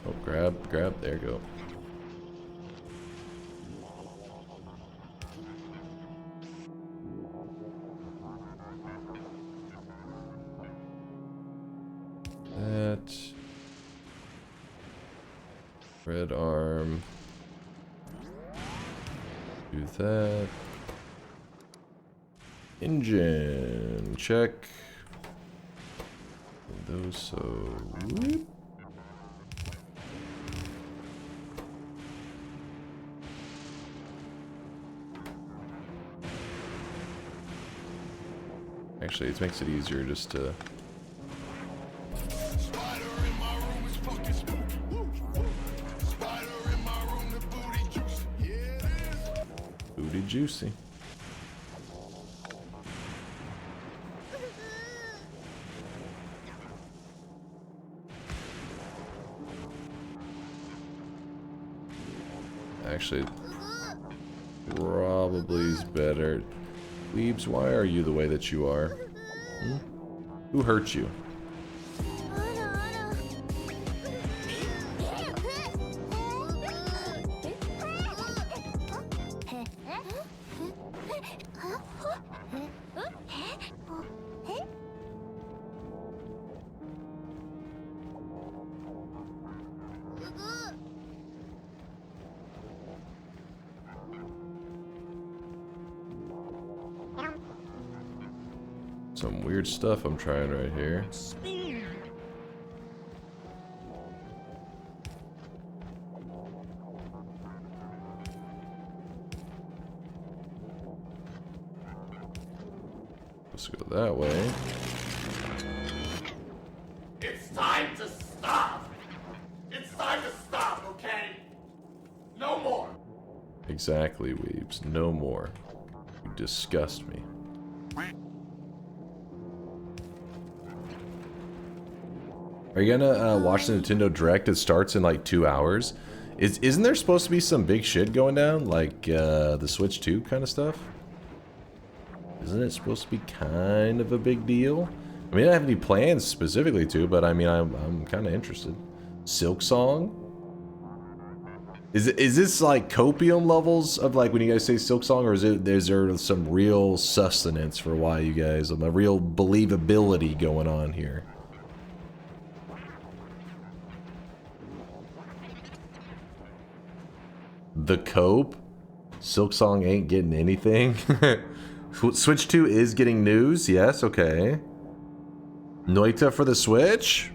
Oh, grab, there you go. That. Red arm. Do that. Engine, check. Those, so whoop. Actually, it makes it easier just to. Booty juicy. Actually, probably is better. Weebs, why are you the way that you are? Hmm? Who hurt you? Some weird stuff I'm trying right here. Let's go that way. It's time to stop! It's time to stop, okay? No more! Exactly, Weebs. No more. You disgust me. Are you gonna watch the Nintendo Direct? It starts in like 2 hours. Isn't there supposed to be some big shit going down, like the Switch 2 kind of stuff? Isn't it supposed to be kind of a big deal? I mean, I don't have any plans specifically to, but I mean, I'm kind of interested. Silk Song? Is this like copium levels of like when you guys say Silk Song, or is there some real sustenance for why you guys, a real believability going on here? The Cope? Silk Song ain't getting anything? Switch 2 is getting news? Yes, okay. Noita for the Switch?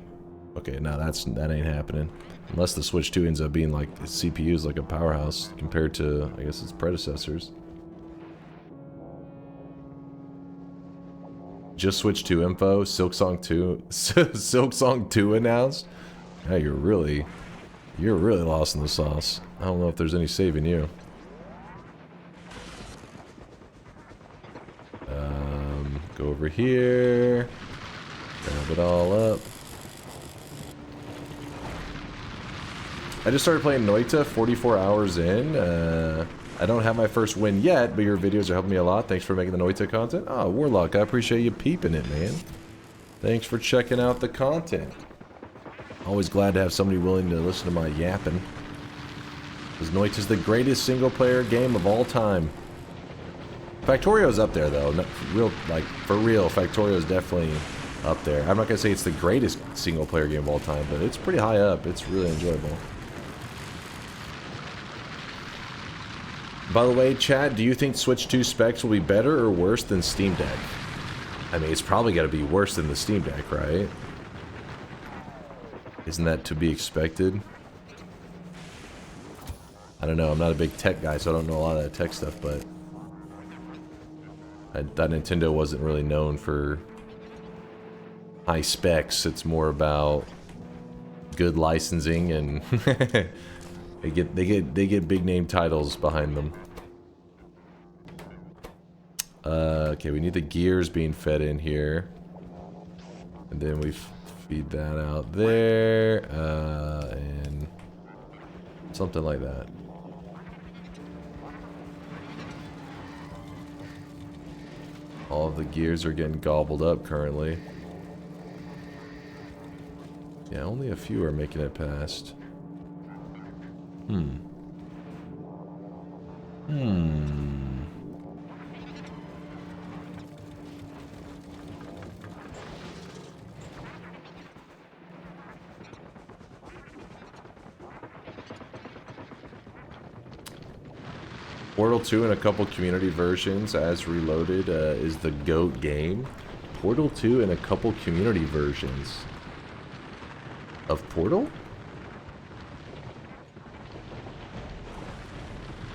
Okay, no, that ain't happening. Unless the Switch 2 ends up being like, the CPU is like a powerhouse compared to, I guess, its predecessors. Just Switch 2 info, Silk Song 2, Silk Song 2 announced? Yeah, you're really lost in the sauce. I don't know if there's any saving you. Go over here. Grab it all up. I just started playing Noita 44 hours in. I don't have my first win yet, but your videos are helping me a lot. Thanks for making the Noita content. Oh, Warlock, I appreciate you peeping it, man. Thanks for checking out the content. Always glad to have somebody willing to listen to my yapping. Because Noita's the greatest single-player game of all time. Factorio's up there, though. For real, Factorio's definitely up there. I'm not going to say it's the greatest single-player game of all time, but it's pretty high up. It's really enjoyable. By the way, chat, do you think Switch 2 specs will be better or worse than Steam Deck? I mean, it's probably got to be worse than the Steam Deck, right? Isn't that to be expected? I don't know. I'm not a big tech guy, so I don't know a lot of that tech stuff, but that Nintendo wasn't really known for high specs. It's more about good licensing, and they get big name titles behind them. Okay, we need the gears being fed in here, and then we feed that out there, and something like that. All of the gears are getting gobbled up currently. Yeah, only a few are making it past. Portal 2 and a couple community versions as reloaded is the GOAT game. Portal 2 and a couple community versions of Portal?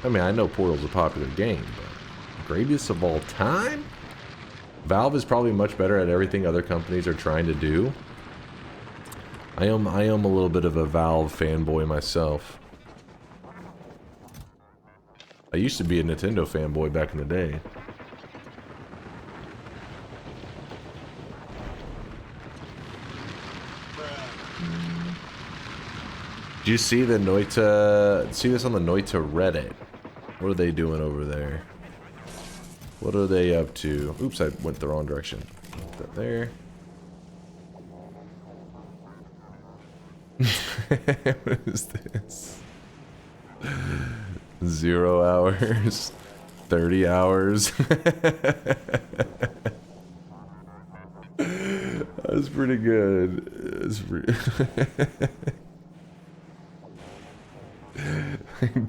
I mean, I know Portal's a popular game, but greatest of all time? Valve is probably much better at everything other companies are trying to do. I am a little bit of a Valve fanboy myself. I used to be a Nintendo fanboy back in the day. Do you see the Noita? See this on the Noita Reddit? What are they doing over there? What are they up to? Oops, I went the wrong direction. Put that there. What is this? 0 hours, 30 hours. That's pretty good. That's pretty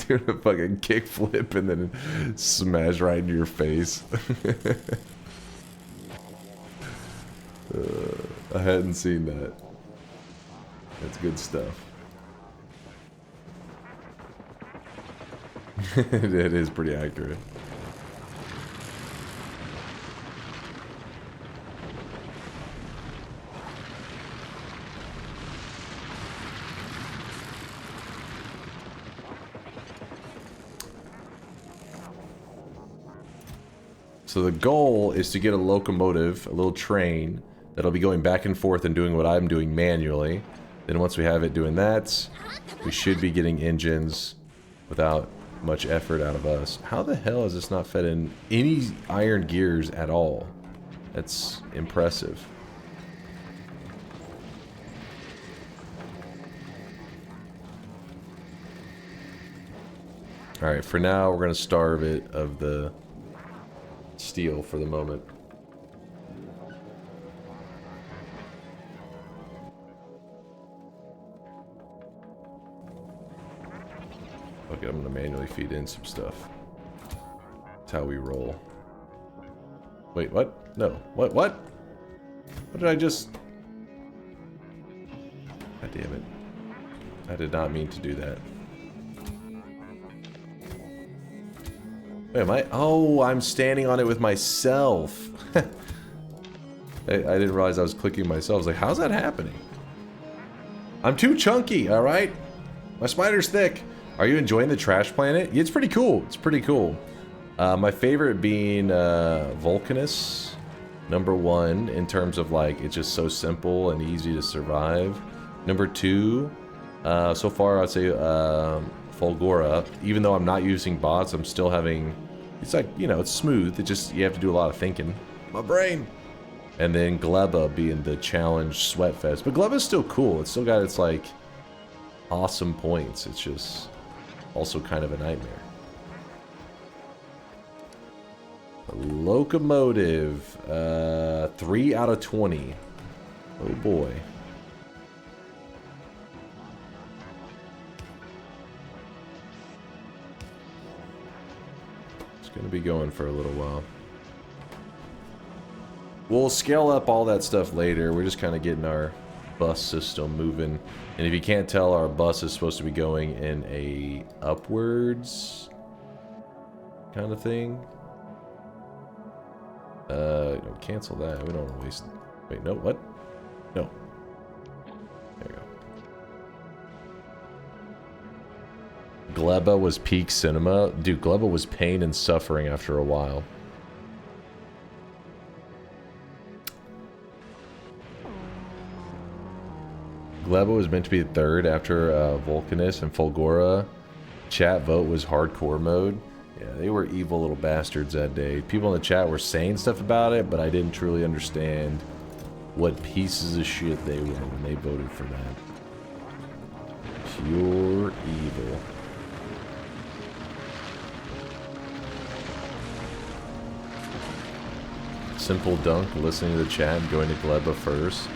doing a fucking kickflip and then smash right into your face. I hadn't seen that. That's good stuff. It is pretty accurate. So the goal is to get a locomotive, a little train, That'll be going back and forth and doing what I'm doing manually. Then once we have it doing that, we should be getting engines without much effort out of us. How the hell is this not fed in any iron gears at all? That's impressive. Alright, for now we're going to starve it of the steel for the moment. Okay, I'm going to manually feed in some stuff. That's how we roll. Wait, what? No. What? What did I just... God damn it. I did not mean to do that. Wait, am I... Oh, I'm standing on it with myself. I didn't realize I was clicking myself. I was like, how's that happening? I'm too chunky, alright? My spider's thick. Are you enjoying the Trash Planet? Yeah, it's pretty cool. It's pretty cool. My favorite being Vulcanus, #1, in terms of like, it's just so simple and easy to survive. #2, so far I'd say Fulgora. Even though I'm not using bots, I'm still having... It's like, you know, it's smooth. It just, you have to do a lot of thinking. My brain! And then Gleba being the challenge Sweatfest. But Gleba's still cool. It's still got its, like, awesome points. It's just also kind of a nightmare. Locomotive. 3 out of 20. Oh boy. Gonna be going for a little while. We'll scale up all that stuff later. We're just kind of getting our bus system moving. And if you can't tell, our bus is supposed to be going in a upwards kind of thing. No, cancel that. We don't want to waste... Wait, no, what? No. There you go. Gleba was peak cinema. Dude, Gleba was pain and suffering after a while. Gleba was meant to be the third after Vulcanus and Fulgora. Chat vote was hardcore mode. Yeah, they were evil little bastards that day. People in the chat were saying stuff about it, but I didn't truly understand what pieces of shit they were when they voted for that. Pure evil. Simple Dunk, listening to the chat and going to Gleba first.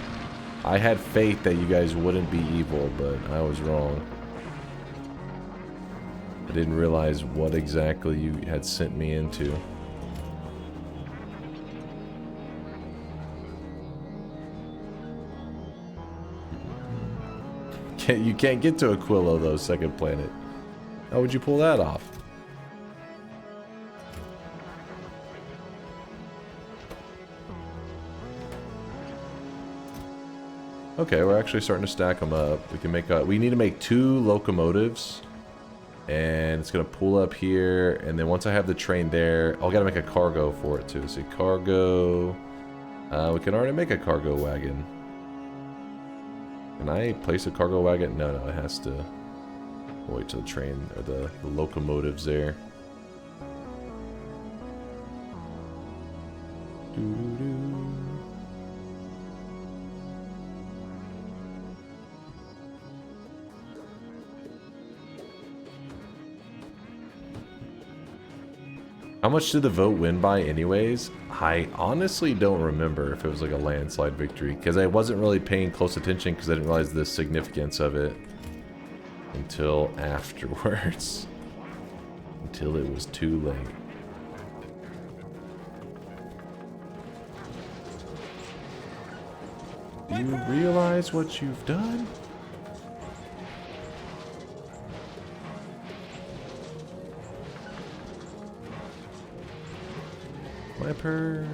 I had faith that you guys wouldn't be evil, but I was wrong. I didn't realize what exactly you had sent me into. You can't get to Aquilo though, second planet. How would you pull that off? Okay, we're actually starting to stack them up. We can make a... We need to make 2 locomotives. And it's going to pull up here. And then once I have the train there... Oh, I got to make a cargo for it too. So cargo... we can already make a cargo wagon. Can I place a cargo wagon? No, it has to... Wait till the train... Or the locomotive's there. Doo-doo-doo. How much did the vote win by anyways? I honestly don't remember if it was like a landslide victory, because I wasn't really paying close attention because I didn't realize the significance of it until afterwards. Until it was too late. Do you realize what you've done? My purse.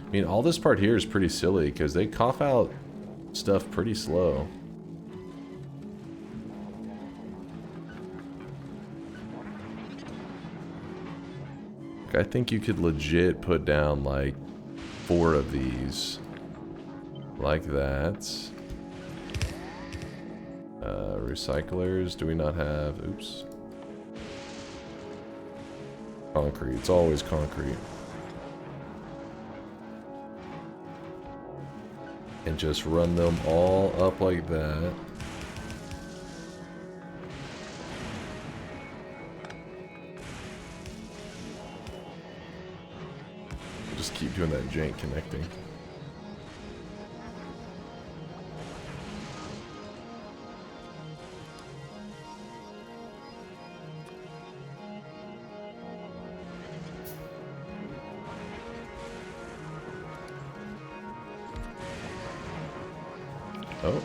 I mean, all this part here is pretty silly because they cough out stuff pretty slow. I think you could legit put down like 4 of these. Like that. Recyclers, do we not have... Oops. Concrete, it's always concrete. And just run them all up like that. Just keep doing that jank connecting. Oh.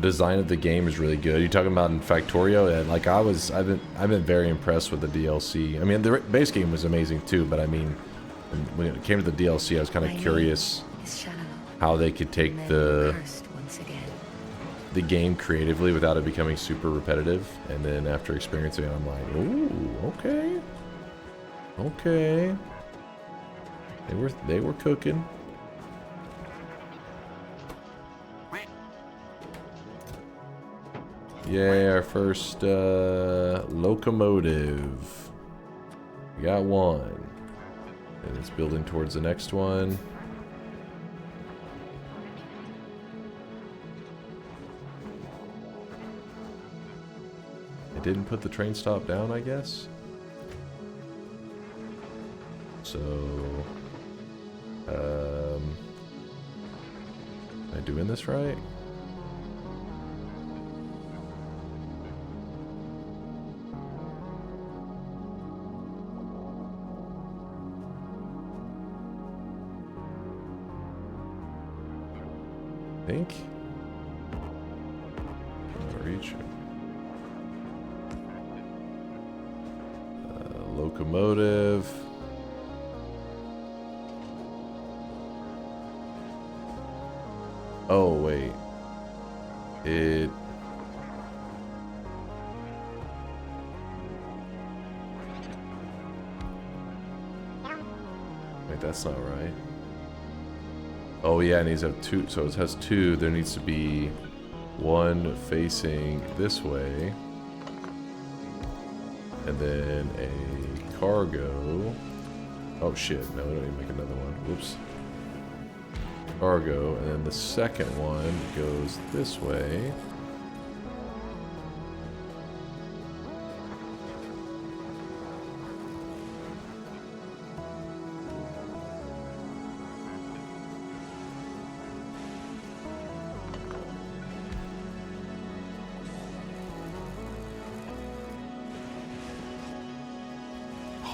Design of the game is really good. You're talking about in Factorio, and like I've been very impressed with the DLC. I mean, the base game was amazing too, but I mean, when it came to the DLC, I was kind of curious how they could take the game creatively without it becoming super repetitive. And then after experiencing it, I'm like, ooh, okay, okay. They were cooking. Yeah, our first locomotive. We got one. And it's building towards the next one. It didn't put the train stop down, I guess. So, am I doing this right? Think. Reach. Locomotive. Oh wait. It. Wait, that's not right. Oh yeah, it needs to have 2, so it has 2. There needs to be 1 facing this way. And then a cargo. Oh shit, no, we don't need to make another one. Whoops. Cargo, and then the second one goes this way.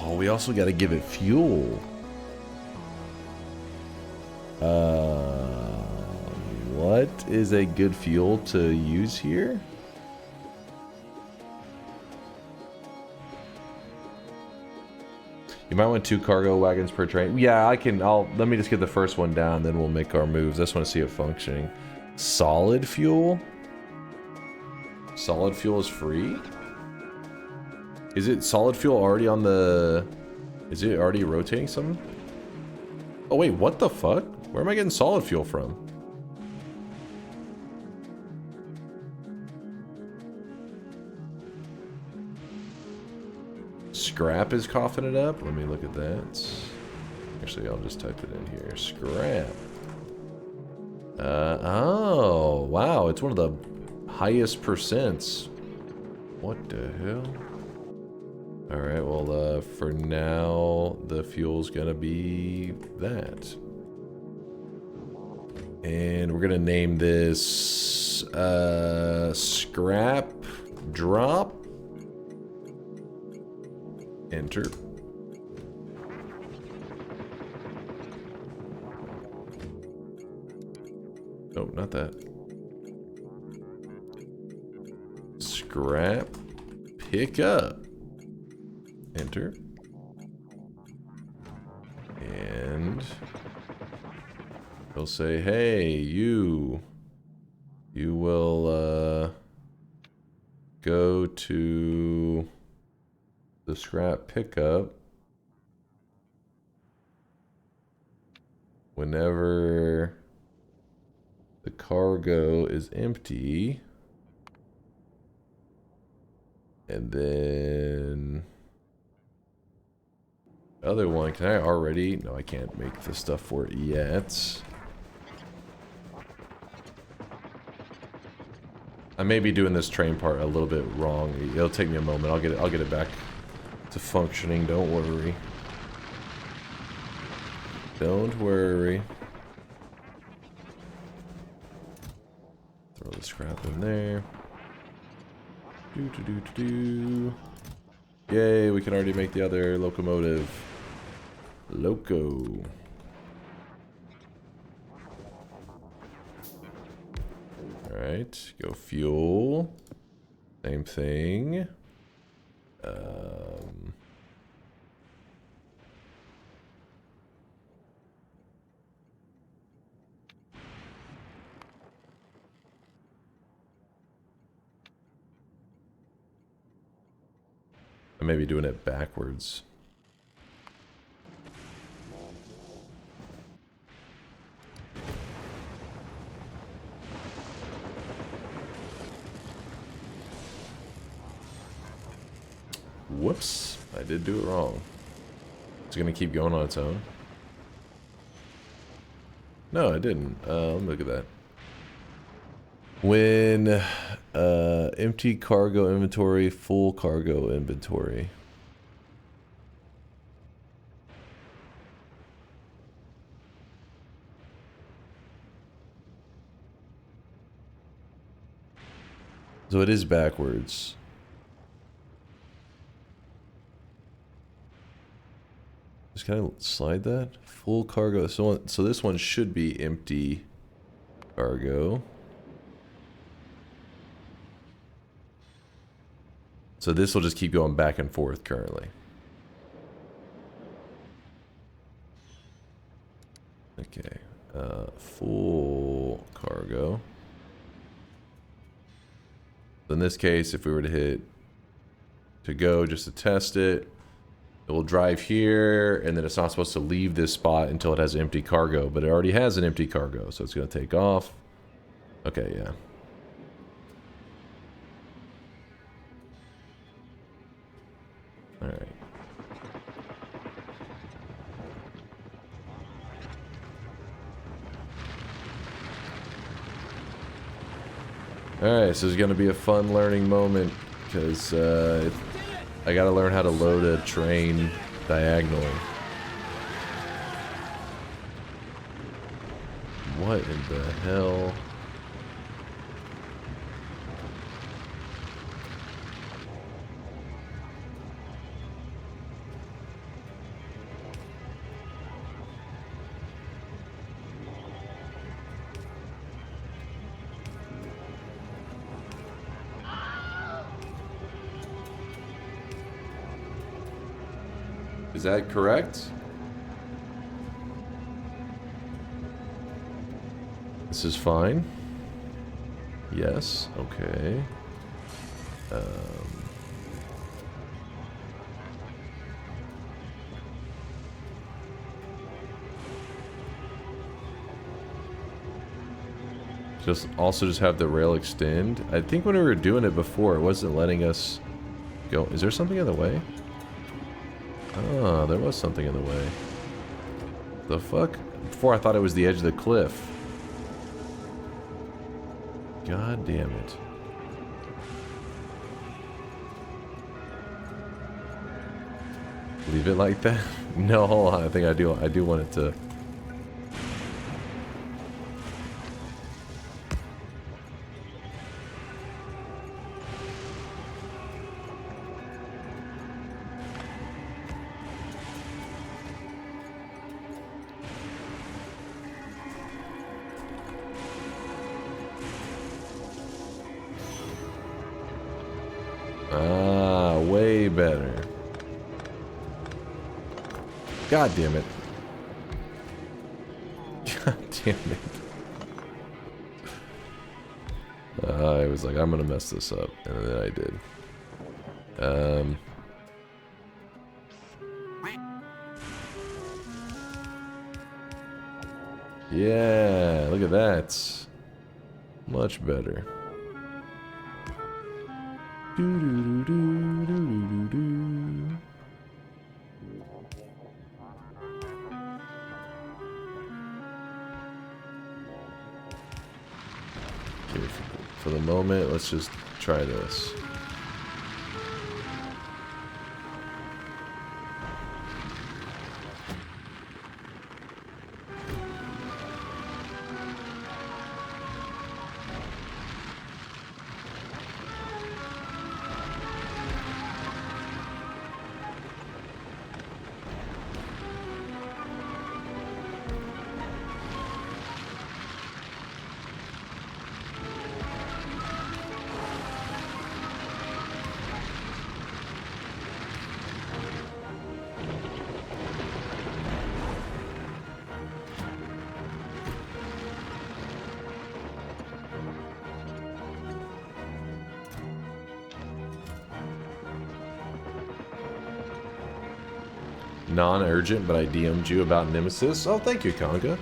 Oh, we also got to give it fuel. What is a good fuel to use here? You might want 2 cargo wagons per train. Yeah, let me just get the first one down, then we'll make our moves. I just want to see it functioning. Solid fuel? Solid fuel is free? Is it solid fuel already on the... Is it already rotating something? Oh wait, what the fuck? Where am I getting solid fuel from? Scrap is coughing it up? Let me look at that. Actually, I'll just type it in here. Scrap. Oh, wow. It's one of the highest percents. What the hell? Alright, well, for now, the fuel's gonna be that. And we're gonna name this, Scrap Drop. Enter. Oh, not that. Scrap Pick Up. Enter. It'll say, hey, you will go to the scrap pickup whenever the cargo is empty. And then other one, can I already? No, I can't make the stuff for it yet. I may be doing this train part a little bit wrong. It'll take me a moment. I'll get it back to functioning. Don't worry. Don't worry. Throw the scrap in there. Yay, we can already make the other locomotive. Loco. Alright, go fuel. Same thing. I may be doing it backwards. Whoops, I did do it wrong. It's gonna keep going on its own. No, I didn't. Let me look at that. When empty cargo inventory, full cargo inventory. So it is backwards. Just kind of slide that. Full cargo. So this one should be empty cargo. So this will just keep going back and forth currently. Okay. Full cargo. So in this case, if we were to hit to go just to test it, it will drive here, and then it's not supposed to leave this spot until it has empty cargo, but it already has an empty cargo, so it's going to take off. Okay, yeah. Alright. Alright, so it's going to be a fun learning moment, because I got to learn how to load a train diagonally. What in the hell? Is that correct? This is fine. Yes, okay. Just have the rail extend. I think when we were doing it before, it wasn't letting us go. Is there something in the way? Oh, there was something in the way. The fuck? Before I thought it was the edge of the cliff. God damn it. Leave it like that? No, hold on. I think I do want it to. Ah, way better. God damn it. God Damn it. I was like, I'm gonna mess this up, and then I did. Yeah, look at that. Much better. Okay, for the moment, let's just try this. Non-urgent, but I DM'd you about Nemesis. Oh, thank you, Conga.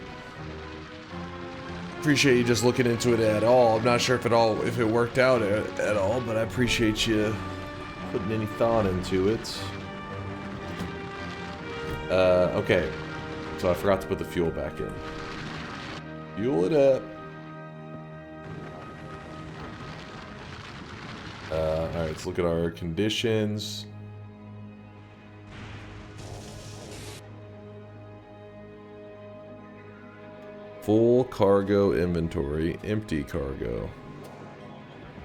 Appreciate you just looking into it at all. I'm not sure if it worked out at all, but I appreciate you putting any thought into it. Okay. So I forgot to put the fuel back in. Fuel it up. Alright, let's look at our conditions. Full cargo inventory, empty cargo.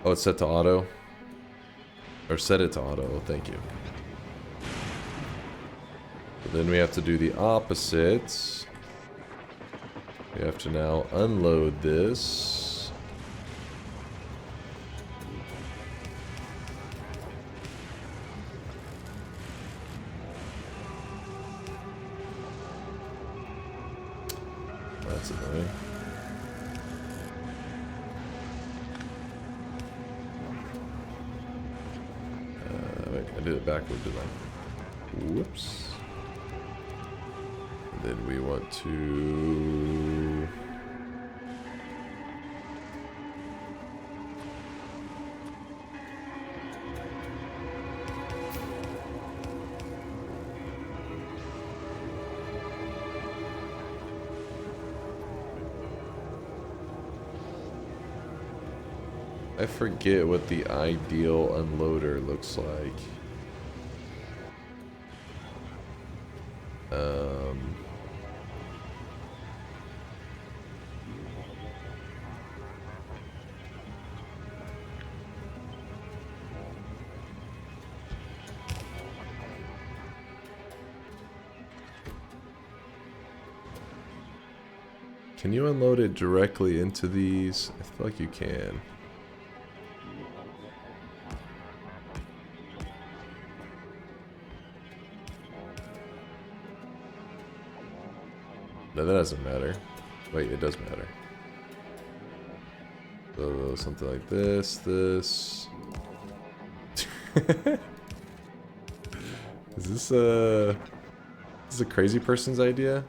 Oh, it's set to auto? Or set it to auto, thank you. But then we have to do the opposites. We have to now unload this. That's annoying. Wait, I did it backward, didn't I? Whoops. And then we want to... I forget what the ideal unloader looks like. Can you unload it directly into these? I feel like you can. No, that doesn't matter. Wait, it does matter. So, something like this, this. Is this a crazy person's idea?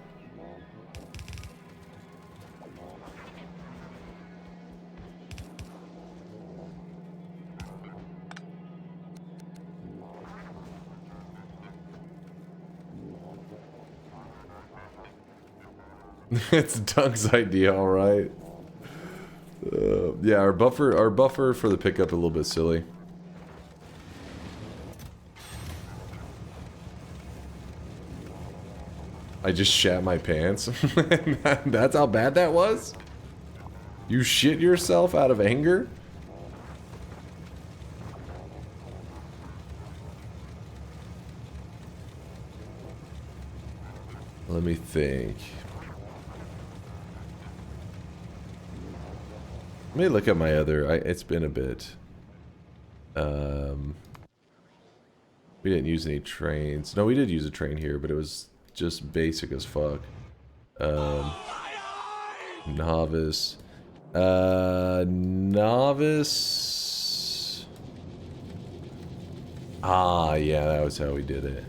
It's Doug's idea, all right. Yeah, our buffer for the pickup a little bit silly. I just shat my pants. That's how bad that was? You shit yourself out of anger? Let me think. Let me look at my other... it's been a bit. We didn't use any trains. No, we did use a train here, but it was just basic as fuck. Novice. Novice. Ah, yeah, that was how we did it.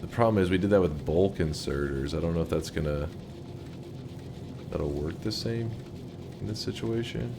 The problem is we did that with bulk inserters. I don't know if that's gonna... that'll work the same in this situation.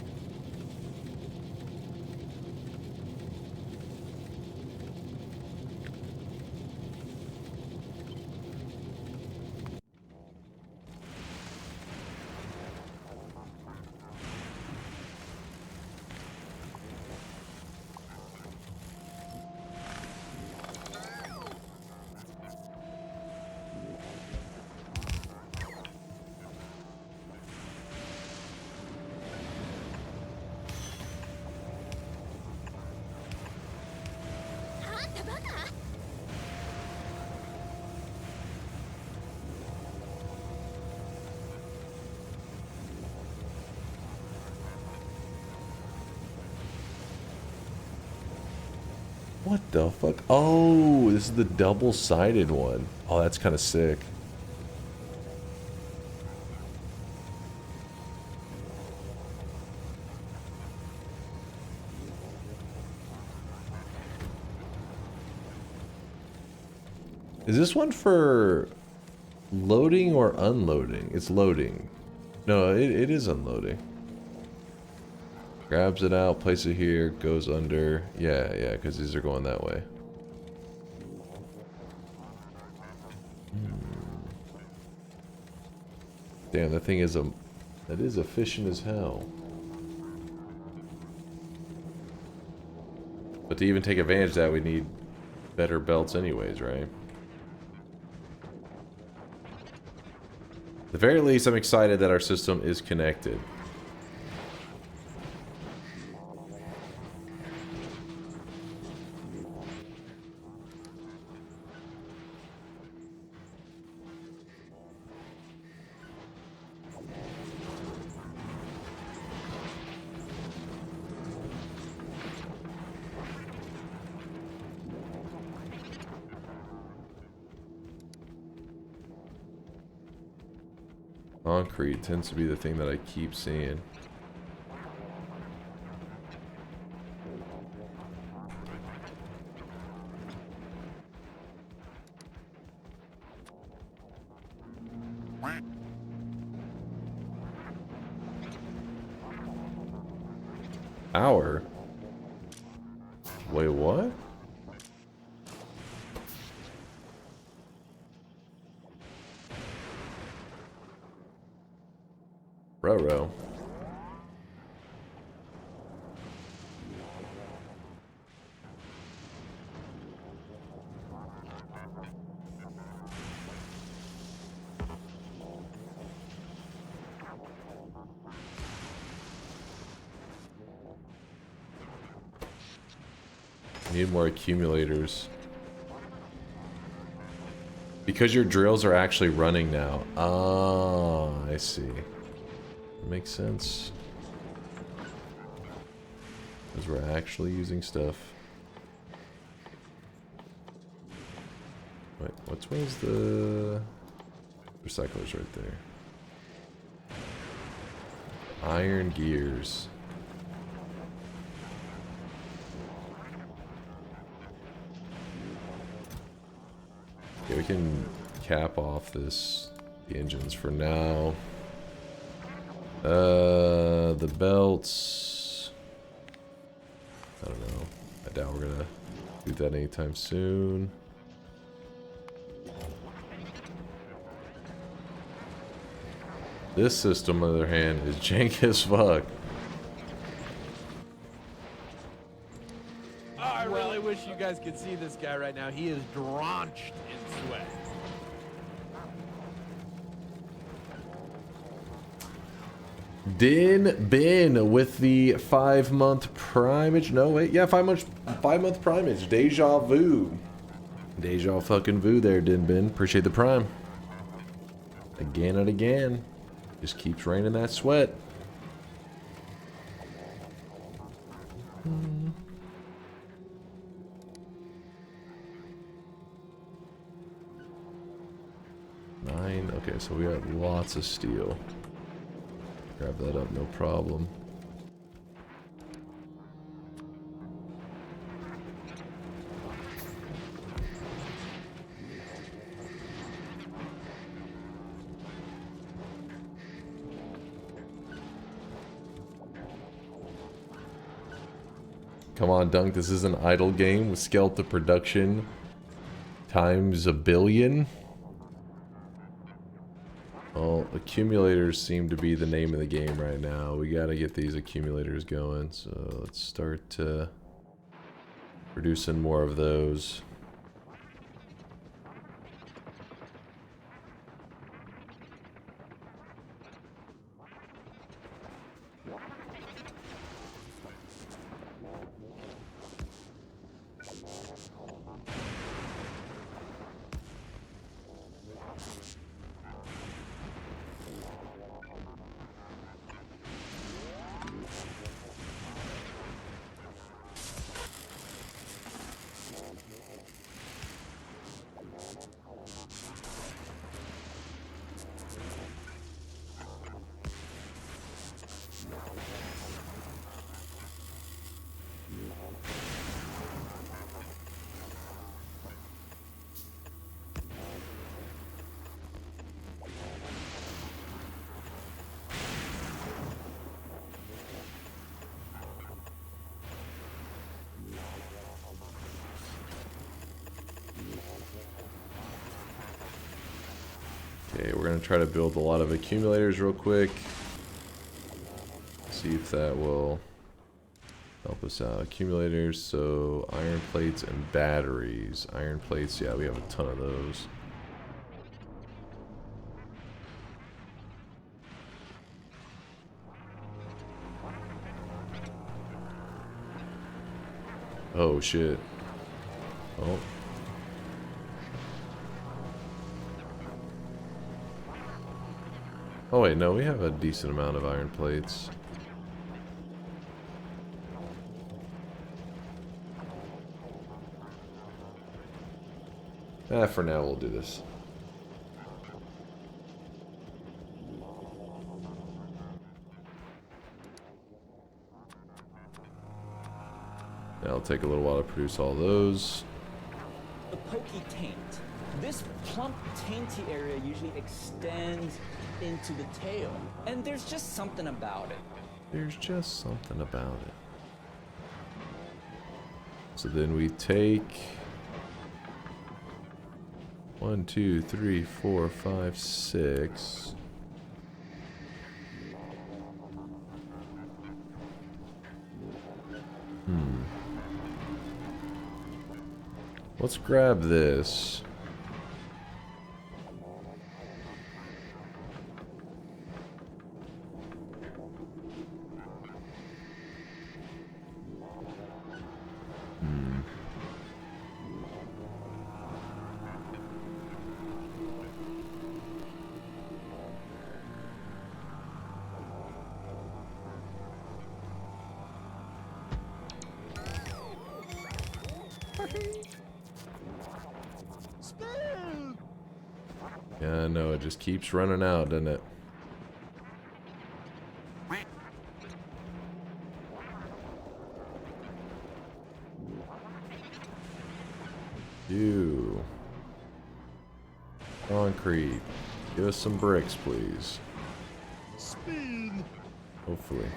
What the fuck? Oh, this is the double-sided one. Oh, that's kind of sick. Is this one for loading or unloading? It's loading. No, it is unloading. Grabs it out, places it here, goes under. Yeah, because these are going that way. Damn, that thing is that is efficient as hell. But to even take advantage of that, we need better belts anyways, right? At the very least, I'm excited that our system is connected. Concrete tends to be the thing that I keep seeing. Hour? Wait, what? Row. Need more accumulators. Because your drills are actually running now. Oh, I see. Makes sense. Because we're actually using stuff. Wait, where's the recyclers right there? Iron gears. Okay, we can cap off the engines for now. The belts. I don't know. I doubt we're gonna do that anytime soon. This system, on the other hand, is jank as fuck. Oh, I really wish you guys could see this guy right now. He is drenched in sweat. Din Bin with the 5-month primage. No, wait. Yeah, 5-month primage. Deja vu. Deja fucking vu there, Din Bin. Appreciate the prime. Again and again. Just keeps raining that sweat. Okay, so we got lots of steel. Grab that up, no problem. Come on, Dunk, this is an idle game with skeleton production times a billion. Well, accumulators seem to be the name of the game right now. We gotta get these accumulators going, so let's start producing more of those. Okay, we're gonna try to build a lot of accumulators real quick. See if that will help us out. Accumulators, so iron plates and batteries. Iron plates, yeah, we have a ton of those. Oh shit. Oh. Oh wait, no, we have a decent amount of iron plates. For now we'll do this. It'll take a little while to produce all those. The pokey taint. This plump, tainty area usually extends into the tail, and there's just something about it. There's just something about it. So then we take 1, 2, 3, 4, 5, 6. Let's grab this. Yeah, no, it just keeps running out, doesn't it? You. Concrete. Give us some bricks, please. Spin. Hopefully.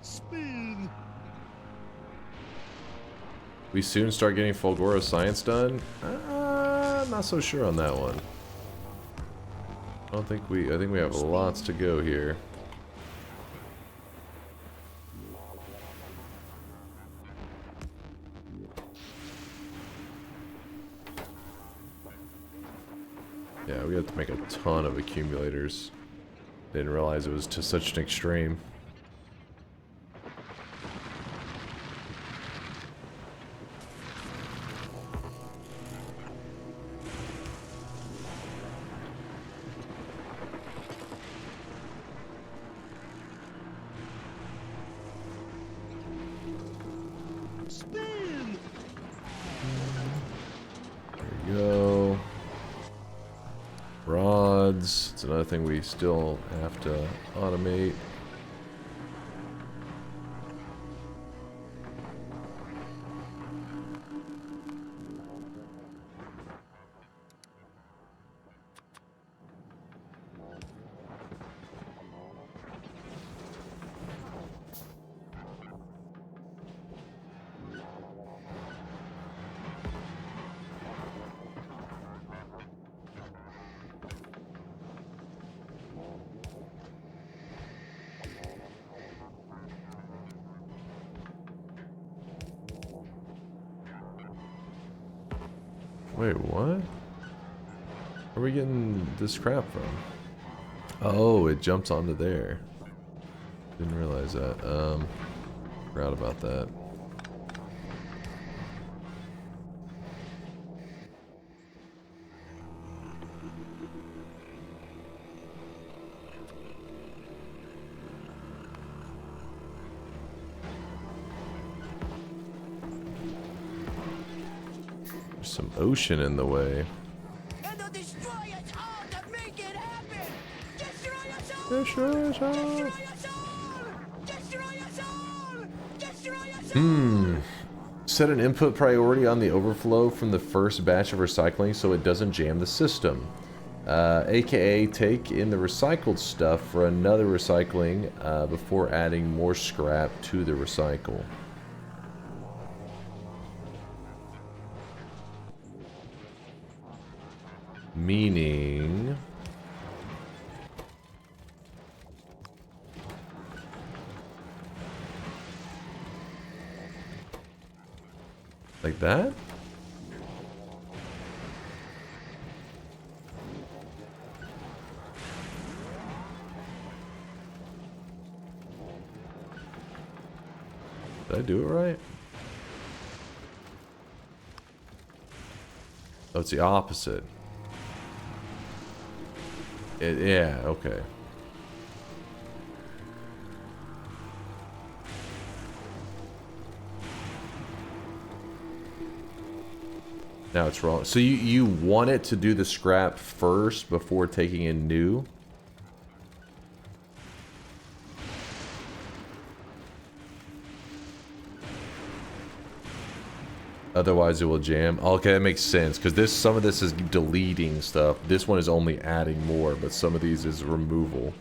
Spin. We soon start getting Fulgora science done? Not so sure on that one. I think we have lots to go here. Yeah, we have to make a ton of accumulators. Didn't realize it was to such an extreme. pods. It's another thing we still have to automate. Wait, what? Where are we getting this crap from? Oh, it jumps onto there. Didn't realize that. Forgot about that. There's some ocean in the way. Destroy us all! Set an input priority on the overflow from the first batch of recycling so it doesn't jam the system. AKA take in the recycled stuff for another recycling before adding more scrap to the recycle. Meaning... like that? Did I do it right? Oh, it's the opposite. Yeah, okay. Now it's wrong. So you want it to do the scrap first before taking in new? Otherwise it will jam. Okay, that makes sense, because some of this is deleting stuff. This one is only adding more, but some of these is removal.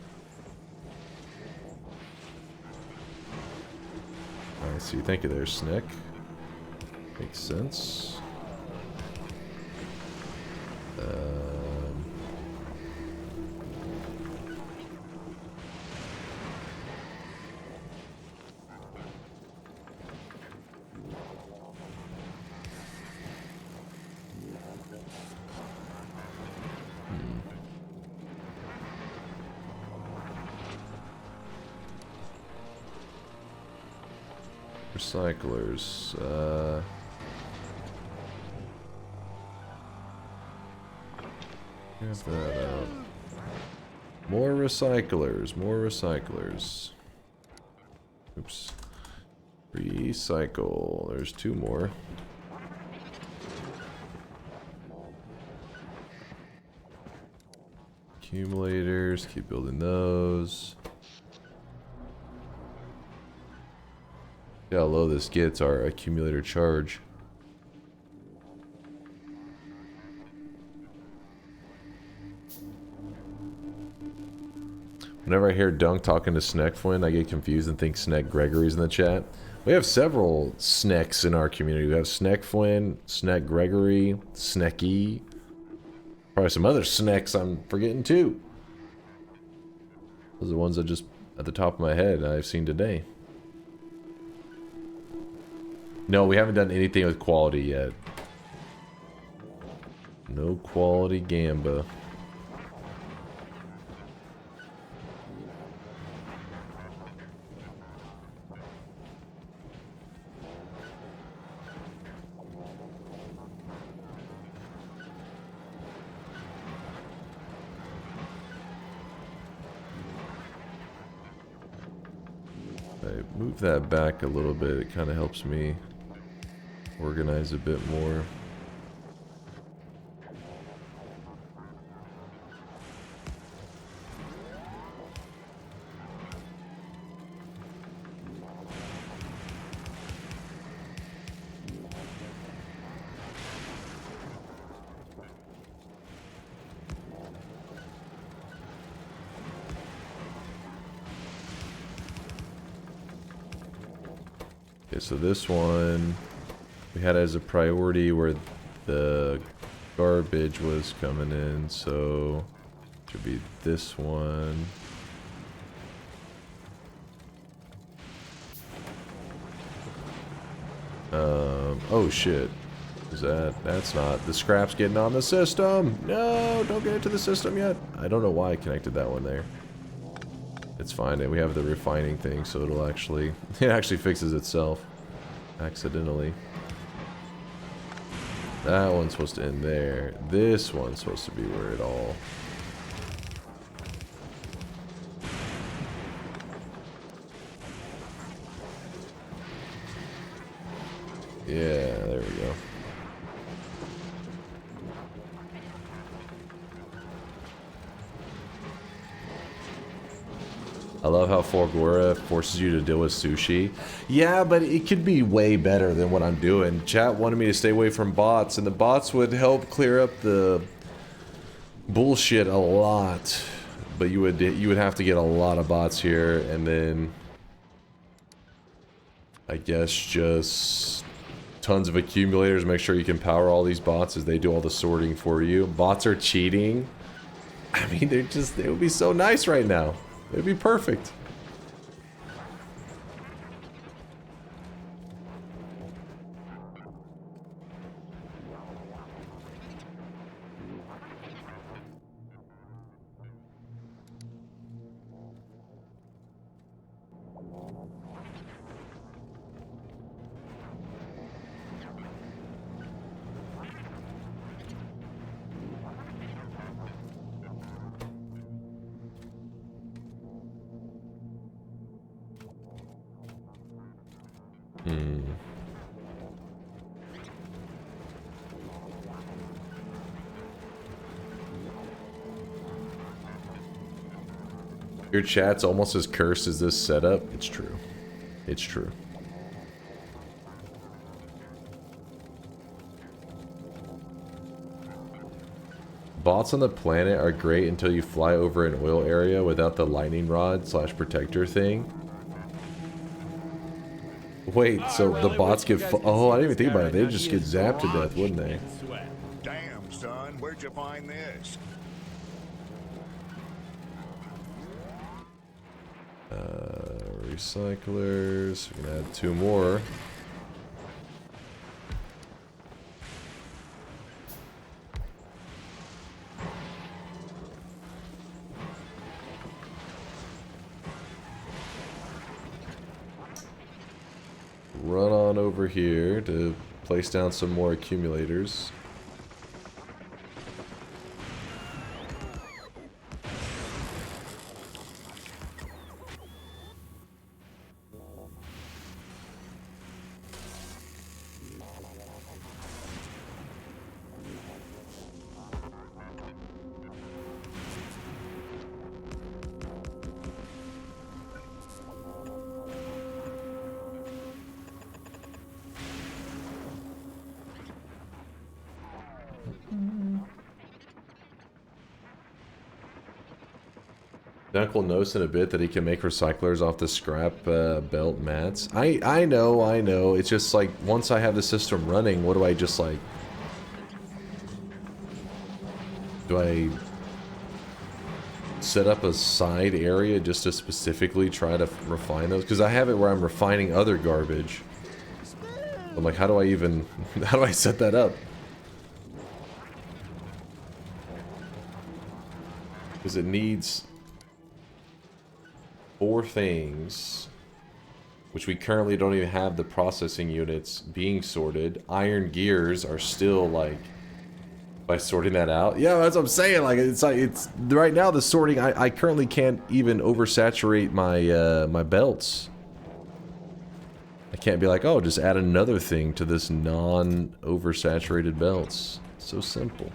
I see. Thank you there, Snick. Makes sense. Recyclers. Have that out. More recyclers. More recyclers. Oops. Recycle. There's 2 more. Accumulators. Keep building those. See how low this gets our accumulator charge. Whenever I hear Dunk talking to Sneckfwin, I get confused and think Sneck Gregory's in the chat. We have several Snecks in our community. We have Sneckfwin, Sneck Gregory, Snecky. Probably some other Snecks I'm forgetting too. Those are the ones that just at the top of my head I've seen today. No, we haven't done anything with quality yet. No quality Gamba. Move that back a little bit. It kind of helps me organize a bit more. Okay, so this one we had as a priority where the garbage was coming in, so it should be this one. Oh shit. Is that's not, the scrap's getting on the system. No, don't get into the system yet. I don't know why I connected that one there. It's fine, and we have the refining thing, so it'll actually, it actually fixes itself accidentally. That one's supposed to end there. This one's supposed to be where it all. Yeah, there we go. I love how Forgora forces you to deal with sushi. Yeah, but it could be way better than what I'm doing. Chat wanted me to stay away from bots, and the bots would help clear up the bullshit a lot. But you would have to get a lot of bots here, and then I guess just tons of accumulators. Make sure you can power all these bots as they do all the sorting for you. Bots are cheating. I mean, they would be so nice right now. It'd be perfect. Your chat's almost as cursed as this setup. It's true. It's true. Bots on the planet are great until you fly over an oil area without the lightning rod / protector thing. Wait, so the bots get... Oh, I didn't even think about it. They'd just get zapped to death, wouldn't they? Damn, son, where'd you find this? Recyclers. We can add 2 more. Run on over here to place down some more accumulators. Dunk will notice in a bit that he can make recyclers off the scrap belt mats. I know. It's just like, once I have the system running, what do I just like... Do I set up a side area just to specifically try to refine those? Because I have it where I'm refining other garbage. I'm like, how do I even... How do I set that up? Because it needs 4 things, which we currently don't even have the processing units being sorted. Iron gears are still like, by sorting that out. Yeah, that's what I'm saying. Like it's right now the sorting. I currently can't even oversaturate my my belts. I can't be like, oh, just add another thing to this non-oversaturated belts. It's so simple.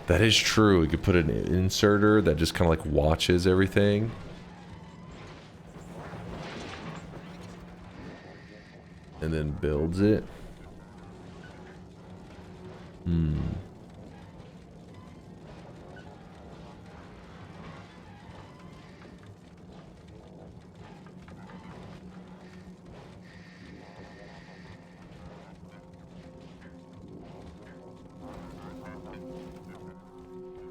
That is true. You could put an inserter that just kind of like watches everything. And then builds it.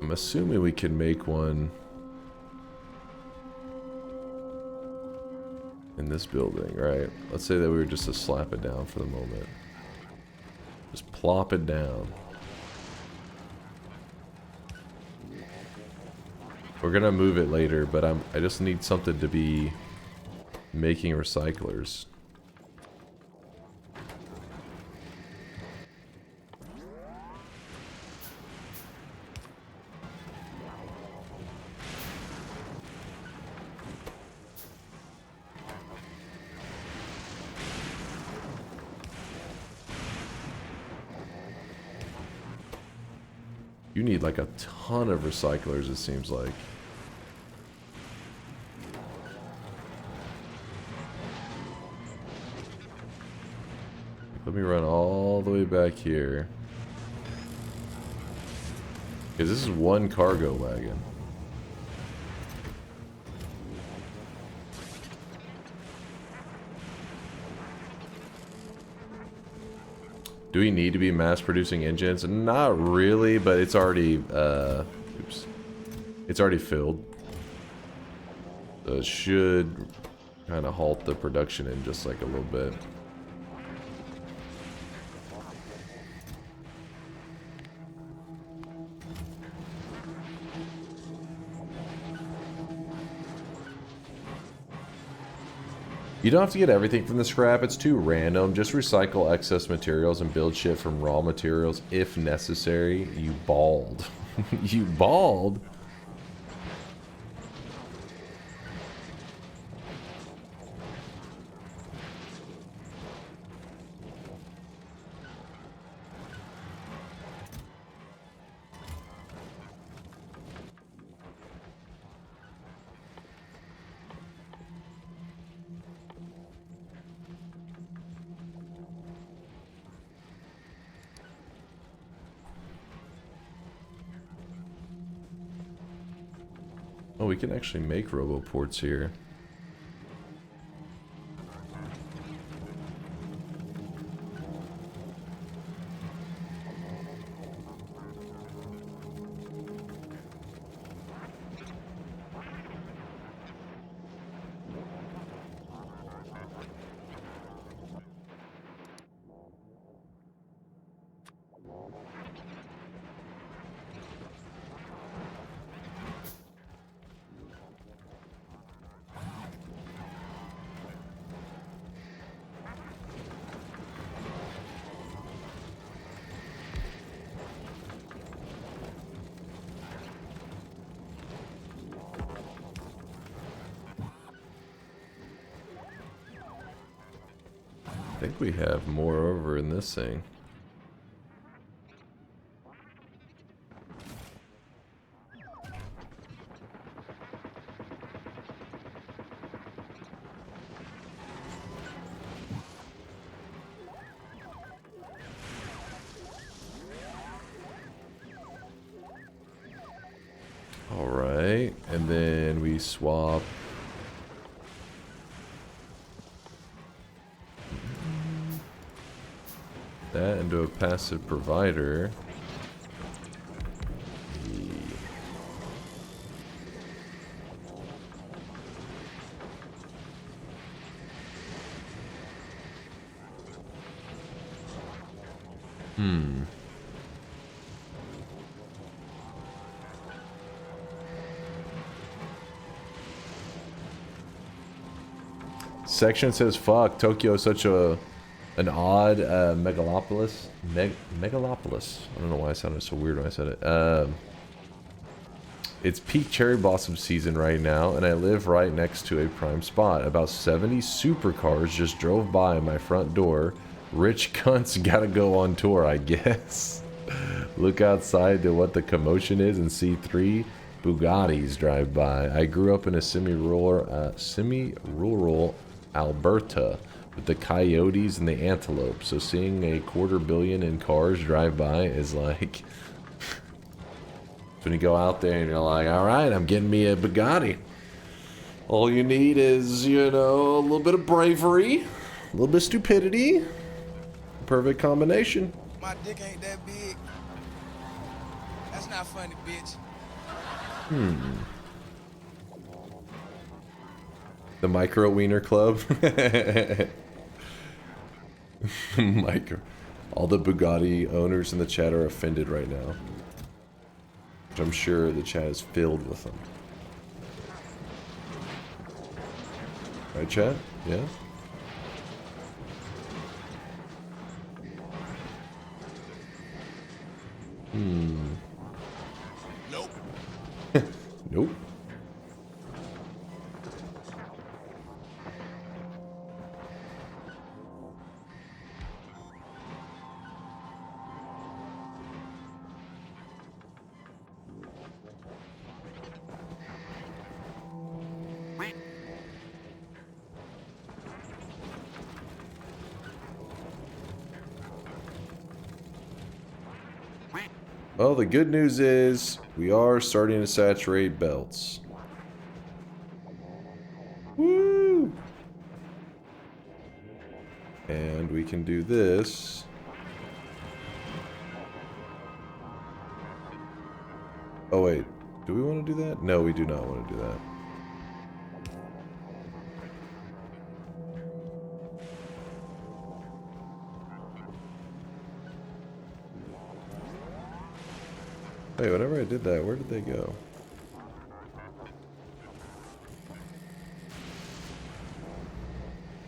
I'm assuming we can make one in this building, right? Let's say that we were just to slap it down for the moment. Just plop it down. We're gonna move it later, but I just need something to be making recyclers. You need like a ton of recyclers, it seems like. Let me run all the way back here. Because this is one cargo wagon. Do we need to be mass producing engines? Not really, but it's already oops. It's already filled. So it should kind of halt the production in just like a little bit. You don't have to get everything from the scrap, it's too random. Just recycle excess materials and build shit from raw materials if necessary. You bald. You bald? Oh, we can actually make roboports here. I think we have more over in this thing. All right, and then we swap that into a passive provider. Section says, fuck, Tokyo is such an odd megalopolis. Megalopolis. I don't know why I sounded so weird when I said it. It's peak cherry blossom season right now, and I live right next to a prime spot. About 70 supercars just drove by my front door. Rich cunts gotta go on tour, I guess. Look outside to what the commotion is and see 3 Bugattis drive by. I grew up in a semi-rural Alberta with the coyotes and the antelope, so seeing a 250 million in cars drive by is like when you go out there and you're like, all right, I'm getting me a Bugatti. All you need is, you know, a little bit of bravery, a little bit of stupidity, perfect combination. My dick ain't that big. That's not funny, bitch. The Micro Wiener Club. Micro. All the Bugatti owners in the chat are offended right now. Which I'm sure the chat is filled with them. Right, chat? Yeah? Nope. Nope. Well, the good news is we are starting to saturate belts. Woo! And we can do this. Oh wait, do we want to do that? No, we do not want to do that. Wait, whenever I did that, where did they go?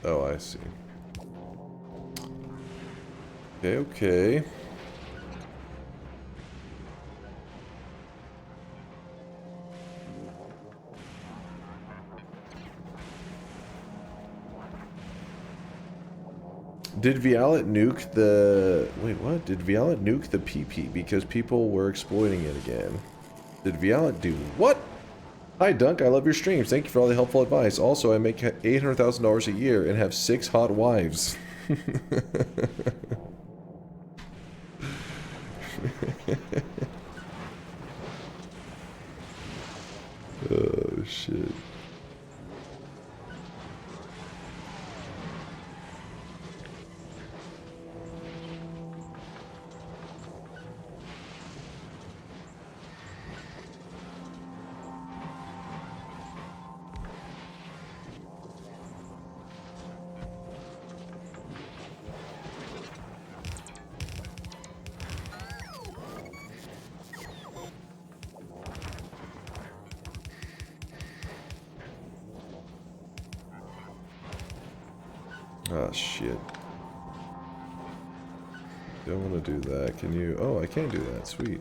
Oh, I see. Okay, okay. Did Vialet nuke the... Wait, what? Did Vialet nuke the PP because people were exploiting it again? Did Vialet do what? Hi, Dunk. I love your streams. Thank you for all the helpful advice. Also, I make $800,000 a year and have 6 hot wives. Oh, shit. Oh, shit. Don't want to do that. Can you... Oh, I can do that. Sweet.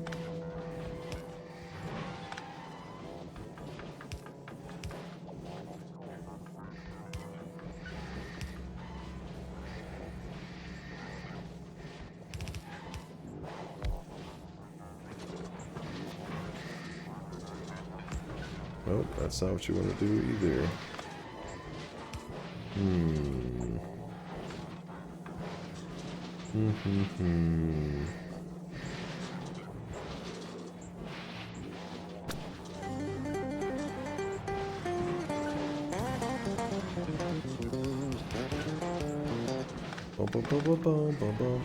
Nope, that's not what you want to do either. Bum, bum, bum, bum, bum, bum, bum.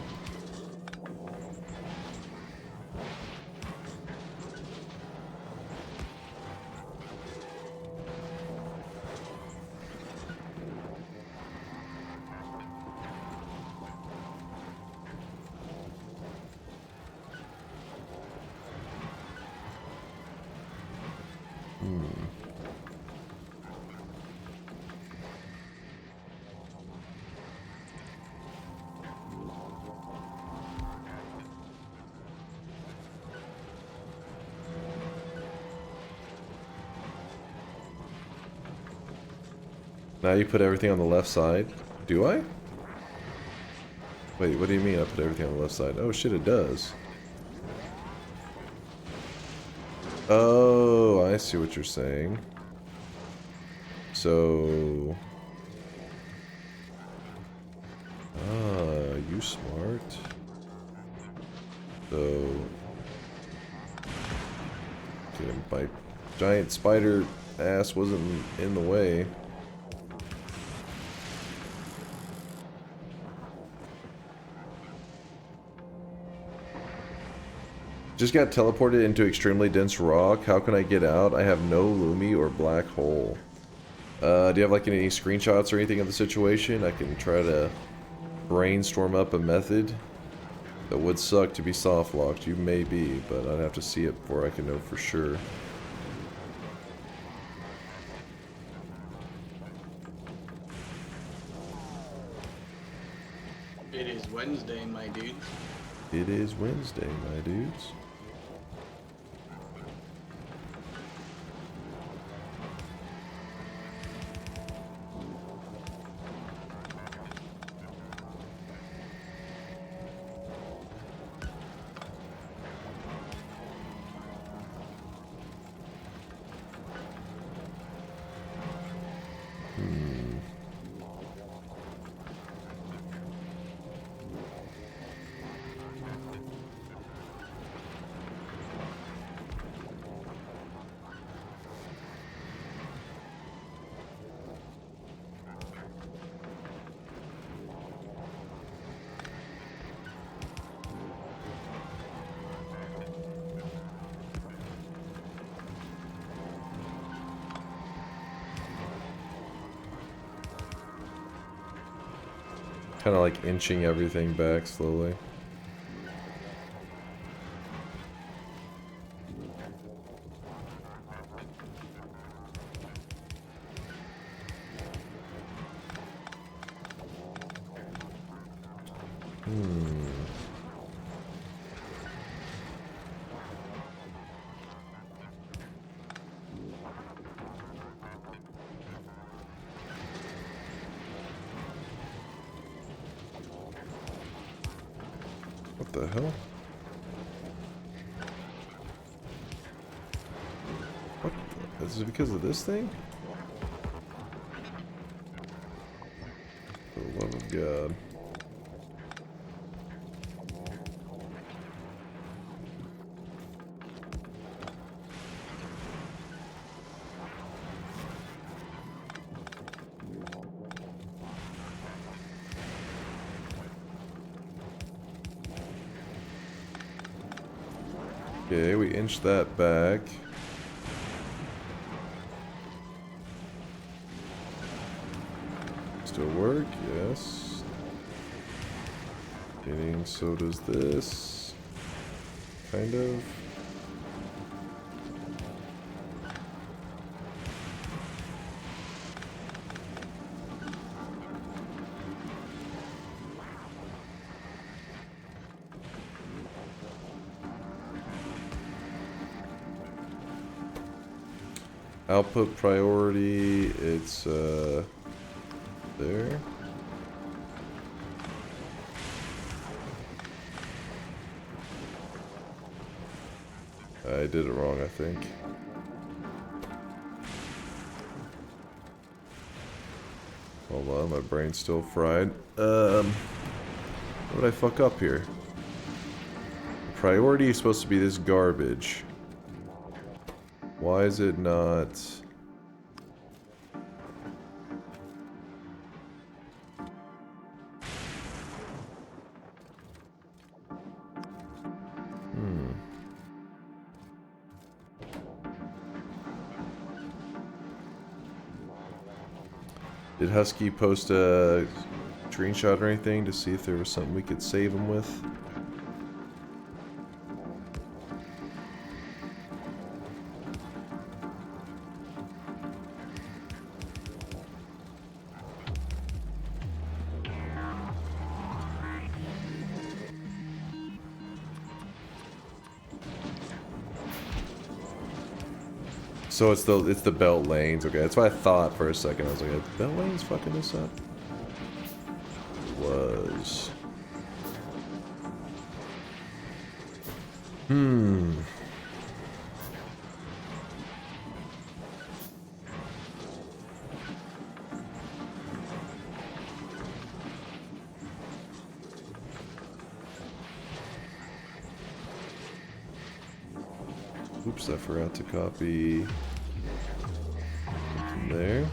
Now you put everything on the left side. Do I? Wait, what do you mean I put everything on the left side? Oh shit, it does. Oh, I see what you're saying. So... Ah, you smart. So... Okay, my giant spider ass wasn't in the way. Just got teleported into extremely dense rock. How can I get out? I have no Lumi or black hole. Do you have like any screenshots or anything of the situation? I can try to brainstorm up a method. That would suck to be soft locked. You may be, but I'd have to see it before I can know for sure. It is Wednesday, my dudes. It is Wednesday, my dudes. Kind of like inching everything back slowly. What the hell? What the, is it because of this thing? For the love of God. Okay, we inched that back. Still work, yes. Getting, so does this. Kind of. Output priority, it's there. I did it wrong, I think. Hold on, my brain's still fried. What did I fuck up here? Priority is supposed to be this garbage. Why is it not? Did Husky post a screenshot or anything to see if there was something we could save him with? So it's the belt lanes. Okay, that's what I thought for a second. I was like, are belt lanes fucking this up? It was. Oops, I forgot to copy from there.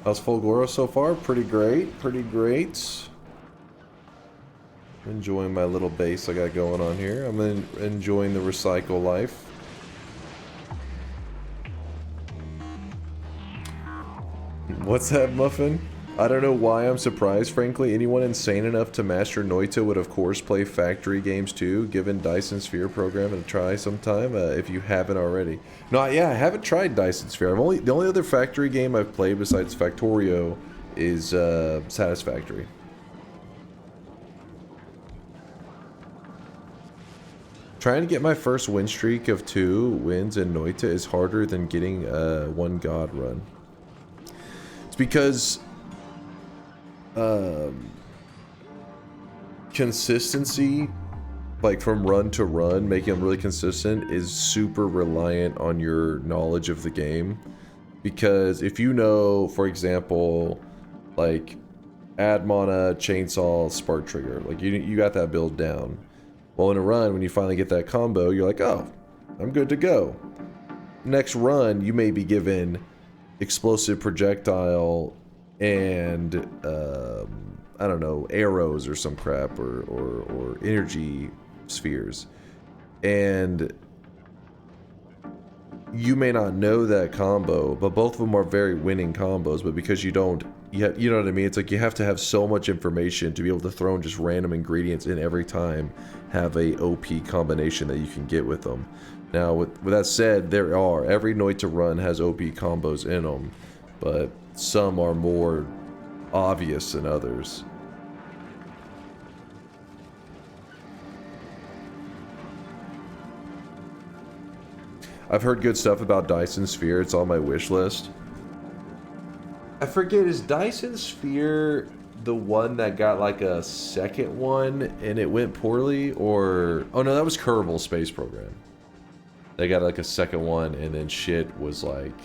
How's Fulgoro so far? Pretty great. Pretty great. Enjoying my little base I got going on here. I'm enjoying the recycle life. What's that, Muffin? I don't know why I'm surprised, frankly. Anyone insane enough to master Noita would of course play factory games too, given Dyson Sphere program and try sometime if you haven't already. No, yeah, I haven't tried Dyson Sphere. The only other factory game I've played besides Factorio is Satisfactory. Trying to get my first win streak of 2 wins in Noita is harder than getting a 1 god run. It's because consistency, like from run to run, making them really consistent is super reliant on your knowledge of the game. Because if you know, for example, like add mana, chainsaw, spark trigger, like you got that build down. Well, in a run, when you finally get that combo, you're like, oh, I'm good to go. Next run, you may be given explosive projectile and, I don't know, arrows or some crap, or energy spheres. And you may not know that combo, but both of them are very winning combos, but because you don't, you know what I mean? It's like you have to have so much information to be able to throw in just random ingredients in every time, have a OP combination that you can get with them. Now, with that said, every Noita run has OP combos in them, but some are more obvious than others. I've heard good stuff about Dyson Sphere. It's on my wish list. I forget, is Dyson Sphere the one that got like a second one and it went poorly? Or... oh no, that was Kerbal Space Program. They got like a second one and then shit was like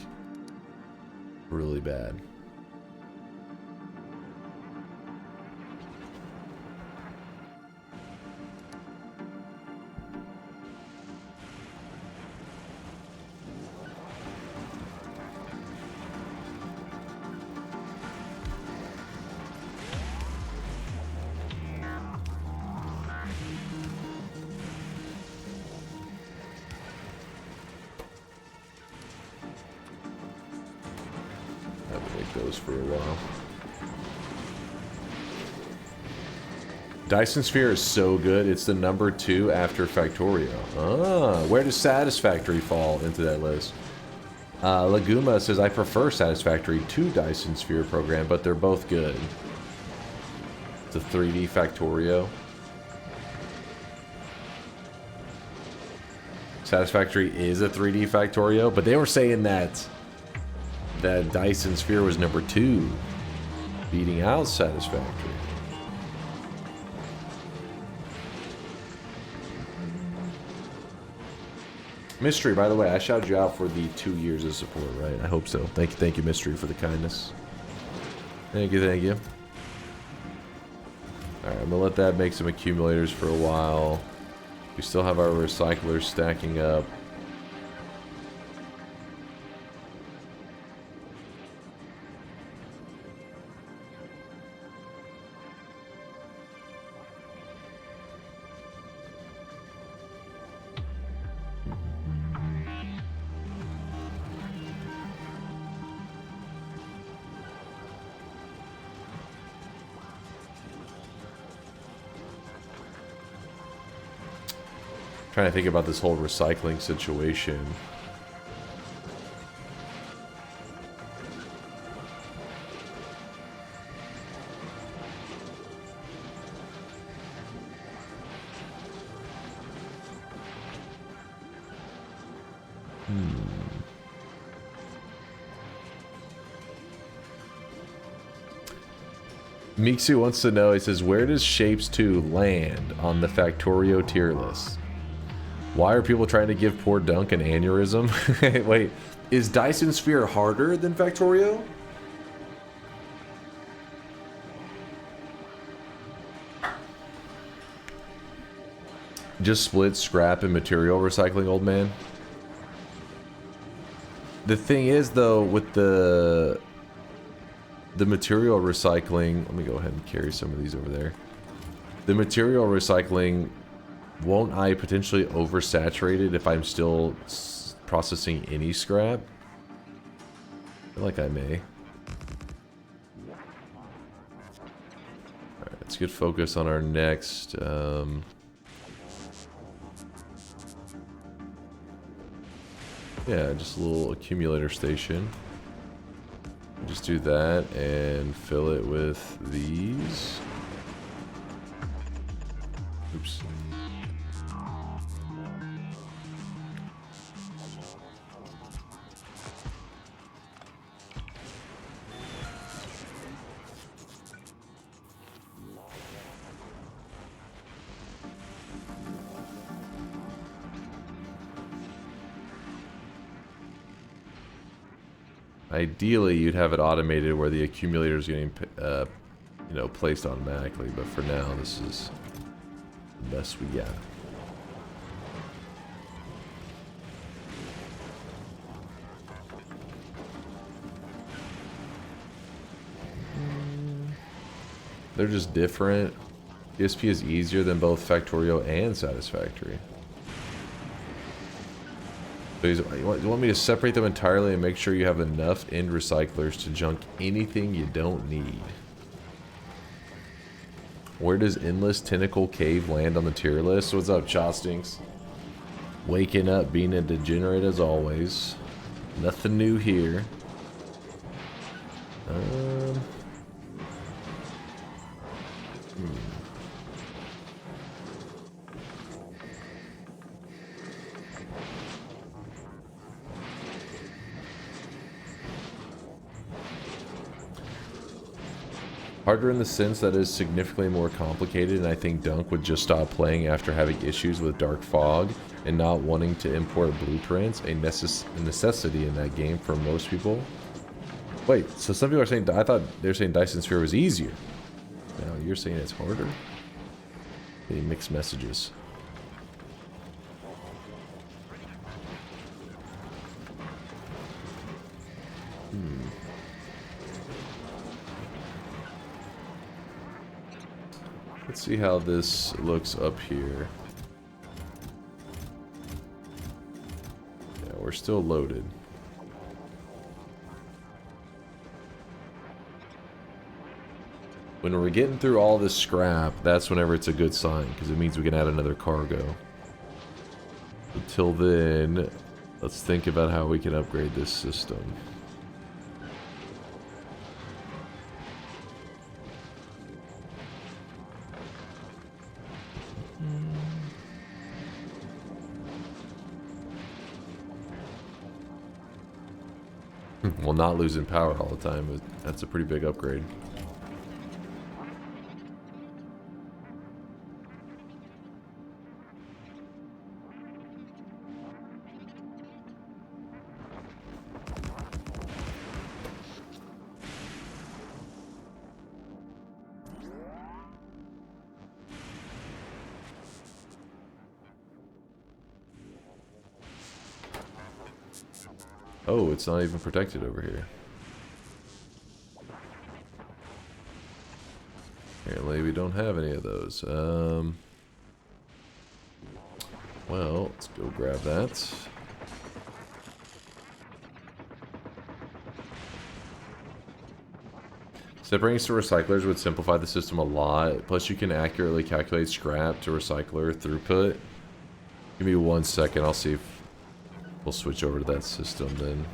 really bad. For a while. Dyson Sphere is so good, it's the #2 after Factorio. Ah, where does Satisfactory fall into that list? Laguma says, I prefer Satisfactory to Dyson Sphere program, but they're both good. It's a 3D Factorio. Satisfactory is a 3D Factorio, but they were saying that Dyson Sphere was #2, beating out Satisfactory. Mystery, by the way, I shouted you out for the 2 years of support, right? I hope so. Thank you, Mystery, for the kindness. Thank you, thank you. Alright, I'm gonna let that make some accumulators for a while. We still have our recyclers stacking up. Trying to think about this whole recycling situation. Mixu wants to know, he says, where does Shapes 2 land on the Factorio tier list? Why are people trying to give poor Dunk an aneurysm? Wait, is Dyson Sphere harder than Factorio? Just split scrap and material recycling, old man. The thing is, though, with the the material recycling, let me go ahead and carry some of these over there. The material recycling, won't I potentially oversaturate it if I'm still processing any scrap? I feel like I may. Alright, let's get focused on our next yeah, just a little accumulator station. Just do that and fill it with these. Oops. Ideally, you'd have it automated where the accumulator is getting, you know, placed automatically. But for now, this is the best we got. They're just different. ESP is easier than both Factorio and Satisfactory. So you want me to separate them entirely and make sure you have enough end recyclers to junk anything you don't need. Where does Endless Tentacle Cave land on the tier list? What's up, Chostings? Waking up, being a degenerate as always. Nothing new here. Harder in the sense that it is significantly more complicated, and I think Dunk would just stop playing after having issues with Dark Fog and not wanting to import blueprints, a necessity in that game for most people. Wait, so some people are saying, I thought they were saying Dyson Sphere was easier. Now you're saying it's harder? Any mixed messages. Let's see how this looks up here. Yeah, we're still loaded. When we're getting through all this scrap, that's whenever it's a good sign, because it means we can add another cargo. Until then, let's think about how we can upgrade this system. Well, not losing power all the time, but that's a pretty big upgrade. Oh, it's not even protected over here. Apparently we don't have any of those. Well, let's go grab that. Separating to recyclers would simplify the system a lot. Plus you can accurately calculate scrap to recycler throughput. Give me 1 second, I'll see if we'll switch over to that system then.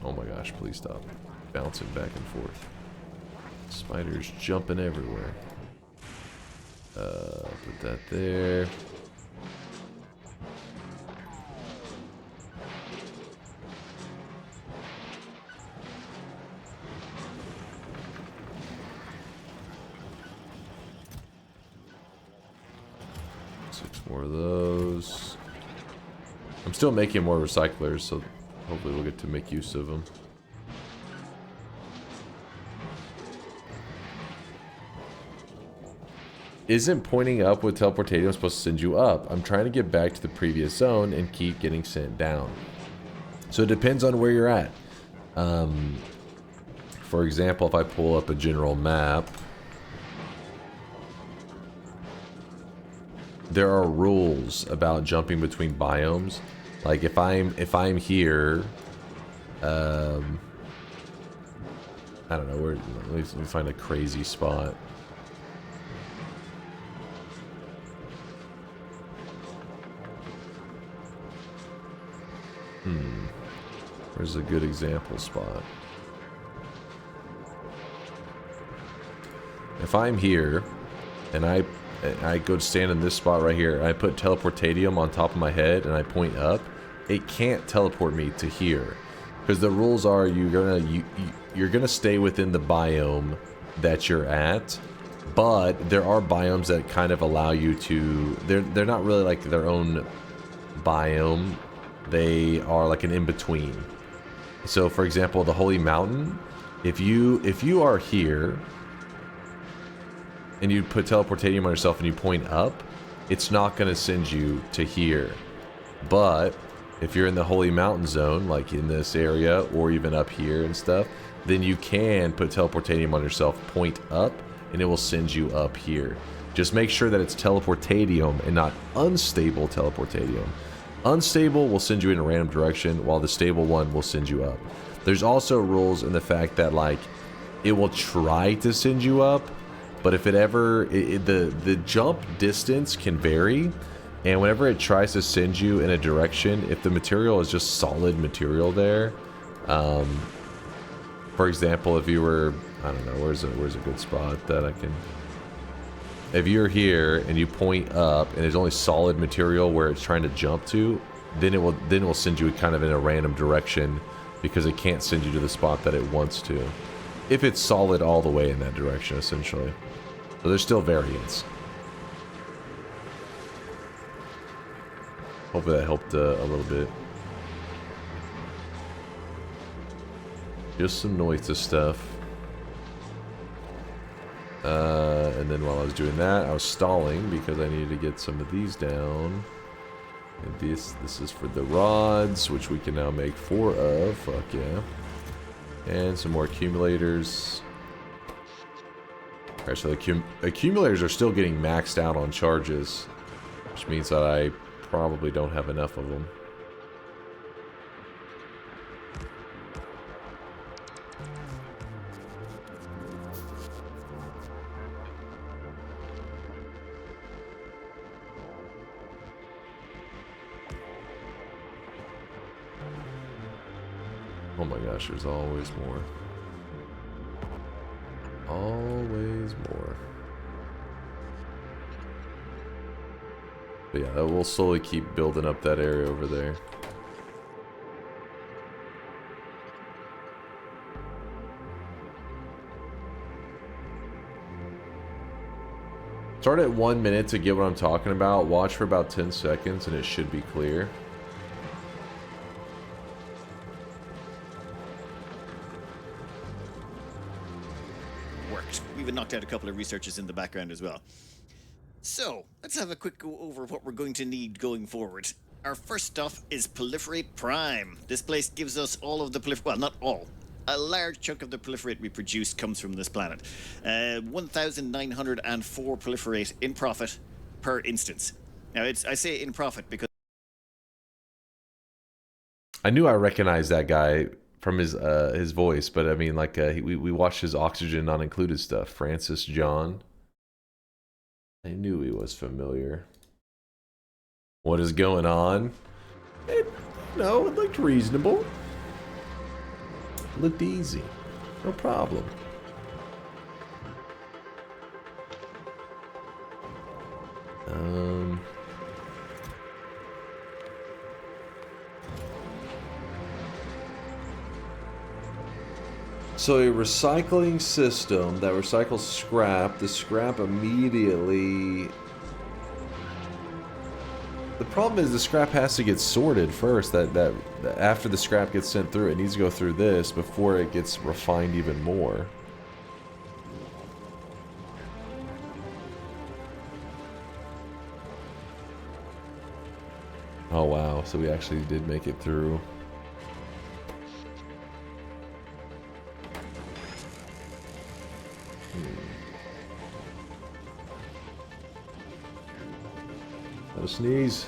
Oh my gosh, please stop bouncing back and forth. Spiders jumping everywhere. Put that there. More of those. I'm still making more recyclers, so hopefully we'll get to make use of them. Isn't pointing up with teleportation supposed to send you up? I'm trying to get back to the previous zone and keep getting sent down. So it depends on where you're at. For example, if I pull up a general map, there are rules about jumping between biomes. Like if I'm here, I don't know where. Let me find a crazy spot. Where's a good example spot? If I'm here, and I go stand in this spot right here, and I put teleportatium on top of my head, and I point up, it can't teleport me to here, because the rules are you're gonna stay within the biome that you're at, but there are biomes that kind of allow you to. They're not really like their own biome. They are like an in-between. So, for example, the Holy Mountain. If you are here and you put teleportatium on yourself and you point up, it's not going to send you to here. But if you're in the Holy Mountain zone, like in this area or even up here and stuff, then you can put teleportatium on yourself, point up, and it will send you up here. Just make sure that it's teleportatium and not unstable teleportatium. Unstable will send you in a random direction, while the stable one will send you up. There's also rules in the fact that, like, it will try to send you up, but if it ever, the jump distance can vary, and whenever it tries to send you in a direction, if the material is just solid material there, for example, if you were, I don't know, where's a good spot that I can... If you're here and you point up and there's only solid material where it's trying to jump to, then it will send you kind of in a random direction, because it can't send you to the spot that it wants to. If it's solid all the way in that direction, essentially. So there's still variance. Hopefully that helped a little bit. Just some noise stuff. And then while I was doing that, I was stalling because I needed to get some of these down. And this is for the rods, which we can now make 4 of. Fuck yeah. And some more accumulators. Alright, so the accumulators are still getting maxed out on charges, which means that I probably don't have enough of them. Oh my gosh, there's always more. Always more. But yeah, we'll slowly keep building up that area over there. Start at 1 minute to get what I'm talking about. Watch for about 10 seconds and it should be clear. Worked. We even knocked out a couple of researchers in the background as well. So, let's have a quick go over what we're going to need going forward. Our first stop is Proliferate Prime. This place gives us all of the well, not all. A large chunk of the proliferate we produce comes from this planet. 1,904 proliferate in profit per instance. Now, I say in profit because I knew I recognized that guy from his voice, but I mean, like, we watched his Oxygen Not Included stuff. Francis John. I knew he was familiar. What is going on? No, it looked reasonable. Looked easy. No problem. So a recycling system that recycles scrap, the scrap immediately... The problem is the scrap has to get sorted first. That after the scrap gets sent through, it needs to go through this before it gets refined even more. Oh wow, so we actually did make it through. Gotta sneeze.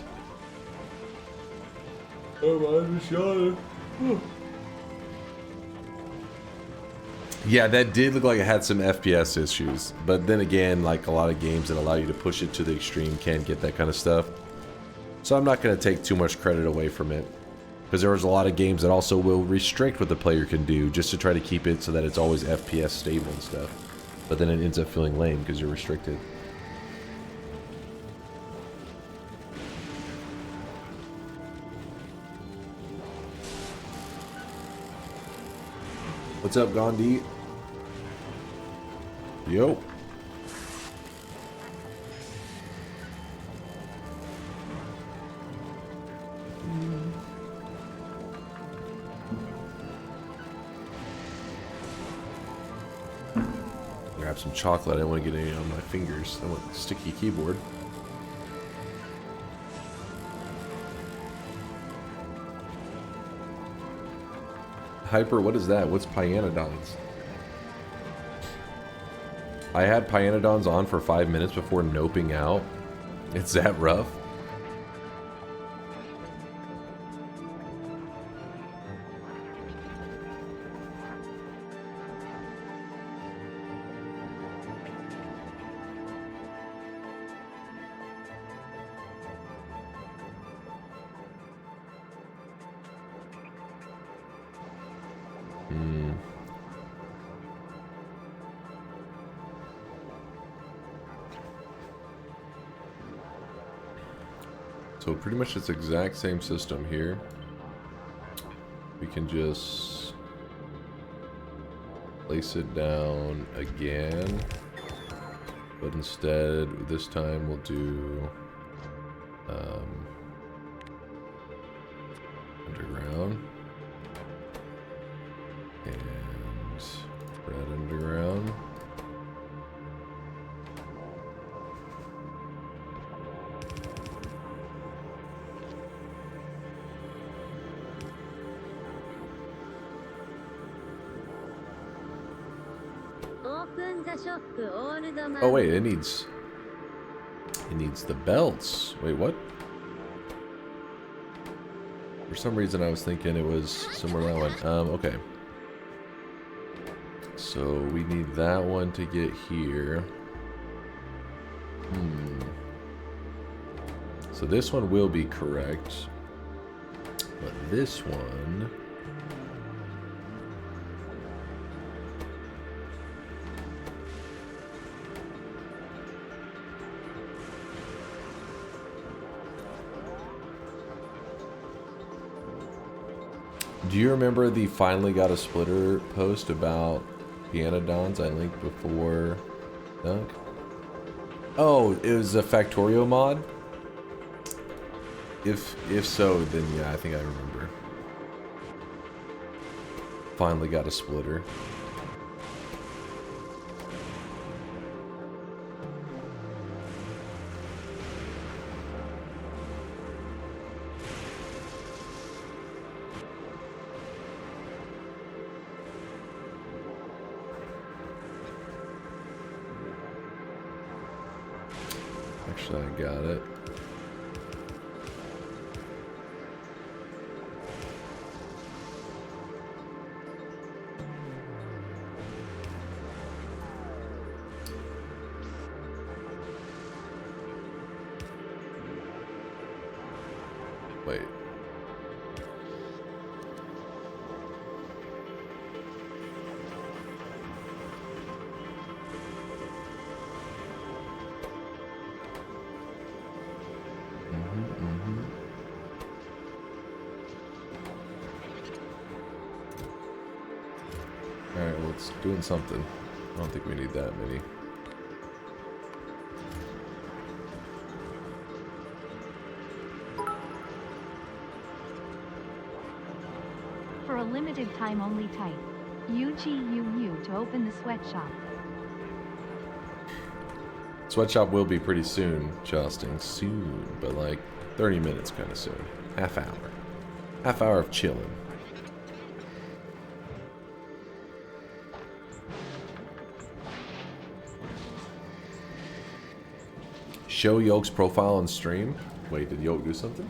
Oh, I'm shot. Yeah, that did look like it had some FPS issues. But then again, like a lot of games that allow you to push it to the extreme can get that kind of stuff. So I'm not going to take too much credit away from it. Because there was a lot of games that also will restrict what the player can do just to try to keep it so that it's always FPS stable and stuff. But then it ends up feeling lame because you're restricted. What's up, Gandhi? Yo. Grab some chocolate. I don't want to get any on my fingers. I want a sticky keyboard. Hyper, what is that? What's Pyanodons? I had Pyanodons on for 5 minutes before noping out. It's that rough? So pretty much it's the exact same system here. We can just place it down again, but instead this time we'll do underground and red underground. Oh wait, it needs the belts. Wait, what? For some reason I was thinking it was somewhere that one. Okay. So we need that one to get here. So this one will be correct. But this one... Do you remember the finally got a splitter post about Pyanodons I linked before Dunk? Oh, it was a Factorio mod? If so, then yeah, I think I remember. Finally got a splitter. Actually, I got it. Wait. Alright, well, it's doing something. I don't think we need that many. For a limited time only type UGUU to open the sweatshop. Sweatshop will be pretty soon, Justin. Soon, but like 30 minutes kind of soon. Half hour. Half hour of chilling. Show Yolk's profile on stream. Wait, did Yoke do something?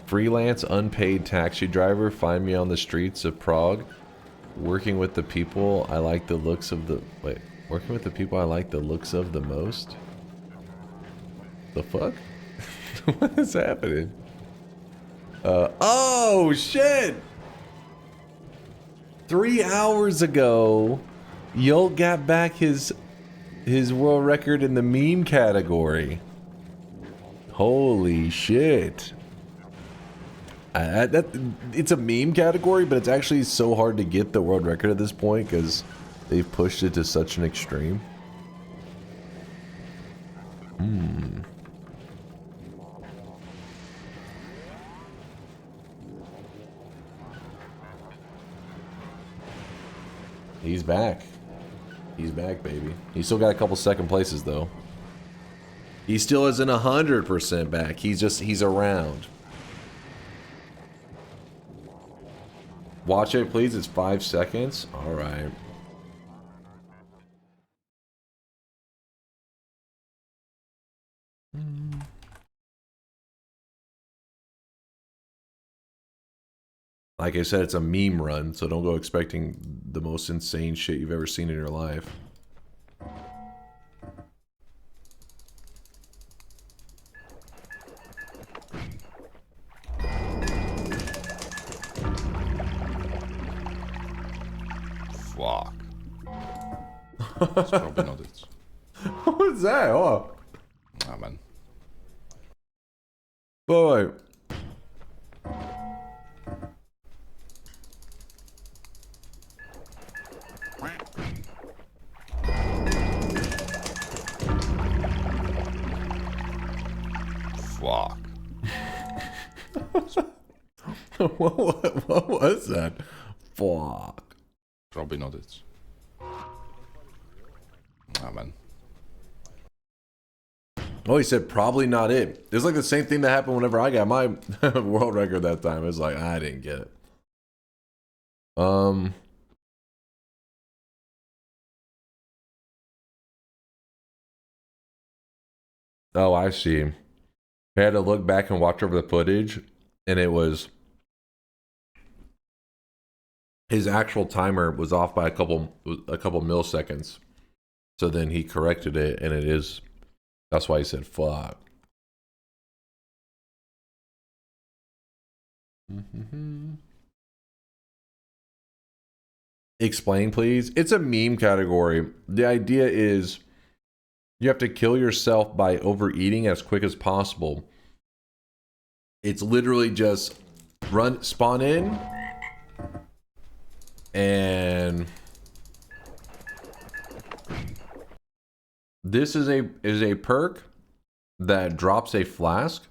Freelance unpaid taxi driver, find me on the streets of Prague. Working with the people I like the looks of the... Wait. Working with the people I like the looks of the most? The fuck? What is happening? Oh shit! 3 hours ago, Yolt got back his world record in the meme category. Holy shit. It's a meme category, but it's actually so hard to get the world record at this point because they've pushed it to such an extreme. He's back. He's back, baby. He's still got a couple second places, though. He still isn't 100% back. He's around. Watch it, please. It's 5 seconds. All right. Like I said, it's a meme run, so don't go expecting the most insane shit you've ever seen in your life. Fuck. It's probably not it. What was that? Oh. Ah, man. Wait. Fuck. What was that? Fuck. Probably not it. Ah, man. Oh, he said probably not it. It's like the same thing that happened whenever I got my world record that time. It was like, I didn't get it. Oh, I see. I had to look back and watch over the footage, and it was his actual timer was off by a couple milliseconds. So then he corrected it, and it is. That's why he said fuck. Explain, please. It's a meme category. The idea is you have to kill yourself by overeating as quick as possible. It's literally just spawn in, and this is a perk that drops a flask.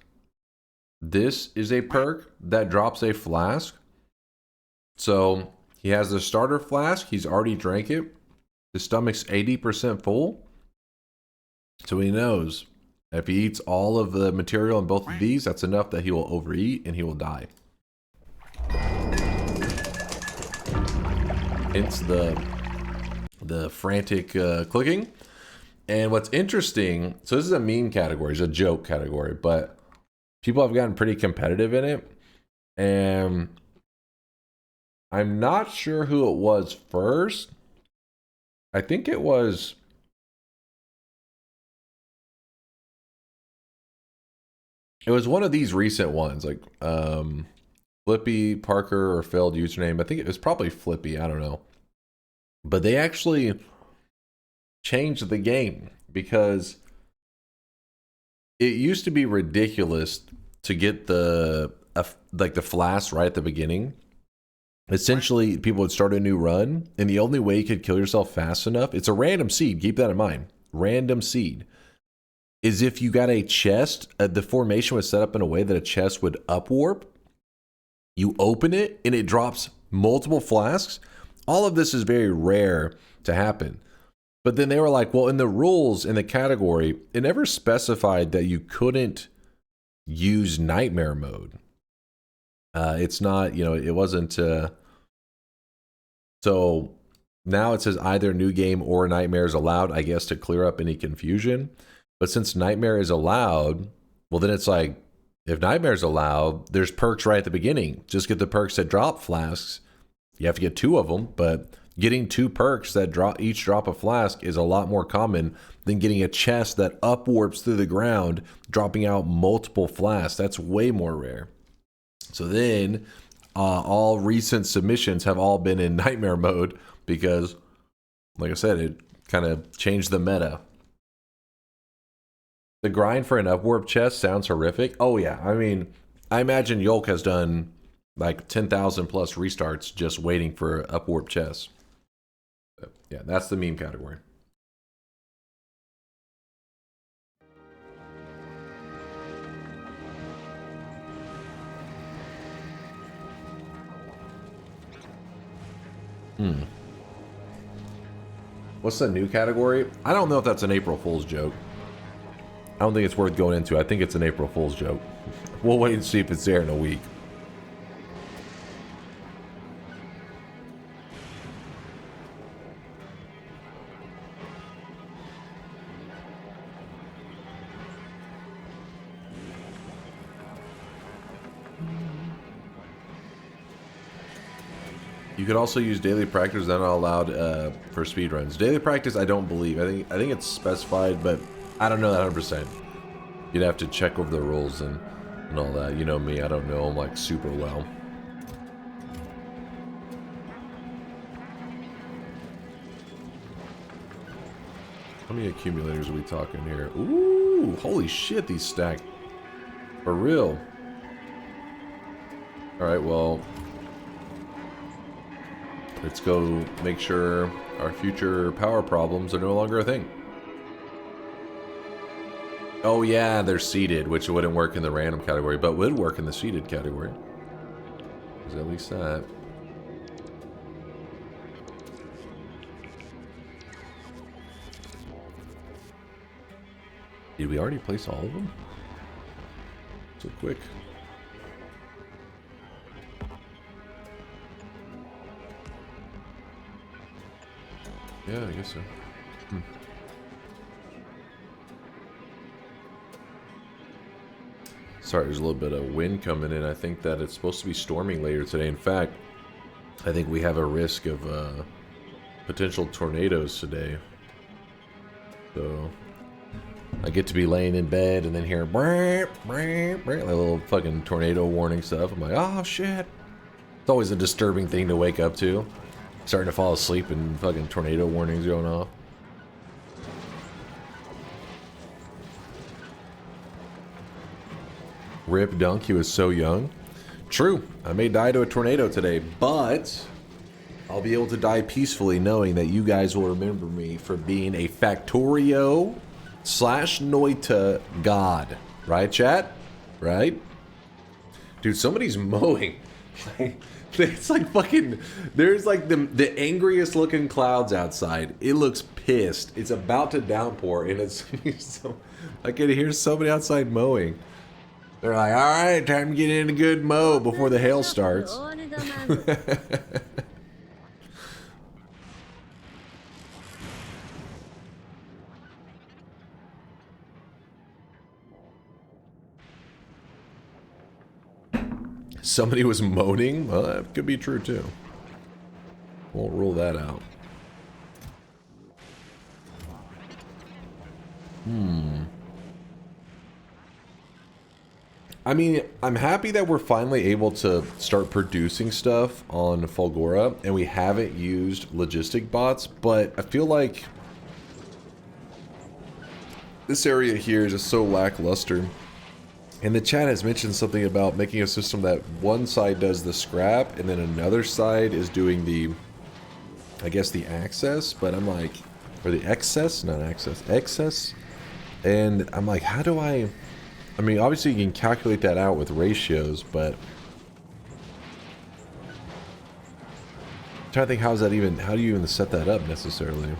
This is a perk that drops a flask. So he has the starter flask. He's already drank it. His stomach's 80% full. So he knows if he eats all of the material in both of these, that's enough that he will overeat and he will die. Hence the frantic clicking. And what's interesting, so this is a meme category, it's a joke category, but people have gotten pretty competitive in it. And I'm not sure who it was first. I think it was one of these recent ones, like Flippy, Parker, or failed username. I think it was probably Flippy, I don't know. But they actually changed the game because it used to be ridiculous to get the flask right at the beginning. Essentially, people would start a new run, and the only way you could kill yourself fast enough, it's a random seed, keep that in mind. Random seed. Is if you got a chest, the formation was set up in a way that a chest would upwarp. You open it, and it drops multiple flasks. All of this is very rare to happen. But then they were like, well, in the rules, in the category, it never specified that you couldn't use nightmare mode. It's not, you know, it wasn't. So now it says either new game or nightmare is allowed, I guess, to clear up any confusion. But since nightmare is allowed, well, then it's like, if nightmare is allowed, there's perks right at the beginning. Just get the perks that drop flasks. You have to get 2 of them, but getting 2 perks that each drop a flask is a lot more common than getting a chest that upwarps through the ground, dropping out multiple flasks. That's way more rare. So then, all recent submissions have all been in nightmare mode because, like I said, it kind of changed the meta. The grind for an upwarp chest sounds horrific. Oh yeah, I mean, I imagine Yolk has done like 10,000 plus restarts just waiting for upwarp chests. But yeah, that's the meme category. What's the new category? I don't know if that's an April Fool's joke. I don't think it's worth going into. I think it's an April Fool's joke. We'll wait and see if it's there in a week. You could also use daily practice, then not allowed for speedruns. Daily practice, I don't believe. I think it's specified, but I don't know that 100%. You'd have to check over the rules and all that. You know me, I don't know them like super well. How many accumulators are we talking here? Ooh, holy shit, these stack. For real. Alright, well, let's go make sure our future power problems are no longer a thing. Oh yeah, they're seeded, which wouldn't work in the random category, but would work in the seeded category. There's at least that. Did we already place all of them? So quick. Yeah, I guess so. Sorry, there's a little bit of wind coming in. I think that it's supposed to be storming later today. In fact, I think we have a risk of potential tornadoes today. So I get to be laying in bed and then hear like little fucking tornado warning stuff. I'm like, oh shit. It's always a disturbing thing to wake up to. Starting to fall asleep and fucking tornado warnings going off. Rip Dunk, he was so young. True, I may die to a tornado today, but I'll be able to die peacefully knowing that you guys will remember me for being a Factorio / Noita god. Right, chat? Right? Dude, somebody's mowing. It's like fucking, there's like the angriest looking clouds outside. It looks pissed. It's about to downpour and it's so, I can hear somebody outside mowing. They're like, all right, time to get in a good mow before the hail starts. Somebody was moaning? Well, that could be true too. Won't rule that out. I mean, I'm happy that we're finally able to start producing stuff on Fulgora, and we haven't used logistic bots, but I feel like this area here is just so lackluster. And the chat has mentioned something about making a system that one side does the scrap, and then another side is doing the, I guess, the access, but I'm like, or the excess, not access, excess. And I'm like, how do I mean, obviously you can calculate that out with ratios, but I'm trying to think, how do you even set that up necessarily?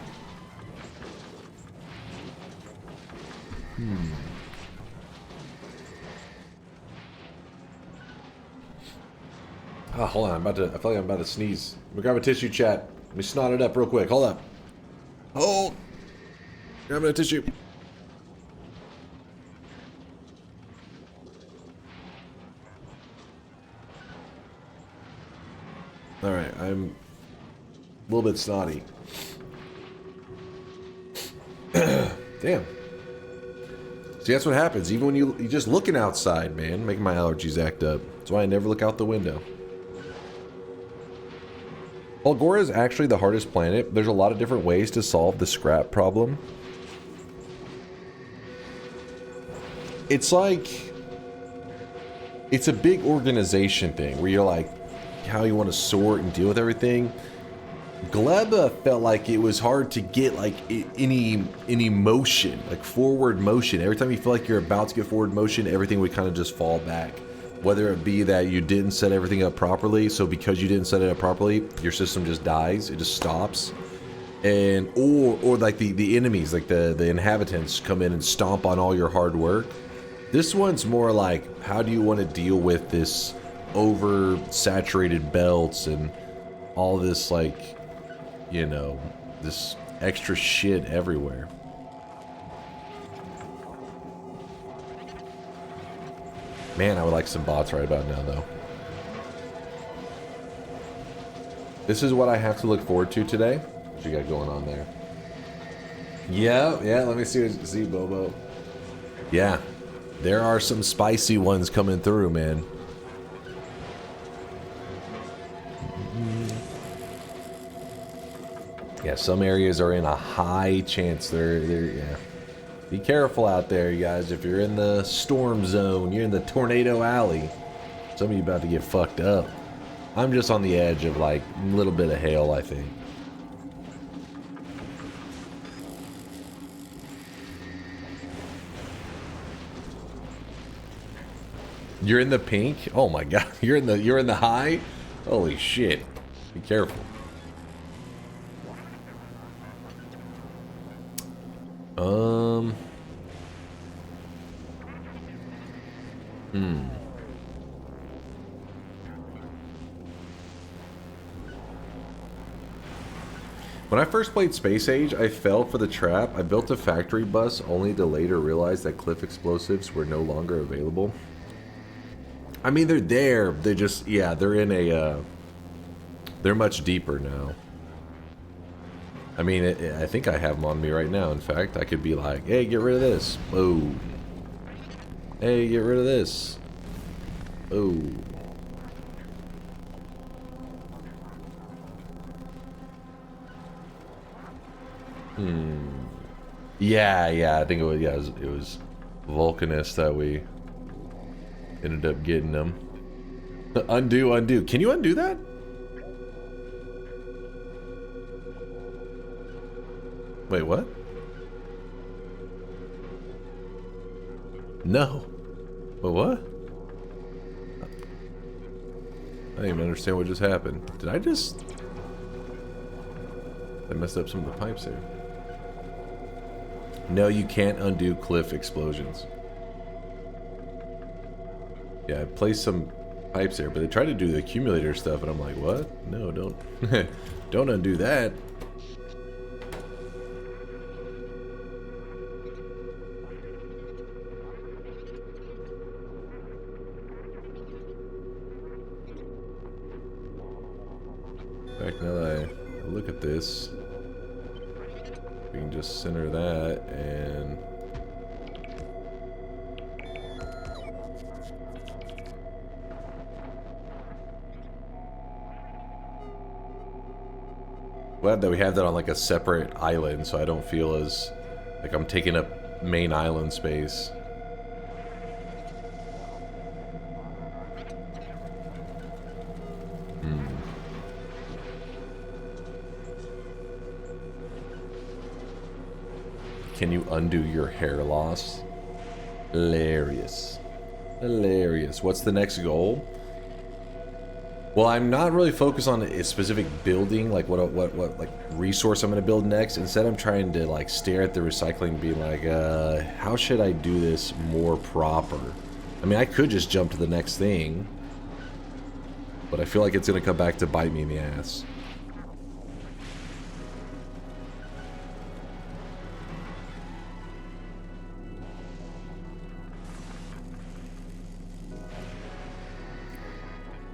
Oh, hold on. I feel like I'm about to sneeze. Let me grab a tissue, chat. Let me snot it up real quick. Hold up. Hold. Grabbing a tissue. Alright, I'm a little bit snotty. Damn. See, that's what happens. Even when you're just looking outside, man, making my allergies act up. That's why I never look out the window. Algora is actually the hardest planet. There's a lot of different ways to solve the scrap problem. It's like... it's a big organization thing where you're like, how you want to sort and deal with everything. Gleba felt like it was hard to get like any motion, like forward motion. Every time you feel like you're about to get forward motion, everything would kind of just fall back. Whether it be that you didn't set everything up properly, so because you didn't set it up properly, your system just dies, it just stops. And or like the enemies, like the inhabitants come in and stomp on all your hard work. This one's more like, how do you want to deal with this oversaturated belts and all this, like, you know, this extra shit everywhere. Man, I would like some bots right about now, though. This is what I have to look forward to today. What you got going on there? Yeah, let me see Bobo. Yeah, there are some spicy ones coming through, man. Yeah, some areas are in a high chance. Yeah. Be careful out there, you guys. If you're in the storm zone, you're in the tornado alley. Some of you about to get fucked up. I'm just on the edge of like a little bit of hail, I think. You're in the pink? Oh my god, you're in the high? Holy shit. Be careful. When I first played Space Age, I fell for the trap. I built a factory bus only to later realize that cliff explosives were no longer available. I mean, they're there. They just, yeah, they're in a, they're much deeper now. I mean, I think I have them on me right now. In fact, I could be like, hey, get rid of this. Boom. Hey, get rid of this. Oh. Yeah, I think it was Vulcanus that we ended up getting them. Undo. Can you undo that? Wait, what? No. But what? I didn't even understand what just happened. Did I just... I messed up some of the pipes here. No, you can't undo cliff explosions. Yeah, I placed some pipes there, but they tried to do the accumulator stuff, and I'm like, what? No, don't. Don't undo that. In fact, now that I look at this, we can just center that and... Glad that we have that on like a separate island, so I don't feel as like I'm taking up main island space. Can you undo your hair loss? Hilarious. Hilarious. What's the next goal? Well, I'm not really focused on a specific building, like what like resource I'm gonna build next. Instead, I'm trying to like stare at the recycling and be like, how should I do this more proper? I mean, I could just jump to the next thing. But I feel like it's gonna come back to bite me in the ass.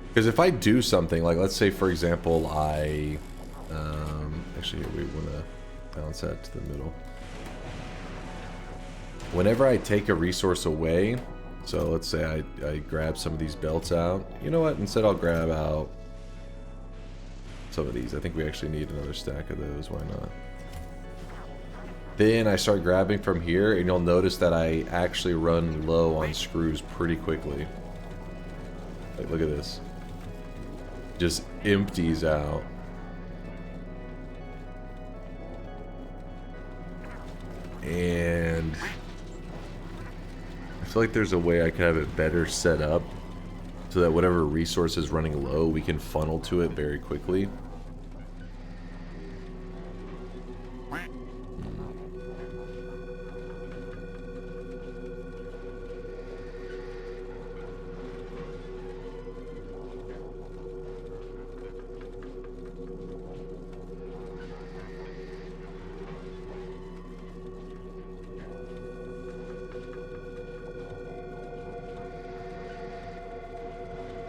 Because if I do something, like let's say for example I... actually here, we want to balance that to the middle. Whenever I take a resource away, so let's say I grab some of these belts out. You know what? Instead I'll grab out some of these. I think we actually need another stack of those. Why not? Then I start grabbing from here, and you'll notice that I actually run low on screws pretty quickly. Like, look at this. Just empties out. And I feel like there's a way I could have it better set up so that whatever resource is running low, we can funnel to it very quickly.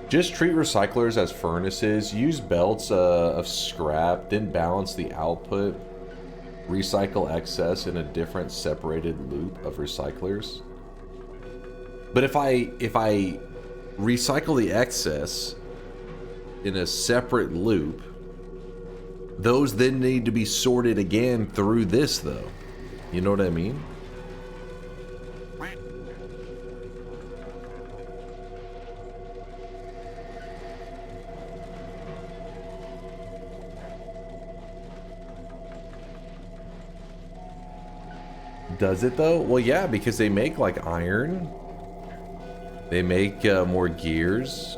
Just treat recyclers as furnaces. Use belts of scrap, then balance the output. Recycle excess in a different separated loop of recyclers. But if I recycle the excess in a separate loop, those then need to be sorted again through this though. You know what I mean? Does it though? Well, yeah, because they make like iron. They make more gears.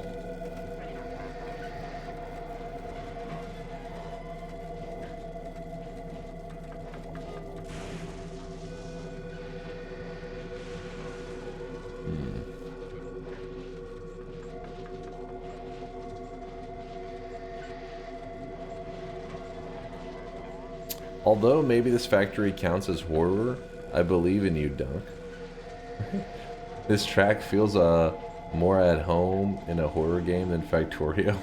Although maybe this factory counts as horror, I believe in you, Dunk. This track feels more at home in a horror game than Factorio.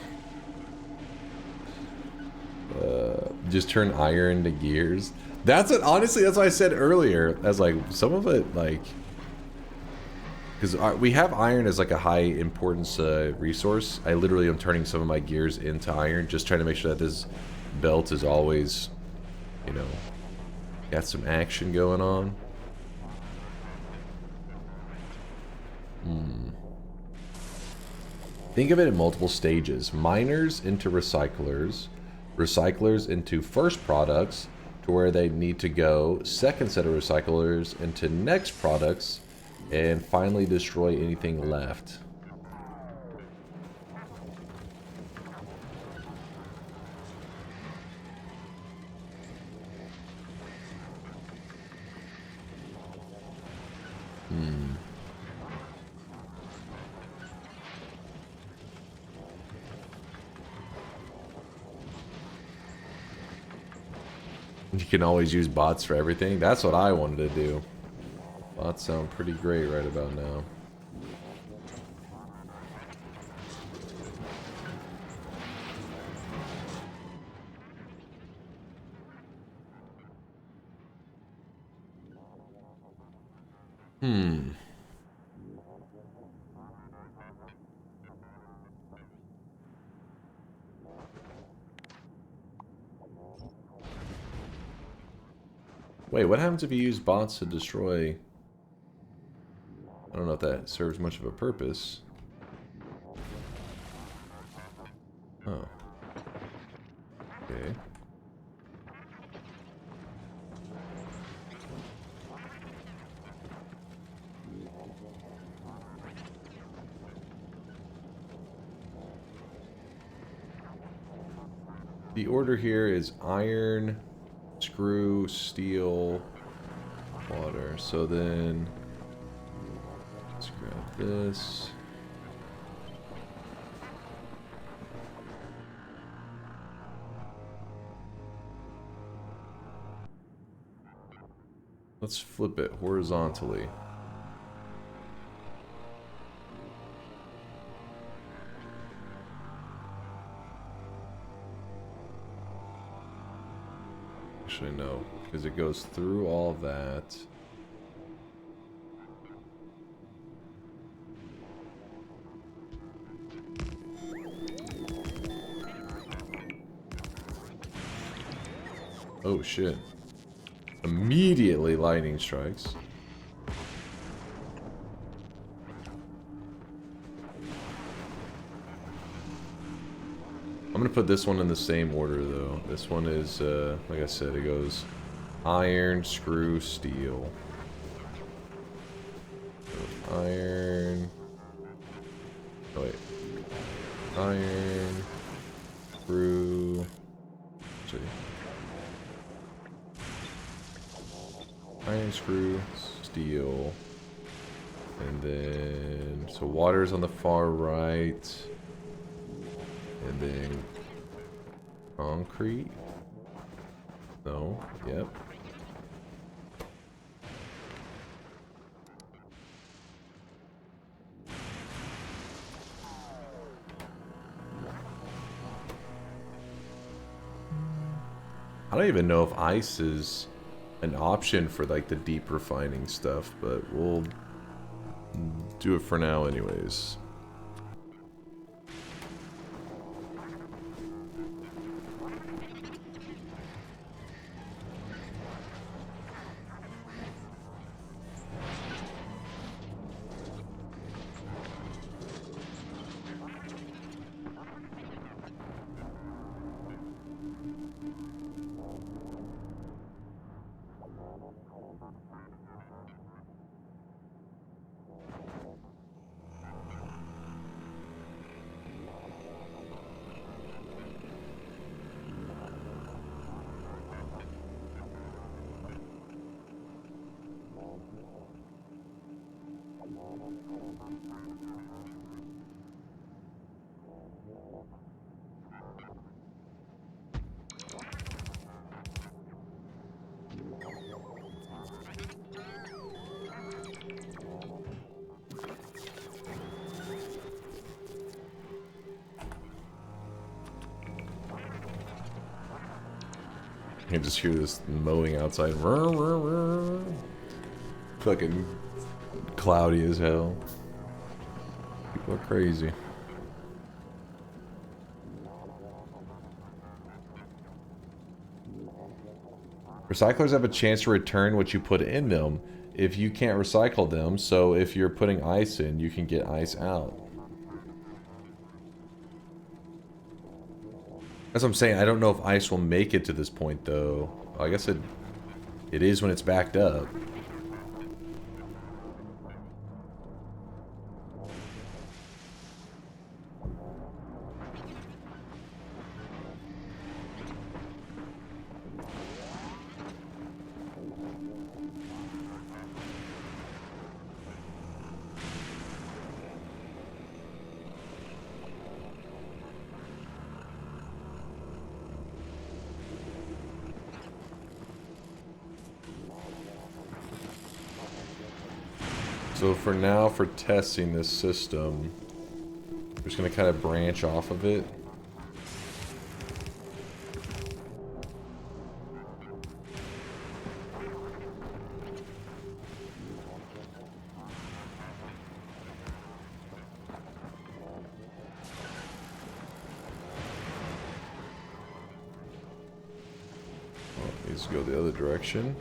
Just turn iron into gears. That's what, honestly, that's what I said earlier. As like some of it, like, because we have iron as like a high importance resource. I literally am turning some of my gears into iron, just trying to make sure that this belt is always, you know, got some action going on. Think of it in multiple stages. Miners into recyclers. Recyclers into first products to where they need to go. Second set of recyclers into next products. And finally destroy anything left. You can always use bots for everything. That's what I wanted to do. Bots sound pretty great right about now. Wait, what happens if you use bots to destroy... I don't know if that serves much of a purpose. Oh. Okay. The order here is iron, screw, steel, water. So then let's grab this. Let's flip it horizontally. Actually, no, because it goes through all that. Oh shit. Immediately lightning strikes. I'm gonna put this one in the same order though. This one is, like I said, it goes iron, screw, steel. Iron. Oh wait. Iron, screw. Let's see. Iron, screw, steel. And then, so water's on the far right. And then concrete? No, yep. I don't even know if ice is an option for like the deep refining stuff, but we'll do it for now anyways. You can just hear this mowing outside. Fucking cloudy as hell. People are crazy. Recyclers have a chance to return what you put in them if you can't recycle them, so if you're putting ice in, you can get ice out. That's what I'm saying. I don't know if ice will make it to this point, though. I guess it is when it's backed up. So for now, for testing this system, we're just going to kind of branch off of it. Oh, it needs to go the other direction.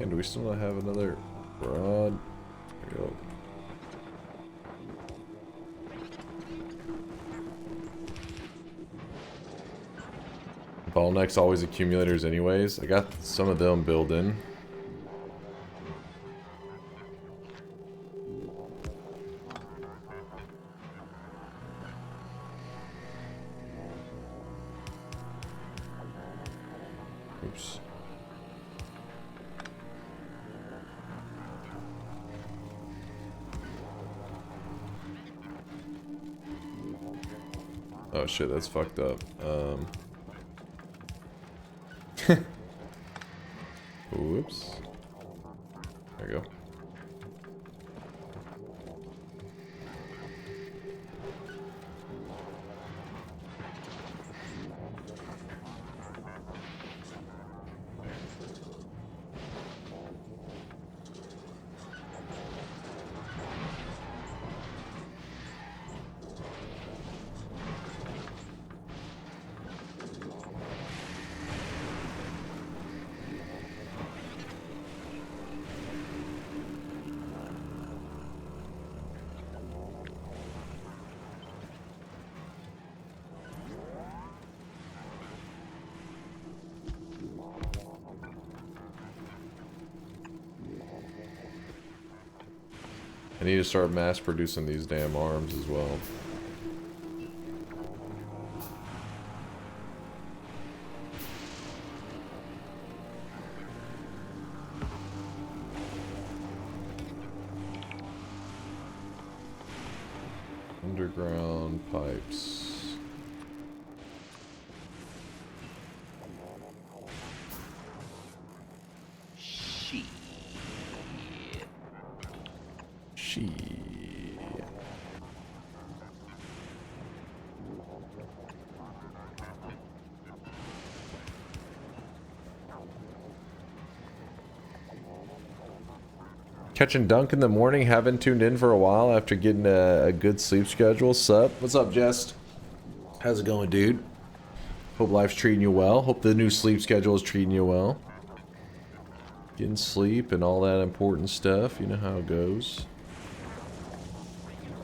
And do we still not have another rod? There we go. Bottleneck's always accumulators anyways. I got some of them built in. Oops. Oh shit, that's fucked up. Whoops. There you go. I need to start mass producing these damn arms as well. Underground pipes. Catching Dunk in the morning, haven't tuned in for a while after getting a good sleep schedule. Sup? What's up, Jest? How's it going, dude? Hope life's treating you well. Hope the new sleep schedule is treating you well. Getting sleep and all that important stuff. You know how it goes.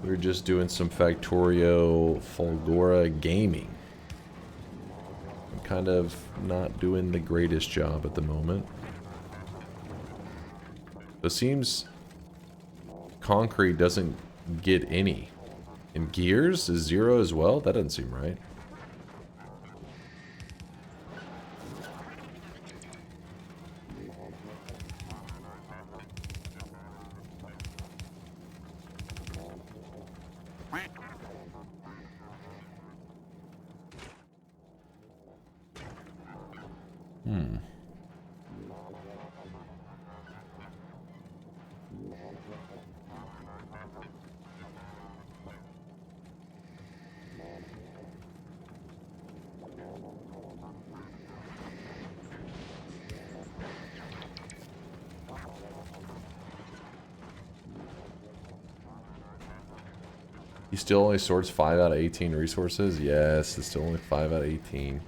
We're just doing some Factorio Fulgora gaming. I'm kind of not doing the greatest job at the moment. It seems concrete doesn't get any. And gears is 0 as well? That doesn't seem right. He still only sorts 5 out of 18 resources? Yes, it's still only 5 out of 18.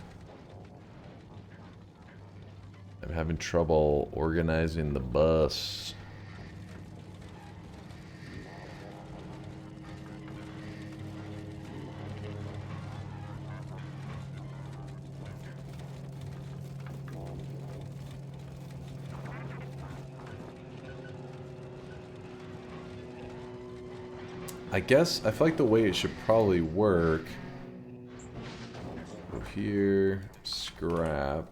I'm having trouble organizing the bus. I guess, I feel like the way it should probably work, go here, scrap.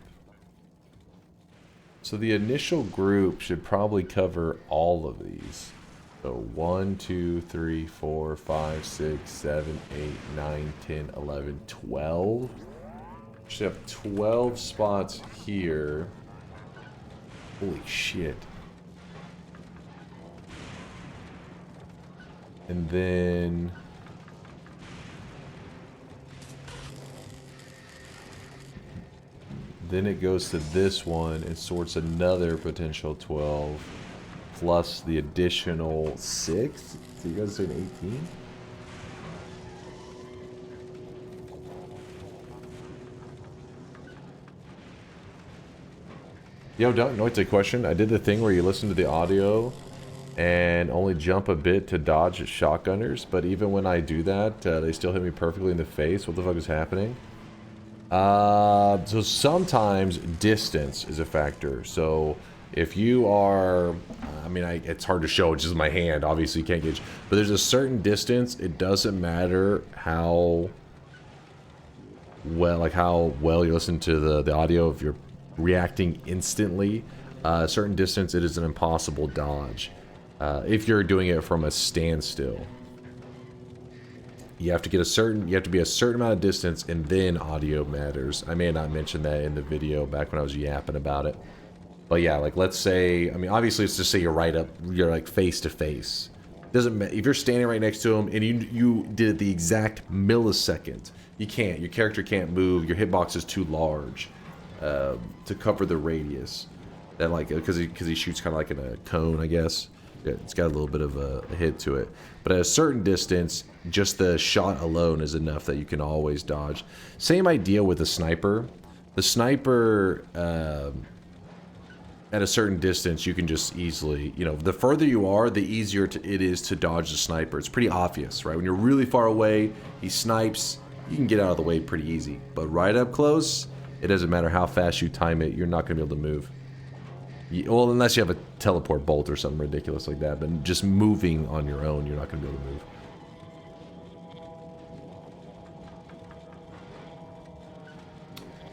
So the initial group should probably cover all of these. So 1, 2, 3, 4, 5, 6, 7, 8, 9, 10, 11, 12. Should have 12 spots here. Holy shit. And then it goes to this one and sorts another potential 12 plus the additional 6. So you guys saying 18? Yo, Dunk, no, it's a question. I did the thing where you listen to the audio and only jump a bit to dodge shotgunners, but even when I do that, they still hit me perfectly in the face. What the fuck is happening? So sometimes distance is a factor. So if you are, I mean, it's hard to show, it's just my hand, obviously you can't gauge, but there's a certain distance, it doesn't matter how well you listen to the audio, if you're reacting instantly, a certain distance, it is an impossible dodge. If you're doing it from a standstill. You have to be a certain amount of distance, and then audio matters. I may have not mentioned that in the video back when I was yapping about it. But yeah, like let's say, I mean, obviously let's just say you're like face to face. Doesn't matter if you're standing right next to him and you did the exact millisecond. You can't. Your character can't move. Your hitbox is too large to cover the radius. That like because he shoots kind of like in a cone, I guess. It's got a little bit of a hit to it. But at a certain distance, just the shot alone is enough that you can always dodge. Same idea with the sniper. The sniper, at a certain distance, you can just easily, you know, the further you are, the easier it is to dodge the sniper. It's pretty obvious, right? When you're really far away, he snipes, you can get out of the way pretty easy. But right up close, it doesn't matter how fast you time it, you're not going to be able to move. Well, unless you have a teleport bolt or something ridiculous like that, but just moving on your own, you're not going to be able to move.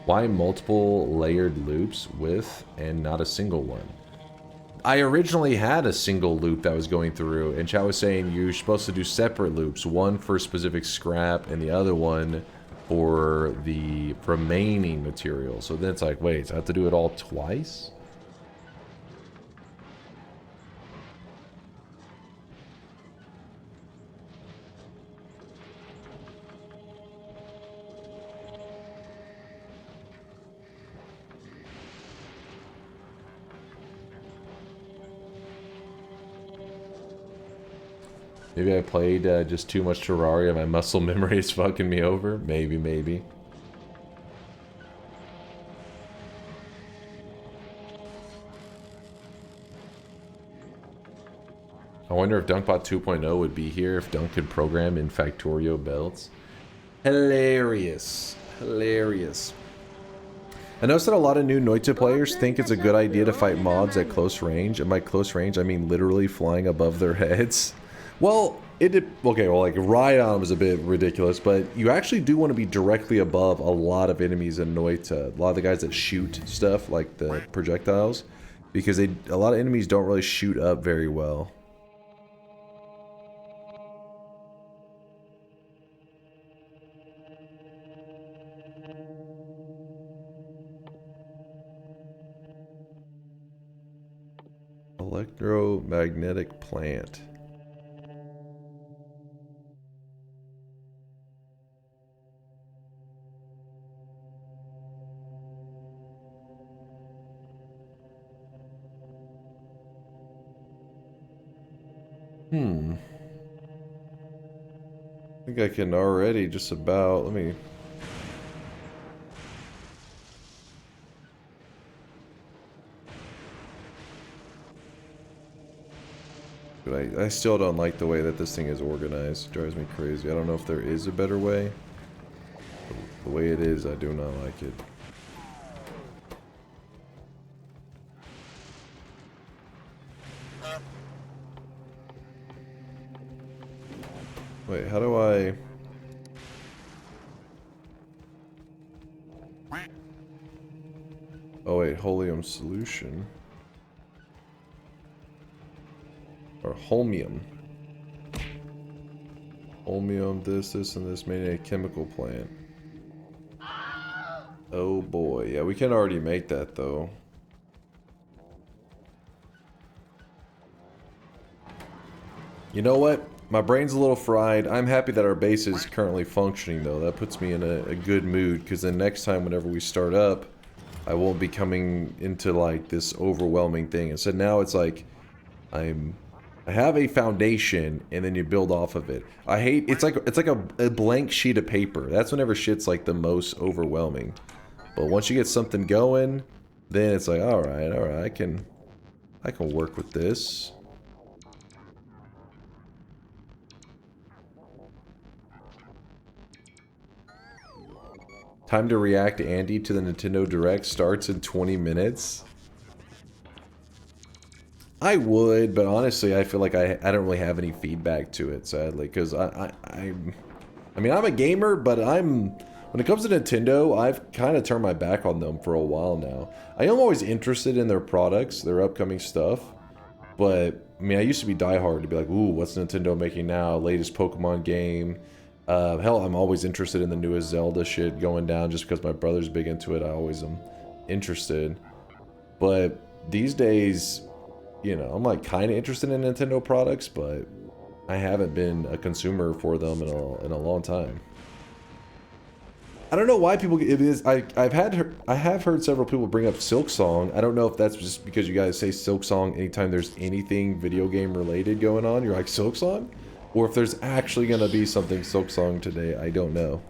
Why multiple layered loops with and not a single one? I originally had a single loop that was going through, and Chow was saying you're supposed to do separate loops, one for specific scrap and the other one for the remaining material. So then it's like, wait, so I have to do it all twice? Maybe I played just too much Terraria. My muscle memory is fucking me over. Maybe. I wonder if Dunkbot 2.0 would be here if Dunk could program in Factorio belts. Hilarious. Hilarious. I noticed that a lot of new Noita players think it's a good idea to fight mobs at close range. And by close range, I mean literally flying above their heads. Well, like Rhydon was a bit ridiculous, but you actually do want to be directly above a lot of enemies in Noita. A lot of the guys that shoot stuff, like the projectiles, because a lot of enemies don't really shoot up very well. Electromagnetic plant. I think I can already just about, let me... But I still don't like the way that this thing is organized. It drives me crazy. I don't know if there is a better way. The way it is, I do not like it. Wait, how do I... Oh wait, Holium solution. Or Holmium. Holmium, this, and this, made a chemical plant. Oh boy, yeah, we can already make that though. You know what? My brain's a little fried. I'm happy that our base is currently functioning though. That puts me in a good mood, because then next time whenever we start up, I won't be coming into like this overwhelming thing. Instead now it's like I have a foundation and then you build off of it. I hate it's like a blank sheet of paper. That's whenever shit's like the most overwhelming. But once you get something going, then it's like, all right, I can work with this. Time to react, Andy, to the Nintendo Direct starts in 20 minutes. I would, but honestly, I feel like I don't really have any feedback to it, sadly, because I mean, I'm a gamer, but when it comes to Nintendo, I've kind of turned my back on them for a while now. I am always interested in their products, their upcoming stuff, but I mean, I used to be diehard to be like, ooh, what's Nintendo making now? Latest Pokemon game. Hell, I'm always interested in the newest Zelda shit going down just because my brother's big into it. I always am interested. But these days, you know, I'm like kind of interested in Nintendo products, but I haven't been a consumer for them in a long time. I don't know why people. It is. I have heard several people bring up Silk Song. I don't know if that's just because you guys say Silk Song anytime there's anything video game related going on. You're like Silk Song, or if there's actually gonna be something Silk Song today. I don't know.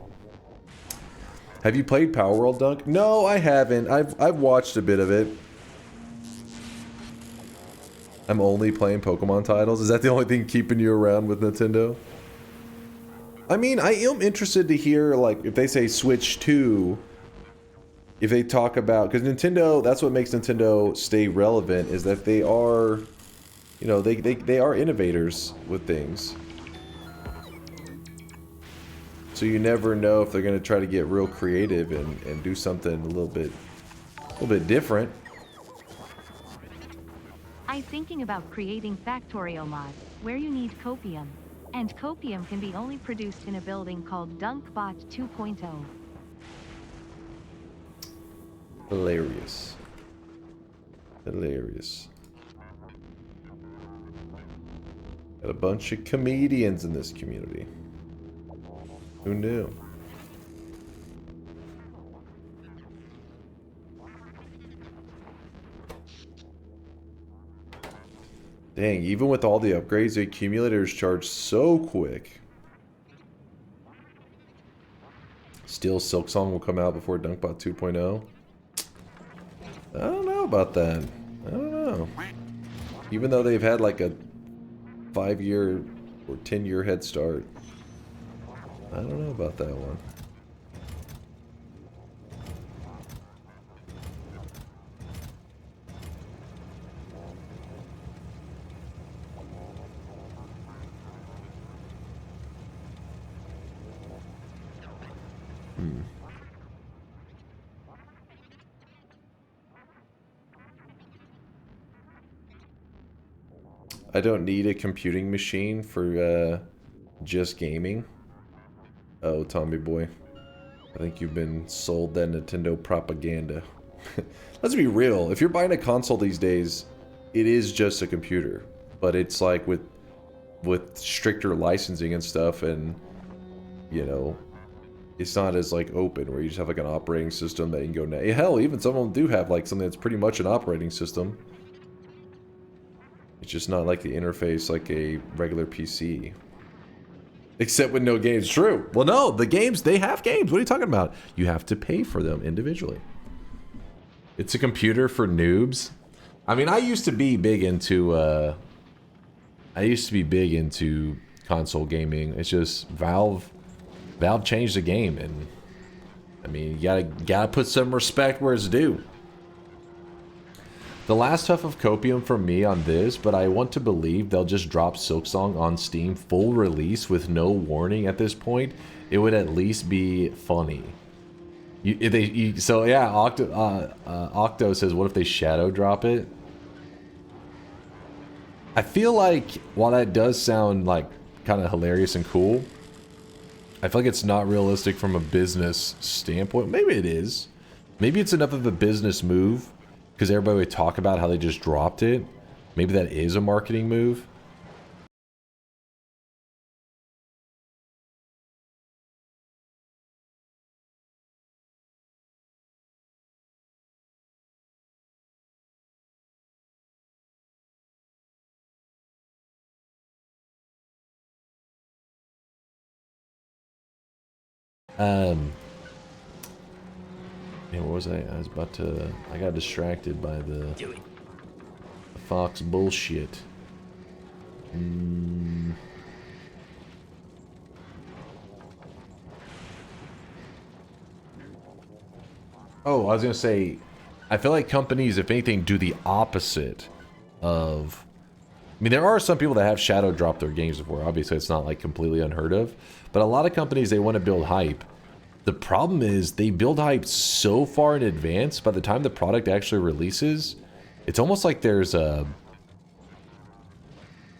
Have you played Power World Dunk? No, I haven't. I've watched a bit of it. I'm only playing Pokemon titles. Is that the only thing keeping you around with Nintendo? I mean, I am interested to hear, like, if they say Switch 2, if they talk about, because Nintendo, that's what makes Nintendo stay relevant, is that they are, you know, they are innovators with things. So you never know if they're going to try to get real creative and do something a little bit different. I'm thinking about creating Factorio mod, where you need copium. And copium can be only produced in a building called DunkBot 2.0. Hilarious. Hilarious. Got a bunch of comedians in this community. Who knew? Dang, even with all the upgrades, the accumulators charge so quick. Still, Silk Song will come out before DunkBot 2.0. I don't know about that. I don't know. Even though they've had like a 5-year or 10-year head start. I don't know about that one. I don't need a computing machine for just gaming. Oh, Tommy boy. I think you've been sold that Nintendo propaganda. Let's be real. If you're buying a console these days, it is just a computer. But it's like with stricter licensing and stuff, and you know, it's not as like open where you just have like an operating system that you can go. Hell, even some of them do have like something that's pretty much an operating system. It's just not like the interface like a regular PC. Except with no games. True. Well, no, the games, they have games. What are you talking about? You have to pay for them individually. It's a computer for noobs. I mean, I used to be big into console gaming. It's just Valve changed the game, and I mean, you gotta put some respect where it's due. The last huff of copium from me on this, but I want to believe they'll just drop Silksong on Steam full release with no warning at this point. It would at least be funny. So yeah, Octo says, what if they shadow drop it? I feel like, while that does sound like kind of hilarious and cool, I feel like it's not realistic from a business standpoint. Maybe it is. Maybe it's enough of a business move, because everybody would talk about how they just dropped it. Maybe that is a marketing move. Man, what was I? I was about to... I got distracted by the Fox bullshit. Oh, I was going to say, I feel like companies, if anything, do the opposite of... I mean, there are some people that have shadow drop their games before. Obviously, it's not like completely unheard of. But a lot of companies, they want to build hype. The problem is they build hype so far in advance, by the time the product actually releases, it's almost like there's a...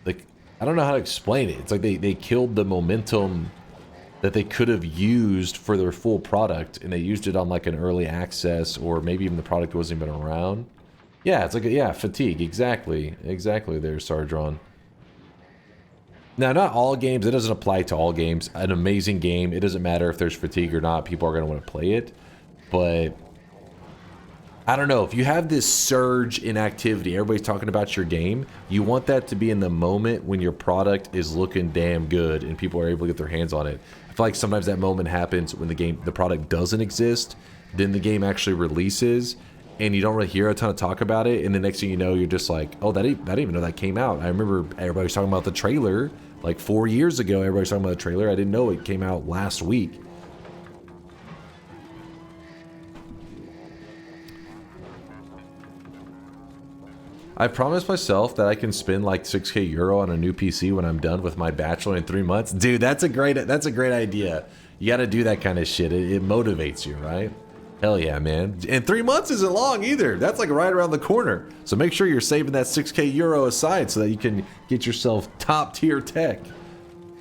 Like, I don't know how to explain it. It's like they killed the momentum that they could have used for their full product, and they used it on like an early access, or maybe even the product wasn't even around. Yeah, it's like, yeah, fatigue, exactly. Exactly there, Sardron. Now, not all games, it doesn't apply to all games. An amazing game, it doesn't matter if there's fatigue or not, people are going to want to play it. But, I don't know, if you have this surge in activity, everybody's talking about your game, you want that to be in the moment when your product is looking damn good and people are able to get their hands on it. I feel like sometimes that moment happens when the product doesn't exist, then the game actually releases, and you don't really hear a ton of talk about it, and the next thing you know, you're just like, oh, I didn't even know that came out. I remember everybody was talking about the trailer, like 4 years ago, everybody was talking about the trailer. I didn't know it came out last week. I promised myself that I can spend like 6k euro on a new PC when I'm done with my bachelor in 3 months. Dude, that's a great idea. You got to do that kind of shit. It motivates you, right? Hell yeah, man. And 3 months isn't long either. That's like right around the corner. So make sure you're saving that 6k euro aside so that you can get yourself top tier tech.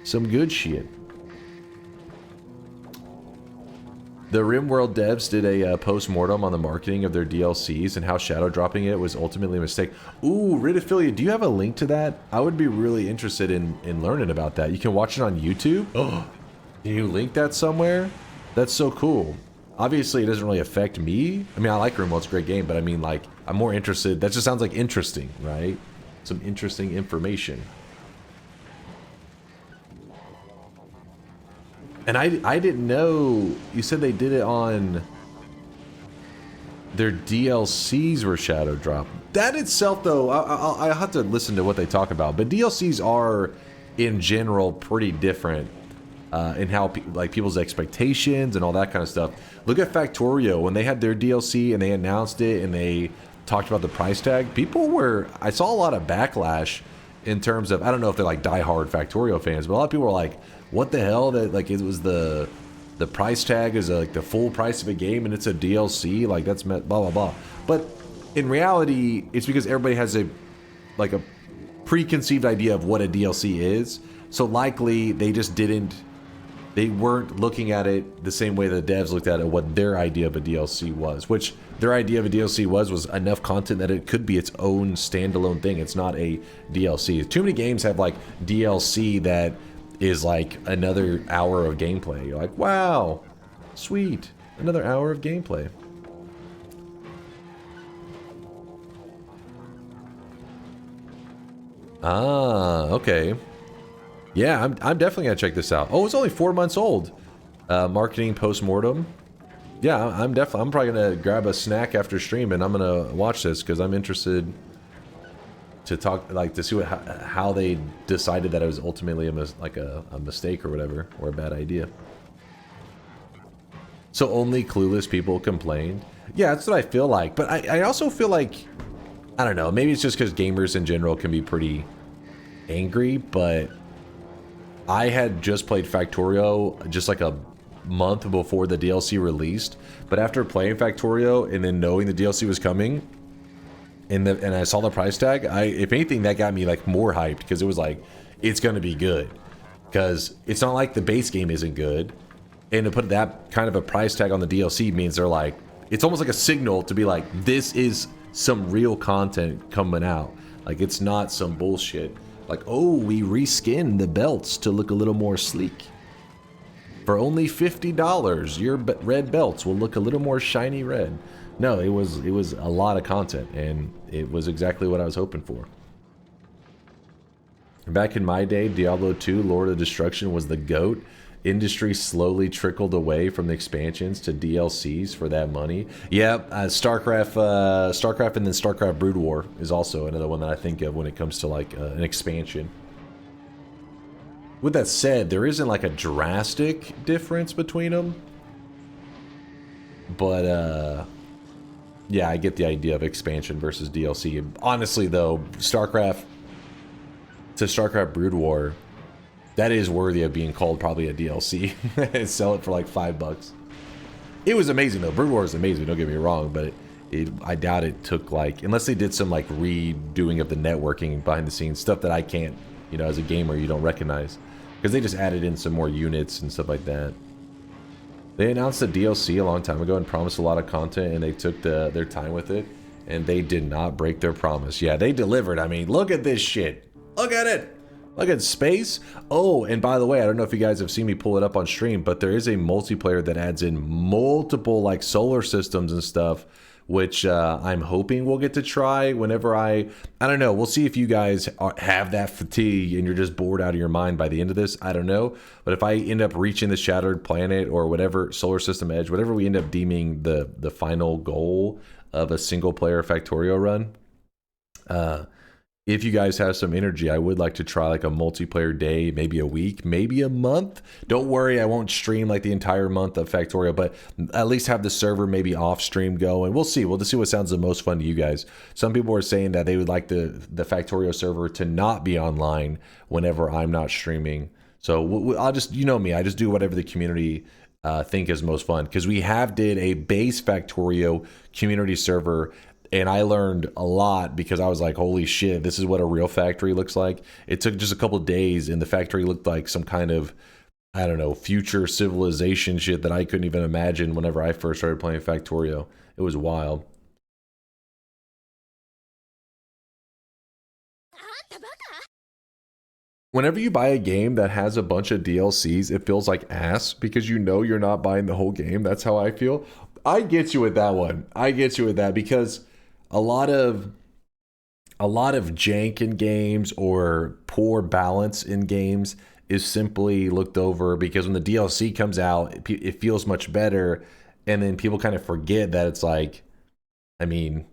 Some good shit. The RimWorld devs did a post-mortem on the marketing of their DLCs and how shadow dropping it was ultimately a mistake. Ooh, Rid Affiliate, do you have a link to that? I would be really interested in learning about that. You can watch it on YouTube. Oh, can you link that somewhere? That's so cool. Obviously, it doesn't really affect me. I mean, I like RimWorld, it's a great game, but I mean, like, I'm more interested. That just sounds like interesting, right? Some interesting information. And I didn't know, you said they did it on their DLCs were shadow dropped. That itself, though, I'll have to listen to what they talk about. But DLCs are, in general, pretty different in how people's expectations and all that kind of stuff. Look at Factorio. When they had their DLC and they announced it and they talked about the price tag, I saw a lot of backlash in terms of, I don't know if they're like diehard Factorio fans, but a lot of people were like, what the hell, that like it was the price tag is like the full price of a game and it's a DLC, like that's blah blah blah. But in reality, it's because everybody has a preconceived idea of what a DLC is. So likely they weren't looking at it the same way the devs looked at it, what their idea of a DLC was, which their idea of a DLC was enough content that it could be its own standalone thing. It's not a DLC. Too many games have like DLC that is like another hour of gameplay. You're like, wow, sweet, another hour of gameplay. Ah, okay. Yeah, I'm definitely gonna check this out. Oh, it's only 4 months old. Marketing post-mortem. Yeah, I'm probably gonna grab a snack after stream and I'm gonna watch this because I'm interested to talk, like, to see how they decided that it was ultimately a mistake or whatever, or a bad idea. So only clueless people complained. Yeah, that's what I feel like. But I also feel like, I don't know, maybe it's just because gamers in general can be pretty angry, but I had just played Factorio just like a month before the DLC released. But after playing Factorio and then knowing the DLC was coming, and I saw the price tag, if anything, that got me like more hyped because it was like, it's gonna be good. Because it's not like the base game isn't good. And to put that kind of a price tag on the DLC means they're like, it's almost like a signal to be like, this is some real content coming out. Like, it's not some bullshit. Like, oh, we reskinned the belts to look a little more sleek. For only $50, your red belts will look a little more shiny red. No, it was a lot of content, and it was exactly what I was hoping for. Back in my day, Diablo 2 Lord of Destruction was the GOAT. industry slowly trickled away from the expansions to DLCs for that money. Yep, StarCraft and then StarCraft Brood War is also another one that I think of when it comes to like an expansion. With that said, there isn't like a drastic difference between them. But, yeah, I get the idea of expansion versus DLC. Honestly, though, StarCraft to StarCraft Brood War, that is worthy of being called probably a DLC. Sell it for like $5. It was amazing, though. Brood War is amazing, don't get me wrong, but I doubt it took like, unless they did some like redoing of the networking behind the scenes, stuff that I can't, you know, as a gamer, you don't recognize. Because they just added in some more units and stuff like that. They announced a DLC a long time ago and promised a lot of content, and they took their time with it, and they did not break their promise. Yeah, they delivered. I mean, look at this shit. Look at it. Look at space. Oh, and by the way, I don't know if you guys have seen me pull it up on stream, but there is a multiplayer that adds in multiple like solar systems and stuff, which I'm hoping we'll get to try whenever I don't know. We'll see if you guys have that fatigue and you're just bored out of your mind by the end of this. I don't know. But if I end up reaching the shattered planet or whatever solar system edge, whatever we end up deeming the final goal of a single player Factorio run, if you guys have some energy, I would like to try like a multiplayer day, maybe a week, maybe a month. Don't worry, I won't stream like the entire month of Factorio, but at least have the server maybe off stream going. We'll see. We'll just see what sounds the most fun to you guys. Some people are saying that they would like the Factorio server to not be online whenever I'm not streaming. So I'll just, you know me, I just do whatever the community think is most fun. Because we have did a base Factorio community server, and I learned a lot because I was like, holy shit, this is what a real factory looks like. It took just a couple days and the factory looked like some kind of, I don't know, future civilization shit that I couldn't even imagine whenever I first started playing Factorio. It was wild. Whenever you buy a game that has a bunch of DLCs, it feels like ass because you know you're not buying the whole game. That's how I feel. I get you with that one. I get you with that because a lot of jank in games or poor balance in games is simply looked over because when the DLC comes out, it feels much better, and then people kind of forget that it's like, I mean,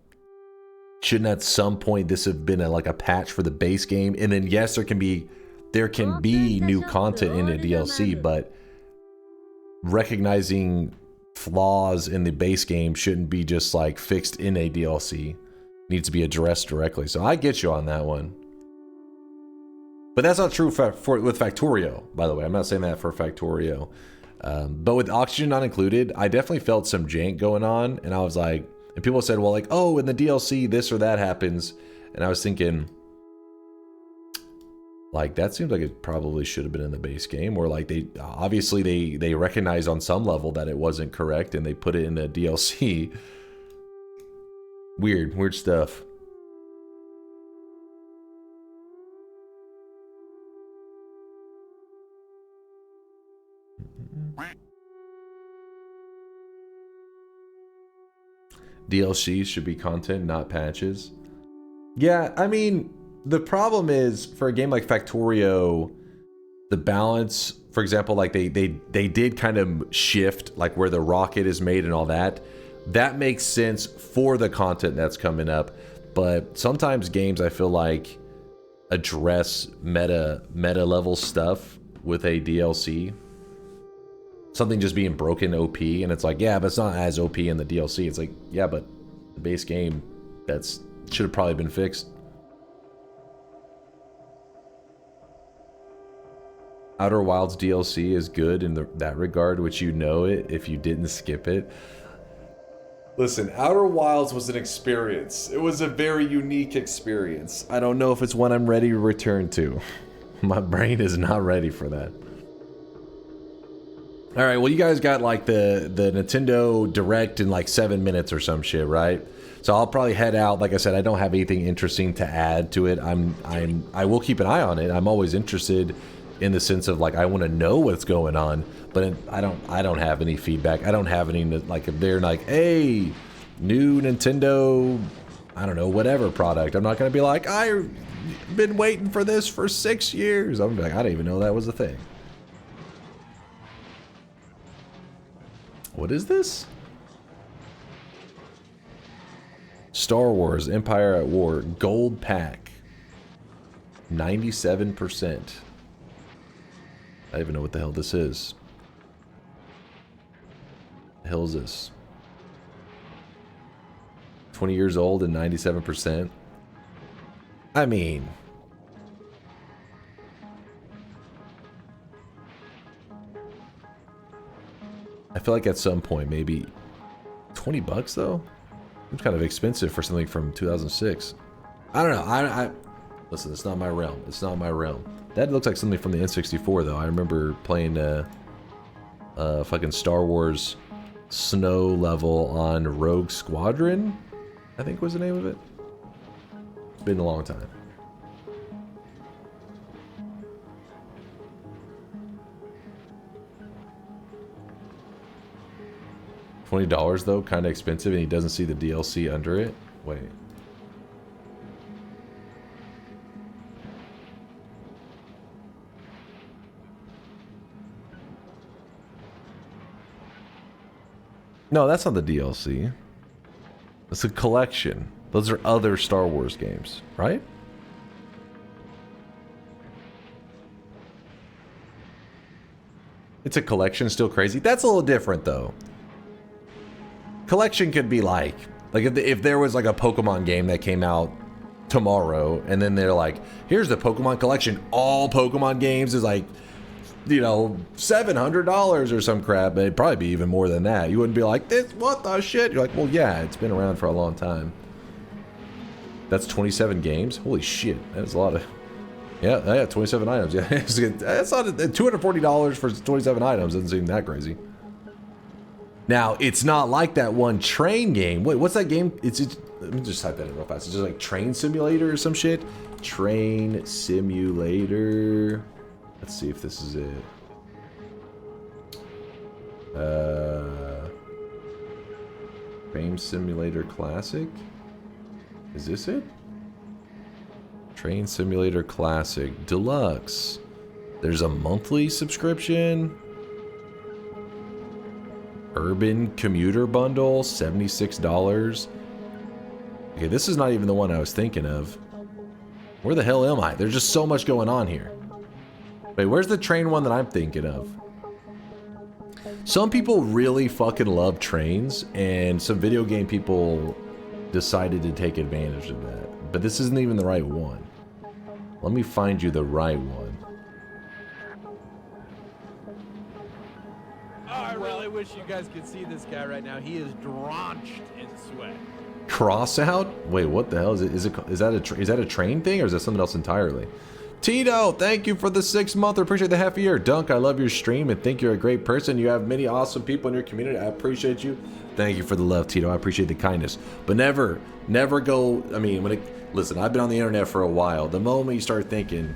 shouldn't at some point this have been like a patch for the base game? And then yes, there can be new content in a DLC, but recognizing flaws in the base game shouldn't be just like fixed in a DLC. It needs to be addressed directly. So I get you on that one. But that's not true with Factorio, by the way. I'm not saying that for Factorio. But with Oxygen not included, I definitely felt some jank going on. And I was like, and people said, well, like, oh, in the DLC, this or that happens. And I was thinking, like, that seems like it probably should have been in the base game, or like they obviously they recognize on some level that it wasn't correct and they put it in a DLC. Weird stuff. DLCs should be content, not patches. Yeah, I mean, the problem is for a game like Factorio, the balance, for example, like they did kind of shift like where the rocket is made and all that. That makes sense for the content that's coming up, but sometimes games I feel like address meta level stuff with a DLC. Something just being broken OP, and it's like, yeah, but it's not as OP in the DLC. It's like, yeah, but the base game, that's should have probably been fixed. Outer Wilds DLC is good in that regard, which you know it if you didn't skip it. Listen, Outer Wilds was an experience. It was a very unique experience. I don't know if it's one I'm ready to return to. My brain is not ready for that. All right, well, you guys got like the Nintendo Direct in like 7 minutes or some shit, right? So I'll probably head out. Like I said, I don't have anything interesting to add to it. I will keep an eye on it. I'm always interested in the sense of like I want to know what's going on, but I don't have any feedback. I don't have any like if they're like, hey, new Nintendo, I don't know, whatever product. I'm not gonna be like, I've been waiting for this for 6 years. I'm like, I didn't even know that was a thing. What is this? Star Wars Empire at War Gold Pack. 97%. I don't even know what the hell this is. The hell is this? 20 years old and 97%. I mean, I feel like at some point, maybe 20 bucks though? It's kind of expensive for something from 2006. I don't know. I listen, it's not my realm. It's not my realm. That looks like something from the N64 though. I remember playing fucking Star Wars snow level on Rogue Squadron, I think was the name of it. It's been a long time. $20 though, kind of expensive, and he doesn't see the DLC under it. Wait. No, that's not the DLC. It's a collection. Those are other Star Wars games, right? It's a collection, still crazy. That's a little different though. Collection could be like if there was like a Pokemon game that came out tomorrow, and then they're like, here's the Pokemon collection, all Pokemon games is like, you know, $700 or some crap. It'd probably be even more than that. You wouldn't be like, this, what the shit? You're like, well, yeah, it's been around for a long time. That's 27 games? Holy shit, that's a lot of... Yeah, 27 items. Yeah, that's not $240 for 27 items. Doesn't seem that crazy. Now, it's not like that one train game. Wait, what's that game? It's let me just type that in real fast. It's just like Train Simulator or some shit. Train Simulator. Let's see if this is it. Train Simulator Classic. Is this it? Train Simulator Classic Deluxe. There's a monthly subscription. Urban Commuter Bundle, $76. Okay, this is not even the one I was thinking of. Where the hell am I? There's just so much going on here. Wait, where's the train one that I'm thinking of? Some people really fucking love trains, and some video game people decided to take advantage of that. But this isn't even the right one. Let me find you the right one. I really wish you guys could see this guy right now. He is drenched in sweat. Cross out? Wait, what the hell is it? Is that a train thing, or is that something else entirely? Tito, thank you for the 6 month. I appreciate the half a year. Dunk, I love your stream and think you're a great person. You have many awesome people in your community. I appreciate you. Thank you for the love, Tito. I appreciate the kindness. But never go. I mean, listen, I've been on the internet for a while. The moment you start thinking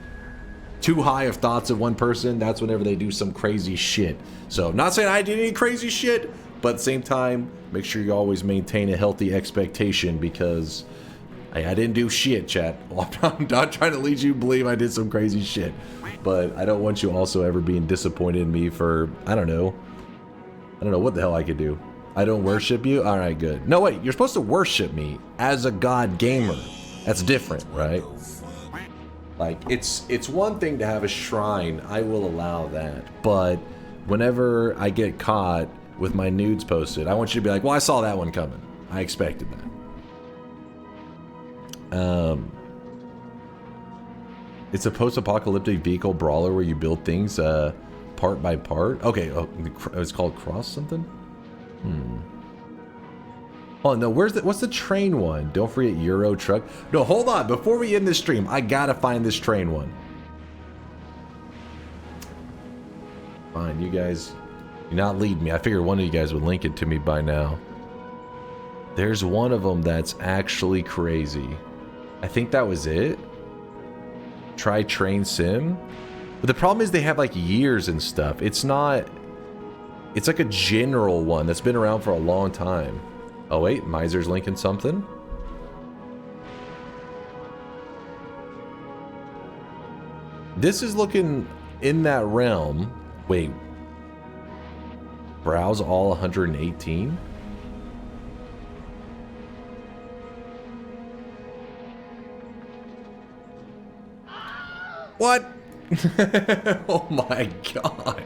too high of thoughts of one person, that's whenever they do some crazy shit. So, not saying I did any crazy shit, but at the same time, make sure you always maintain a healthy expectation, because I didn't do shit, chat. Well, I'm not trying to lead you to believe I did some crazy shit, but I don't want you also ever being disappointed in me for, I don't know what the hell I could do. I don't worship you? Alright, good. No, wait, you're supposed to worship me as a god gamer. That's different, right? Like, it's one thing to have a shrine, I will allow that, but whenever I get caught with my nudes posted, I want you to be like, well, I saw that one coming. I expected that. It's a post-apocalyptic vehicle brawler where you build things part by part. Okay, it's called Cross something? Oh no, what's the train one? Don't forget Euro Truck. No, hold on, before we end this stream, I gotta find this train one. Fine, you guys, you're not leading me. I figured one of you guys would link it to me by now. There's one of them that's actually crazy. I think that was it. Try Train Sim. But the problem is they have like years and stuff. It's not... It's like a general one that's been around for a long time. Oh wait, Miser's linking something. This is looking in that realm. Wait. Browse all 118? What? Oh my god.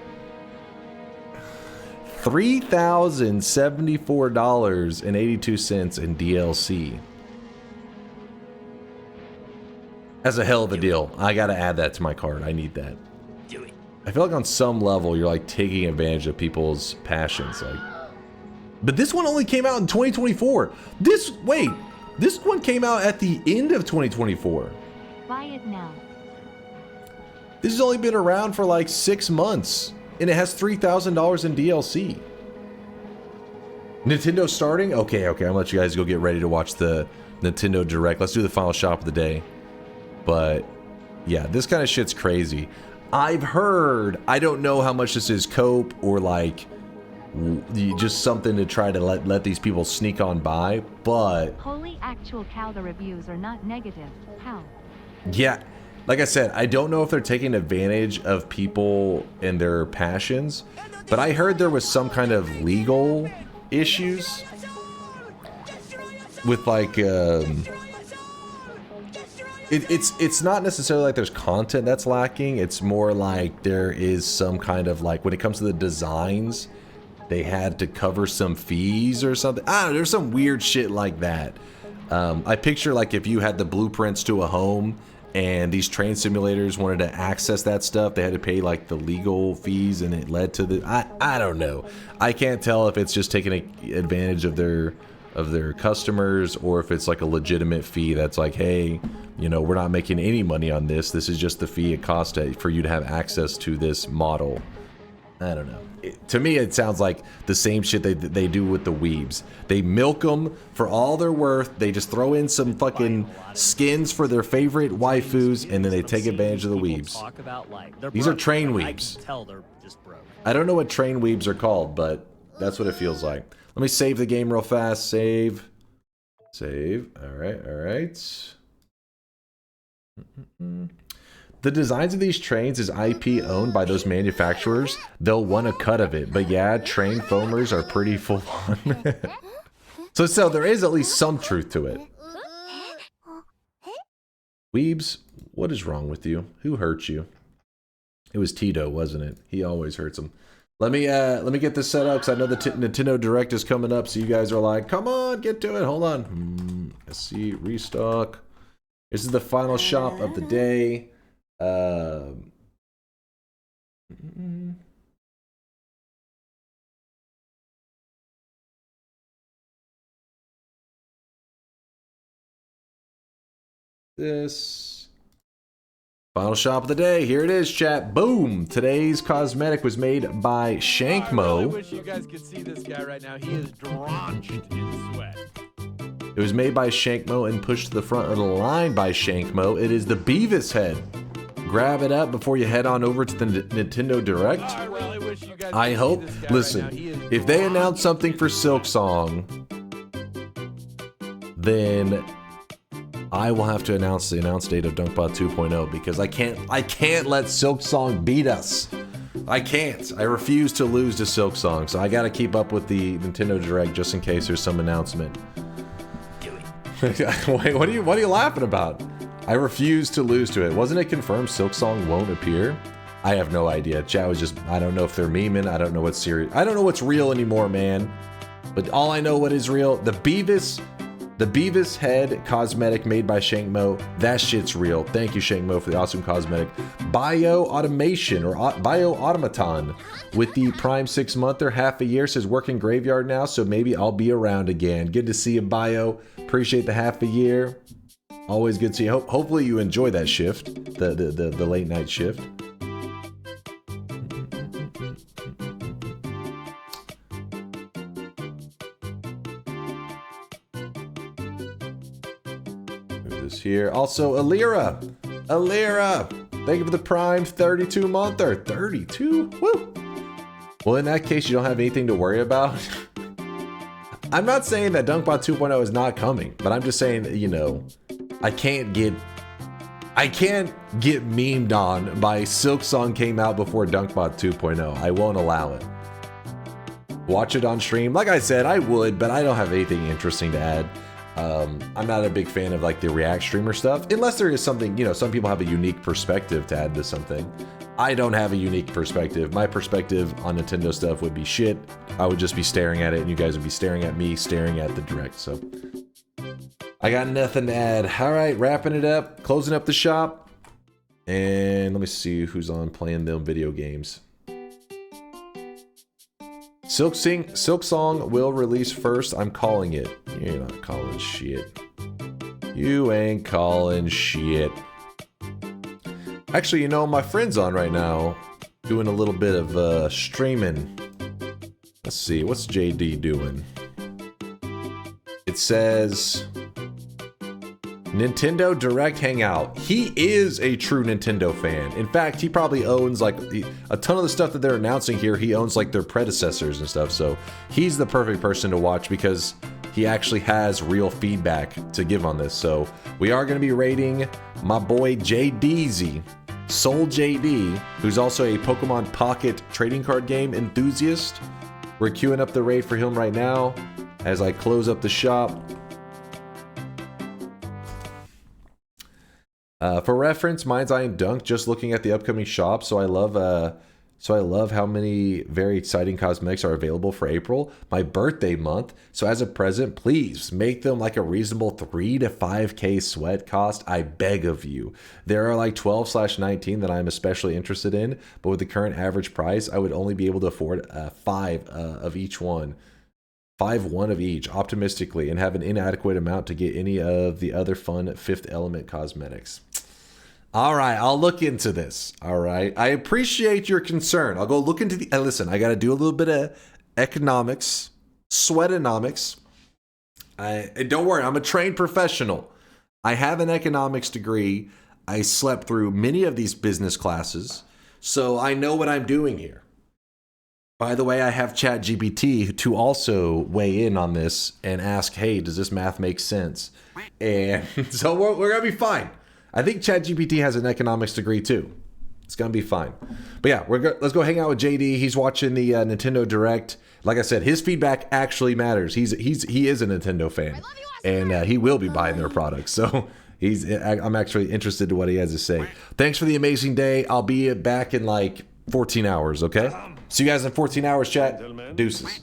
$3,074.82 in DLC. That's a hell of a deal. I gotta add that to my card. I need that. I feel like on some level you're like taking advantage of people's passions. Like, but this one only came out in 2024. This one came out at the end of 2024. Buy it now. This has only been around for like 6 months, and it has $3,000 in DLC. Nintendo starting? Okay, I'm gonna let you guys go get ready to watch the Nintendo Direct. Let's do the final shop of the day. But yeah, this kind of shit's crazy. I've heard, I don't know how much this is cope or like just something to try to let these people sneak on by, but Holy actual cow, the reviews are not negative. How? yeah, like I said, I don't know if they're taking advantage of people and their passions, but I heard there was some kind of legal issues with like it's not necessarily like there's content that's lacking. It's more like there is some kind of like, when it comes to the designs, they had to cover some fees or something. I don't know, there's some weird shit like that. I picture like if you had the blueprints to a home and these train simulators wanted to access that stuff, they had to pay like the legal fees, and it led to the I don't know. I can't tell if it's just taking advantage of their customers or if it's like a legitimate fee that's like, hey, you know, we're not making any money on this. This is just the fee it costs for you to have access to this model. I don't know. To me, it sounds like the same shit they do with the weebs. They milk them for all they're worth. They just throw in some fucking skins for their favorite waifus, and then they take advantage of the weebs. These are train weebs. I don't know what train weebs are called, but that's what it feels like. Let me save the game real fast. Save. All right. The designs of these trains is IP owned by those manufacturers. They'll want a cut of it. But yeah, train foamers are pretty full on. So there is at least some truth to it. Weebs, what is wrong with you? Who hurt you? It was Tito, wasn't it? He always hurts them. Let me get this set up, because I know the Nintendo Direct is coming up, so you guys are like, come on, get to it. Hold on. Let's see, restock. This is the final shop of the day. This final shop of the day. Here it is, chat. Boom! Today's cosmetic was made by Shankmo. I really wish you guys could see this guy right now. He is drenched in sweat. It was made by Shankmo and pushed to the front of the line by Shankmo. It is the Beavis head. Grab it up before you head on over to the Nintendo Direct. I hope. Listen, if they announce something for Silksong, then I will have to announce the announce date of Dunkbot 2.0, because I can't let Silksong beat us. I can't. I refuse to lose to Silksong, so I got to keep up with the Nintendo Direct just in case there's some announcement. Wait, what are you laughing about? I refuse to lose to it. Wasn't it confirmed Silksong won't appear? I have no idea. Chat was just, I don't know if they're memeing. I don't know what's serious. I don't know what's real anymore, man. But all I know what is real, the Beavis head cosmetic made by Shankmo, that shit's real. Thank you, Shankmo, for the awesome cosmetic. Bio Automation, or Bio Automaton, with the Prime 6-monther, half a year, says working graveyard now, so maybe I'll be around again. Good to see you, Bio. Appreciate the half a year. Always good to see you. Hopefully you enjoy that shift, the late night shift. Move this here. Also, Alira, thank you for the Prime 32-monther. 32? Woo! Well, in that case, you don't have anything to worry about. I'm not saying that Dunkbot 2.0 is not coming, but I'm just saying that, you know, I can't get memed on by Silksong came out before Dunkbot 2.0. I won't allow it. watch it on stream. Like I said, I would, but I don't have anything interesting to add. I'm not a big fan of like the React streamer stuff, unless there is something, you know, some people have a unique perspective to add to something. I don't have a unique perspective. My perspective on Nintendo stuff would be shit. I would just be staring at it, and you guys would be staring at me, staring at the direct. So I got nothing to add. All right, wrapping it up, closing up the shop, and let me see who's on playing them video games. Silk Song will release first. I'm calling it. You're not calling shit. You ain't calling shit. Actually, you know, my friend's on right now doing a little bit of streaming. Let's see, what's JD doing? It says Nintendo Direct Hangout. He is a true Nintendo fan. In fact, he probably owns like a ton of the stuff that they're announcing here. He owns like their predecessors and stuff. So he's the perfect person to watch because he actually has real feedback to give on this. So we are going to be rating my boy JDZ, Soul JD, who's also a Pokemon Pocket trading card game enthusiast. We're queuing up the raid for him right now as I close up the shop. For reference, mine's Eye and Dunk, just looking at the upcoming shop. So I love how many very exciting cosmetics are available for April, my birthday month. So as a present, please make them like a reasonable 3 to 5K sweat cost. I beg of you. There are like 12/19 that I'm especially interested in, but with the current average price, I would only be able to afford 5 of each one. 1 of each, optimistically, and have an inadequate amount to get any of the other fun Fifth Element cosmetics. All right, I'll look into this. All right, I appreciate your concern. I'll go look into the. Listen, I got to do a little bit of economics, sweatonomics. Don't worry, I'm a trained professional. I have an economics degree. I slept through many of these business classes, so I know what I'm doing here. By the way, I have ChatGPT to also weigh in on this and ask, hey, does this math make sense? And so we're going to be fine. I think ChatGPT has an economics degree too. It's going to be fine. But yeah, let's go hang out with JD. He's watching the Nintendo Direct. Like I said, his feedback actually matters. He is a Nintendo fan, and he will be buying their products. So I'm actually interested in what he has to say. Thanks for the amazing day. I'll be back in like 14 hours, okay? See you guys in 14 hours, chat. Deuces.